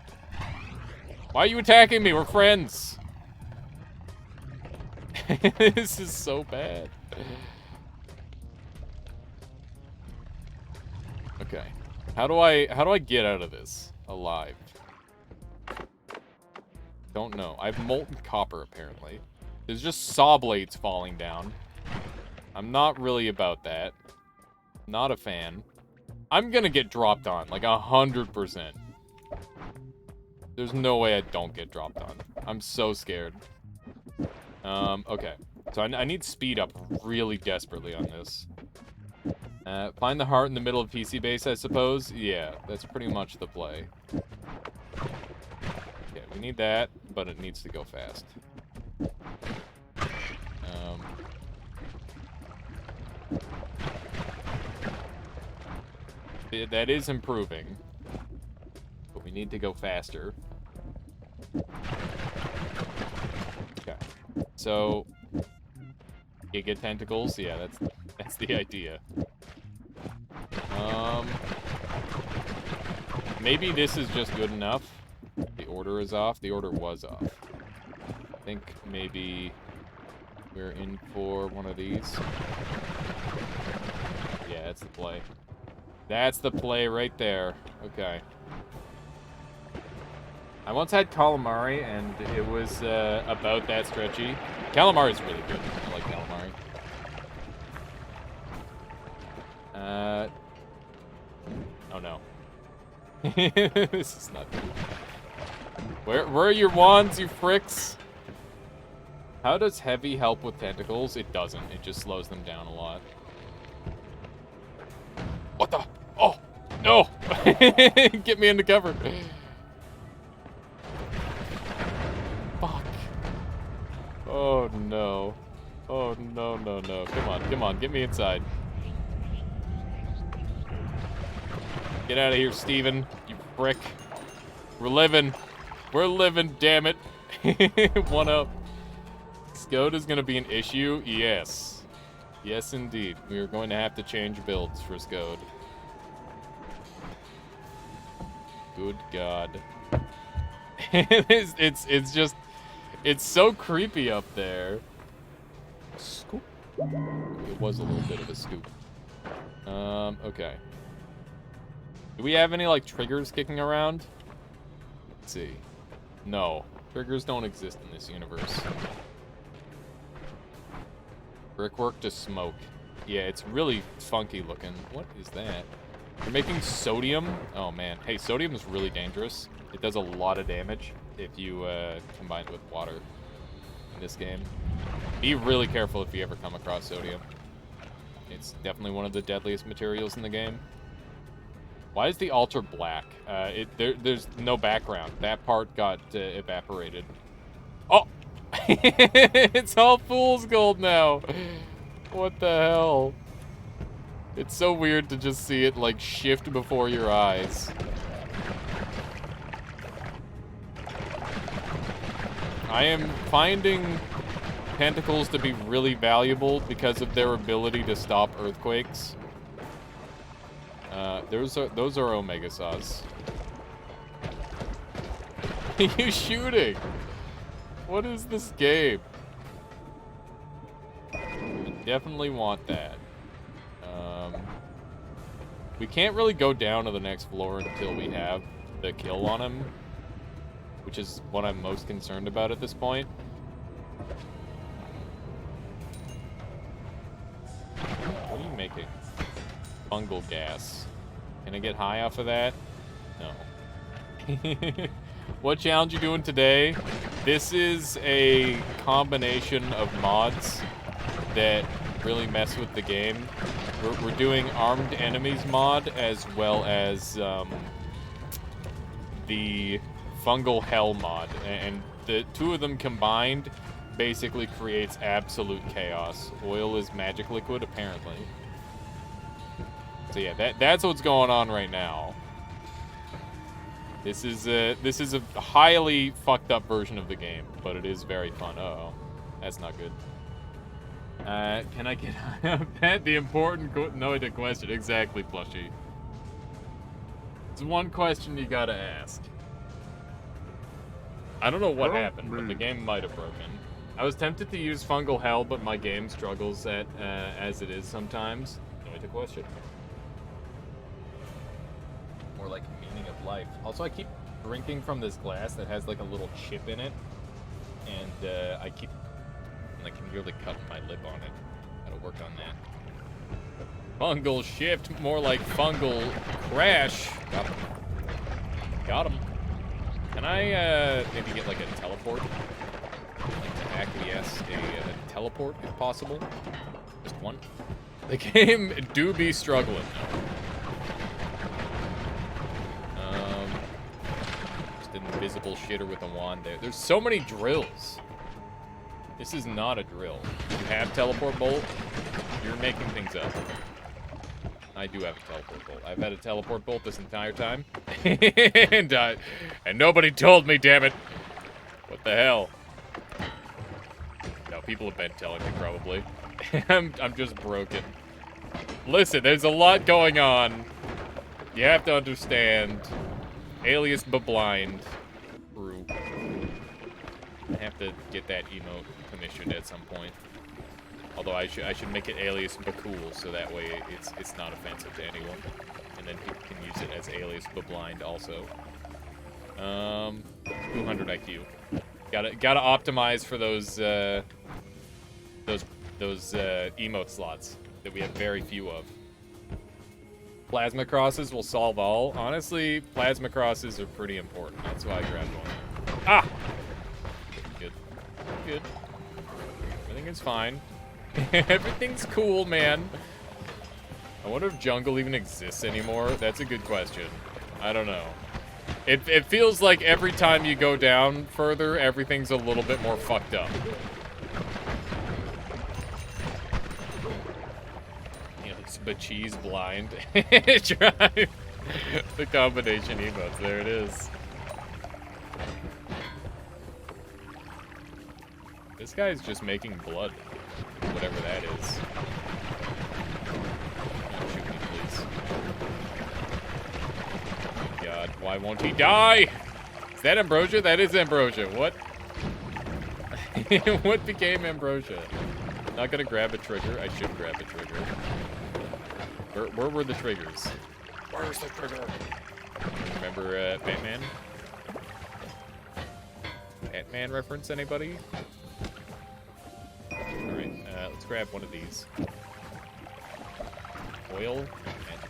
Why are you attacking me? We're friends. This is so bad. Okay. How do I get out of this alive? Don't know. I have molten copper apparently. There's just saw blades falling down. I'm not really about that. Not a fan. I'm gonna get dropped on, like 100%. There's no way I don't get dropped on. I'm so scared. Okay. So I need speed up really desperately on this. Find the heart in the middle of PC base, I suppose. Yeah, that's pretty much the play. Okay, we need that, but it needs to go fast. That is improving. But we need to go faster. Okay. So you get tentacles? Yeah, that's the idea. Maybe this is just good enough. The order is off. The order was off. I think maybe we're in for one of these. Yeah, that's the play. That's the play right there. Okay. I once had calamari, and it was about that stretchy. Calamari is really good. I like calamari. Oh no. This is not good. Where are your wands, you fricks? How does heavy help with tentacles? It doesn't. It just slows them down a lot. What the? Oh! No! Get me into cover. Fuck. Oh no. Oh no, no, no. Come on, come on. Get me inside. Get out of here, Steven. You prick. We're living. We're living, damn it. One up. Scode is going to be an issue? Yes. Yes, indeed. We are going to have to change builds for Scode. Good God. It's just... It's so creepy up there. Scoop. It was a little bit of a scoop. Okay. Do we have any, like, triggers kicking around? Let's see. No. Triggers don't exist in this universe. Brickwork to smoke. Yeah, it's really funky looking. What is that? You're making sodium? Oh, man. Hey, sodium is really dangerous. It does a lot of damage if you combine it with water in this game. Be really careful if you ever come across sodium. It's definitely one of the deadliest materials in the game. Why is the altar black? There's no background. That part got evaporated. Oh! It's all fool's gold now. What the hell? It's so weird to just see it, like, shift before your eyes. I am finding tentacles to be really valuable because of their ability to stop earthquakes. Those are Omega Saws. Are you shooting? What is this game? I definitely want that. We can't really go down to the next floor until we have the kill on him, which is what I'm most concerned about at this point. What are you making? Fungal gas. Can I get high off of that? No. What challenge you doing today? This is a combination of mods that really mess with the game. We're doing Armed Enemies mod as well as the Fungal Hell mod, and the two of them combined basically creates absolute chaos. Oil is magic liquid, apparently. So yeah, that's what's going on right now. This is a highly fucked up version of the game, but it is very fun. Uh-oh, that's not good. Can I get pet the important question? Exactly, Plushie. It's one question you gotta ask. I don't know what happened, but the game might have broken. I was tempted to use Fungal Hell, but my game struggles as it is sometimes. No question. More like meaning of life. Also, I keep drinking from this glass that has like a little chip in it, and I can really cut my lip on it. Gotta work on that. Fungal shift, more like fungal crash. Got him. Got him. Can I maybe get like a teleport? I'd like to acquiesce a teleport if possible. Just one. The game do be struggling. Just an invisible shitter with a wand there. There's so many drills. This is not a drill. You have teleport bolt, you're making things up. I do have a teleport bolt. I've had a teleport bolt this entire time. and nobody told me, damn it. What the hell? No, people have been telling me probably. I'm just broken. Listen, there's a lot going on. You have to understand. Alias Blind crew. I have to get that emote commissioned at some point. Although I should make it Alias Cool, so that way it's not offensive to anyone, and then people can use it as Alias Blind also. 200 IQ. Gotta optimize for those emote slots that we have very few of. Plasma crosses will solve all. Honestly, plasma crosses are pretty important. That's why I grabbed one. Ah! Good. Good. Everything is fine. Everything's cool, man. I wonder if jungle even exists anymore. That's a good question. I don't know. It feels like every time you go down further, everything's a little bit more fucked up. You know, it's cheese blind. Drive. The combination emotes. There it is. This guy's just making blood. Whatever that is. Don't shoot me, please. Oh God, why won't he die? Is that Ambrosia? That is Ambrosia. What? What became Ambrosia? Not gonna grab a trigger. I should grab a trigger. Where were the triggers? Where's the trigger? Remember Batman? Batman reference, anybody? Alright, let's grab one of these. Oil, and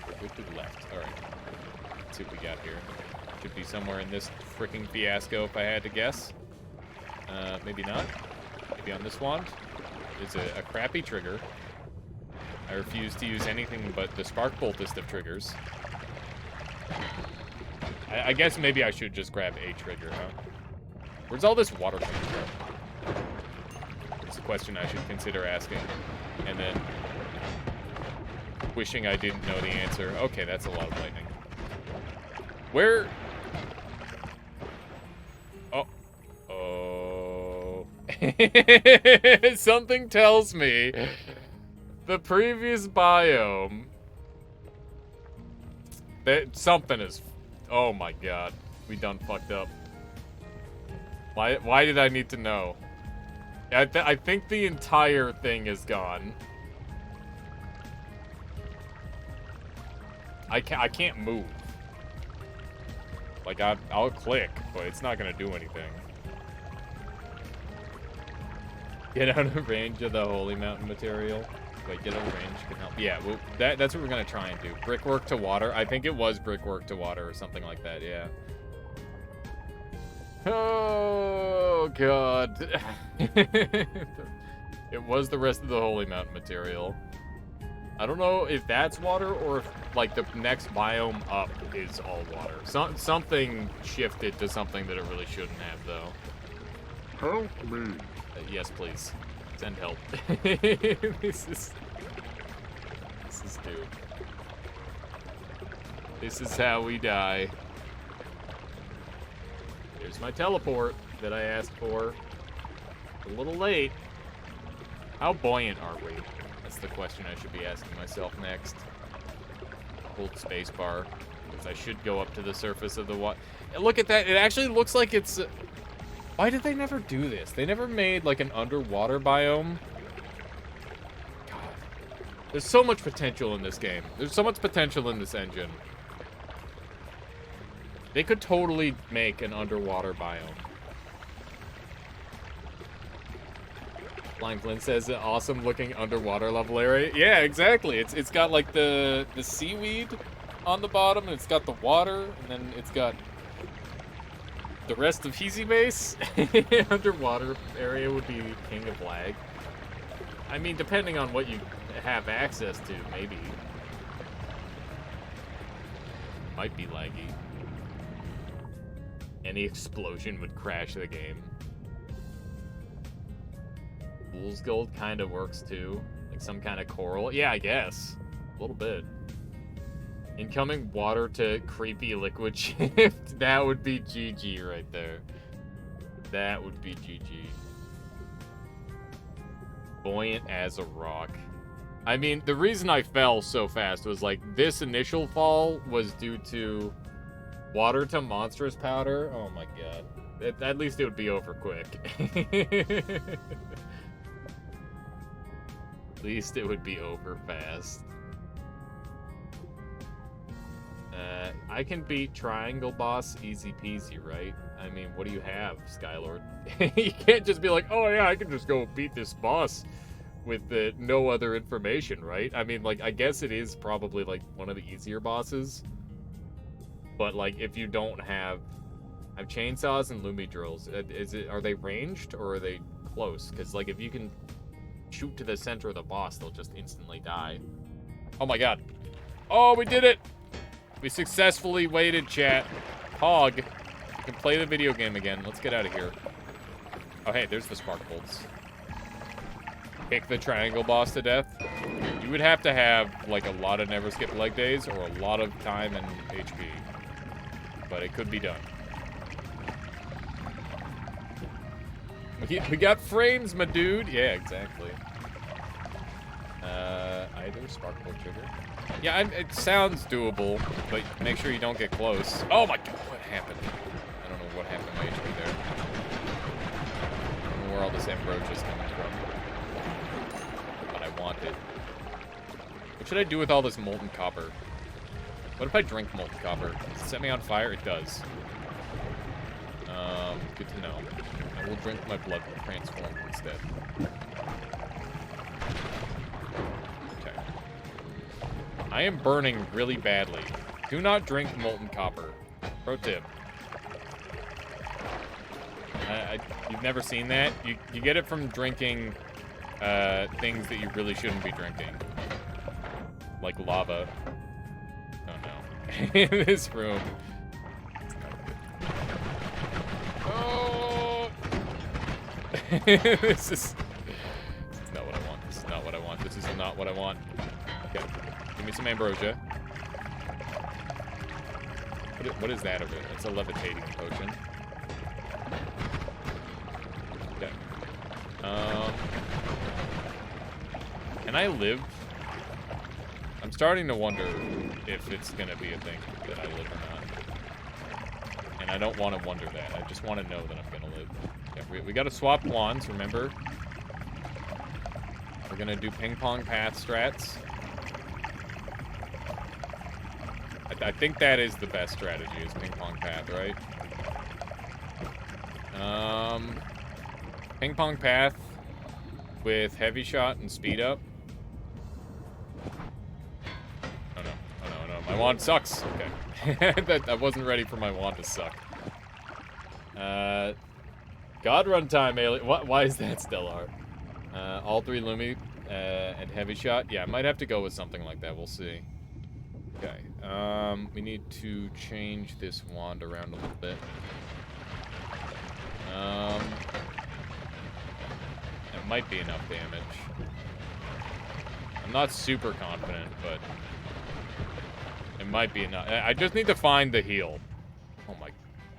we're good to the left. Alright. Let's see what we got here. Should be somewhere in this freaking fiasco if I had to guess. Maybe not. Maybe on this wand. It's a crappy trigger. I refuse to use anything but the spark boltest of triggers. I guess maybe I should just grab a trigger, huh? Where's all this water coming from? It's a question I should consider asking. And then wishing I didn't know the answer. Okay, that's a lot of lightning. Where? Oh. Something tells me the previous biome that something is... Oh my god. We done fucked up. Why did I need to know? I think the entire thing is gone. I can't move. Like, I'll click, but it's not gonna do anything. Get out of range of the Holy Mountain material. Wait, get out of range can help. Yeah, well, that's what we're gonna try and do. Brickwork to water. I think it was brickwork to water or something like that, yeah. Oh, God. It was the rest of the Holy Mountain material. I don't know if that's water or if, like, the next biome up is all water. Something shifted to something that it really shouldn't have, though. Help me. Yes, please. Send help. This is due. This is how we die. Here's my teleport that I asked for. A little late. How buoyant are we? That's the question I should be asking myself next. Hold spacebar, because I should go up to the surface of the water. Look at that. It actually looks like it's... Why did they never do this? They never made, like, an underwater biome. God. There's so much potential in this game. There's so much potential in this engine. They could totally make an underwater biome. Blind Flynn says an awesome looking underwater level area. Yeah, exactly. It's got like the seaweed on the bottom, and it's got the water, and then it's got the rest of Heezy Base. Underwater area would be king of lag. I mean, depending on what you have access to, maybe. Might be laggy. Any explosion would crash the game. Fool's Gold kind of works too. Like some kind of coral. Yeah, I guess. A little bit. Incoming water to creepy liquid shift. That would be GG right there. That would be GG. Buoyant as a rock. I mean, the reason I fell so fast was like this initial fall was due to water to monstrous powder. Oh my god. At least it would be over quick. At least it would be over fast. I can beat Triangle Boss easy peasy, right? I mean, what do you have, Skylord? You can't just be like, oh yeah, I can just go beat this boss with no other information, right? I mean, like, I guess it is probably, like, one of the easier bosses. But, like, if you don't have chainsaws and Lumi drills, are they ranged or are they close? Because, like, if you can shoot to the center of the boss, they'll just instantly die. Oh my god. Oh, we did it! We successfully waited, chat. Hog. You can play the video game again. Let's get out of here. Oh, hey, there's the spark bolts. Kick the triangle boss to death. You would have to have, like, a lot of never skip leg days or a lot of time and HP. But it could be done. We got frames, my dude. Yeah, exactly. Either spark bolt trigger. Yeah, it sounds doable, but make sure you don't get close. Oh my god, what happened? I don't know what happened to my HP there. I don't know where all this ambrosia is coming from. But I want it. What should I do with all this molten copper? What if I drink molten copper? Does it set me on fire? It does. Good to know. I will drink my blood transform instead. Okay. I am burning really badly. Do not drink molten copper. Pro tip. You've never seen that? You get it from drinking things that you really shouldn't be drinking. Like lava. Oh no. In this room. Oh! This is not what I want. This is not what I want. This is not what I want. Okay. Give me some ambrosia. What is that over there? It's a levitating potion. Okay. Can I live? I'm starting to wonder if it's gonna be a thing that I live or not. And I don't want to wonder that. I just want to know that I'm gonna live. Okay, we gotta swap wands, remember? We're gonna do ping pong path strats. I think that is the best strategy, is ping pong path, right? Ping pong path with heavy shot and speed up. Oh no, oh no, oh no, my wand sucks. Okay. I wasn't ready for my wand to suck. God run time, alien. Why is that Stellar? All 3 Lumi and heavy shot. Yeah, I might have to go with something like that. We'll see. Okay. We need to change this wand around a little bit. It might be enough damage. I'm not super confident, but it might be enough. I just need to find the heal. Oh my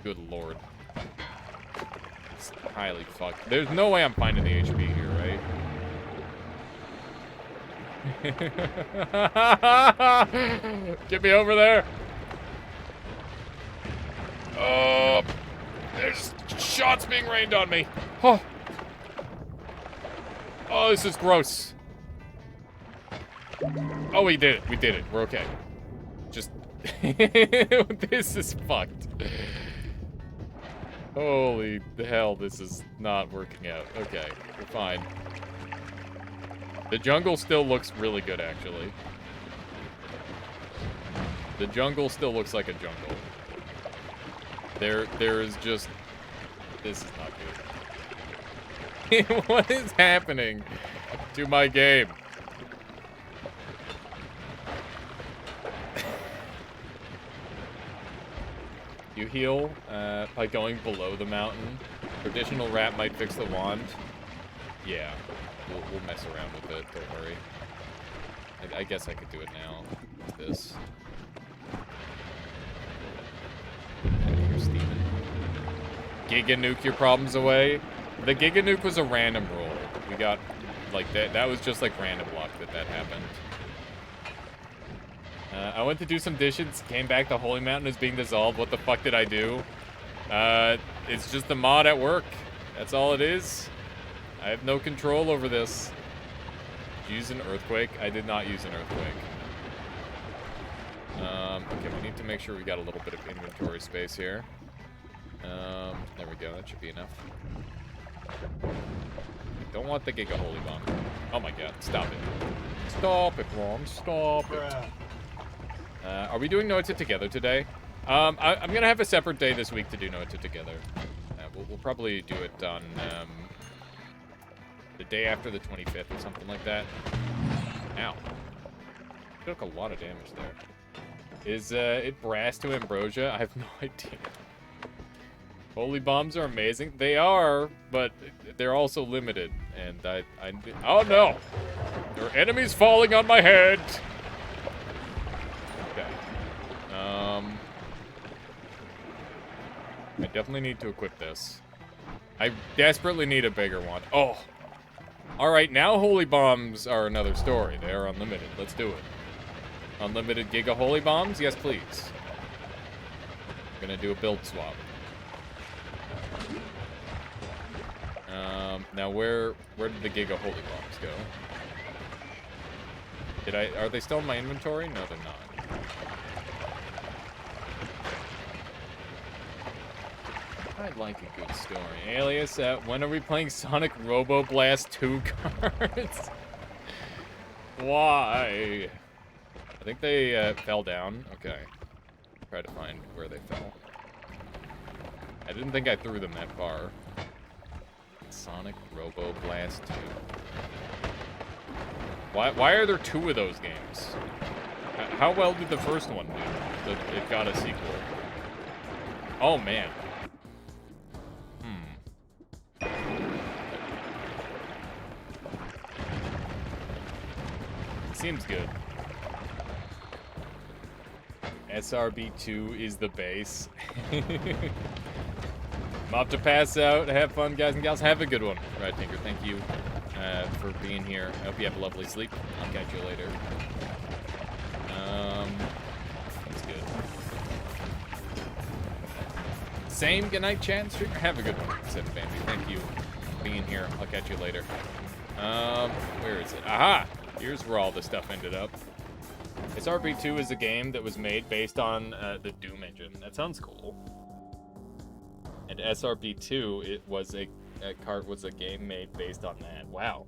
good lord. It's highly fucked. There's no way I'm finding the HP here, right? Get me over there. Oh, there's shots being rained on me. Oh, oh, this is gross. Oh, we did it. We did it. We're okay. Just, this is fucked. Holy hell, this is not working out. Okay, we're fine. The jungle still looks really good, actually. The jungle still looks like a jungle. There is just... This is not good. What is happening to my game? You heal by going below the mountain. Traditional wrap might fix the wand. Yeah. We'll mess around with it, don't worry. I guess I could do it now. This. Here's Steven. Giga nuke your problems away. The Giga nuke was a random roll. We got, like, that was just, like, random luck that happened. I went to do some dishes, came back, the Holy Mountain is being dissolved. What the fuck did I do? It's just the mod at work. That's all it is. I have no control over this. Did you use an earthquake? I did not use an earthquake. Okay, we need to make sure we got a little bit of inventory space here. There we go, that should be enough. Don't want the Giga Holy Bomb. Oh my god, stop it. Stop it, Ron, stop it. Are we doing Noita together today? I'm gonna have a separate day this week to do Noita together. We'll probably do it on, the day after the 25th or something like that. Ow. Took a lot of damage there. Is it brass to ambrosia? I have no idea. Holy bombs are amazing. They are, but they're also limited. And oh no! There are enemies falling on my head! Okay. I definitely need to equip this. I desperately need a bigger one. Oh! Alright, now holy bombs are another story. They are unlimited. Let's do it. Unlimited Giga Holy Bombs? Yes, please. I'm gonna do a build swap. Now where did the Giga Holy Bombs go? Are they still in my inventory? No, they're not. like a good story. Alias, when are we playing Sonic Robo Blast 2 cards? Why? I think they fell down. Okay. Try to find where they fell. I didn't think I threw them that far. Sonic Robo Blast 2. Why are there 2 of those games? How well did the first one do that it got a sequel? Oh, man. Seems good. SRB2 is the base. I'm off to pass out. Have fun, guys and gals. Have a good one. Right, Tinker, thank you for being here. I hope you have a lovely sleep. I'll catch you later. That's good. Same goodnight, chat and streamer. Have a good one, said Bambi. Thank you for being here. I'll catch you later. Where is it? Aha! Here's where all the stuff ended up. SRB2 is a game that was made based on the Doom engine. That sounds cool. And SRB2, it was a game made based on that. Wow.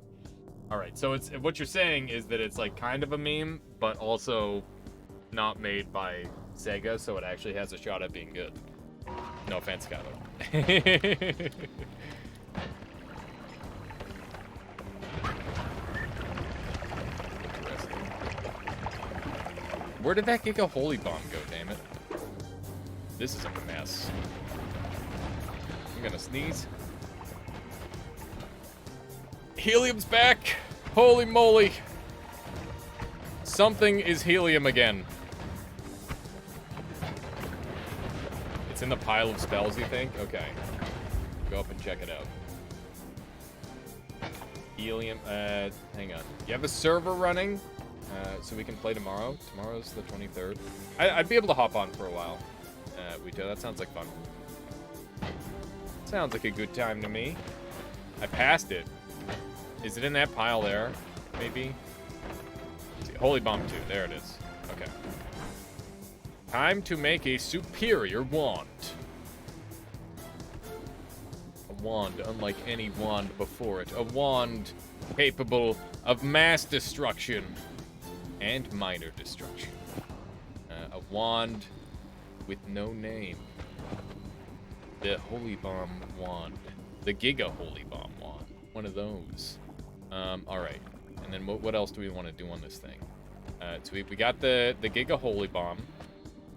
All right, so it's what you're saying is that it's like kind of a meme, but also not made by Sega, so it actually has a shot at being good. No offense, Skylar. Where did that Giga Holy Bomb go, damn it? This is a mess. I'm gonna sneeze. Helium's back! Holy moly! Something is helium again. It's in the pile of spells, you think? Okay. Go up and check it out. Helium, hang on. You have a server running? So we can play tomorrow. Tomorrow's the 23rd. I'd be able to hop on for a while. That sounds like fun. Sounds like a good time to me. I passed it. Is it in that pile there? Maybe? Let's see. Holy Bomb 2. There it is. Okay. Time to make a superior wand. A wand unlike any wand before it. A wand capable of mass destruction and minor destruction. A wand with no name. The Holy Bomb wand. The Giga Holy Bomb wand. One of those. Alright. And then what else do we want to do on this thing? So we got the Giga Holy Bomb.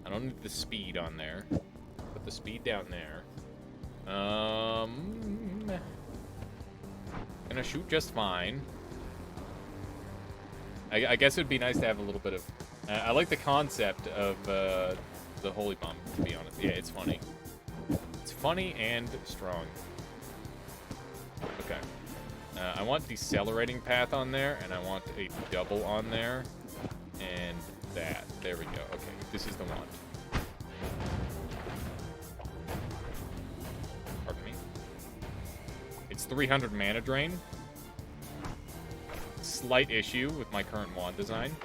I don't need the speed on there. Put the speed down there. Gonna shoot just fine. I guess it would be nice to have a little bit of... I like the concept of the Holy Bomb, to be honest. Yeah, it's funny. It's funny and strong. Okay. I want decelerating path on there, and I want a double on there. And that. There we go. Okay, this is the one. Pardon me. It's 300 mana drain. Slight issue with my current wand design.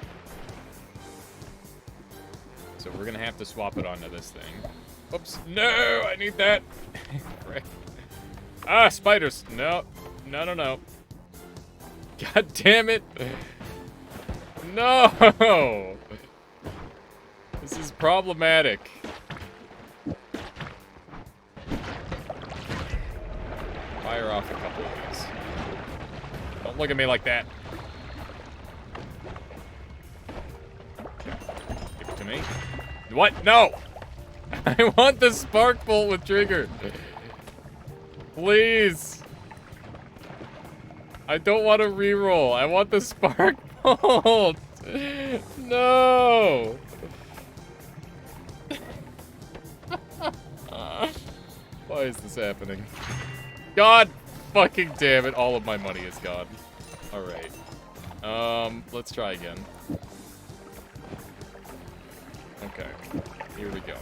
So we're gonna have to swap it onto this thing. Oops. No! I need that! Right. Ah, spiders! No. No, no, no. God damn it! No! This is problematic. Fire off a couple of these. Don't look at me like that. Give it to me. What? No! I want the spark bolt with trigger. Please. I don't want to reroll. I want the spark bolt. No. Why is this happening? God fucking damn it. All of my money is gone. All right. Let's try again. Okay. Here we go.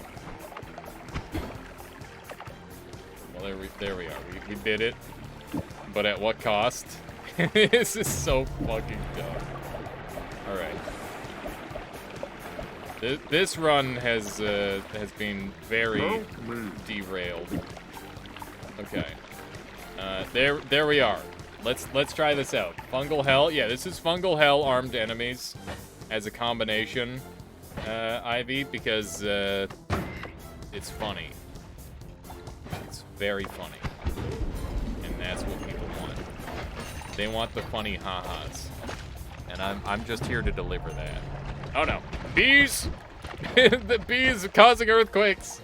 Well, there we are. We did it. But at what cost? This is so fucking dumb. Alright. This run has been very derailed. Okay. There we are. Let's try this out. Fungal Hell. Yeah, this is Fungal Hell armed enemies as a combination, Ivy, because it's funny. It's very funny. And that's what people want. They want the funny ha-has. And I'm just here to deliver that. Oh no. Bees! The bees are causing earthquakes!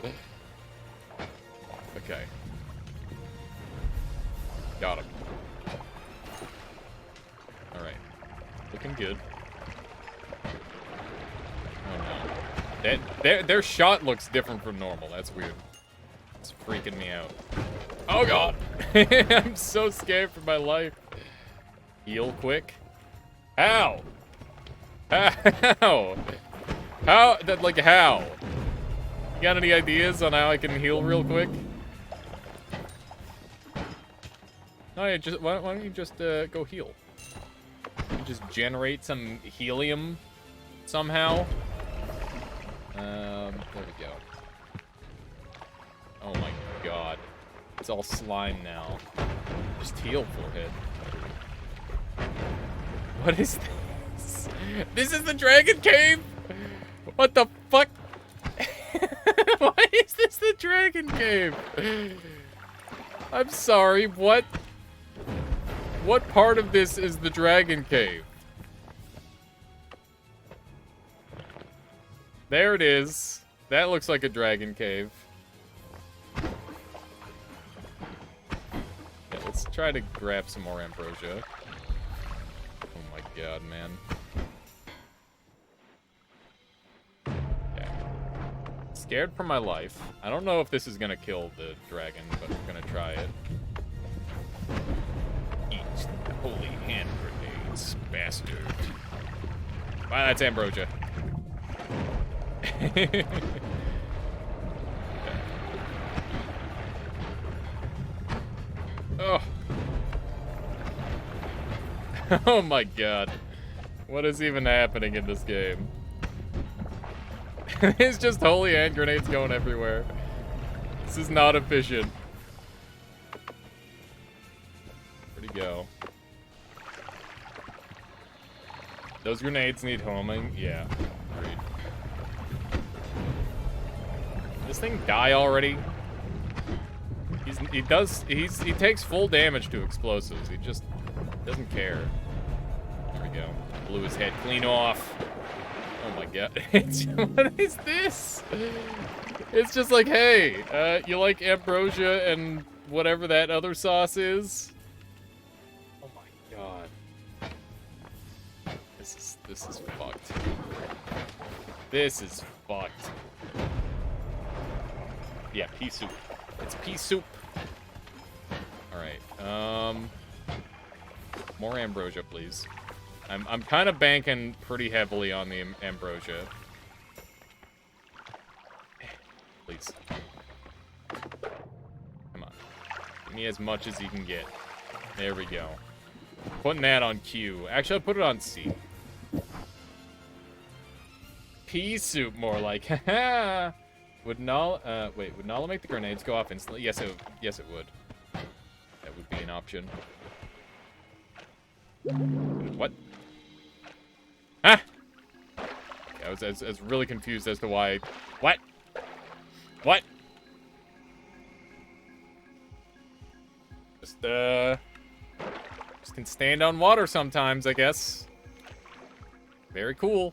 Okay. Got him. Alright. Looking good. Oh no. Their shot looks different from normal. That's weird. It's freaking me out. Oh god! I'm so scared for my life. Heal quick. How? How? How? Like, how? You got any ideas on how I can heal real quick? No, why don't you just go heal? You just generate some helium somehow. There we go. Oh my god. It's all slime now. Just heal, forehead. What is this? This is the Dragon Cave? What the fuck? Why is this the Dragon Cave? I'm sorry, what? What part of this is the Dragon Cave? There it is. That looks like a Dragon Cave. Yeah, let's try to grab some more ambrosia. Oh my god, man. Okay. Scared for my life. I don't know if this is gonna kill the dragon, but we're gonna try it. Eat the holy hand grenades, bastard. Wow, that's ambrosia. Oh. Oh my god. What is even happening in this game? It's just holy hand grenades going everywhere. This is not efficient. Where'd he go? Those grenades need homing? Yeah. Agreed. This thing die already? He takes full damage to explosives. He just doesn't care. There we go. Blew his head clean off. Oh my god. What is this? It's just like, hey, you like ambrosia and whatever that other sauce is? Oh my god. This is fucked. This is fucked. Yeah, pea soup. It's pea soup. Alright, more ambrosia, please. I'm kind of banking pretty heavily on the ambrosia. Please. Come on. Give me as much as you can get. There we go. Putting that on Q. Actually, I'll put it on C. Pea soup, more like. Haha. Would Nala, would Nala make the grenades go off instantly? Yes, it would. That would be an option. What? Ah! Yeah, I was really confused as to why. What? What? Just can stand on water sometimes, I guess. Very cool.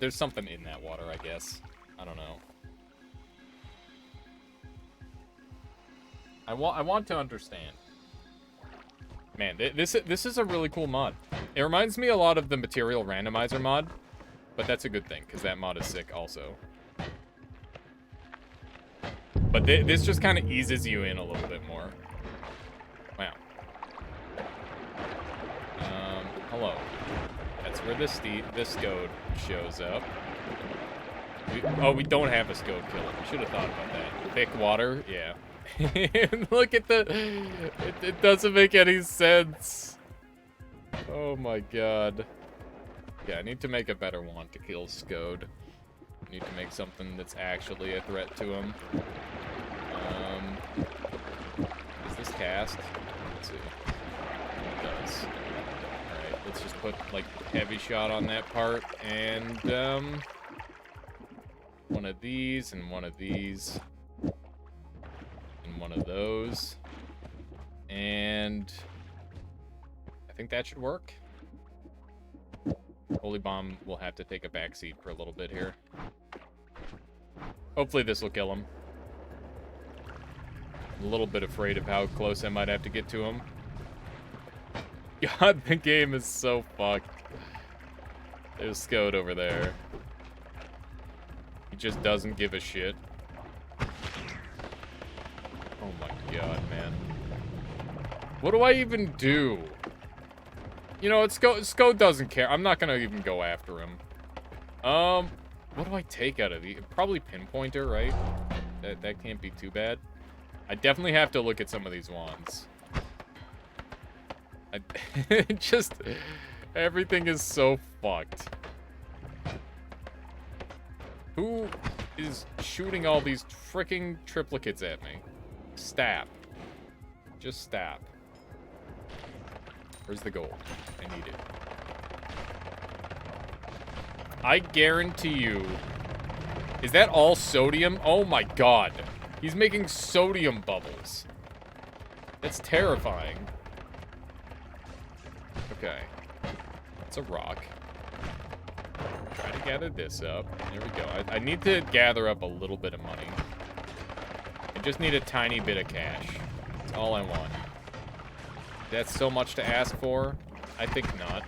There's something in that water, I guess. I don't know. I want to understand. Man, this is a really cool mod. It reminds me a lot of the Material Randomizer mod, but that's a good thing, because that mod is sick also. But this just kind of eases you in a little bit more. Wow. Hello. That's where this Scode shows up. We don't have a Scode killer. We should have thought about that. Thick water? Yeah. Look at it doesn't make any sense. Oh my god. Yeah, I need to make a better one to kill Scode. I need to make something that's actually a threat to him. this cast? Let's see. It does. Alright, let's just put, like, heavy shot on that part, and, one of these, and one of these, and one of those, and I think that should work. Holy Bomb will have to take a backseat for a little bit here. Hopefully this will kill him. I'm a little bit afraid of how close I might have to get to him. God, the game is so fucked. There's Scode over there. He just doesn't give a shit. Oh my god, man. What do I even do? You know, Scode doesn't care. I'm not gonna even go after him. What do I take out of the... Probably Pinpointer, right? That can't be too bad. I definitely have to look at some of these wands. Just... Everything is so fucked. Who is shooting all these freaking triplicates at me? Stab. Just stab. Where's the gold? I need it. I guarantee you... Is that all sodium? Oh my god. He's making sodium bubbles. That's terrifying. Okay. That's a rock. Try to gather this up. There we go. I need to gather up a little bit of money. I just need a tiny bit of cash. That's all I want. That's so much to ask for? I think not.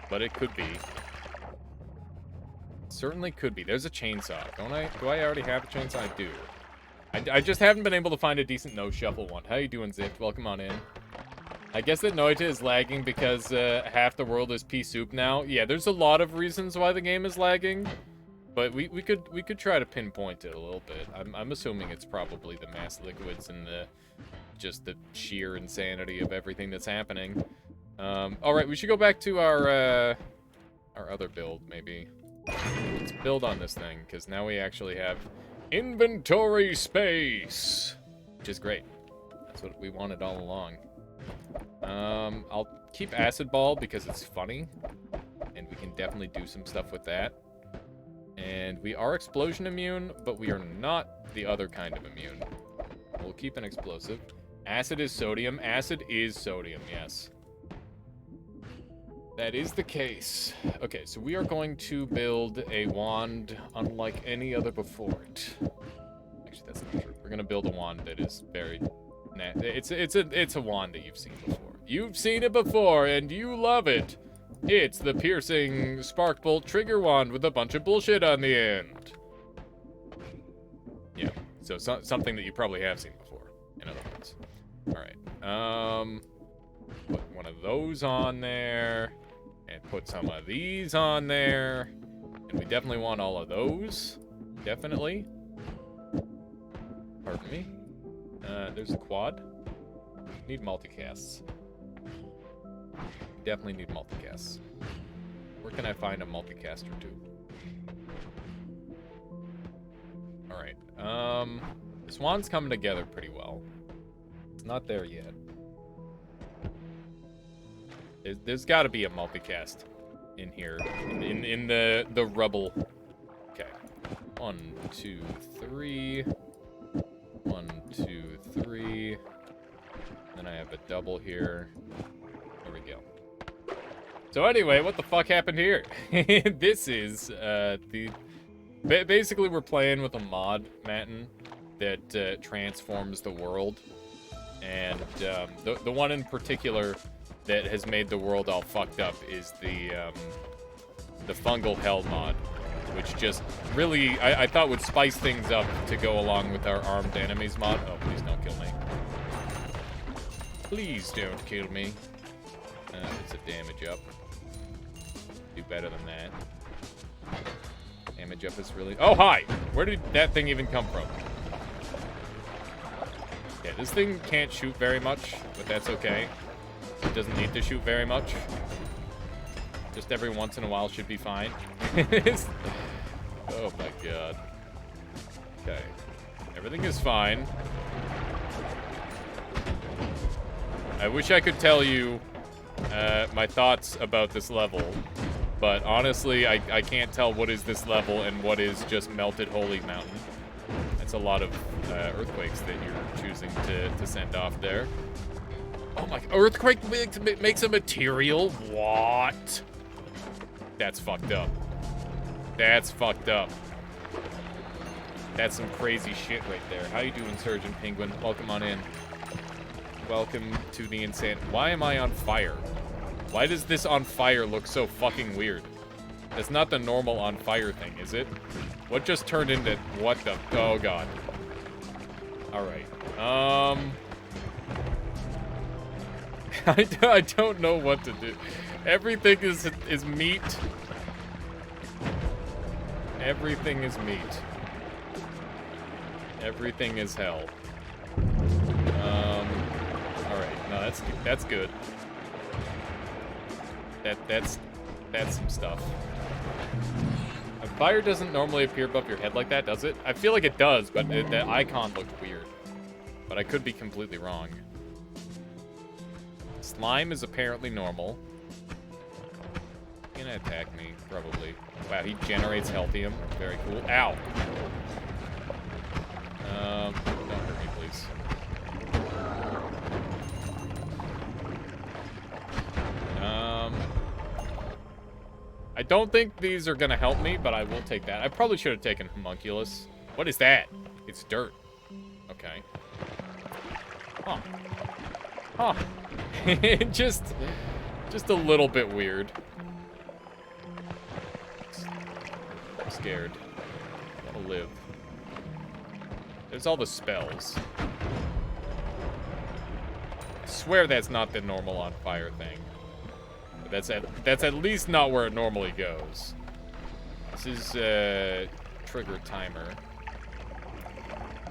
But it could be. Certainly could be. There's a chainsaw. Don't I? Do I already have a chainsaw? I do. I just haven't been able to find a decent no-shuffle one. How you doing, Zift? Welcome on in. I guess that Noita is lagging because half the world is pea soup now. Yeah, there's a lot of reasons why the game is lagging. But we could try to pinpoint it a little bit. I'm assuming it's probably the mass liquids and just the sheer insanity of everything that's happening. Alright, we should go back to our other build, maybe. Let's build on this thing, because now we actually have inventory space, which is great. That's what we wanted all along. I'll keep Acid Ball because it's funny, and we can definitely do some stuff with that. And we are explosion immune, but we are not the other kind of immune. We'll keep an explosive. Acid is sodium. Acid is sodium, yes. That is the case. Okay, so we are going to build a wand unlike any other before it. Actually, that's not true. We're gonna build a wand that is very... It's a wand that you've seen before. You've seen it before, and you love it. It's the piercing spark bolt trigger wand with a bunch of bullshit on the end. Yeah, so something that you probably have seen before, in other words. Alright, put one of those on there, and put some of these on there, and we definitely want all of those, definitely. Pardon me. There's a quad. Need multicasts. Definitely need multicasts. Where can I find a multicast or two? Alright, this wand's coming together pretty well. It's not there yet. There's got to be a multicast in here, in the rubble. Okay, 1, 2, 3. 1, 2, 3. Then I have a double here. There we go. So anyway, what the fuck happened here? This is basically we're playing with a mod, Matten, that transforms the world, and the one in particular that has made the world all fucked up is the fungal hell mod, which just really I thought would spice things up to go along with our armed enemies mod. Oh, please don't kill me. Please don't kill me. It's a damage up. Do better than that. Damage up is really... Oh, hi! Where did that thing even come from? Okay, this thing can't shoot very much, but that's okay. It doesn't need to shoot very much. Just every once in a while should be fine. Oh my god. Okay. Everything is fine. I wish I could tell you my thoughts about this level, but honestly, I can't tell what is this level and what is just Melted Holy Mountain. That's a lot of earthquakes that you're choosing to send off there. Oh my, earthquake makes a material? What? That's fucked up. That's fucked up. That's some crazy shit right there. How you doing, Surgeon Penguin? Welcome on in. Welcome to the insane. Why am I on fire? Why does this on fire look so fucking weird? It's not the normal on fire thing, is it? What just turned into what the? Oh god. All right. I don't know what to do. Everything is meat. Everything is meat. Everything is hell. All right. No, that's good. That's some stuff. Fire doesn't normally appear above your head like that, does it? I feel like it does, but that icon looked weird. But I could be completely wrong. Slime is apparently normal. He's gonna attack me, probably. Wow, he generates healthium. Very cool. Ow! Don't hurt me, please. I don't think these are gonna help me, but I will take that. I probably should have taken homunculus. What is that? It's dirt. Okay. Huh. Huh. just a little bit weird. I'm scared. I'll live. There's all the spells. I swear that's not the normal on fire thing. But that's at least not where it normally goes. This is trigger timer.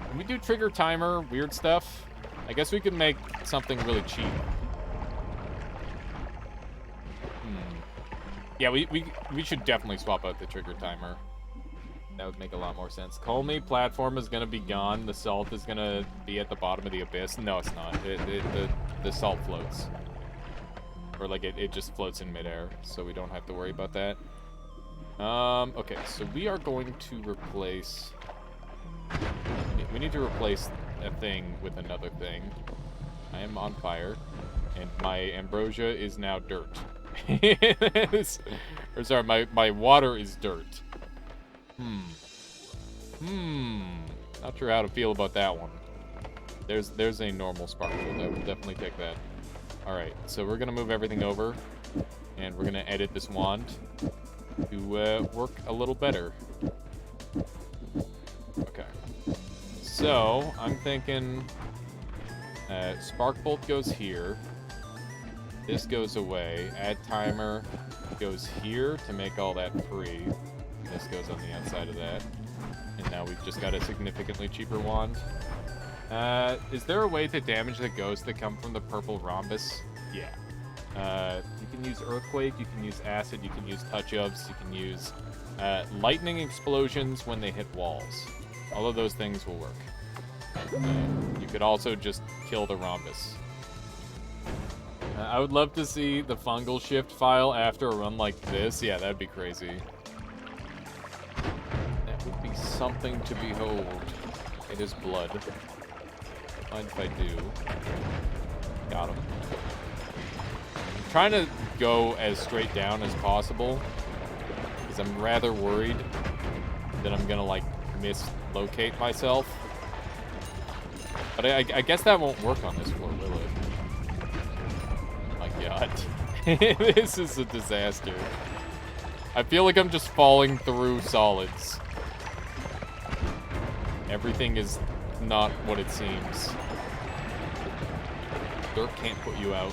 Can we do trigger timer weird stuff? I guess we could make something really cheap. Yeah, we should definitely swap out the trigger timer. That would make a lot more sense. Colmy platform is gonna be gone. The salt is gonna be at the bottom of the abyss. No, it's not. The salt floats. Or like it just floats in midair, so we don't have to worry about that. Okay, so we are going to replace... We need to replace a thing with another thing. I am on fire, and my ambrosia is now dirt. Or sorry, my water is dirt. Not sure how to feel about that one. There's a normal sparkle. I would definitely take that. Alright, so we're gonna move everything over, and we're gonna edit this wand to work a little better. Okay. So, I'm thinking Spark Bolt goes here. This goes away. Add timer goes here to make all that free. This goes on the outside of that. And now we've just got a significantly cheaper wand. Is there a way to damage the ghosts that come from the purple rhombus? Yeah. You can use Earthquake, you can use Acid, you can use Touch-Ups, you can use lightning explosions when they hit walls. All of those things will work. You could also just kill the rhombus. I would love to see the fungal shift file after a run like this. Yeah, that'd be crazy. That would be something to behold. It is blood. Mind if I do? Got him. I'm trying to go as straight down as possible, because I'm rather worried that I'm gonna, like, mislocate myself. But I guess that won't work on this floor, will it? Oh my god. This is a disaster. I feel like I'm just falling through solids. Everything is not what it seems. Dirt can't put you out.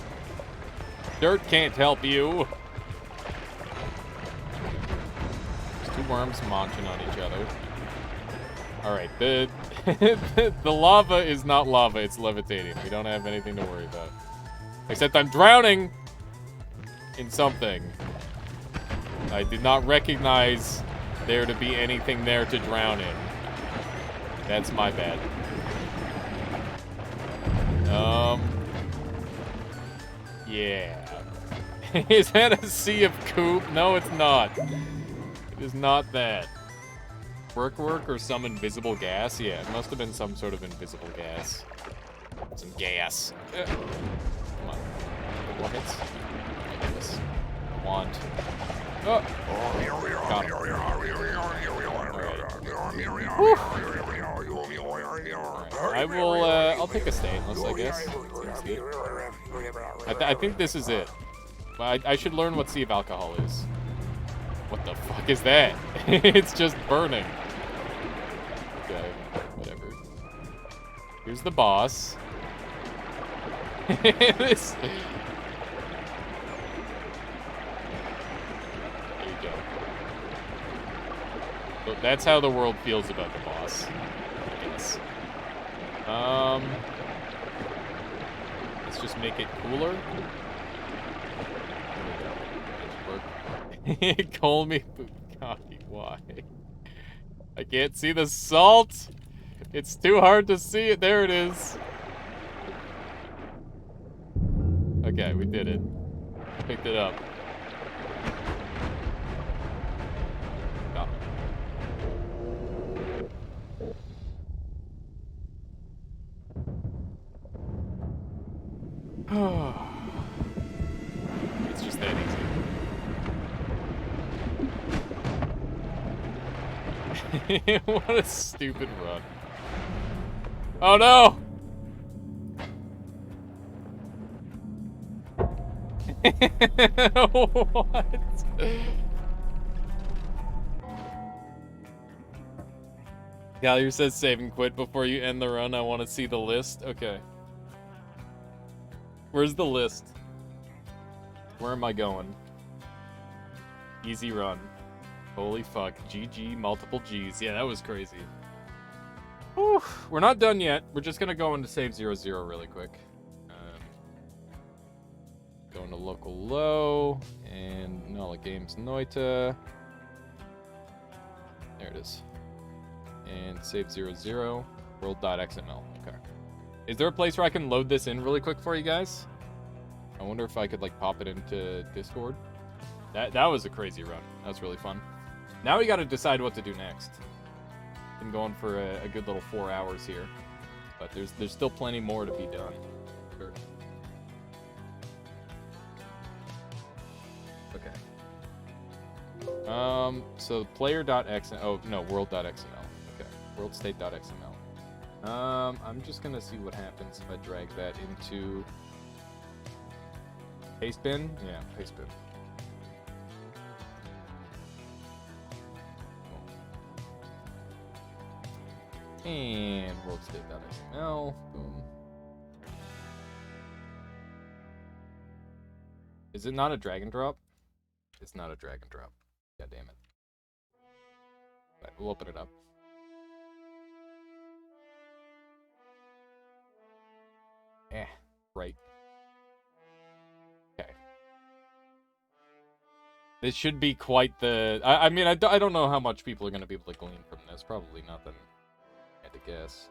Dirt can't help you. There's two worms munching on each other. Alright, the lava is not lava, it's levitating. We don't have anything to worry about. Except I'm drowning in something. I did not recognize there to be anything there to drown in. That's my bad. Yeah. Is that a sea of coop? No, it's not. It is not that. Work or some invisible gas? Yeah, it must have been some sort of invisible gas. Some gas. Come on. Couple more hits. Oh my goodness. Wand. Oh! Got him. Alright. I will, I'll take a stainless, I guess. Seems good. I think this is it. I should learn what Sea of Alcohol is. What the fuck is that? It's just burning. Okay, whatever. Here's the boss. This... There you go. So that's how the world feels about the boss, I guess. Let's just make it cooler. Call me Bugatti, why? I can't see the salt! It's too hard to see it. There it is. Okay, we did it. Picked it up. Got it. It's just that easy. What a stupid run. Oh no! What? Gallier says save and quit before you end the run. I want to see the list. Okay. Where's the list? Where am I going? Easy run. Holy fuck. GG, multiple Gs. Yeah, that was crazy. Whew. We're not done yet. We're just gonna go into save 0-0 really quick. Going to local low and Nola Games Noita. There it is. And save 0-0. World.xml. Okay. Is there a place where I can load this in really quick for you guys? I wonder if I could like pop it into Discord. That was a crazy run. That was really fun. Now we got to decide what to do next. Been going for a good little 4 hours here, but there's still plenty more to be done. Sure. Okay. So player.xml. Oh no, world.xml. Okay, worldstate.xml. I'm just gonna see what happens if I drag that into pastebin. Yeah, pastebin. And worldstate.xml. Boom. Is it not a drag and drop? It's not a drag and drop. God damn it. Right, we'll open it up. Right. Okay. This should be quite the... I mean, I don't know how much people are going to be able to glean from this. Probably nothing. I had to guess.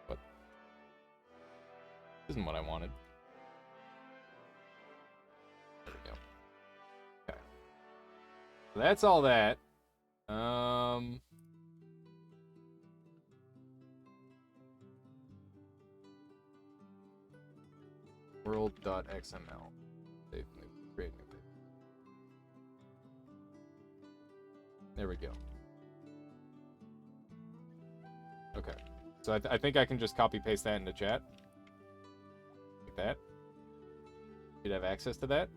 But this isn't what I wanted. There we go. Okay. So that's all that. World.xml. Save new, create new page. There we go. Okay. So I think I can just copy paste that into chat. Like that. You'd have access to that.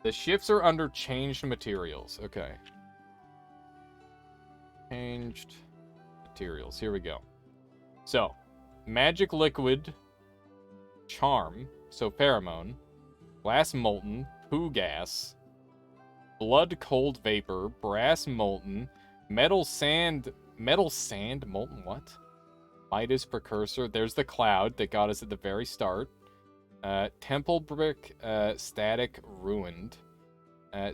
The shifts are under changed materials. Okay. Changed materials. Here we go. So, magic liquid, charm, so pheromone, glass molten, poo gas, blood cold vapor, brass molten, metal sand molten, what? Midas precursor, there's the cloud that got us at the very start. Temple brick, static ruined,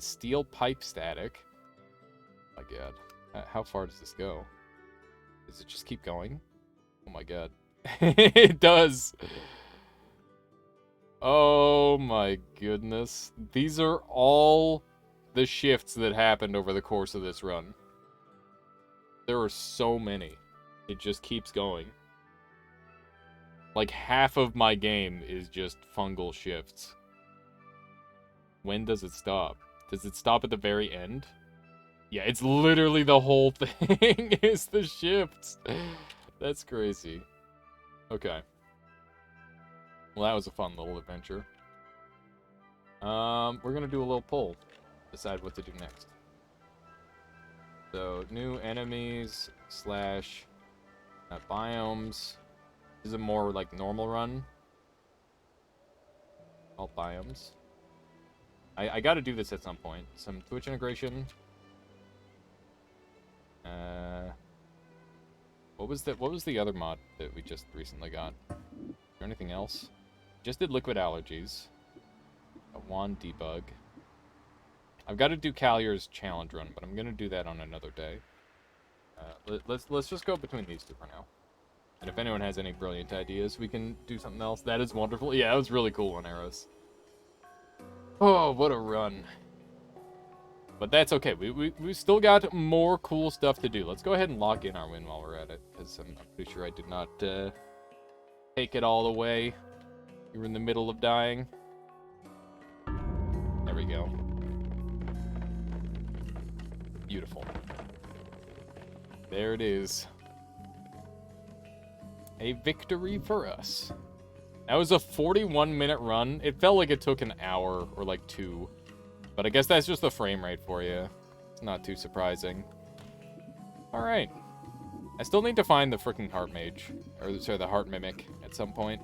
steel pipe static. Oh my god. How far does this go? Does it just keep going? Oh my god. It does. Oh my goodness. These are all the shifts that happened over the course of this run. There are so many. It just keeps going. Like half of my game is just fungal shifts. When does it stop? Does it stop at the very end? Yeah, it's literally the whole thing is the shifts. That's crazy. Okay. Well, that was a fun little adventure. We're gonna do a little poll. Decide what to do next. So, new enemies / biomes. This is a more, like, normal run. All biomes. I gotta do this at some point. Some Twitch integration. What was the other mod that we just recently got? Is there anything else? Just did liquid allergies. A wand debug. I've got to do Calier's challenge run, but I'm gonna do that on another day. Let's just go between these two for now. And if anyone has any brilliant ideas, we can do something else. That is wonderful. Yeah, that was really cool on Arrows. Oh, what a run. But that's okay. We still got more cool stuff to do. Let's go ahead and lock in our win while we're at it, because I'm pretty sure I did not take it all the way. We were in the middle of dying. There we go. Beautiful. There it is. A victory for us. That was a 41-minute run. It felt like it took an hour or like 2. But I guess that's just the frame rate for you. It's not too surprising. Alright. I still need to find the freaking Heart Mage. Or, sorry, the Heart Mimic at some point.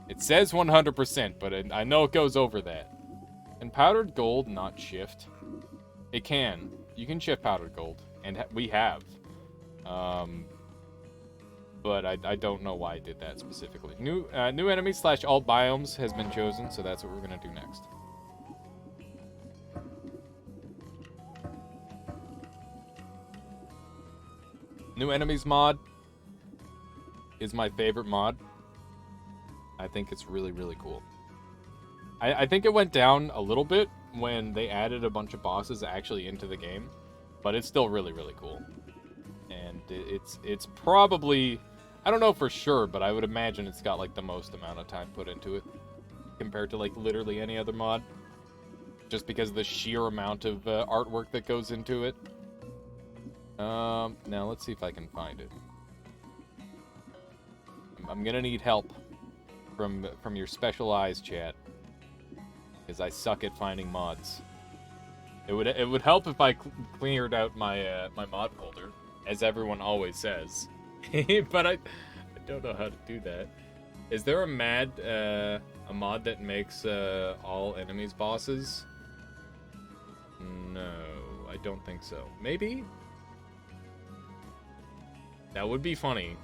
It says 100%, but I know it goes over that. Can powdered gold not shift? It can. You can shift powdered gold. And we have. But I don't know why I did that specifically. New enemies / alt biomes has been chosen, so that's what we're going to do next. New enemies mod is my favorite mod. I think it's really, really cool. I think it went down a little bit when they added a bunch of bosses actually into the game, but it's still really, really cool. And it's probably, I don't know for sure, but I would imagine it's got like the most amount of time put into it compared to like literally any other mod, just because of the sheer amount of artwork that goes into it. Now let's see if I can find it. I'm gonna need help from your special eyes, chat, because I suck at finding mods. It would help if I cleared out my my mod folder, as everyone always says, but I don't know how to do that. Is there a mod that makes all enemies bosses? No, I don't think so. Maybe? That would be funny.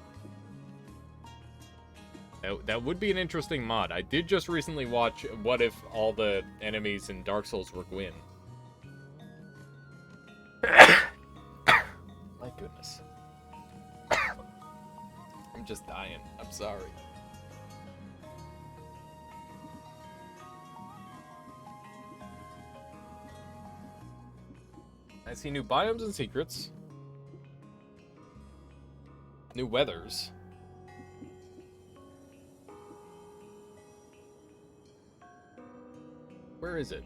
That would be an interesting mod. I did just recently watch What If All the Enemies in Dark Souls were Gwyn. My goodness. I'm just dying. I'm sorry. I see new biomes and secrets. New weathers. Where is it?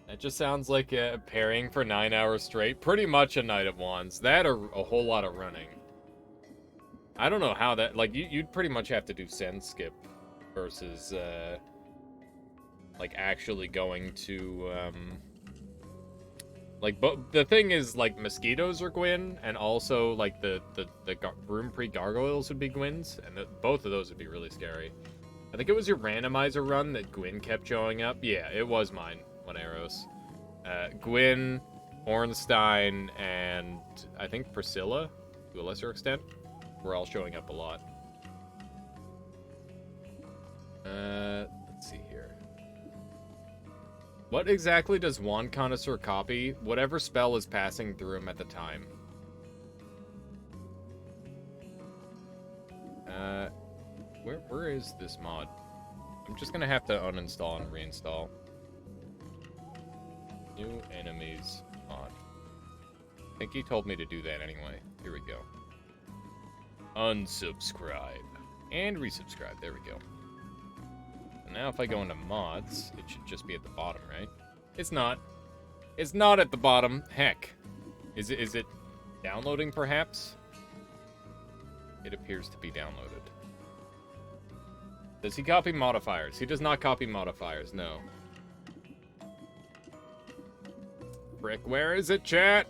That just sounds like pairing for 9 hours straight. Pretty much a Knight of Wands. That or a whole lot of running. I don't know how that... Like, you'd pretty much have to do send skip versus, like, actually going to, like, but the thing is, like, mosquitoes are Gwyn, and also, like, the room pre-gargoyles would be Gwyn's, and both of those would be really scary. I think it was your randomizer run that Gwyn kept showing up. Yeah, it was mine on Arrows. Gwyn, Ornstein, and I think Priscilla, to a lesser extent, were all showing up a lot. Let's see here. What exactly does Wand Connoisseur copy? Whatever spell is passing through him at the time. Where is this mod? I'm just gonna have to uninstall and reinstall. New enemies mod. I think he told me to do that anyway. Here we go. Unsubscribe. And resubscribe. There we go. And now if I go into mods, it should just be at the bottom, right? It's not. It's not at the bottom. Heck. Is it downloading, perhaps? It appears to be downloaded. Does he copy modifiers? He does not copy modifiers, no. Frick, where is it, chat?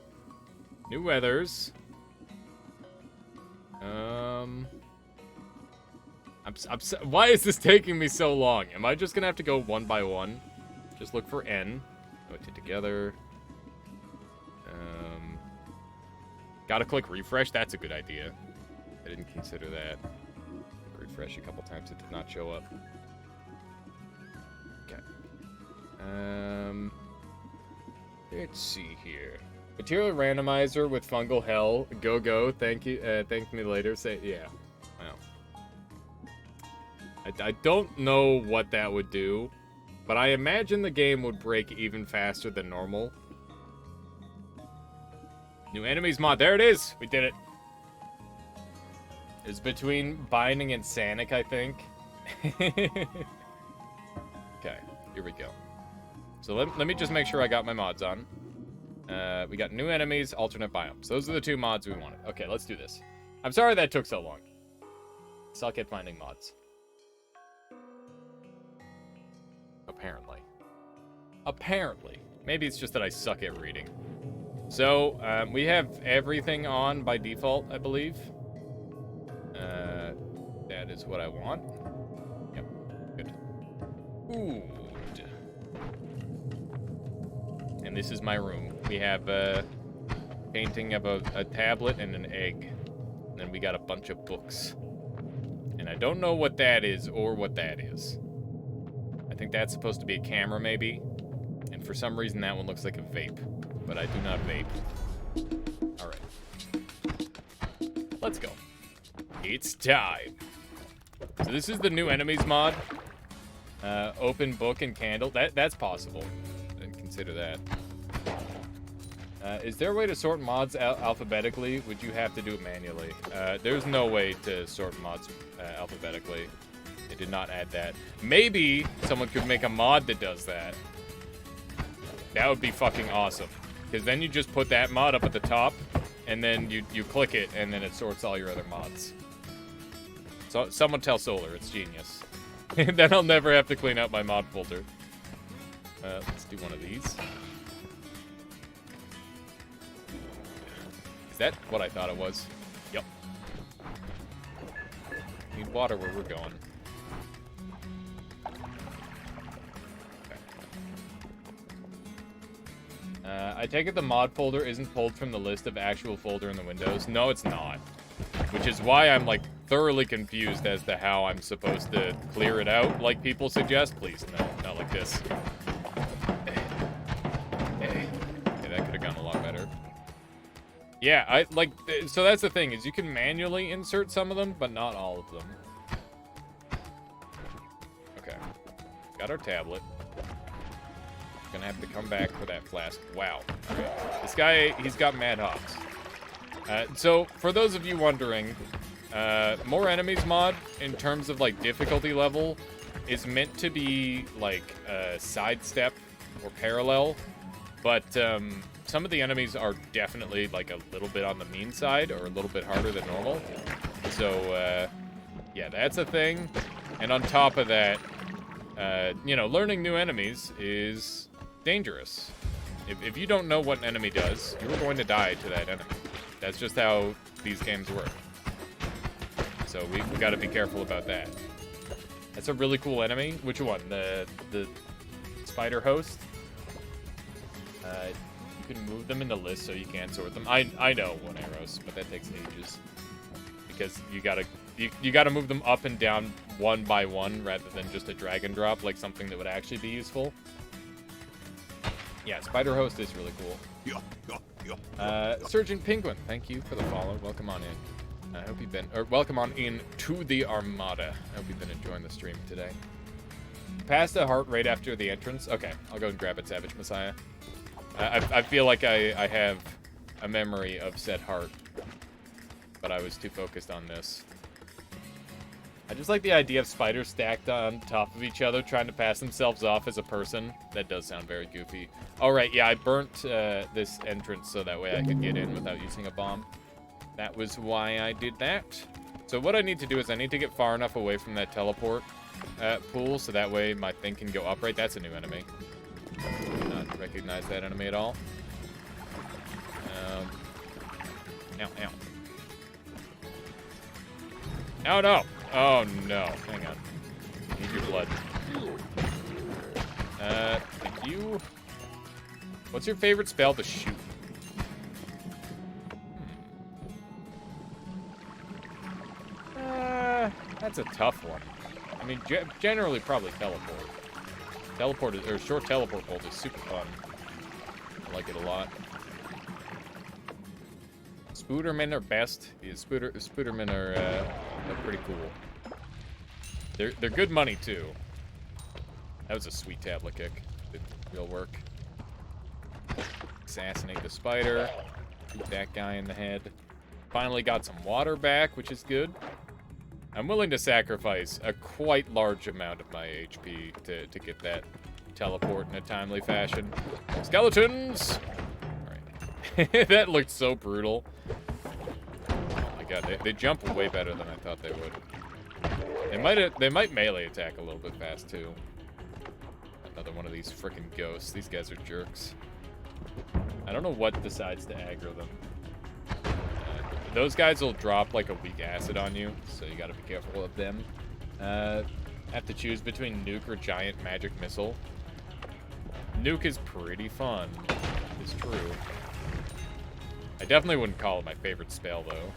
New weathers. Why is this taking me so long? Am I just gonna have to go one by one? Just look for N. Put it together. Gotta click refresh. That's a good idea. I didn't consider that. Refresh a couple times. It did not show up. Okay. Let's see here. Material randomizer with fungal hell. Go. Thank you. Thank me later. Say yeah. Well. I don't know what that would do, but I imagine the game would break even faster than normal. New enemies mod. There it is. We did it. It's between Binding and Sanic, I think. Okay, here we go. So let me just make sure I got my mods on. We got new enemies, alternate biomes. Those are the two mods we wanted. Okay, let's do this. I'm sorry that took so long. Suck at finding mods. Apparently. Apparently. Maybe it's just that I suck at reading. So, we have everything on by default, I believe. That is what I want. Yep, good. Good. And this is my room. We have a painting of a tablet and an egg. And then we got a bunch of books. And I don't know what that is or what that is. I think that's supposed to be a camera, maybe. And for some reason, that one looks like a vape. But I do not vape. Alright. Let's go. It's time. So this is the new enemies mod. Open book and candle. That's possible. Didn't consider that. Is there a way to sort mods alphabetically? Would you have to do it manually? There's no way to sort mods alphabetically. They did not add that. Maybe someone could make a mod that does that. That would be fucking awesome. Because then you just put that mod up at the top, and then you click it, and then it sorts all your other mods. So someone tell Solar, it's genius. Then I'll never have to clean out my mod folder. Let's do one of these. Is that what I thought it was? Yep. Need water where we're going. I take it the mod folder isn't pulled from the list of actual folder in the Windows. No, it's not. Which is why I'm, like, thoroughly confused as to how I'm supposed to clear it out, like people suggest. Please, no, not like this. Okay, that could have gone a lot better. Yeah, so that's the thing, is you can manually insert some of them, but not all of them. Okay. Got our tablet. Gonna have to come back for that flask. Wow. Okay. This guy, he's got mad hops. So, for those of you wondering, more enemies mod, in terms of, like, difficulty level, is meant to be, like, sidestep or parallel, but, some of the enemies are definitely, like, a little bit on the mean side, or a little bit harder than normal. So, yeah, that's a thing. And on top of that, you know, learning new enemies is dangerous. If you don't know what an enemy does, you're going to die to that enemy. That's just how these games work. So we got to be careful about that. That's a really cool enemy. Which one? The spider host? You can move them in the list so you can't sort them. I know one arrows, but that takes ages because you gotta move them up and down one by one rather than just a drag and drop like something that would actually be useful. Yeah, Spider Host is really cool. Surgeon Penguin, thank you for the follow. Welcome on in. I hope you've been, or welcome on in to the Armada. I hope you've been enjoying the stream today. Passed a heart right after the entrance. Okay, I'll go and grab it, Savage Messiah. I feel like I have a memory of said heart, but I was too focused on this. I just like the idea of spiders stacked on top of each other trying to pass themselves off as a person. That does sound very goofy. All right, yeah, I burnt this entrance so that way I could get in without using a bomb. That was why I did that. So what I need to do is I need to get far enough away from that teleport pool so that way my thing can go upright. That's a new enemy. Did not recognize that enemy at all. Ow, ow. Oh, no. Oh, no. Hang on. Need your blood. Thank you. What's your favorite spell to shoot? That's a tough one. I mean, generally probably teleport. Teleport is, or short teleport bolt is super fun. I like it a lot. Spoodermen are best. Yeah, Spoodermen are pretty cool. They're good money too. That was a sweet tablet kick. Did real work. Assassinate the spider. Shoot that guy in the head. Finally got some water back, which is good. I'm willing to sacrifice a quite large amount of my HP to get that teleport in a timely fashion. Skeletons! Alright. That looked so brutal. Oh my god, they jump way better than I thought they would. They might melee attack a little bit fast too. Another one of these frickin' ghosts. These guys are jerks. I don't know what decides to aggro them. Those guys will drop like a weak acid on you, so you gotta be careful of them. Have to choose between nuke or giant magic missile. Nuke is pretty fun. It's true. I definitely wouldn't call it my favorite spell though.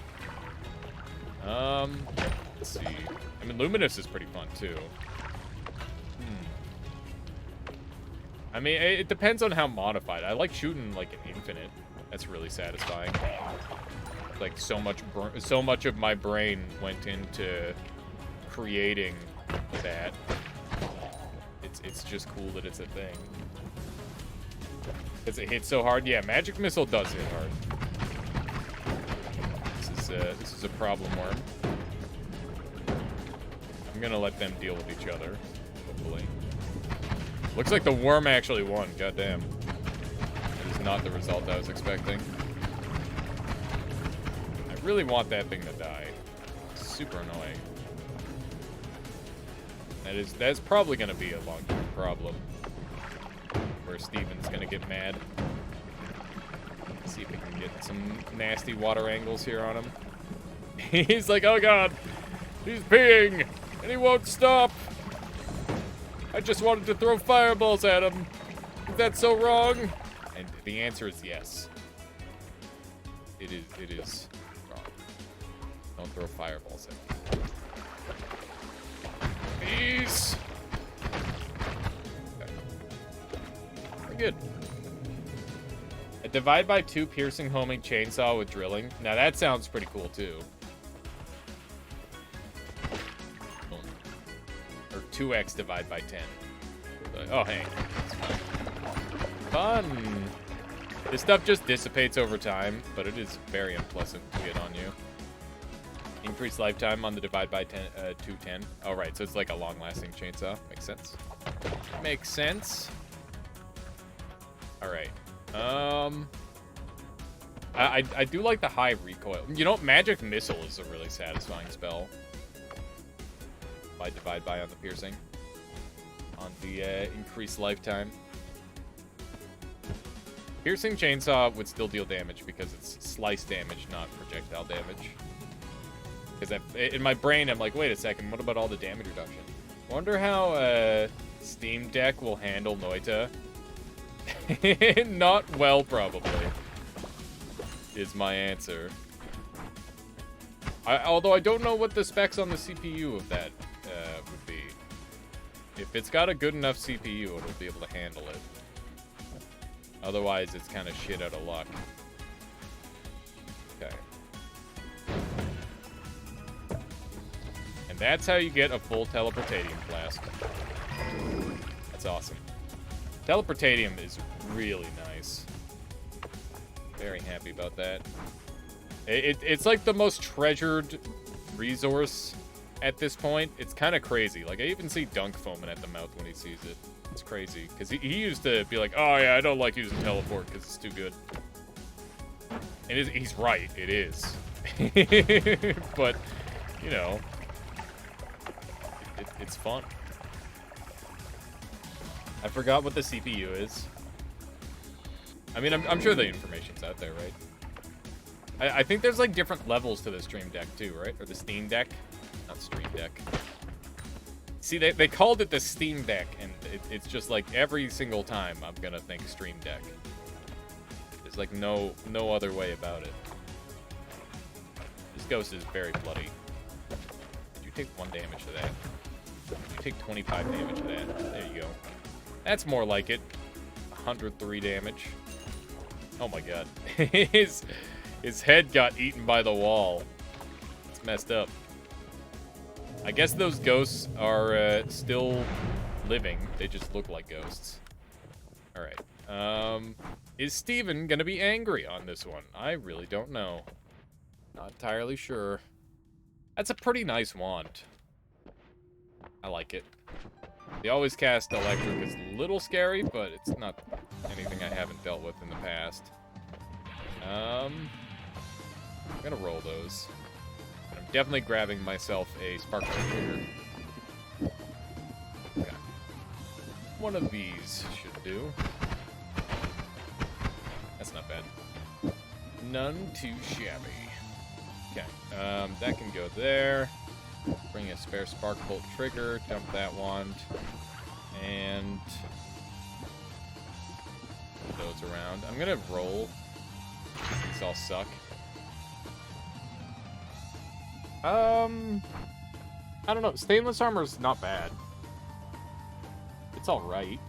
Let's see. I mean, Luminous is pretty fun too. I mean, it depends on how modified. I like shooting like an infinite. That's really satisfying. Like so much of my brain went into creating that. It's just cool that it's a thing. Does it hit so hard? Yeah, magic missile does hit hard. This is a problem worm. I'm gonna let them deal with each other, hopefully. Looks like the worm actually won. Goddamn. That is not the result I was expecting. I really want that thing to die. It's super annoying. That's probably gonna be a long-term problem. Where Steven's gonna get mad. Let's see if we can get some nasty water angles here on him. He's like, oh god, he's peeing, and he won't stop. I just wanted to throw fireballs at him. Is that so wrong? And the answer is yes. It is wrong. Don't throw fireballs at me. Peace. Okay. Very good. A divide by 2 piercing homing chainsaw with drilling. Now that sounds pretty cool too. Or 2x divide by 10. Oh, hey. Fun. This stuff just dissipates over time, but it is very unpleasant to get on you. Increased lifetime on the divide by 10 to 10. Oh, right. So it's like a long-lasting chainsaw. Makes sense. Makes sense. All right. I do like the high recoil. You know, magic missile is a really satisfying spell. By divide by on the piercing. On the increased lifetime. Piercing chainsaw would still deal damage because it's slice damage, not projectile damage. Because in my brain, I'm like, wait a second, what about all the damage reduction? Wonder how Steam Deck will handle Noita. Not well, probably, is my answer. Although I don't know what the specs on the CPU of that would be. If it's got a good enough CPU, it'll be able to handle it. Otherwise, it's kind of shit out of luck. Okay. And that's how you get a full teleportatium flask. That's awesome. Teleportatium is really nice. Very happy about that. It's like the most treasured resource at this point. It's kind of crazy. Like, I even see Dunk foaming at the mouth when he sees it. It's crazy. Because he used to be like, oh yeah, I don't like using teleport because it's too good. And he's right, it is. But, you know, it's fun. I forgot what the CPU is. I mean, I'm sure the information's out there, right? I think there's, like, different levels to the Stream Deck, too, right? Or the Steam Deck. Not Stream Deck. See, they called it the Steam Deck, and it's just, like, every single time I'm gonna think Stream Deck. There's, like, no other way about it. This ghost is very bloody. You take 1 damage to that. You take 25 damage to that. There you go. That's more like it. 103 damage. Oh my god. His head got eaten by the wall. It's messed up. I guess those ghosts are still living. They just look like ghosts. Alright. Is Steven gonna be angry on this one? I really don't know. Not entirely sure. That's a pretty nice wand. I like it. The always cast electric is a little scary, but it's not anything I haven't dealt with in the past. I'm gonna roll those. And I'm definitely grabbing myself a sparkling trigger. Okay. One of these should do. That's not bad. None too shabby. Okay, that can go there. Bring a spare spark bolt trigger, dump that wand, and put those around. I'm gonna roll. These all suck. I don't know. Stainless armor's not bad. It's alright.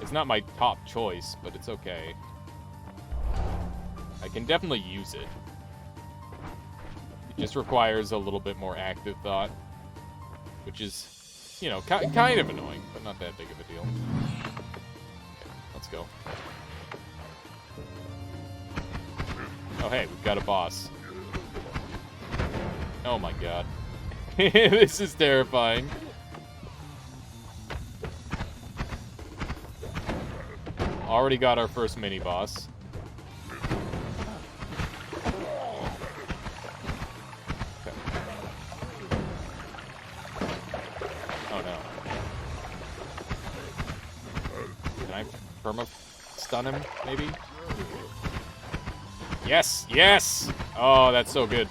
It's not my top choice, but it's okay. I can definitely use it. It just requires a little bit more active thought, which is, you know, kind of annoying, but not that big of a deal. Okay, let's go. Oh, hey, we've got a boss. Oh my god. This is terrifying. Already got our first mini-boss. Perma stun him, maybe? Yes! Yes! Oh, that's so good.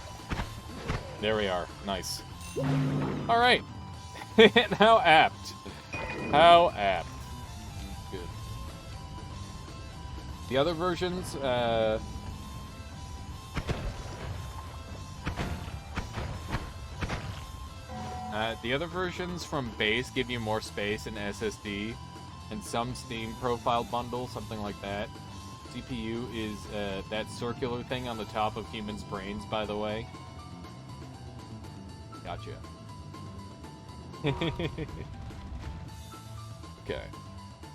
There we are. Nice. Alright. How apt. How apt. Good. The other versions, the other versions from base give you more space in SSD. And some Steam profile bundle, something like that. CPU is that circular thing on the top of humans' brains, by the way. Gotcha. Okay.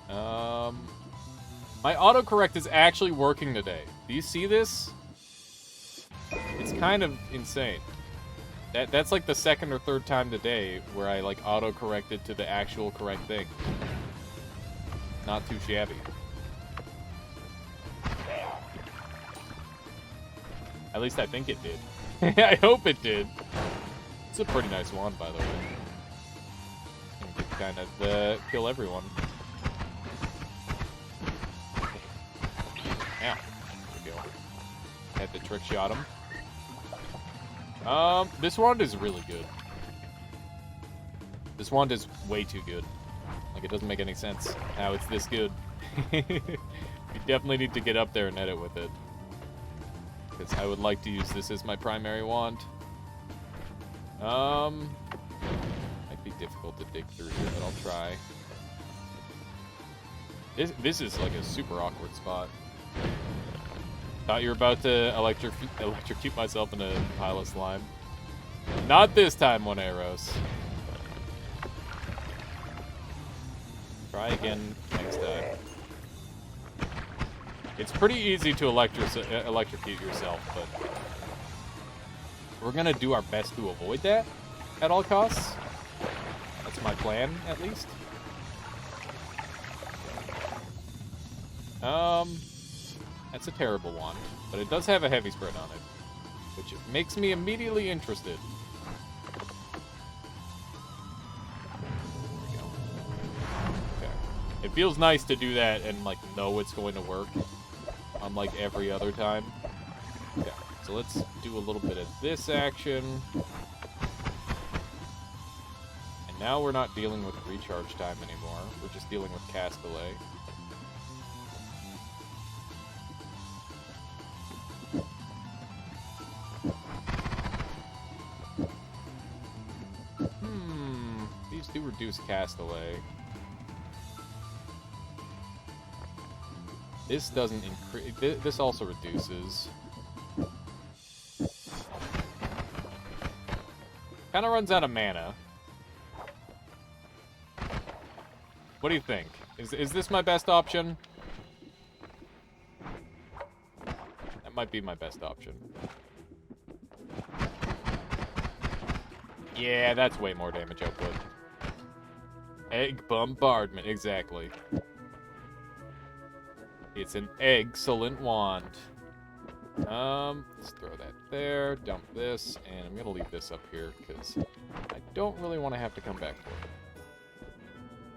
My autocorrect is actually working today. Do you see this? It's kind of insane. That's like the second or third time today where I like autocorrected to the actual correct thing. Not too shabby. At least I think it did. I hope it did. It's a pretty nice wand, by the way. You can kind of kill everyone. Yeah, there we go. Had the trick shot him. This wand is really good. This wand is way too good. Like, it doesn't make any sense how it's this good. You definitely need to get up there and edit with it. Because I would like to use this as my primary wand. Might be difficult to dig through here, but I'll try. This is like a super awkward spot. Thought you were about to electrocute myself in a pile of slime. Not this time, one arrows. Try again next time. It's pretty easy to electrocute yourself, but we're gonna do our best to avoid that at all costs. That's my plan, at least. That's a terrible wand, but it does have a heavy spread on it, which makes me immediately interested. There we go. Okay. It feels nice to do that and, like, know it's going to work, unlike every other time. Okay, so let's do a little bit of this action. And now we're not dealing with recharge time anymore. We're just dealing with cast delay. These do reduce cast delay. This doesn't increase. This also reduces. Kind of runs out of mana. What do you think? Is this my best option? That might be my best option. Yeah, that's way more damage output. Egg bombardment, exactly. It's an excellent wand. Let's throw that there, dump this, and I'm gonna leave this up here because I don't really want to have to come back for it.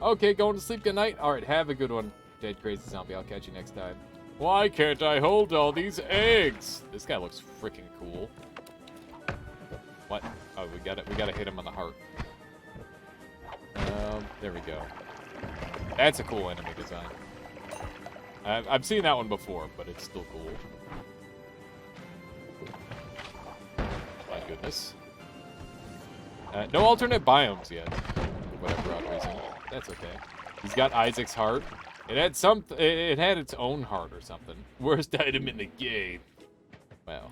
Okay, going to sleep, good night. Alright, have a good one, dead crazy zombie. I'll catch you next time. Why can't I hold all these eggs? This guy looks freaking cool. What? Oh, we gotta hit him on the heart. There we go. That's a cool enemy design. I've seen that one before, but it's still cool. My goodness. No alternate biomes yet. For whatever odd reason. That's okay. He's got Isaac's heart. It had its own heart or something. Worst item in the game. Wow.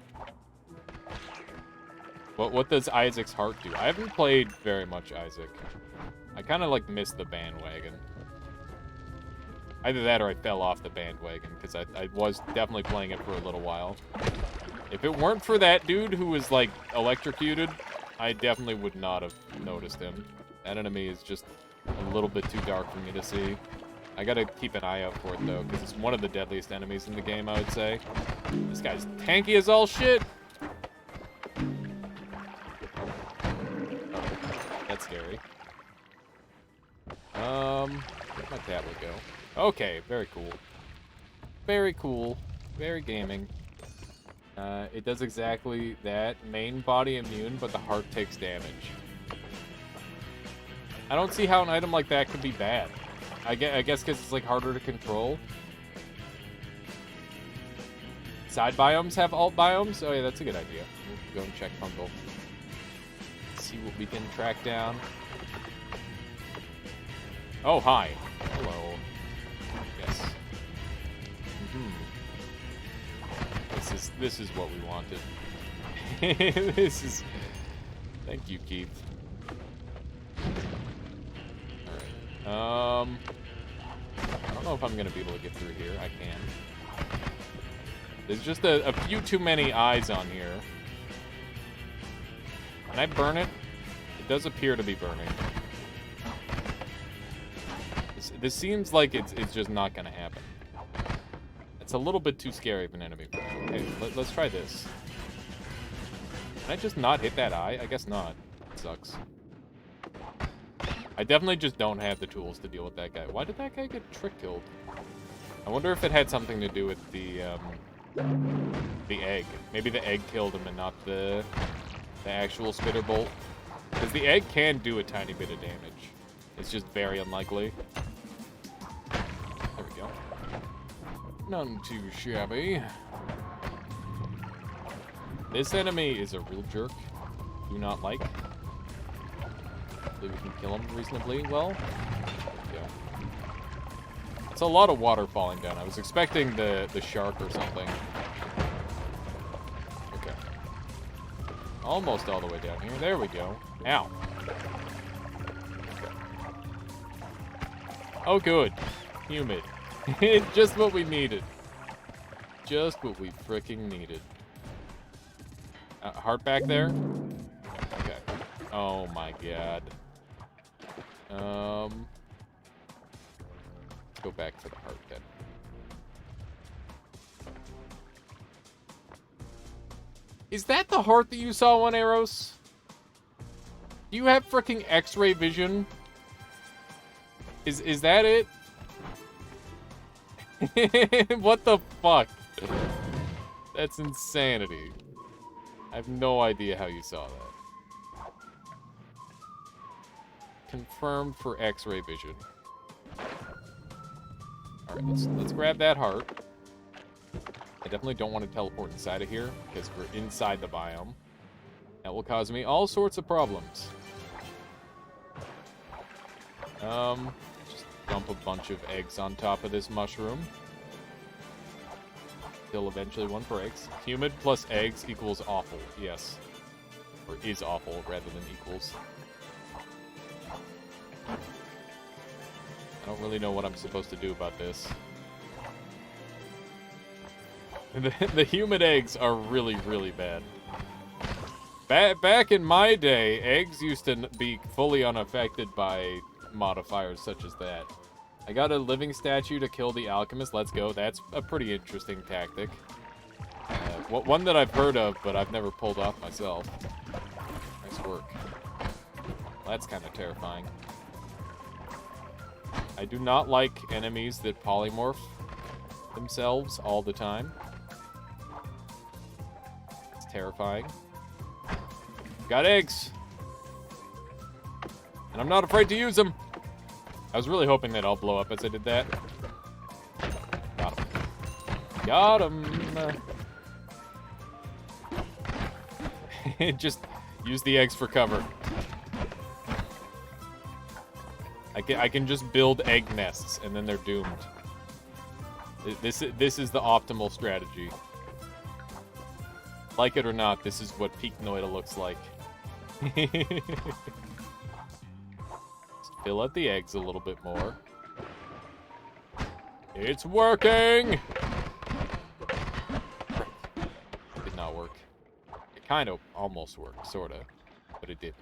What does Isaac's heart do? I haven't played very much Isaac. I kind of, like, missed the bandwagon. Either that or I fell off the bandwagon, because I was definitely playing it for a little while. If it weren't for that dude who was, like, electrocuted, I definitely would not have noticed him. That enemy is just a little bit too dark for me to see. I gotta keep an eye out for it, though, because it's one of the deadliest enemies in the game, I would say. This guy's tanky as all shit! That's scary. Where'd my tablet go? Okay, very cool. Very cool. Very gaming. It does exactly that. Main body immune, but the heart takes damage. I don't see how an item like that could be bad. I guess because it's, like, harder to control. Side biomes have alt biomes? Oh, yeah, that's a good idea. We'll go and check Fungal. See what we can track down. Oh, hi. Hello. Yes. This is what we wanted. This is... Thank you, Keith. Alright. I don't know if I'm gonna be able to get through here. I can. There's just a few too many eyes on here. Can I burn it? It does appear to be burning. This seems like it's just not gonna happen. It's a little bit too scary of an enemy. Okay, let's try this. Can I just not hit that eye? I guess not. It sucks. I definitely just don't have the tools to deal with that guy. Why did that guy get trick killed? I wonder if it had something to do with the egg. Maybe the egg killed him and not the actual spitter bolt. Because the egg can do a tiny bit of damage. It's just very unlikely. There we go. None too shabby. This enemy is a real jerk. Do not like. Hopefully we can kill him reasonably well. There we go. It's a lot of water falling down. I was expecting the shark or something. Okay. Almost all the way down here. There we go. Ow. Oh, good. Humid. Just what we needed. Just what we freaking needed. Heart back there? Okay. Oh my god. Let's go back to the heart then. Is that the heart that you saw on Arrows? Do you have freaking X-ray vision? Is that it? What the fuck? That's insanity. I have no idea how you saw that. Confirmed for X-ray vision. Alright, let's grab that heart. I definitely don't want to teleport inside of here, because we're inside the biome. That will cause me all sorts of problems. Just dump a bunch of eggs on top of this mushroom. Till eventually one breaks. Humid plus eggs equals awful, yes. Or is awful, rather than equals. I don't really know what I'm supposed to do about this. The humid eggs are really, really bad. Back in my day, eggs used to be fully unaffected by modifiers such as that. I got a living statue to kill the alchemist. Let's go. That's a pretty interesting tactic. One that I've heard of, but I've never pulled off myself. Nice work. That's kind of terrifying. I do not like enemies that polymorph themselves all the time. It's terrifying. Got eggs! And I'm not afraid to use them! I was really hoping that I'll blow up as I did that. Got him. Got him! Just use the eggs for cover. I can just build egg nests, and then they're doomed. This is the optimal strategy. Like it or not, this is what peak Noida looks like. Just fill out the eggs a little bit more. It's working! Did not work. It kind of almost worked, sort of, but it didn't.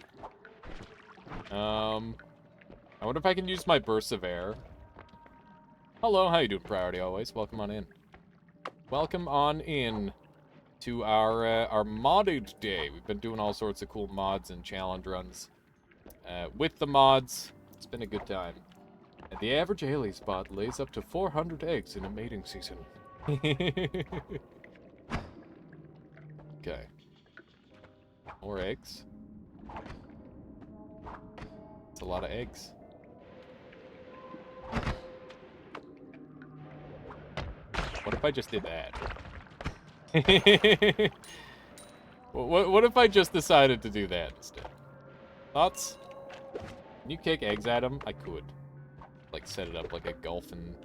I wonder if I can use my bursts of air. Hello, how you doing, Priority Always? Welcome on in. Welcome on in to our modded day. We've been doing all sorts of cool mods and challenge runs. With the mods, it's been a good time. And the average alien spot lays up to 400 eggs in a mating season. Okay. More eggs. It's a lot of eggs. What if I just did that? What if I just decided to do that instead? Thoughts? Can you kick eggs at him? I could. Like, set it up like a golf and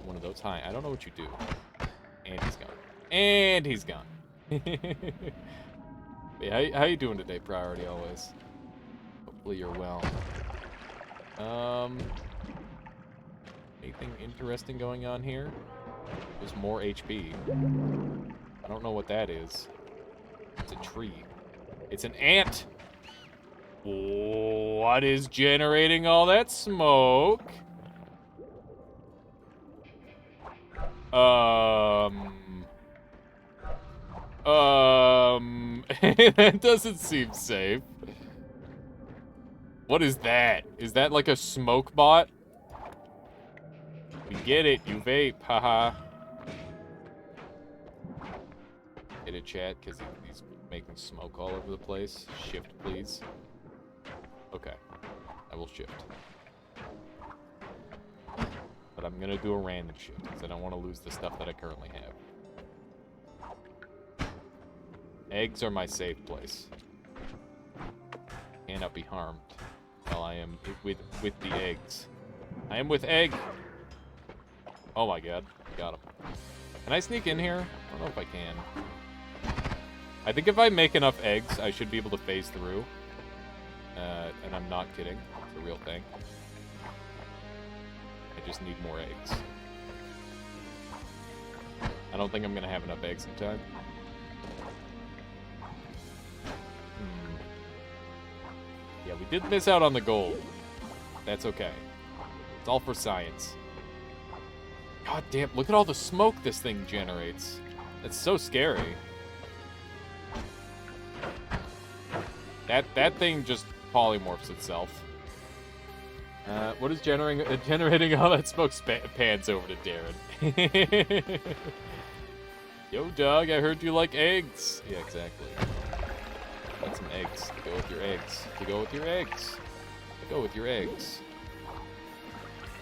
one of those. Hi, I don't know what you do. And he's gone. And he's gone. Hey, how you doing today, Priority Always? Hopefully you're well. Anything interesting going on here? There's more HP. I don't know what that is. It's a tree. It's an ant! What is generating all that smoke? That doesn't seem safe. What is that? Is that like a smoke bot? We get it, you vape, haha. Get it, chat, because he's making smoke all over the place. Shift, please. Okay, I will shift. But I'm gonna do a random shift, because I don't want to lose the stuff that I currently have. Eggs are my safe place. Cannot be harmed while I am with the eggs. I am with egg! Oh my god, got him. Can I sneak in here? I don't know if I can. I think if I make enough eggs, I should be able to phase through. And I'm not kidding. It's a real thing. I just need more eggs. I don't think I'm gonna have enough eggs in time. Yeah, we did miss out on the gold. That's okay. It's all for science. God damn, look at all the smoke this thing generates. That's so scary. That thing just polymorphs itself. What is generating all that smoke pans over to Darren. Yo, dog, I heard you like eggs. Yeah, exactly. Got some eggs. To go with your eggs. To go with your eggs. To go with your eggs.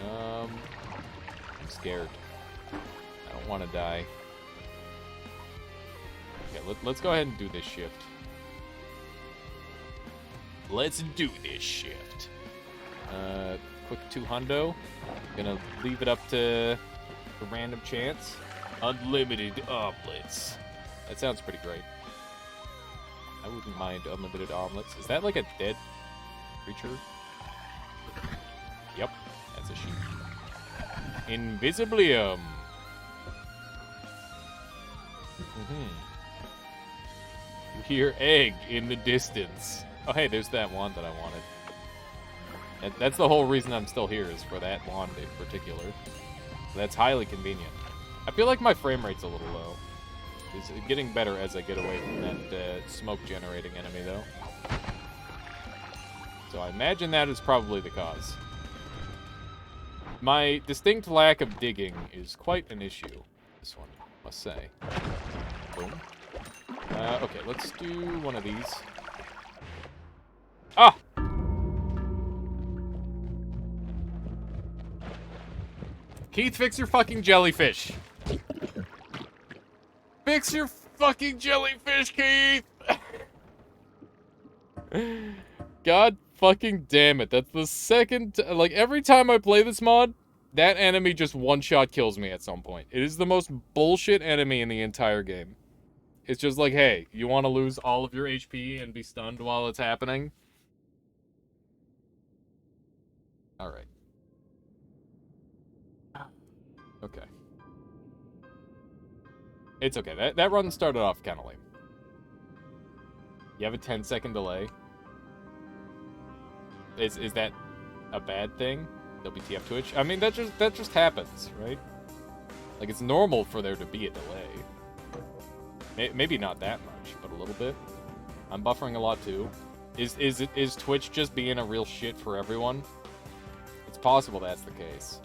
I'm scared. I don't want to die. Okay, let's go ahead and do this shift. Let's do this shift. Quick 200. Gonna leave it up to a random chance. Unlimited omelets. That sounds pretty great. I wouldn't mind unlimited omelets. Is that like a dead creature? Yep, that's a sheep. Invisiblium. You hear egg in the distance. Oh, hey, there's that wand that I wanted. That's the whole reason I'm still here, is for that wand in particular. That's highly convenient. I feel like my frame rate's a little low. It's getting better as I get away from that smoke-generating enemy, though. So I imagine that is probably the cause. My distinct lack of digging is quite an issue, this one, must say. Boom. Okay, let's do one of these. Ah! Keith, fix your fucking jellyfish. Fix your fucking jellyfish, Keith! God fucking damn it. That's the second... like, every time I play this mod, that enemy just one-shot kills me at some point. It is the most bullshit enemy in the entire game. It's just like, hey, you want to lose all of your HP and be stunned while it's happening? Alright. Okay. It's okay. That run started off kind of lame. You have a 10-second delay. Is that a bad thing? WTF Twitch? I mean, that just happens, right? Like, it's normal for there to be a delay. Maybe not that much, but a little bit. I'm buffering a lot too. Is Twitch just being a real shit for everyone? It's possible that's the case.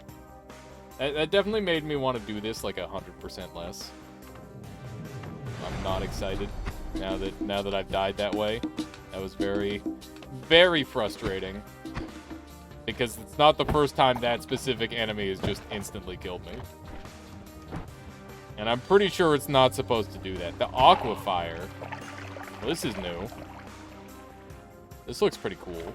That definitely made me want to do this like 100% less. I'm not excited now that I've died that way. That was very, very frustrating. Because it's not the first time that specific enemy has just instantly killed me. And I'm pretty sure it's not supposed to do that. The Aqua Fire. Well, this is new. This looks pretty cool.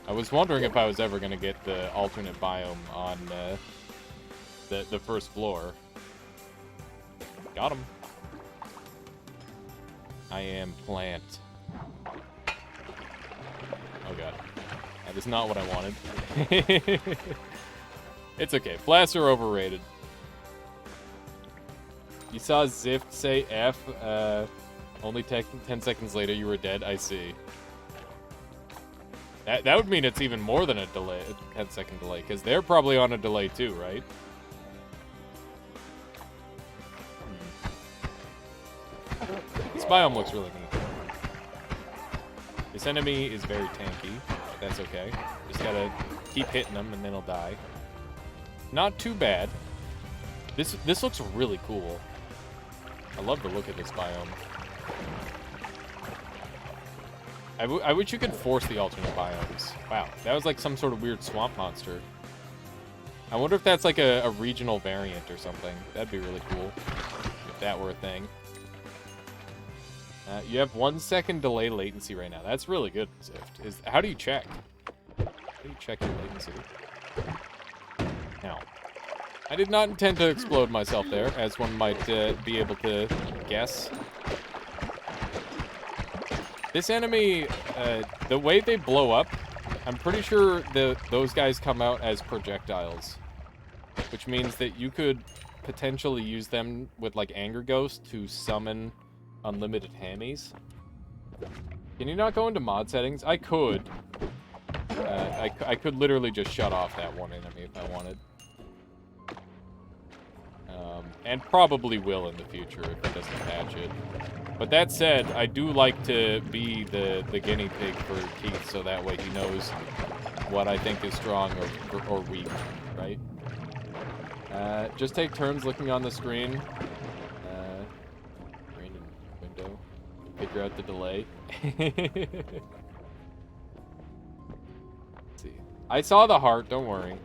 I was wondering if I was ever going to get the alternate biome on the first floor. Got him. I am plant. Oh god. That is not what I wanted. It's okay. Flasks are overrated. You saw Zift say F, only 10 seconds later you were dead? I see. That would mean it's even more than a delay, a 10-second delay, because they're probably on a delay too, right? This biome looks really neat. This enemy is very tanky, but that's okay. Just gotta keep hitting them and then he'll die. Not too bad. This looks really cool. I love the look of this biome. I wish you could force the alternate biomes. Wow, that was like some sort of weird swamp monster. I wonder if that's like a regional variant or something. That'd be really cool if that were a thing. You have 1 second delay latency right now. That's really good, Zift. How do you check? How do you check your latency? Now, I did not intend to explode myself there, as one might be able to guess. This enemy, the way they blow up, I'm pretty sure those guys come out as projectiles. Which means that you could potentially use them with, like, Anger Ghost to summon unlimited hammies. Can you not go into mod settings? I could. I could literally just shut off that one enemy if I wanted. And probably will in the future if it doesn't patch it. But that said, I do like to be the guinea pig for Keith, so that way he knows what I think is strong or weak, right? Just take turns looking on the screen. Screen and window. Figure out the delay. Let's see. I saw the heart, don't worry.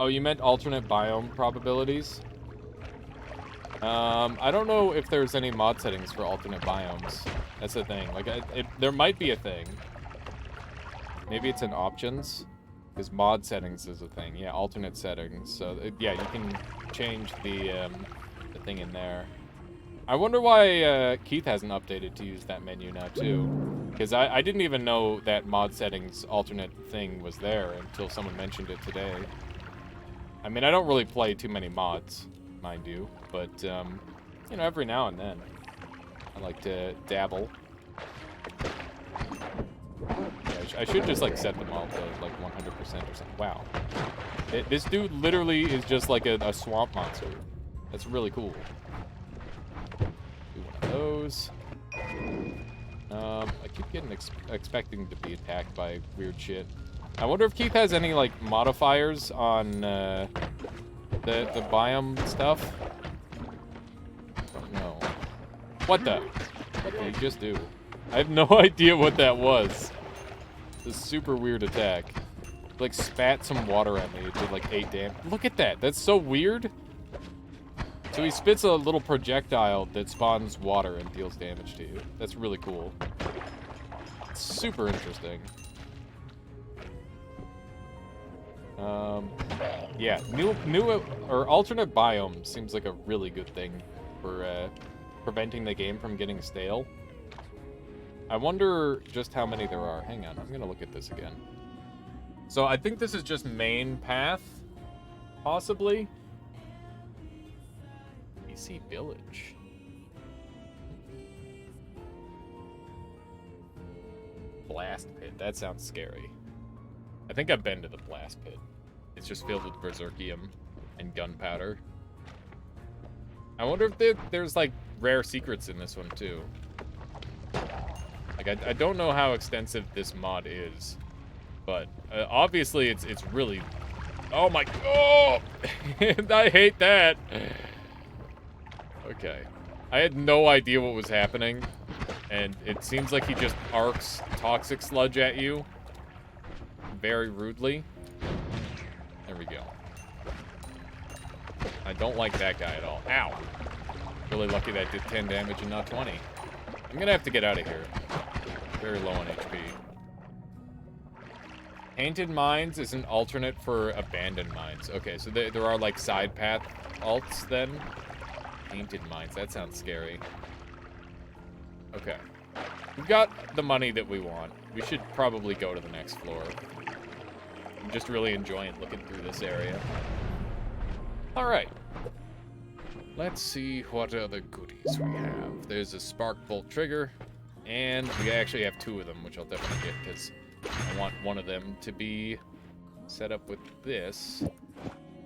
Oh, you meant alternate biome probabilities? I don't know if there's any mod settings for alternate biomes. That's the thing. Like, there might be a thing. Maybe it's in options. Because mod settings is a thing. Yeah, alternate settings. So, yeah, you can change the thing in there. I wonder why Keith hasn't updated to use that menu now, too. Because I didn't even know that mod settings alternate thing was there until someone mentioned it today. I mean, I don't really play too many mods, mind you. But, you know, every now and then, I like to dabble. I should just, like, set them all to, like, 100% or something. Wow. This dude literally is just, like, a swamp monster. That's really cool. Do one of those. I keep getting expecting to be attacked by weird shit. I wonder if Keith has any, like, modifiers on, the biome stuff. Don't know. What the? What did he just do? I have no idea what that was. This super weird attack. Like, spat some water at me. It did, like, 8 damage. Look at that. That's so weird. So he spits a little projectile that spawns water and deals damage to you. That's really cool. It's super interesting. Yeah, new or alternate biome seems like a really good thing for preventing the game from getting stale. I wonder just how many there are. Hang on, I'm gonna look at this again. So I think this is just main path, possibly. BC Village. Blast Pit, that sounds scary. I think I've been to the Blast Pit. It's just filled with berserkium and gunpowder. I wonder if there's like rare secrets in this one too. Like I don't know how extensive this mod is, but obviously it's really. Oh my! Oh, I hate that. Okay, I had no idea what was happening, and it seems like he just arcs toxic sludge at you very rudely. There we go. I don't like that guy at all. Ow! Really lucky that did 10 damage and not 20. I'm gonna have to get out of here. Very low on HP. Painted Mines is an alternate for Abandoned Mines. Okay, so there are like side path alts then. Painted Mines, that sounds scary. Okay. We've got the money that we want. We should probably go to the next floor. I'm just really enjoying looking through this area. Alright. Let's see what other goodies we have. There's a Spark Bolt trigger, and we actually have 2 of them, which I'll definitely get, because I want one of them to be set up with this,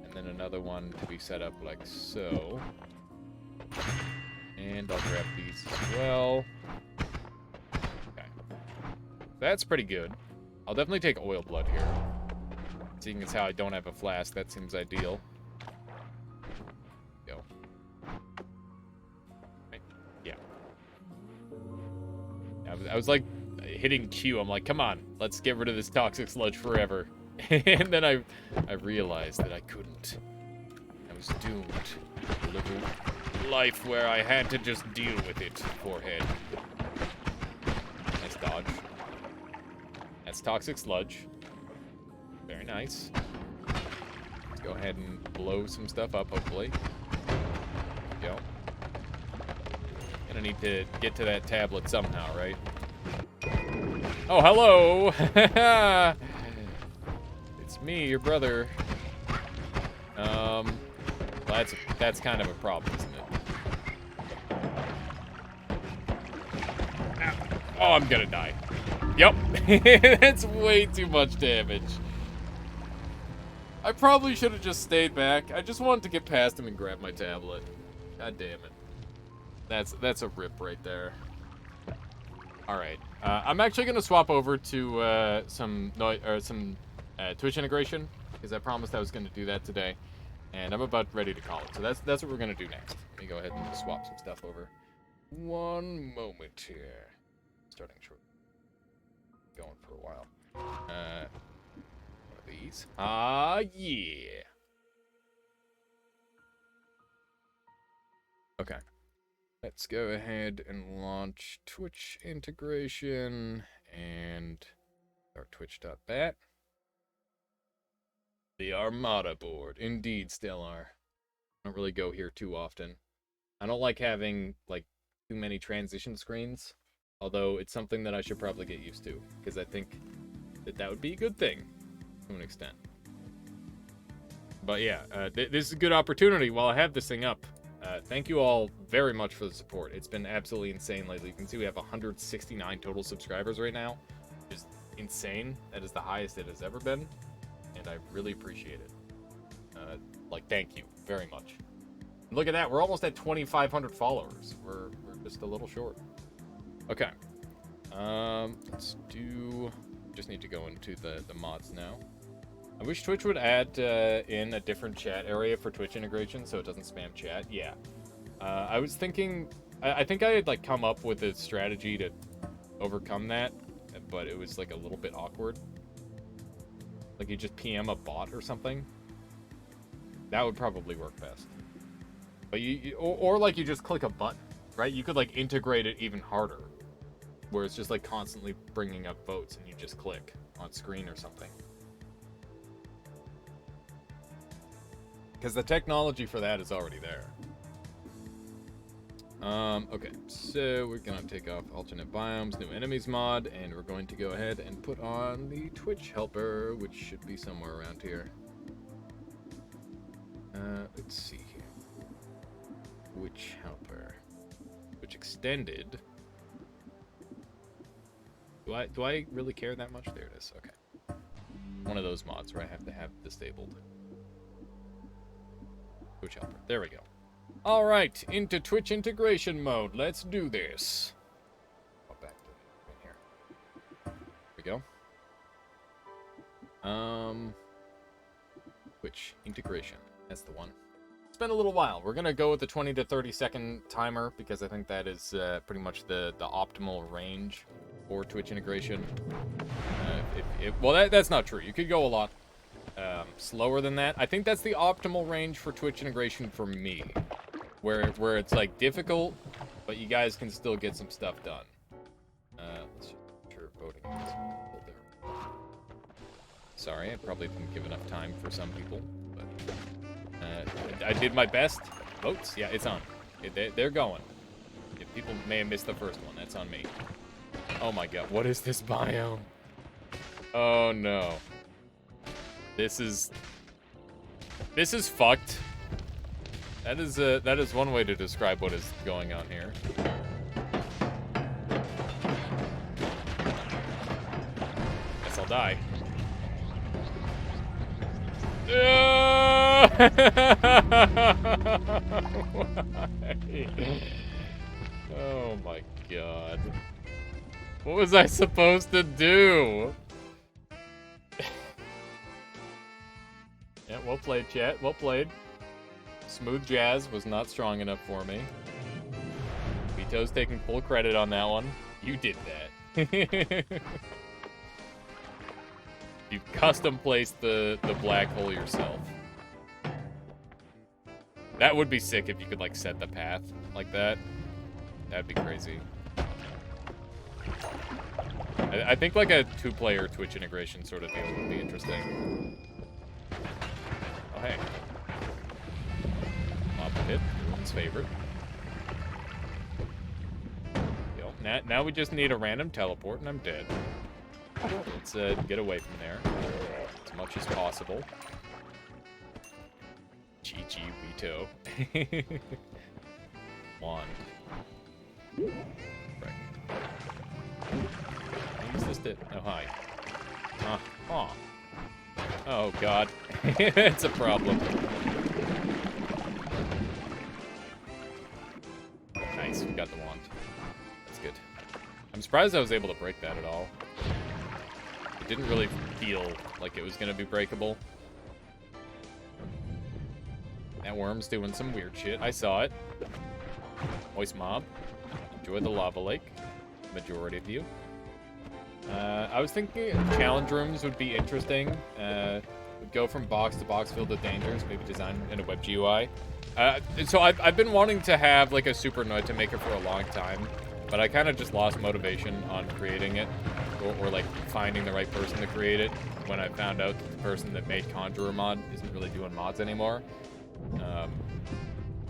and then another one to be set up like so. And I'll grab these as well. Okay. That's pretty good. I'll definitely take Oil Blood here. Seeing as how I don't have a flask, that seems ideal. Go. Right. Yeah. I was like hitting Q. I'm like, come on, let's get rid of this toxic sludge forever. And then I realized that I couldn't. I was doomed to live a life where I had to just deal with it. Forehead. Nice dodge. That's toxic sludge. Very nice. Let's go ahead and blow some stuff up, hopefully. There we go. Gonna need to get to that tablet somehow, right? Oh, hello! It's me, your brother. That's kind of a problem, isn't it? Oh, I'm gonna die. Yep. That's way too much damage. I probably should have just stayed back. I just wanted to get past him and grab my tablet. God damn it. That's a rip right there. Alright. I'm actually gonna swap over to some Twitch integration, because I promised I was gonna do that today. And I'm about ready to call it. So that's what we're gonna do next. Let me go ahead and just swap some stuff over. One moment here. Starting short. Going for a while. One of these. Yeah. Okay. Let's go ahead and launch Twitch integration and our twitch.bat. The Armada board. Indeed, Stellar. I don't really go here too often. I don't like having, like, too many transition screens. Although, it's something that I should probably get used to. Because I think that would be a good thing. To an extent. But yeah, this is a good opportunity while I have this thing up. Thank you all very much for the support. It's been absolutely insane lately. You can see we have 169 total subscribers right now. Just insane. That is the highest it has ever been. And I really appreciate it. Thank you very much. And look at that. We're almost at 2,500 followers. We're just a little short. Okay. Let's do... Just need to go into the mods now. I wish Twitch would add in a different chat area for Twitch integration so it doesn't spam chat. Yeah. I was thinking... I think I had, like, come up with a strategy to overcome that, but it was, like, a little bit awkward. Like, you just PM a bot or something. That would probably work best. But or like, you just click a button, right? You could, like, integrate it even harder. Where it's just, like, constantly bringing up votes and you just click on screen or something. Because the technology for that is already there. Okay, so we're gonna take off alternate biomes, new enemies mod, and we're going to go ahead and put on the Twitch helper, which should be somewhere around here. Let's see here. Twitch helper. Twitch extended. Do I really care that much? There it is, okay. One of those mods where I have to have disabled. Twitch helper, there we go. Alright, into Twitch integration mode. Let's do this. Oh, back to in here. There we go. Twitch integration. That's the one. It's been a little while. We're gonna go with the 20 to 30 second timer because I think that is pretty much the optimal range for Twitch integration. Well, that's not true. You could go a lot slower than that. I think that's the optimal range for Twitch integration for me. Where it's, like, difficult, but you guys can still get some stuff done. Let's just make sure voting is there. Sorry, I probably didn't give enough time for some people, but I did my best. Votes? Yeah, it's on. They're going. If people may have missed the first one, that's on me. Oh my god, what is this biome? Oh no. This is fucked. That is one way to describe what is going on here. Guess I'll die. Oh my god. What was I supposed to do? Yeah, well played, chat. Well played. Smooth Jazz was not strong enough for me. Vito's taking full credit on that one. You did that. You custom placed the black hole yourself. That would be sick if you could, like, set the path like that. That'd be crazy. I think, like, a two-player Twitch integration sort of deal would be interesting. Oh, hey. Mob pit, everyone's favorite. Now we just need a random teleport, and I'm dead. Let's get away from there as much as possible. GG, Vito. Wand. Right. Use this to... Oh, hi. Oh. Oh, God. It's a problem. Nice, we got the wand. That's good. I'm surprised I was able to break that at all. It didn't really feel like it was going to be breakable. That worm's doing some weird shit. I saw it. Moist mob. Enjoy the lava lake. Majority of you. I was thinking challenge rooms would be interesting. Would go from box to box filled with dangers, maybe designed in a web GUI. So I've been wanting to have like a super Noita maker for a long time, but I kind of just lost motivation on creating it, or like finding the right person to create it when I found out that the person that made Conjurer mod isn't really doing mods anymore.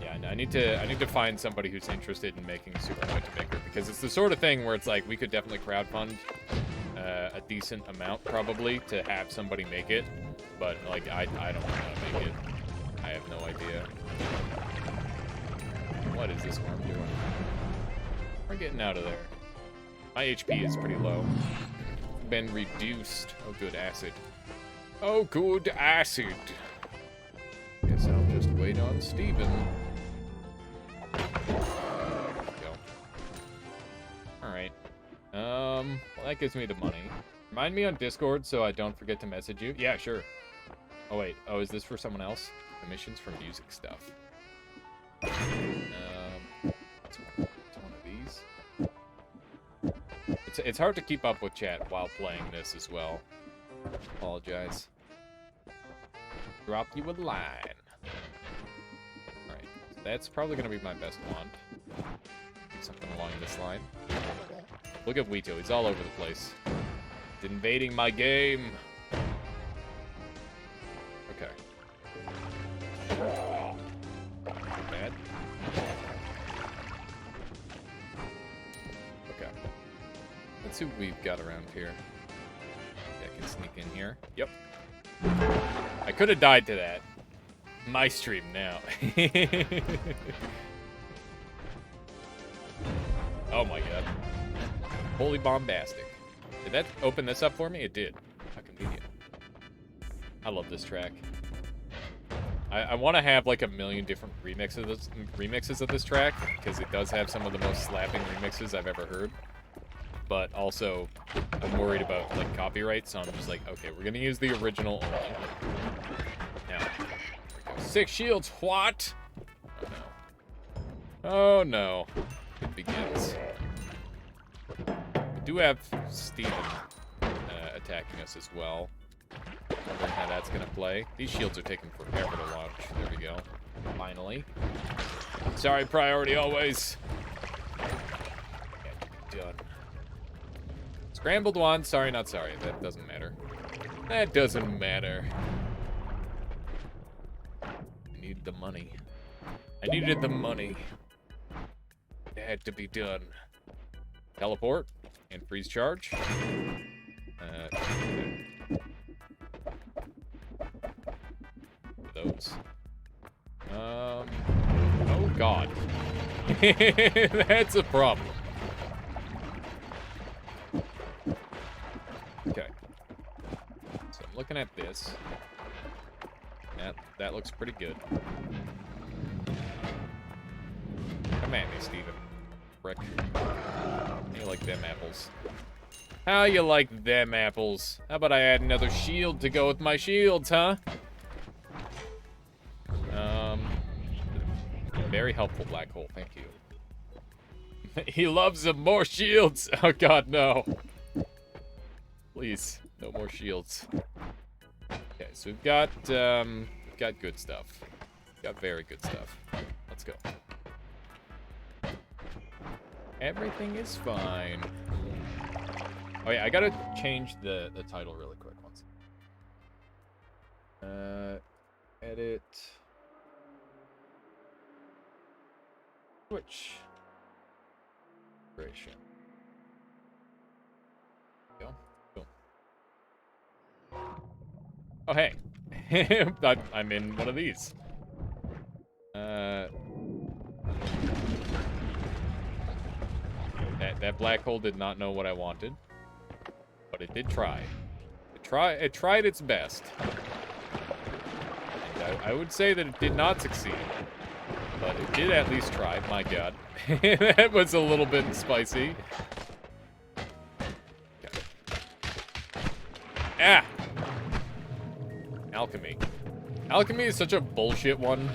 Yeah, I need to find somebody who's interested in making a super Noita maker, because it's the sort of thing where it's like we could definitely crowdfund a decent amount probably to have somebody make it, but like I don't know how to make it. I have no idea. What is this worm doing? We're getting out of there. My HP is pretty low. Been reduced. Oh, good acid. Oh, good acid. Guess I'll just wait on Steven. There we go. Alright. Well, that gives me the money. Remind me on Discord so I don't forget to message you. Yeah, sure. Oh, wait. Oh, is this for someone else? Commissions for music stuff. It's one of these. It's hard to keep up with chat while playing this as well. Apologize. Drop you a line. Alright, so that's probably going to be my best wand. Do something along this line. Look at Vito, he's all over the place. He's invading my game. Okay. Not bad. Okay. Let's see what we've got around here. Yeah, I can sneak in here. Yep. I could have died to that. My stream now. Oh my god. Holy bombastic. Did that open this up for me? It did. How convenient. I love this track. I want to have like a million different remixes of this track, because it does have some of the most slapping remixes I've ever heard. But also, I'm worried about like copyright, so I'm just like, okay, we're gonna use the original only. Now, here we go. 6 shields, what? Oh no. Oh no. It begins. We do have Steven attacking us as well. Wondering how that's gonna play. These shields are taking forever to launch. There we go. Finally. Sorry, priority always. Yeah, done. Scrambled one. Sorry, not sorry. That doesn't matter. That doesn't matter. I need the money. I needed the money. It had to be done. Teleport and freeze charge. Those. Oh god. That's a problem. Okay. So I'm looking at this. That looks pretty good. Come at me, Steven. Frick. How you like them apples? How you like them apples? How about I add another shield to go with my shields, huh? Very helpful, black hole. Thank you. He loves some more shields. Oh god, no. Please, no more shields. Okay, so we've got good stuff. Got very good stuff. Let's go. Everything is fine. Oh yeah, I gotta change the title really quick once. Edit. Switch. Creation. Go. Cool. Oh, hey. I'm in one of these. That black hole did not know what I wanted, but it did try. It tried its best. And I would say that it did not succeed, but it did at least try. My God, that was a little bit spicy. Okay. Ah! Alchemy. Alchemy is such a bullshit one.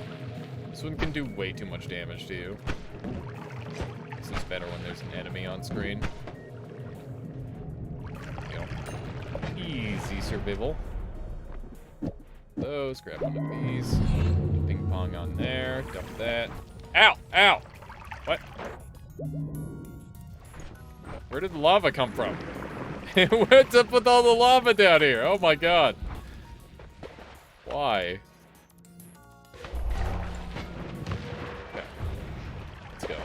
This one can do way too much damage to you. This is better when there's an enemy on screen. There we go. Easy survival. Those, grab one of these. Ping pong on there, dump that. Ow! Ow! What? Where did the lava come from? What's up with all the lava down here? Oh my God. Why? Okay. Let's go.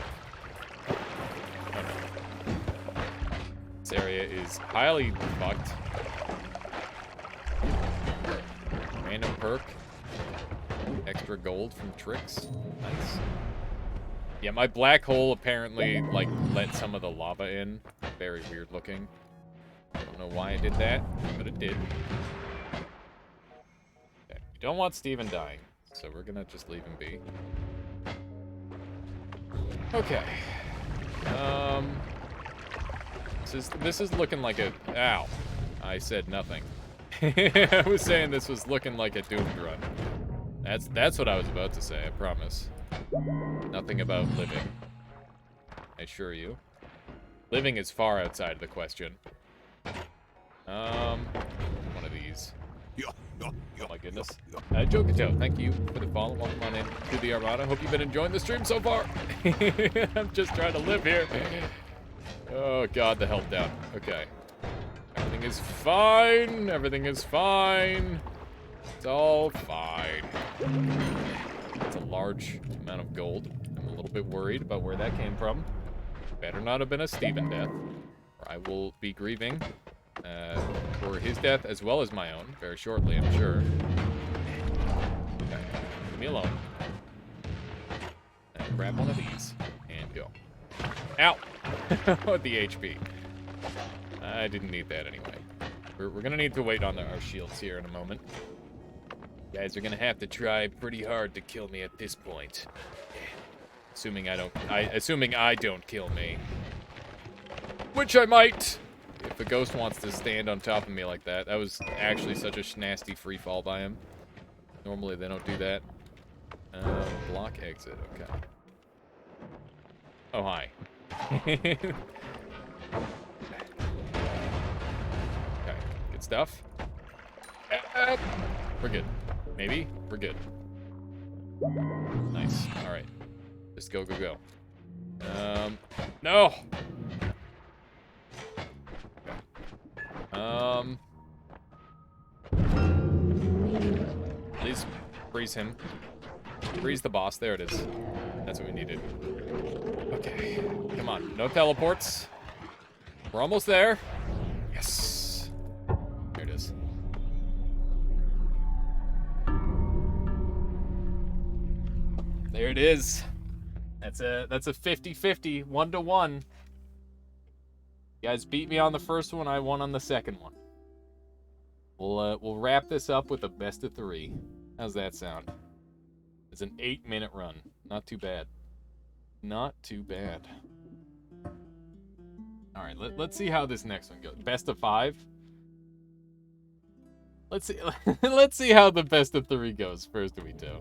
Oh no. This area is highly fucked. Random perk. Extra gold from tricks. Nice. Yeah, my black hole apparently, like, let some of the lava in. Very weird looking. I don't know why it did that, but it did. Okay. We don't want Steven dying, so we're gonna just leave him be. Okay. This is looking like a... Ow. I said nothing. I was saying this was looking like a doomed run. That's what I was about to say, I promise. Nothing about living. I assure you. Living is far outside of the question. One of these. Oh my goodness. Jokito, thank you for the follow. Welcome on in to the Armada. Hope you've been enjoying the stream so far. I'm just trying to live here. Oh God, the health down. Okay. Everything is fine. Everything is fine. It's all fine. That's a large amount of gold. I'm a little bit worried about where that came from. Better not have been a Steven death, or I will be grieving for his death as well as my own very shortly, I'm sure. Okay, leave me alone. And grab one of these and go. Ow! The HP. I didn't need that anyway. We're gonna need to wait on our shields here in a moment. You guys are gonna have to try pretty hard to kill me at this point. Assuming I don't kill me. Which I might! If a ghost wants to stand on top of me like that. That was actually such a nasty free fall by him. Normally they don't do that. Block exit, okay. Oh, hi. Okay, good stuff. We're good. Maybe? We're good. Nice. Alright. Just go, go, go. No! Please freeze him. Freeze the boss. There it is. That's what we needed. Okay. Come on. No teleports. We're almost there. Yes. There it is. There it is. That's a 50-50, 1-to-1. You guys beat me on the first one, I won on the second one. We'll wrap this up with a best of 3. How's that sound? It's an 8-minute run. Not too bad. Not too bad. All right, let's see how this next one goes. Best of 5. Let's see. Let's see how the best of 3 goes. First, we do.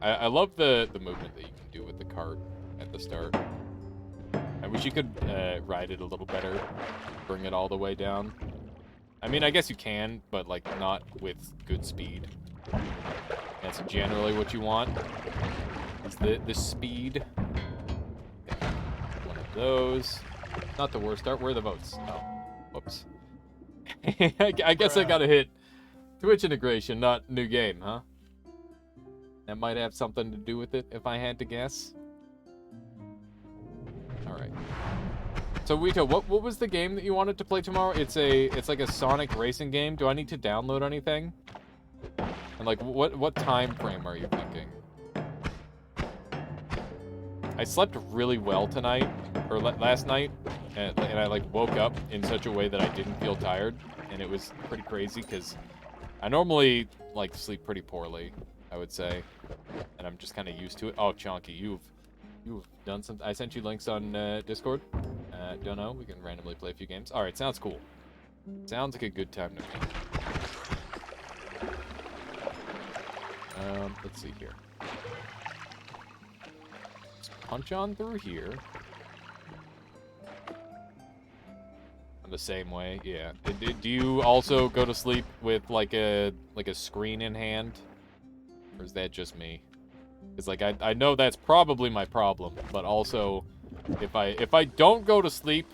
I love the movement that you can do with the cart at the start. I wish you could ride it a little better, bring it all the way down. I mean, I guess you can, but like not with good speed. That's generally what you want, is the speed. Okay. One of those. Not the worst start. Where are the votes? Oh, whoops. I guess I gotta hit Twitch integration, not new game, huh? That might have something to do with it, if I had to guess. Alright. So, Wito, what was the game that you wanted to play tomorrow? It's like a Sonic racing game. Do I need to download anything? And, like, what time frame are you thinking? I slept really well tonight, or last night, and I, like, woke up in such a way that I didn't feel tired, and it was pretty crazy, because I normally, like, sleep pretty poorly, I would say, and I'm just kind of used to it. Oh, Chonky, you've done some. I sent you links on Discord. Don't know. We can randomly play a few games. All right, sounds cool. Sounds like a good time to me. Let's see here. Let's punch on through here. The same way, yeah. Do you also go to sleep with like a screen in hand, or is that just me? Because like I know that's probably my problem, but also if I don't go to sleep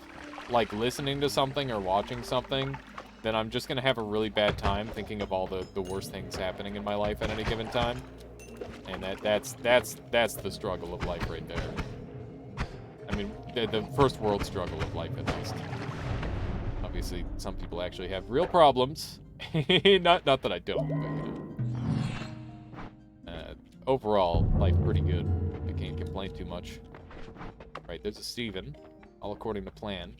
like listening to something or watching something, then I'm just gonna have a really bad time thinking of all the worst things happening in my life at any given time, and that's the struggle of life right there. I mean, the first world struggle of life at least. Obviously, some people actually have real problems. not that I don't, but you know. Overall, life pretty good. I can't complain too much. Right, there's a Steven, all according to plan.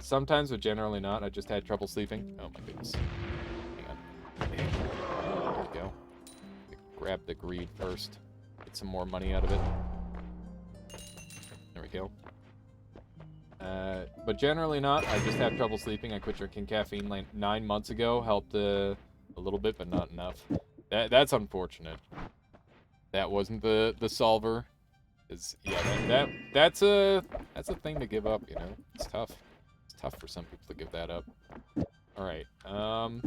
Sometimes, but generally not. I just had trouble sleeping. Oh my goodness. Hang on. There we go. Grab the greed first. Get some more money out of it. There we go. But generally not. I just have trouble sleeping. I quit drinking caffeine like 9 months ago. Helped a little bit, but not enough. That's unfortunate. That wasn't the solver. Yeah, that's a thing to give up, you know. It's tough. It's tough for some people to give that up. All right. I'm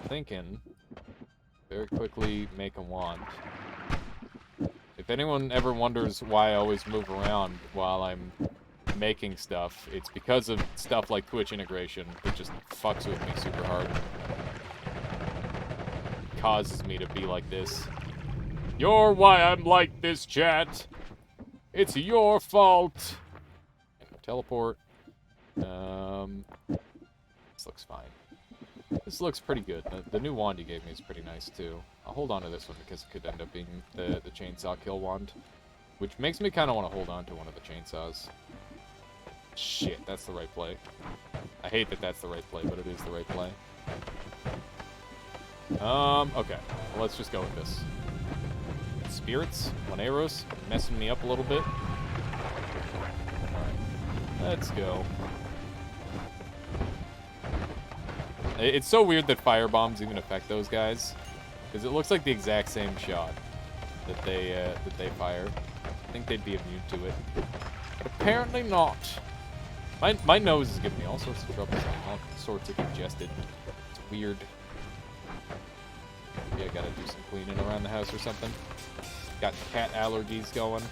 thinking very quickly make a wand. If anyone ever wonders why I always move around while I'm making stuff, it's because of stuff like Twitch integration that just fucks with me super hard. It causes me to be like this. You're why I'm like this, chat. It's your fault. Teleport. This looks fine. This looks pretty good. The new wand you gave me is pretty nice too. I'll hold on to this one because it could end up being the chainsaw kill wand, which makes me kind of want to hold on to one of the chainsaws. Shit, that's the right play. I hate that that's the right play, but it is the right play. Okay. Well, let's just go with this. Spirits, Moneros, messing me up a little bit. Alright. Let's go. It's so weird that fire bombs even affect those guys, because it looks like the exact same shot that they fire. I think they'd be immune to it, but apparently not. My nose is giving me all sorts of trouble. All sorts of congested. It's weird. Maybe I gotta do some cleaning around the house or something. Got cat allergies going.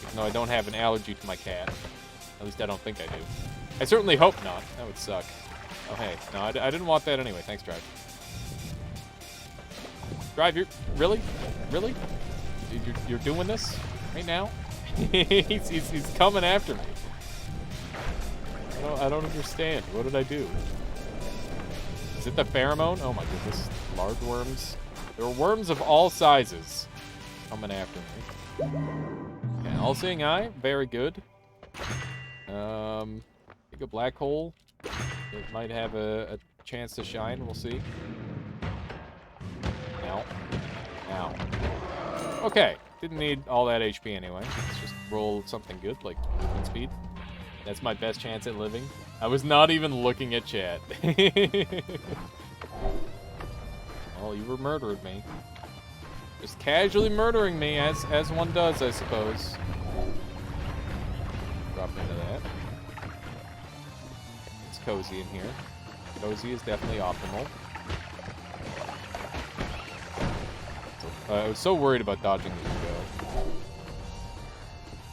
Even though I don't have an allergy to my cat. At least I don't think I do. I certainly hope not. That would suck. Oh, hey. No, I didn't want that anyway. Thanks, Drive. Drive, you're... Really? Really? You're doing this? Right now? he's coming after me. I don't understand. What did I do? Is it the pheromone? Oh my goodness. Large worms. There are worms of all sizes coming after me. Okay, all-seeing eye. Very good. Take a black hole. It might have a chance to shine. We'll see. Ow. Ow. Okay. Didn't need all that HP anyway. Let's just roll something good, like movement speed. That's my best chance at living. I was not even looking at chat. Well, you were murdering me. Just casually murdering me, as one does, I suppose. Drop into that. It's cozy in here. Cozy is definitely optimal. I was so worried about dodging the Uko.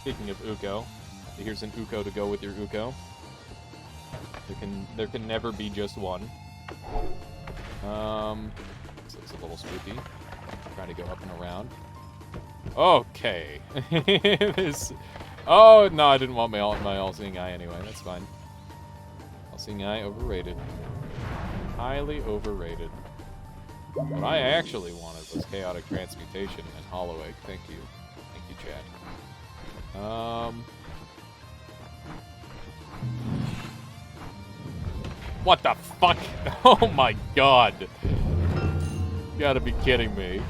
Speaking of Uko, here's an Uko to go with your Uko. There can never be just one. This looks a little spooky. Trying to go up and around. Okay. Oh no, I didn't want my all-seeing eye anyway. That's fine. All-seeing eye overrated. Highly overrated. What I actually wanted was chaotic transmutation and hollow egg. Thank you, Chad. What the fuck? Oh my god. You gotta be kidding me.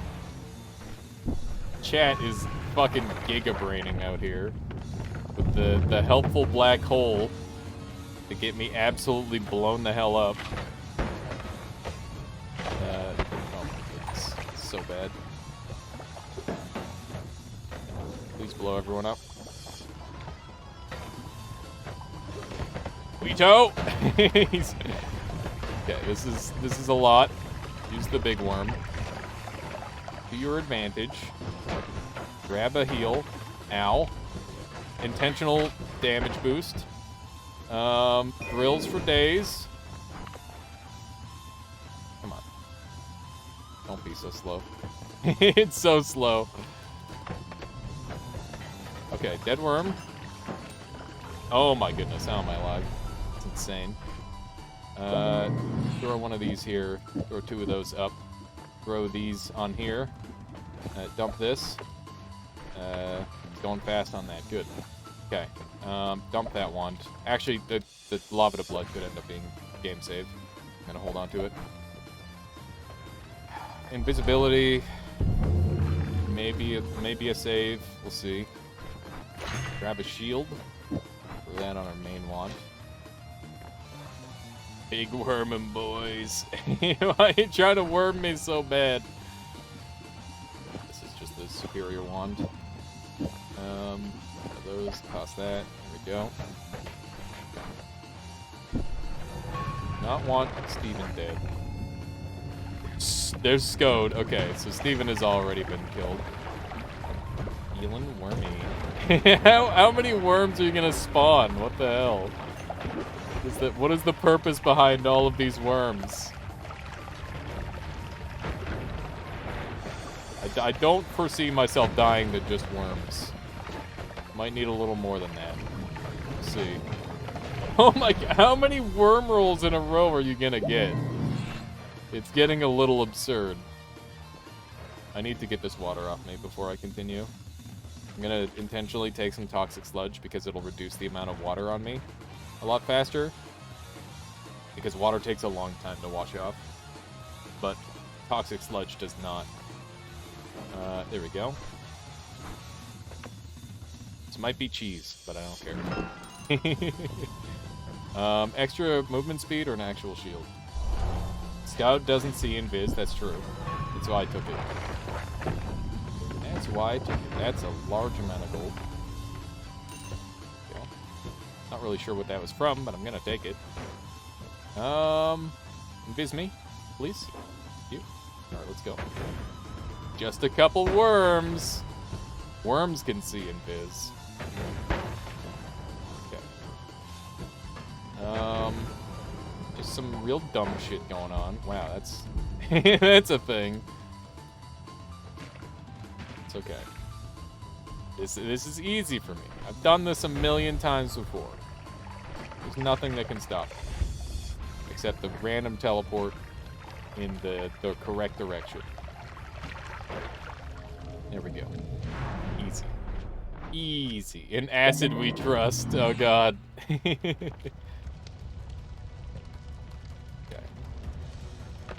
Chat is fucking giga-braining out here. With the helpful black hole to get me absolutely blown the hell up. Oh my goodness. It's so bad. Please blow everyone up. Weeto! Okay, this is a lot. Use the big worm. To your advantage. Grab a heal. Ow. Intentional damage boost. Thrills for days. Come on. Don't be so slow. It's so slow. Okay, dead worm. Oh my goodness, how am I alive? It's insane. Throw one of these here. Throw two of those up. Throw these on here. Dump this. Going fast on that. Good. Okay. Dump that wand. Actually, the lava to blood could end up being game save. I'm gonna hold on to it. Invisibility. Maybe a save. We'll see. Grab a shield. Throw that on our main wand. Big wormin' boys. Why are you trying to worm me so bad? This is just the superior wand. Those, toss that. There we go. Not want Steven dead. There's Scode. Okay, so Steven has already been killed. Feeling wormy. How many worms are you gonna spawn? What the hell? What is the purpose behind all of these worms? I don't foresee myself dying to just worms. Might need a little more than that. Let's see. Oh my god, how many worm rolls in a row are you gonna get? It's getting a little absurd. I need to get this water off me before I continue. I'm gonna intentionally take some toxic sludge because it'll reduce the amount of water on me a lot faster. Because water takes a long time to wash off. But toxic sludge does not. There we go. This might be cheese, but I don't care. Extra movement speed or an actual shield? Scout doesn't see invis, that's true. That's why I took it. That's why I took it. That's a large amount of gold. Okay. Not really sure what that was from, but I'm gonna take it. Invis me, please. Thank you. Alright, let's go. Just a couple worms. Worms can see invis. Okay. Just some real dumb shit going on. Wow, that's that's a thing. It's okay. This is easy for me. I've done this a million times before. There's nothing that can stop me. Except the random teleport in the correct direction. There we go. Easy. Easy. In acid we trust. Oh god. Okay.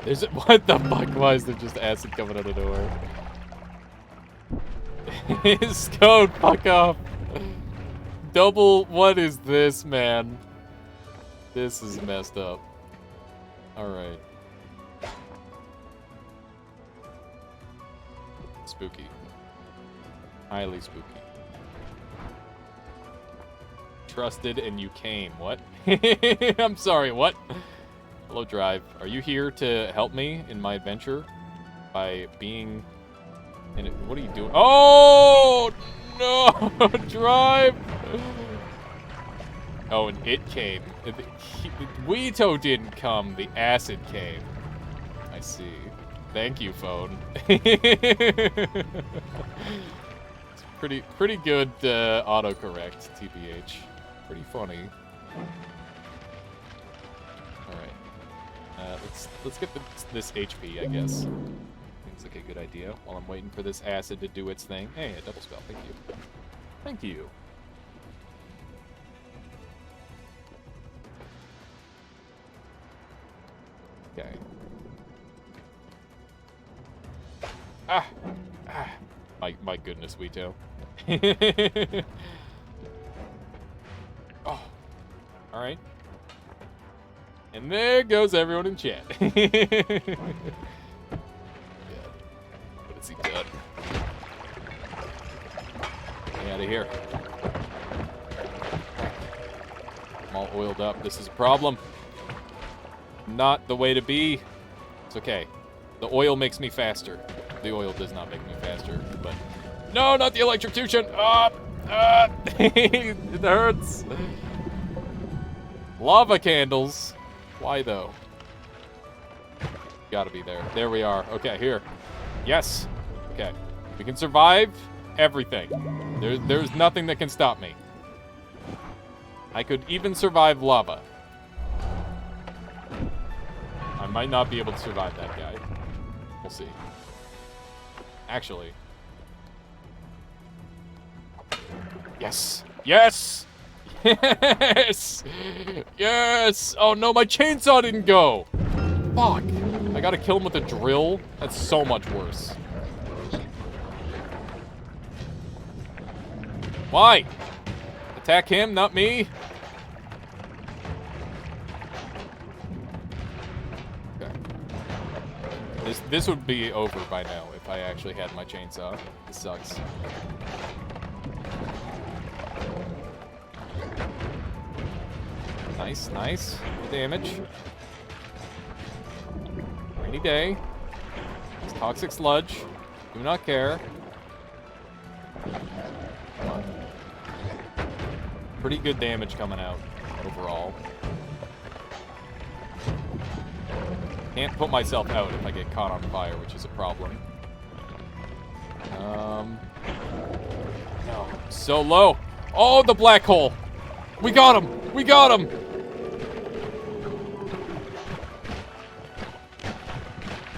There's what the fuck? Why is there just acid coming out of nowhere? His code, fuck off. Double, what is this, man? This is messed up. Alright. Spooky. Highly spooky. Trusted and you came. What? I'm sorry, what? Hello, Drive. Are you here to help me in my adventure? By being... in it? What are you doing? Oh! No! Drive! Oh, and it came. Weeto didn't come. The acid came. I see. Thank you, phone. It's pretty good autocorrect, TBH. Pretty funny. All right. Let's get this HP, I guess. Seems like a good idea. While I'm waiting for this acid to do its thing. Hey, a double spell. Thank you. Thank you. Okay. Ah! My goodness, Weeto. Oh. Alright. And there goes everyone in chat. Yeah. What has he done? Get out of here. I'm all oiled up. This is a problem. Not the way to be. It's okay. The oil makes me faster. The oil does not make me faster, but... No, not the electrocution! Ah! Ah! It hurts! Lava candles. Why, though? Gotta be there. There we are. Okay, here. Yes. Okay. We can survive everything. There's nothing that can stop me. I could even survive lava. I might not be able to survive that guy. We'll see. Actually. Yes! Yes! Yes! Yes! Oh no, my chainsaw didn't go! Fuck! I gotta kill him with a drill? That's so much worse. Why? Attack him, not me? This would be over by now if I actually had my chainsaw. This sucks. Nice, nice. Good damage. Rainy day. It's toxic sludge. Do not care. Come on. Pretty good damage coming out overall. Can't put myself out if I get caught on fire, which is a problem. No. So low. Oh, the black hole. We got him. We got him.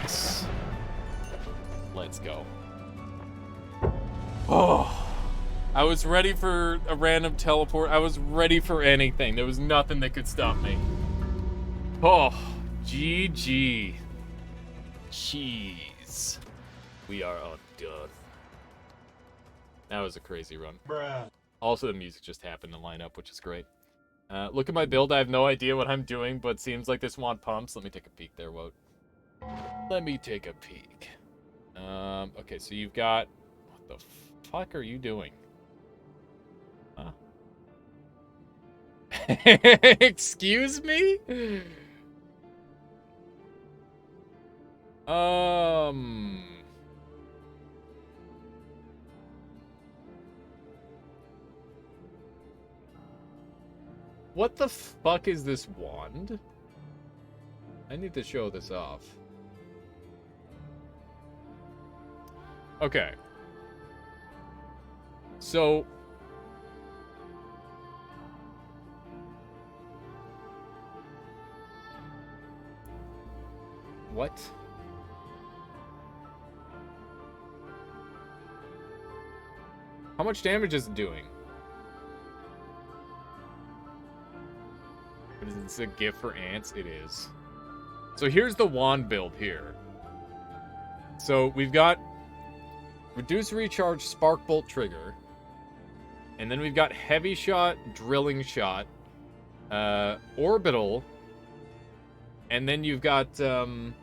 Yes. Let's go. Oh. I was ready for a random teleport. I was ready for anything. There was nothing that could stop me. Oh. GG. Jeez. We are undone. That was a crazy run. Bruh. Also, the music just happened to line up, which is great. Look at my build. I have no idea what I'm doing, but seems like this wand pumps. Let me take a peek there, Wout. Let me take a peek. Okay, so you've got... What the fuck are you doing? Huh? Excuse me? What the fuck is this wand? I need to show this off. Okay. So... What? How much damage is it doing? Is this a gift for ants? It is. So here's the wand build here. So we've got reduce recharge spark bolt trigger. And then we've got heavy shot, drilling shot, orbital. And then you've got the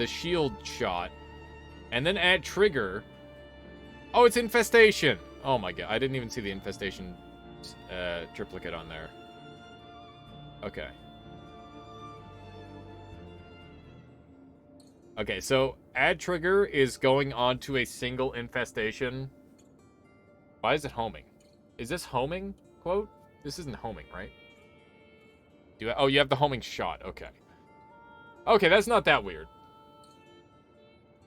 shield shot. And then add trigger. Oh, it's infestation. Oh my god, I didn't even see the infestation triplicate on there. Okay. Okay, so add trigger is going on to a single infestation. Why is it homing? Is this homing quote? This isn't homing, right? Oh, you have the homing shot. Okay. Okay, that's not that weird.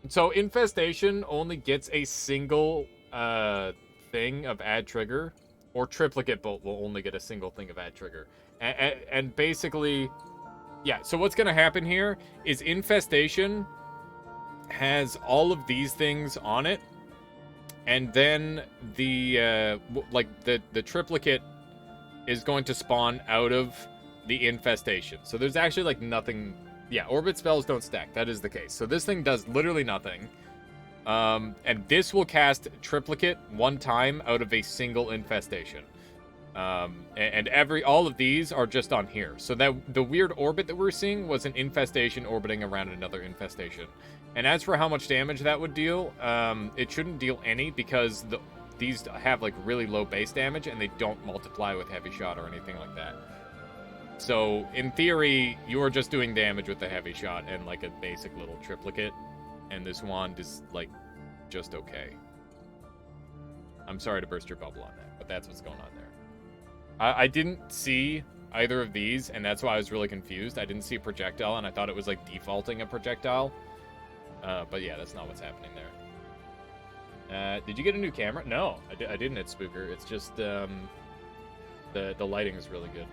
So Infestation only gets a single thing of add trigger, or Triplicate Bolt will only get a single thing of add trigger. And basically, yeah, so what's going to happen here is Infestation has all of these things on it, and then the Triplicate is going to spawn out of the Infestation. So there's actually like nothing. Yeah, orbit spells don't stack. That is the case. So this thing does literally nothing. And this will cast Triplicate one time out of a single Infestation. And all of these are just on here. So that the weird orbit that we're seeing was an Infestation orbiting around another Infestation. And as for how much damage that would deal, it shouldn't deal any because these have like really low base damage and they don't multiply with heavy shot or anything like that. So, in theory, you are just doing damage with the heavy shot and, like, a basic little triplicate. And this wand is, like, just okay. I'm sorry to burst your bubble on that, but that's what's going on there. I didn't see either of these, and that's why I was really confused. I didn't see a projectile, and I thought it was, like, defaulting a projectile. But, yeah, that's not what's happening there. Did you get a new camera? No, I didn't at Spooker. It's just, the lighting is really good.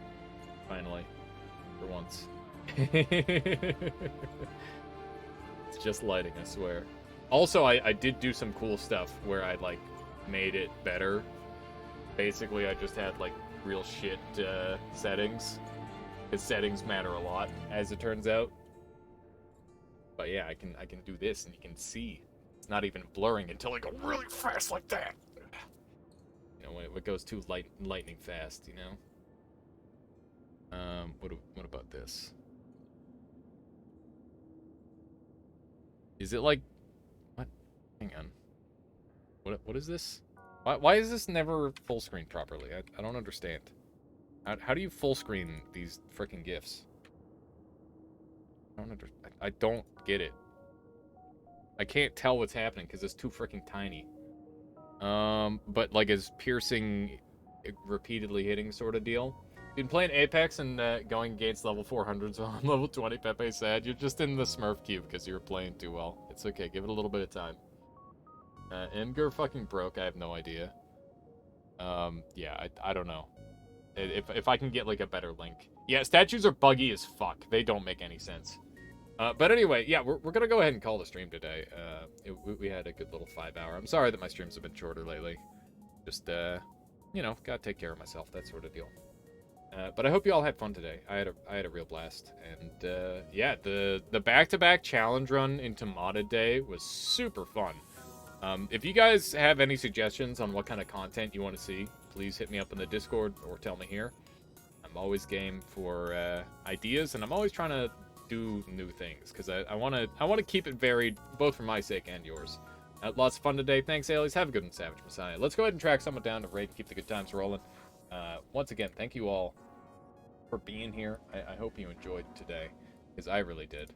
Finally, for once. It's just lighting, I swear. Also, I did do some cool stuff where I, like, made it better. Basically, I just had, like, real shit settings. Because settings matter a lot, as it turns out. But yeah, I can do this, and you can see. It's not even blurring until I go really fast like that. You know, when it goes too lightning fast, you know? What about this? Is it like... What? Hang on. What is this? Why is this never full screen properly? I don't understand. How do you full screen these freaking GIFs? I don't get it. I can't tell what's happening because it's too freaking tiny. But like is piercing, repeatedly hitting sort of deal. Been playing Apex and going against level 400s on level 20, Pepe said. You're just in the Smurf cube because you were playing too well. It's okay, give it a little bit of time. Imgur fucking broke, I have no idea. Yeah, I don't know. If I can get like a better link. Yeah, statues are buggy as fuck. They don't make any sense. But anyway, yeah, we're gonna go ahead and call the stream today. We had a good little 5 hour. I'm sorry that my streams have been shorter lately. Just, you know, gotta take care of myself, that sort of deal. But I hope you all had fun today. I had a real blast, and yeah, the back-to-back challenge run into modded day was super fun. If you guys have any suggestions on what kind of content you want to see, please hit me up in the Discord or tell me here. I'm always game for ideas, and I'm always trying to do new things because I want to keep it varied, both for my sake and yours. Lots of fun today. Thanks, Alias. Have a good one, Savage Messiah. Let's go ahead and track someone down to raid and keep the good times rolling. Once again, thank you all for being here. I hope you enjoyed today, because I really did.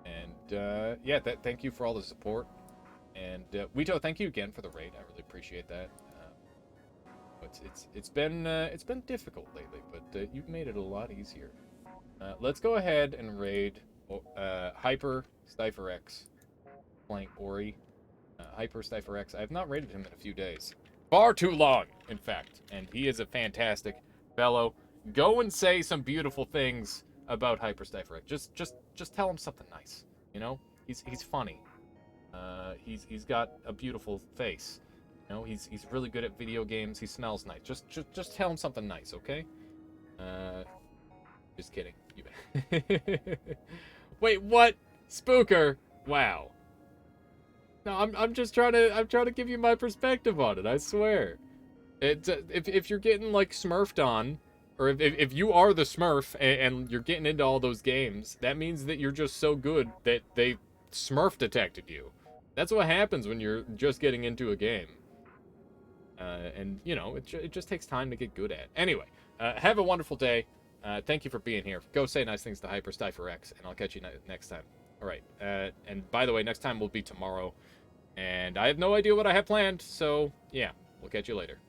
And yeah, thank you for all the support. And Wito, thank you again for the raid. I really appreciate that. It's been difficult lately, but you've made it a lot easier. Let's go ahead and raid Hyper Stifer X, playing Ori. Hyper Stifer X. I have not raided him in a few days. Far too long, in fact. And he is a fantastic fellow. Go and say some beautiful things about Hyper Stifer X. Just tell him something nice. You know, he's funny. He's got a beautiful face. You know, he's really good at video games. He smells nice. Just tell him something nice, okay? Just kidding. Wait, what? Spooker? Wow. No, I'm just trying to give you my perspective on it. I swear. It's if you're getting like smurfed on, or if you are the Smurf and you're getting into all those games, that means that you're just so good that they Smurf detected you. That's what happens when you're just getting into a game. And you know, it just takes time to get good at. Anyway, have a wonderful day. Thank you for being here. Go say nice things to Hyper Stifer X, and I'll catch you next time. All right. And by the way, next time will be tomorrow. And I have no idea what I have planned, so yeah, we'll catch you later.